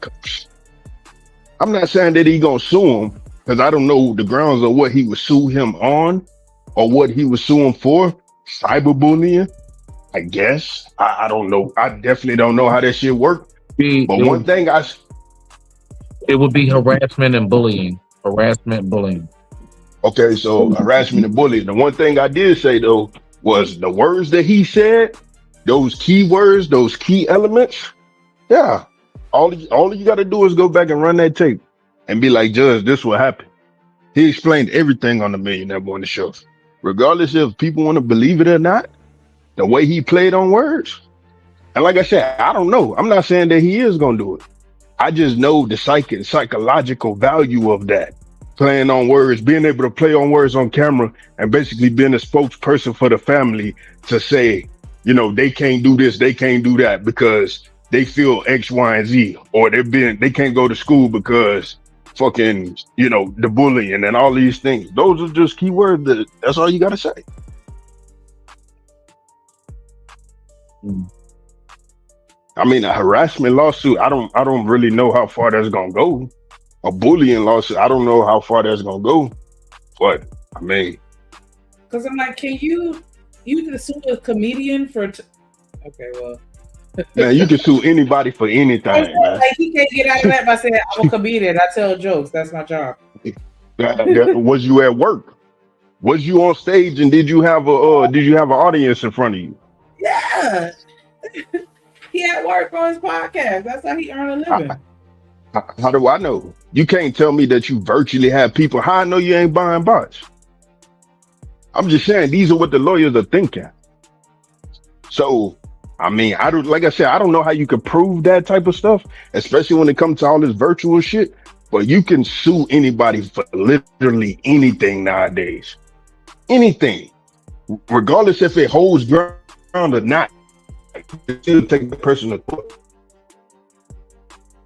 [SPEAKER 8] I'm not saying that he gonna sue him, because I don't know the grounds of what he would sue him on or what he would sue him for. Cyberbullying, I guess. I don't know. I definitely don't know how that shit works. But one thing
[SPEAKER 18] it would be harassment and bullying.
[SPEAKER 8] Okay, so harassment and bullying. The one thing I did say though was the words that he said, those key words, those key elements. Yeah, all you got to do is go back and run that tape and be like, Judge, this what happened. He explained everything on the Millionaire Morning Show, regardless if people want to believe it or not. The way he played on words, and like I said, I don't know. I'm not saying that he is gonna do it. I just know the psychological value of that. Playing on words, being able to play on words on camera, and basically being a spokesperson for the family to say, you know, they can't do this, they can't do that because they feel X, Y, and Z, or they can't go to school because fucking, you know, the bullying and all these things. Those are just key words. That's all you gotta say. I mean, a harassment lawsuit, I don't really know how far that's gonna go. A bullying lawsuit, I don't know how far that's gonna go. But I mean,
[SPEAKER 14] because I'm like, can you can sue a comedian for? Okay, well,
[SPEAKER 8] man, you can sue anybody for anything. Man.
[SPEAKER 14] Like, he can't get out of that by saying I'm a comedian. I tell jokes. That's my job.
[SPEAKER 8] Was you at work? Was you on stage and did you have an audience in front of you?
[SPEAKER 14] Yeah. He at work on his podcast. That's how he earn a living.
[SPEAKER 8] How do I know? You can't tell me that you virtually have people. How I know you ain't buying bots? I'm just saying these are what the lawyers are thinking. So, I mean, like I said, I don't know how you can prove that type of stuff, especially when it comes to all this virtual shit. But you can sue anybody for literally anything nowadays. Anything. Regardless if it holds ground or not. Still take the person to court.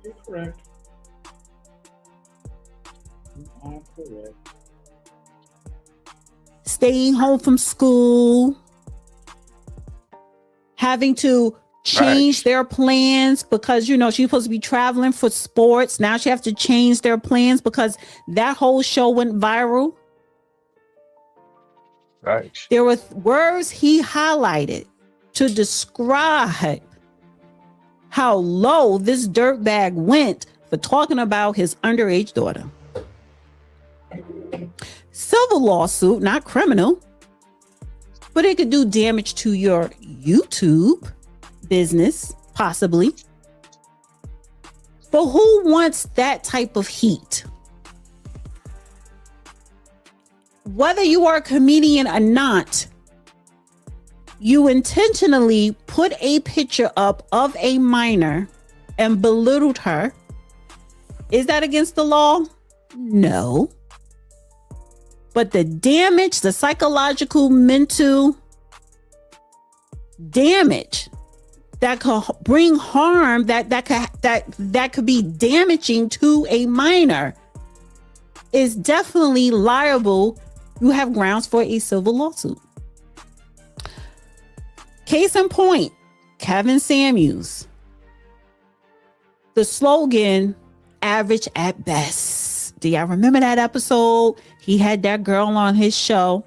[SPEAKER 14] You're correct. You are correct.
[SPEAKER 16] Staying home from school, having to change their plans because, you know, she's supposed to be traveling for sports. Now she has to change their plans because that whole show went viral.
[SPEAKER 8] Right.
[SPEAKER 16] There were words he highlighted to describe how low this dirtbag went for talking about his underage daughter. Civil lawsuit, not criminal, but it could do damage to your YouTube business, possibly. But who wants that type of heat? Whether you are a comedian or not, you intentionally put a picture up of a minor and belittled her. Is that against the law? No. But the damage, the psychological, mental damage that could bring harm, that could be damaging to a minor, is definitely liable. You have grounds for a civil lawsuit. Case in point, Kevin Samuels. The slogan, average at best. Do y'all remember that episode? He had that girl on his show.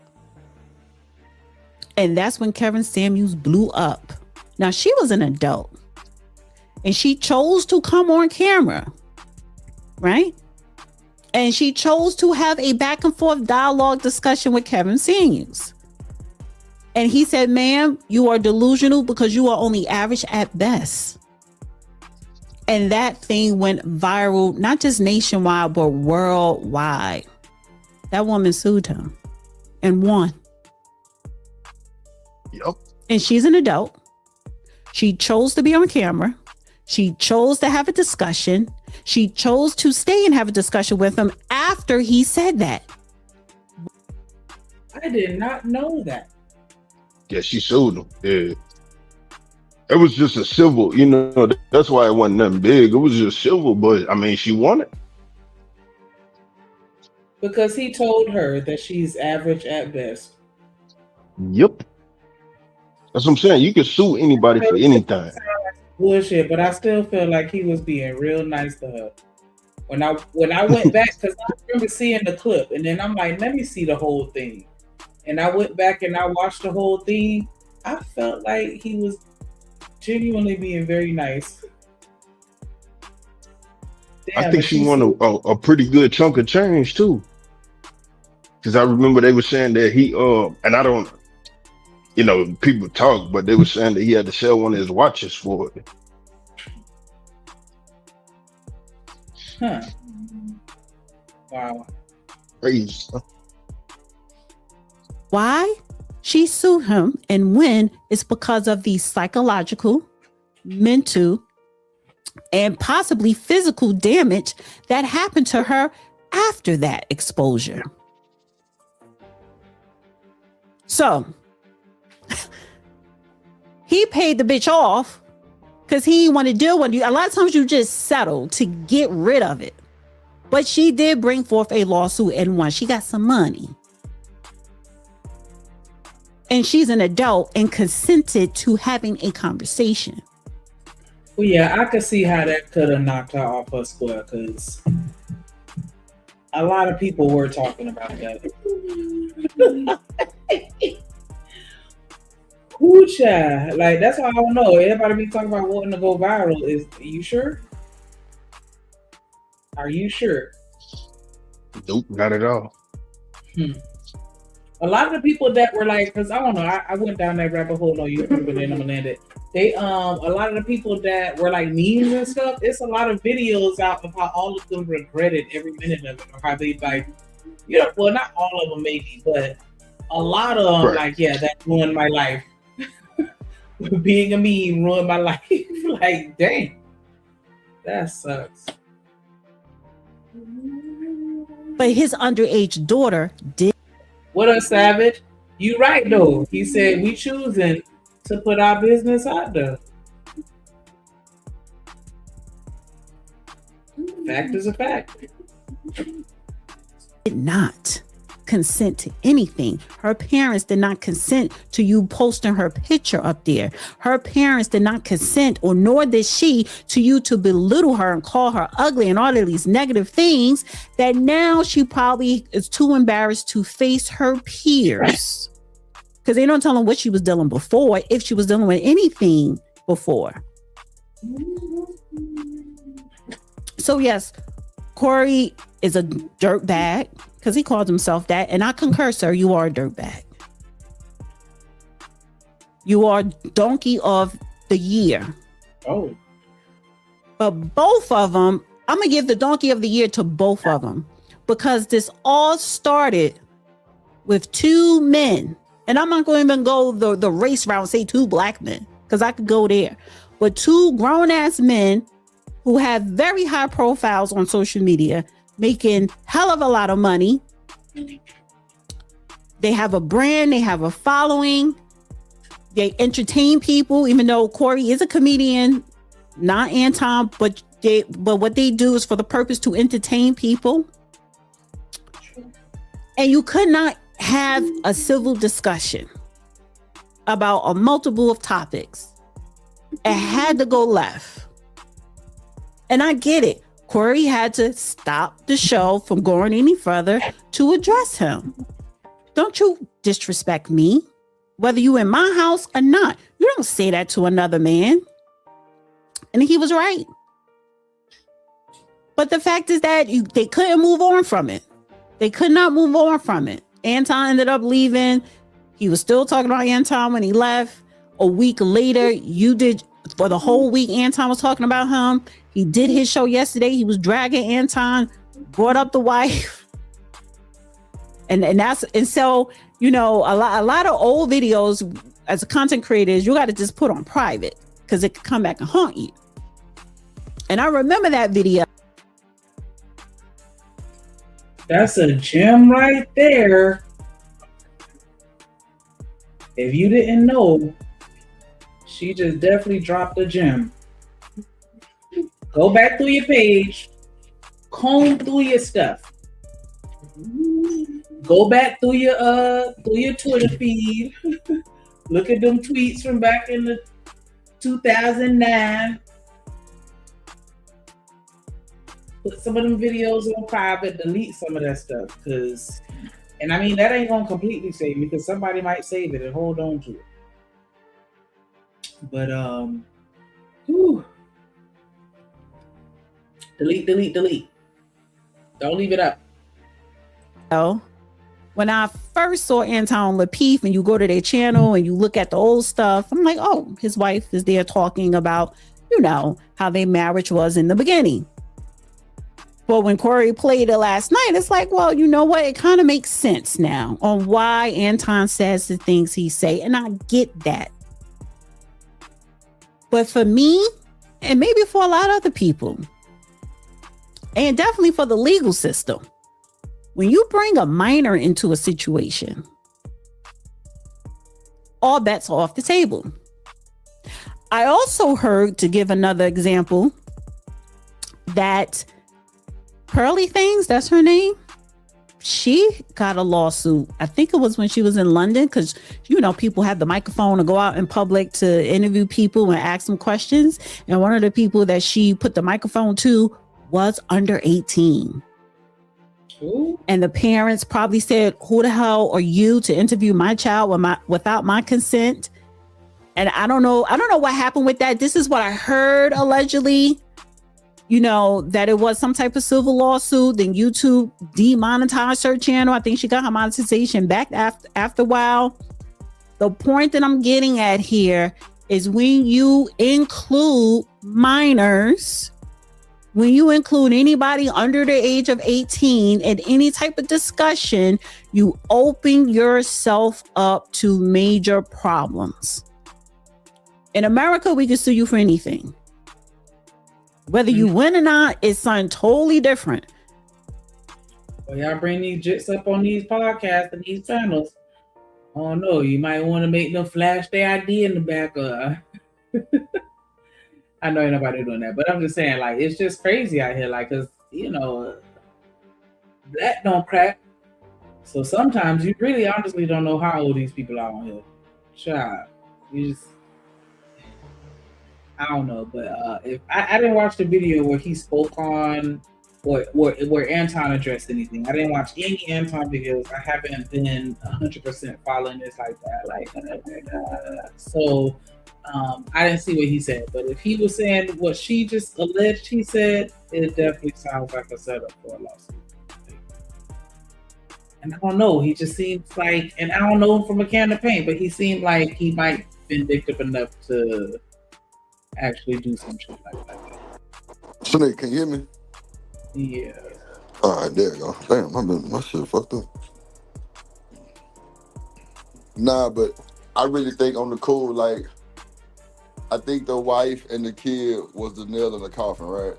[SPEAKER 16] And that's when Kevin Samuels blew up. Now, she was an adult. And she chose to come on camera. Right? And she chose to have a back and forth dialogue discussion with Kevin Samuels. And he said, ma'am, you are delusional because you are only average at best. And that thing went viral, not just nationwide, but worldwide. That woman sued him and won.
[SPEAKER 8] Yep.
[SPEAKER 16] And she's an adult. She chose to be on camera. She chose to have a discussion. She chose to stay and have a discussion with him after he said that.
[SPEAKER 14] I did not know that.
[SPEAKER 8] Yeah, she sued him. Yeah. It was just a civil, that's why it wasn't nothing big. It was just civil, but I mean, she won it.
[SPEAKER 14] Because he told her that she's average at best.
[SPEAKER 8] Yep. That's what I'm saying. You can sue anybody for anything.
[SPEAKER 14] Bullshit, but I still feel like he was being real nice to her. When I went back, because I remember seeing the clip, and then I'm like, let me see the whole thing. And I went back and I watched the whole thing. I felt like he was genuinely being very nice. Damn,
[SPEAKER 8] I think she won a pretty good chunk of change too. Because I remember they were saying that he and I don't, people talk, but they were saying that he had to sell one of his watches for it.
[SPEAKER 14] Huh. Wow.
[SPEAKER 8] Crazy.
[SPEAKER 16] Why she sued him and when is because of the psychological, mental, and possibly physical damage that happened to her after that exposure. So he paid the bitch off because he didn't want to deal with you. A lot of times you just settle to get rid of it. But she did bring forth a lawsuit and won. She got some money. And she's an adult and consented to having a conversation.
[SPEAKER 14] Well, yeah, I could see how that could have knocked her off her square because a lot of people were talking about that. Ooh, child. Like, that's why I don't know. Everybody be talking about wanting to go viral. Are you sure? Are you sure?
[SPEAKER 8] Nope, not at all.
[SPEAKER 14] A lot of the people that were like, because I don't know, I went down that rabbit hole on YouTube and then I'm gonna land it. They a lot of the people that were like memes and stuff, it's a lot of videos out of how all of them regretted every minute of it, or how they like, well, not all of them maybe, but a lot of them like, yeah, that ruined my life. Being a meme ruined my life. Like, dang, that sucks.
[SPEAKER 16] But his underage daughter did.
[SPEAKER 14] What up, Savage? You right though. He said we choosing to put our business out there. Fact is a fact.
[SPEAKER 16] Did not consent to anything. Her parents did not consent to you posting her picture up there. Her parents did not consent, or nor did she, to you to belittle her and call her ugly and all of these negative things that now she probably is too embarrassed to face her peers. because they don't tell them what she was dealing before, if she was dealing with anything before. So yes, Corey is a dirtbag because he called himself that. And I concur, sir, you are a dirtbag. You are donkey of the year.
[SPEAKER 14] Oh.
[SPEAKER 16] But both of them, I'm going to give the donkey of the year to both of them because this all started with two men. And I'm not going to even go the race route and say two black men because I could go there. But two grown ass men who have very high profiles on social media, making hell of a lot of money. They have a brand, they have a following, they entertain people, even though Corey is a comedian, not Anton, but what they do is for the purpose to entertain people. And you could not have a civil discussion about a multiple of topics. It had to go left. And I get it. Corey had to stop the show from going any further to address him. Don't you disrespect me, whether you in my house or not. You don't say that to another man. And he was right. But the fact is that they couldn't move on from it. They could not move on from it. Anton ended up leaving. He was still talking about Anton when he left. A week later, for the whole week, Anton was talking about him. He did his show yesterday. He was dragging Anton, brought up the wife. And so, you know, a lot of old videos as a content creator, you got to just put on private because it could come back and haunt you. And I remember that video.
[SPEAKER 14] That's a gem right there. If you didn't know, she just definitely dropped a gem. Go back through your page, comb through your stuff. Go back through your Twitter feed. Look at them tweets from back in the 2009. Put some of them videos on private, delete some of that stuff, and I mean that ain't gonna completely save me because somebody might save it and hold on to it. But delete. Don't leave it up.
[SPEAKER 16] Oh, when I first saw Anton Lapeef and you go to their channel and you look at the old stuff, I'm like, oh, his wife is there talking about, you know, how their marriage was in the beginning. But when Corey played it last night, it's like, well, you know what? It kind of makes sense now on why Anton says the things he say. And I get that. But for me, and maybe for a lot of other people, and definitely for the legal system, when you bring a minor into a situation, all bets are off the table. I also heard, to give another example, that Pearly things, that's her name. She got a lawsuit. I think it was when she was in London because, you know, people have the microphone to go out in public to interview people and ask them questions. And one of the people that she put the microphone to was under 18. Ooh. And the parents probably said, who the hell are you to interview my child without my consent? And I don't know what happened with that. This is what I heard allegedly. You know, that it was some type of civil lawsuit. Then YouTube demonetized her channel. I think she got her monetization back after a while. The point that I'm getting at here is when you include minors, when you include anybody under the age of 18 in any type of discussion, you open yourself up to major problems. In America, we can sue you for anything. Whether you win or not, it's something totally different.
[SPEAKER 14] Well, y'all bring these jits up on these podcasts and these channels. Oh no, you might want to make them flash their ID in the back. I know ain't nobody doing that, but I'm just saying, like, it's just crazy out here, like, cause you know, that don't crack. So sometimes you really honestly don't know how old these people are on here. Child, you just. I don't know, but if I didn't watch the video where he spoke on where Anton addressed anything. I didn't watch any Anton videos. I haven't been 100% following this like that. So I didn't see what he said. But if he was saying what she just alleged he said, it definitely sounds like a setup for a lawsuit. And I don't know. He just seems like, and I don't know him from a can of paint, but he seemed like he might vindictive enough to actually do some shit like that.
[SPEAKER 2] Sinead, can you hear me?
[SPEAKER 14] Yeah.
[SPEAKER 2] All right, there you go. Damn, my shit fucked up. Nah, but I really think on the cool, like, I think the wife and the kid was the nail in the coffin, right?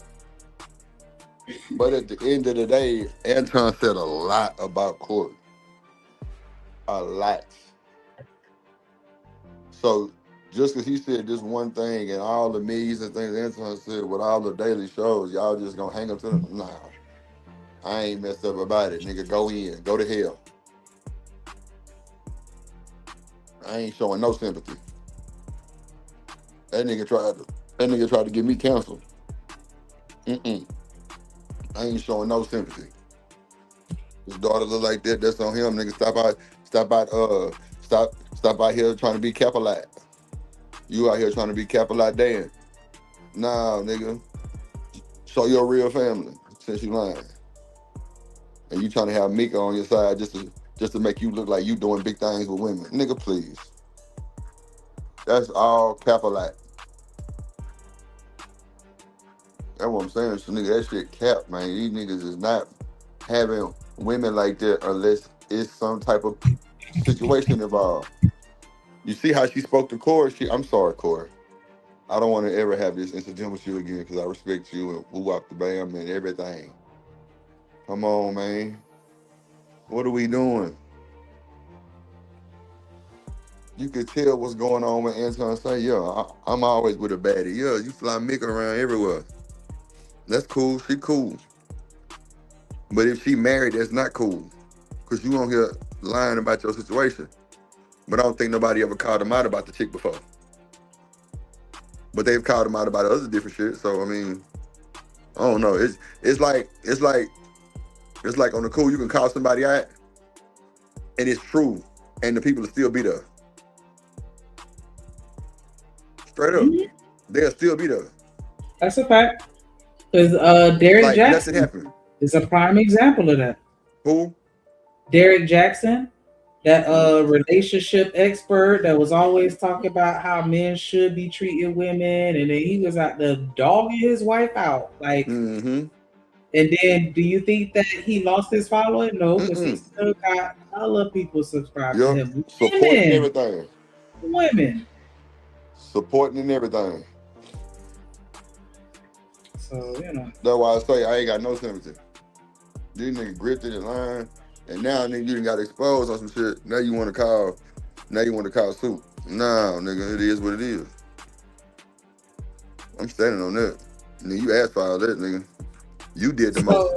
[SPEAKER 2] But at the end of the day, Anton said a lot about Corey. A lot. So just because he said this one thing and all the memes and things Anton said with all the daily shows, y'all just gonna hang up to them? Nah. I ain't messed up about it. Nigga, go in. Go to hell. I ain't showing no sympathy. That nigga tried to get me canceled. I ain't showing no sympathy. His daughter look like that. That's on him. Nigga, stop out here trying to be Capolite. You out here trying to be Capolite Dan. Nah, nigga. Show your real family since you lying. And you trying to have Mika on your side just to make you look like you doing big things with women. Nigga, please. That's all Capolite. That's what I'm saying. So, nigga, that shit cap, man. These niggas is not having women like that unless it's some type of situation involved. You see how she spoke to Corey? I'm sorry, Corey. I don't want to ever have this incident with you again because I respect you and woo up the bam and everything. Come on, man. What are we doing? You could tell what's going on when Anton say, yeah, I'm always with a baddie. Yeah, you fly Mika around everywhere. That's cool. She cool. But if she married, that's not cool. Because you on here lying about your situation. But I don't think nobody ever called him out about the chick before. But they've called him out about other different shit. So, I mean, I don't know. It's like on the cool, you can call somebody out and it's true. And the people will still be there. Straight up. Mm-hmm. They'll still be there.
[SPEAKER 14] That's a fact. Because Derek Jackson is a prime example of that.
[SPEAKER 2] Who?
[SPEAKER 14] Derek Jackson, that relationship expert that was always talking about how men should be treating women, and then he was out there dogging his wife out. Like, and then do you think that he lost his following? No, because he still got other people subscribed to him.
[SPEAKER 2] Supporting everything.
[SPEAKER 14] Women.
[SPEAKER 2] Supporting and everything.
[SPEAKER 14] So, you know.
[SPEAKER 2] That's why I say I ain't got no sympathy. These niggas gripped in the line, and now nigga you done got exposed on some shit. Now you want to call suit. Nah, nigga, it is what it is. I'm standing on that. Nigga, you asked for all that, nigga. You did the most.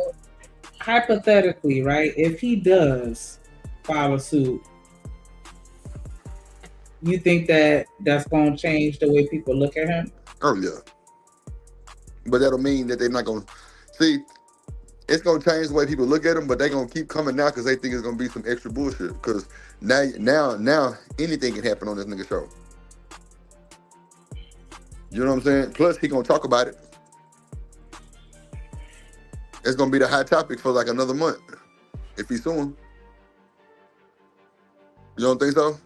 [SPEAKER 14] Hypothetically, right? If he does file a suit, you think that that's going to change the way people look at him?
[SPEAKER 2] Oh, yeah. But that'll mean that they're not going to... See, it's going to change the way people look at him, but they're going to keep coming now because they think it's going to be some extra bullshit. Because now anything can happen on this nigga show. You know what I'm saying? Plus, he going to talk about it. It's going to be the hot topic for like another month if he's suing. You don't think so?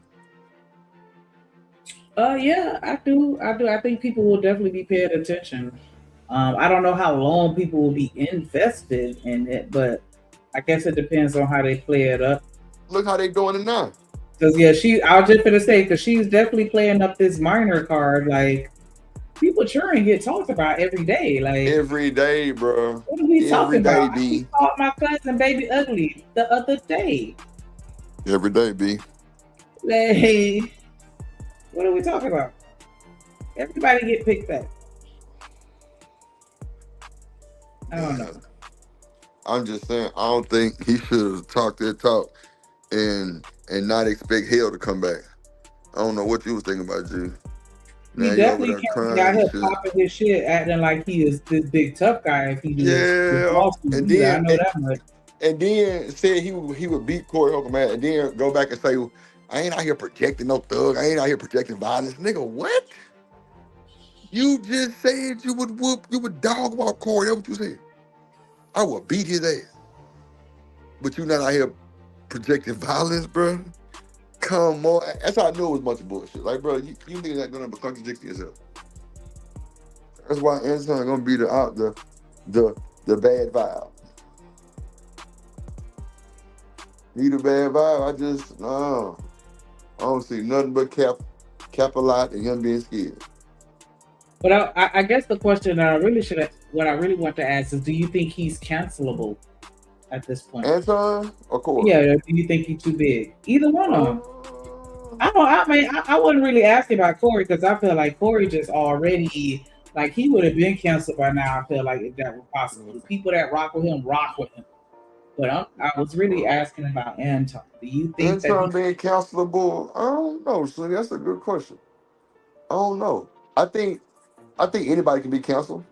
[SPEAKER 14] Yeah, I do. I think people will definitely be paying attention. I don't know how long people will be invested in it, but I guess it depends on how they play it up.
[SPEAKER 2] Look how they doing it now.
[SPEAKER 14] Because I was just gonna say, because she's definitely playing up this minor card. Like, people children get talked about every day. Like
[SPEAKER 2] every day, bro.
[SPEAKER 14] What are we talking about? I called my cousin baby ugly the other day.
[SPEAKER 2] Every day, B.
[SPEAKER 14] Like, what are we talking about? Everybody get picked up. I don't know.
[SPEAKER 2] I'm just saying, I don't think he should have talked that talk and not expect hell to come back. I don't know what you was thinking about, G. Now
[SPEAKER 14] He
[SPEAKER 2] you over
[SPEAKER 14] definitely
[SPEAKER 2] there
[SPEAKER 14] can't be
[SPEAKER 2] crying
[SPEAKER 14] out
[SPEAKER 2] and
[SPEAKER 14] here
[SPEAKER 2] shit.
[SPEAKER 14] popping his shit, acting like he is this big tough guy if he do this lawsuit.
[SPEAKER 2] And
[SPEAKER 14] Yeah, I
[SPEAKER 2] then
[SPEAKER 14] know that much.
[SPEAKER 2] and then said he would beat Corey Holcomb, man, and then go back and say, I ain't out here protecting no thug. I ain't out here protecting violence. Nigga, what? You just said you would dog walk Corey. That's what you said. I would beat his ass. But you not out here projecting violence, bro? Come on. That's how I knew it was a bunch of bullshit. Like, bro, you niggas ain't gonna contradict yourself. That's why Anton gonna be the bad vibe. He the bad vibe. I don't see nothing but cap a lot and him being scared.
[SPEAKER 14] But I guess the question that what I really want to ask is, do you think he's cancelable at this point?
[SPEAKER 2] Anton or Corey?
[SPEAKER 14] Yeah, do you think he's too big? Either one of them. I wasn't really asking about Corey because I feel like Corey just already, like, he would have been canceled by now. I feel like if that were possible. The people that rock with him. But I was really asking about Anton. Do you think
[SPEAKER 2] Anton being cancelable? I don't know, Sonny. That's a good question. I don't know. I think anybody can be canceled.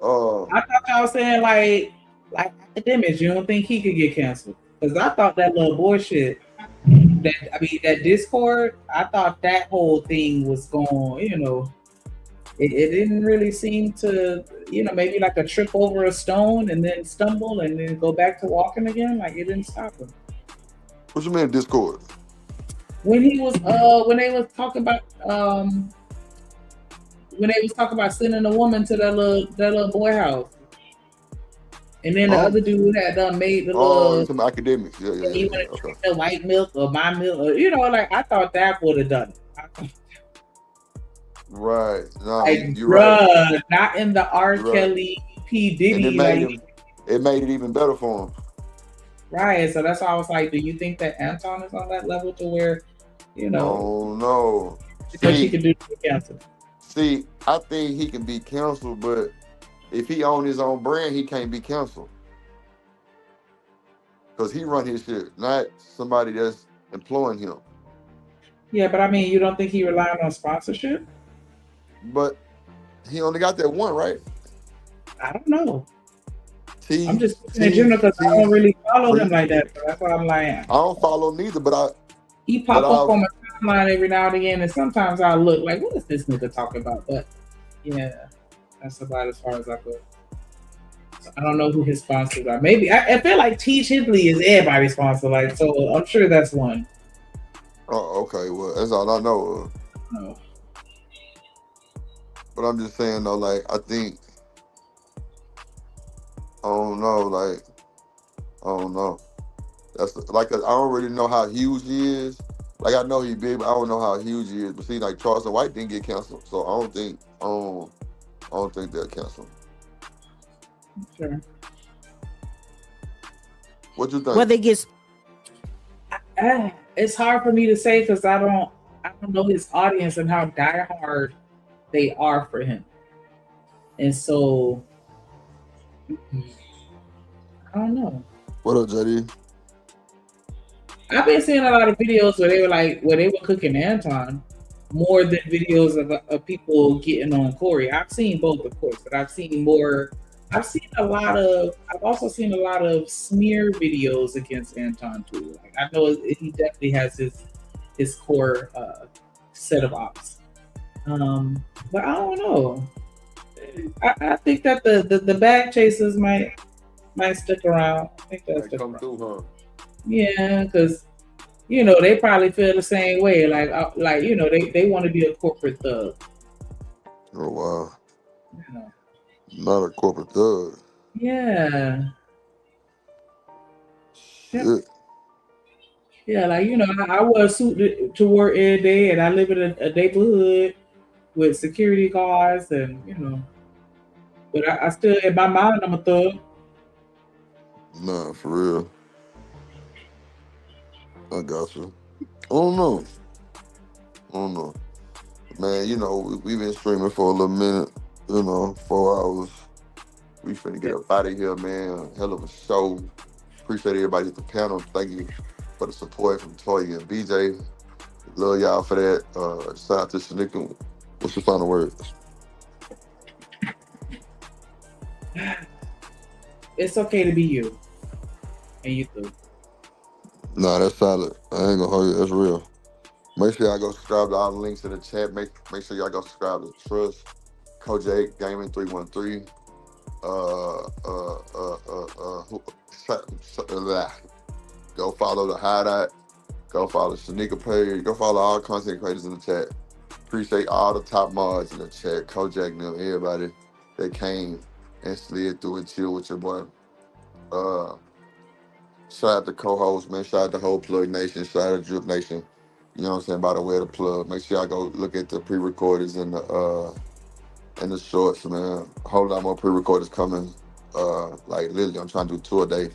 [SPEAKER 14] I thought y'all was saying like academics. You don't think he could get canceled? Because I thought that little bullshit. That Discord. I thought that whole thing was going. It didn't really seem to, maybe like a trip over a stone and then stumble and then go back to walking again. Like, it didn't stop him.
[SPEAKER 2] What you mean Discord?
[SPEAKER 14] When he was when they was talking about sending a woman to that little boy house, and then the other dude had done made the little
[SPEAKER 2] some academics. Yeah.
[SPEAKER 14] He wanted to drink the white milk or my milk, or, like I thought that would have done it.
[SPEAKER 2] Right. No,
[SPEAKER 14] Like,
[SPEAKER 2] you're
[SPEAKER 14] bruh,
[SPEAKER 2] right.
[SPEAKER 14] not in the R. Kelly P. Diddy.
[SPEAKER 2] And it made it even better for him.
[SPEAKER 14] Right. So that's why I was like, do you think that Anton is on that level to where,
[SPEAKER 2] No.
[SPEAKER 14] because he can do the cancer?
[SPEAKER 2] See, I think he can be canceled, but if he own his own brand, he can't be canceled. Because he run his shit, not somebody that's employing him.
[SPEAKER 14] Yeah, but I mean, you don't think he relying on sponsorship?
[SPEAKER 2] But he only got that one, right?
[SPEAKER 14] I don't know. I'm just in general because I don't really follow him like that. So that's why I'm like,
[SPEAKER 2] I don't follow neither, but
[SPEAKER 14] he pop up on my timeline every now and again, and sometimes I look like, what is this nigga talking about? But yeah, that's about as far as I go. So I don't know who his sponsors are. Maybe I feel like T. Shipley is everybody's sponsor, like, so I'm sure that's one.
[SPEAKER 2] Oh, okay. Well, that's all I know.
[SPEAKER 14] No.
[SPEAKER 2] But I'm just saying though, like, I think, I don't know. That's like, I don't really know how huge he is. Like, I know he big, but I don't know how huge he is. But see, like, Charleston White didn't get canceled, so I don't think they'll cancel.
[SPEAKER 14] Sure.
[SPEAKER 2] What you think?
[SPEAKER 16] Well, they get.
[SPEAKER 14] It's hard for me to say because I don't know his audience and how diehard they are for him, and so I don't know.
[SPEAKER 2] What up, JD?
[SPEAKER 14] I've been seeing a lot of videos where they were cooking Anton more than videos of people getting on Corey. I've seen both, of course, but I've also seen a lot of smear videos against Anton too. Like, I know he definitely has his core set of ops. But I don't know. I think that the bag chasers might stick around. I think that's come
[SPEAKER 2] through, huh?
[SPEAKER 14] Yeah, because they probably feel the same way. Like they want to be a corporate thug.
[SPEAKER 2] Oh wow. Not a corporate thug.
[SPEAKER 14] Yeah.
[SPEAKER 2] Shit.
[SPEAKER 14] Yeah, like, I wear a suit to work every day, and I live in a neighborhood with security guards, and but I still, in my mind, I'm a thug.
[SPEAKER 2] Nah, for real. I got you. I don't know. Man, we've been streaming for a little minute, 4 hours. We finna get up out of here, man. Hell of a show. Appreciate everybody at the panel. Thank you for the support from Toya and BJ. Love y'all for that. Shout out to Shanika. What's your final words?
[SPEAKER 14] It's okay to be you. And you too.
[SPEAKER 2] Nah, that's solid. I ain't gonna hold you. That's real. Make sure y'all go subscribe to all the links in the chat. Make sure y'all go subscribe to Trust, Kojak Gaming 313. Go follow the Hideout. Go follow Shanika Page. Go follow all content creators in the chat. Appreciate all the top mods in the chat. Kojak and them, everybody that came and slid through and chill with your boy. Shout out to co-host, man. Shout out to whole Plug Nation. Shout out to Drip Nation. You know what I'm saying? By the way of the plug. Make sure y'all go look at the pre-recorders and the shorts, man. A whole lot more pre-recorders coming. Like literally, I'm trying to do 2 a day.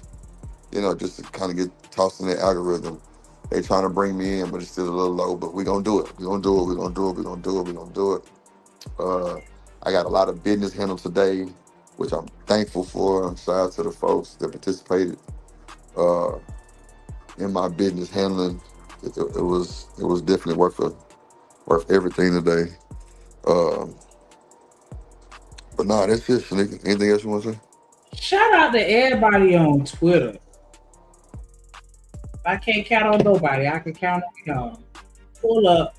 [SPEAKER 2] You know, just to kind of get tossed in the algorithm. They trying to bring me in, but it's still a little low. But we gonna do it. We gonna do it. We gonna do it. We gonna do it. We gonna do it. I got a lot of business handled today, which I'm thankful for. Shout out to the folks that participated in my business handling. It was definitely worth everything today. But nah, that's it, Shanika. Anything else you want to say?
[SPEAKER 14] Shout out to everybody on Twitter. I can't count on nobody. I can count on y'all. Pull up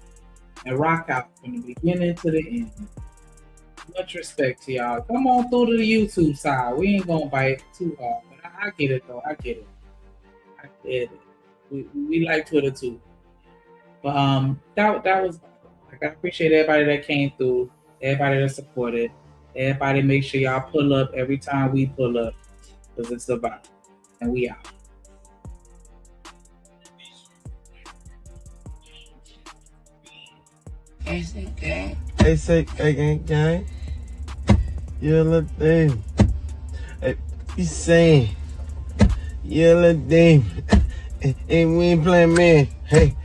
[SPEAKER 14] and rock out from the beginning to the end. Much respect to y'all. Come on through to the YouTube side. We ain't gonna bite too hard, but I get it though. I get it. We like Twitter too. But that was like, I appreciate everybody that came through, everybody that supported, everybody make sure y'all pull up every time we pull up, because it's about. And we out.
[SPEAKER 7] Hey, say gang. You little thing. Hey, you saying? You little thing. Hey, we ain't playing man. Hey,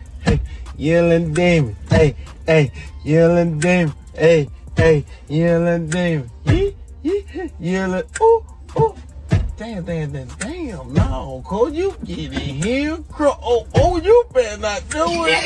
[SPEAKER 7] you little demon. Hey, you little demon. Hey, you little demon. You little, ooh. Damn, no, Cole, you get in here. Oh, you better not do it.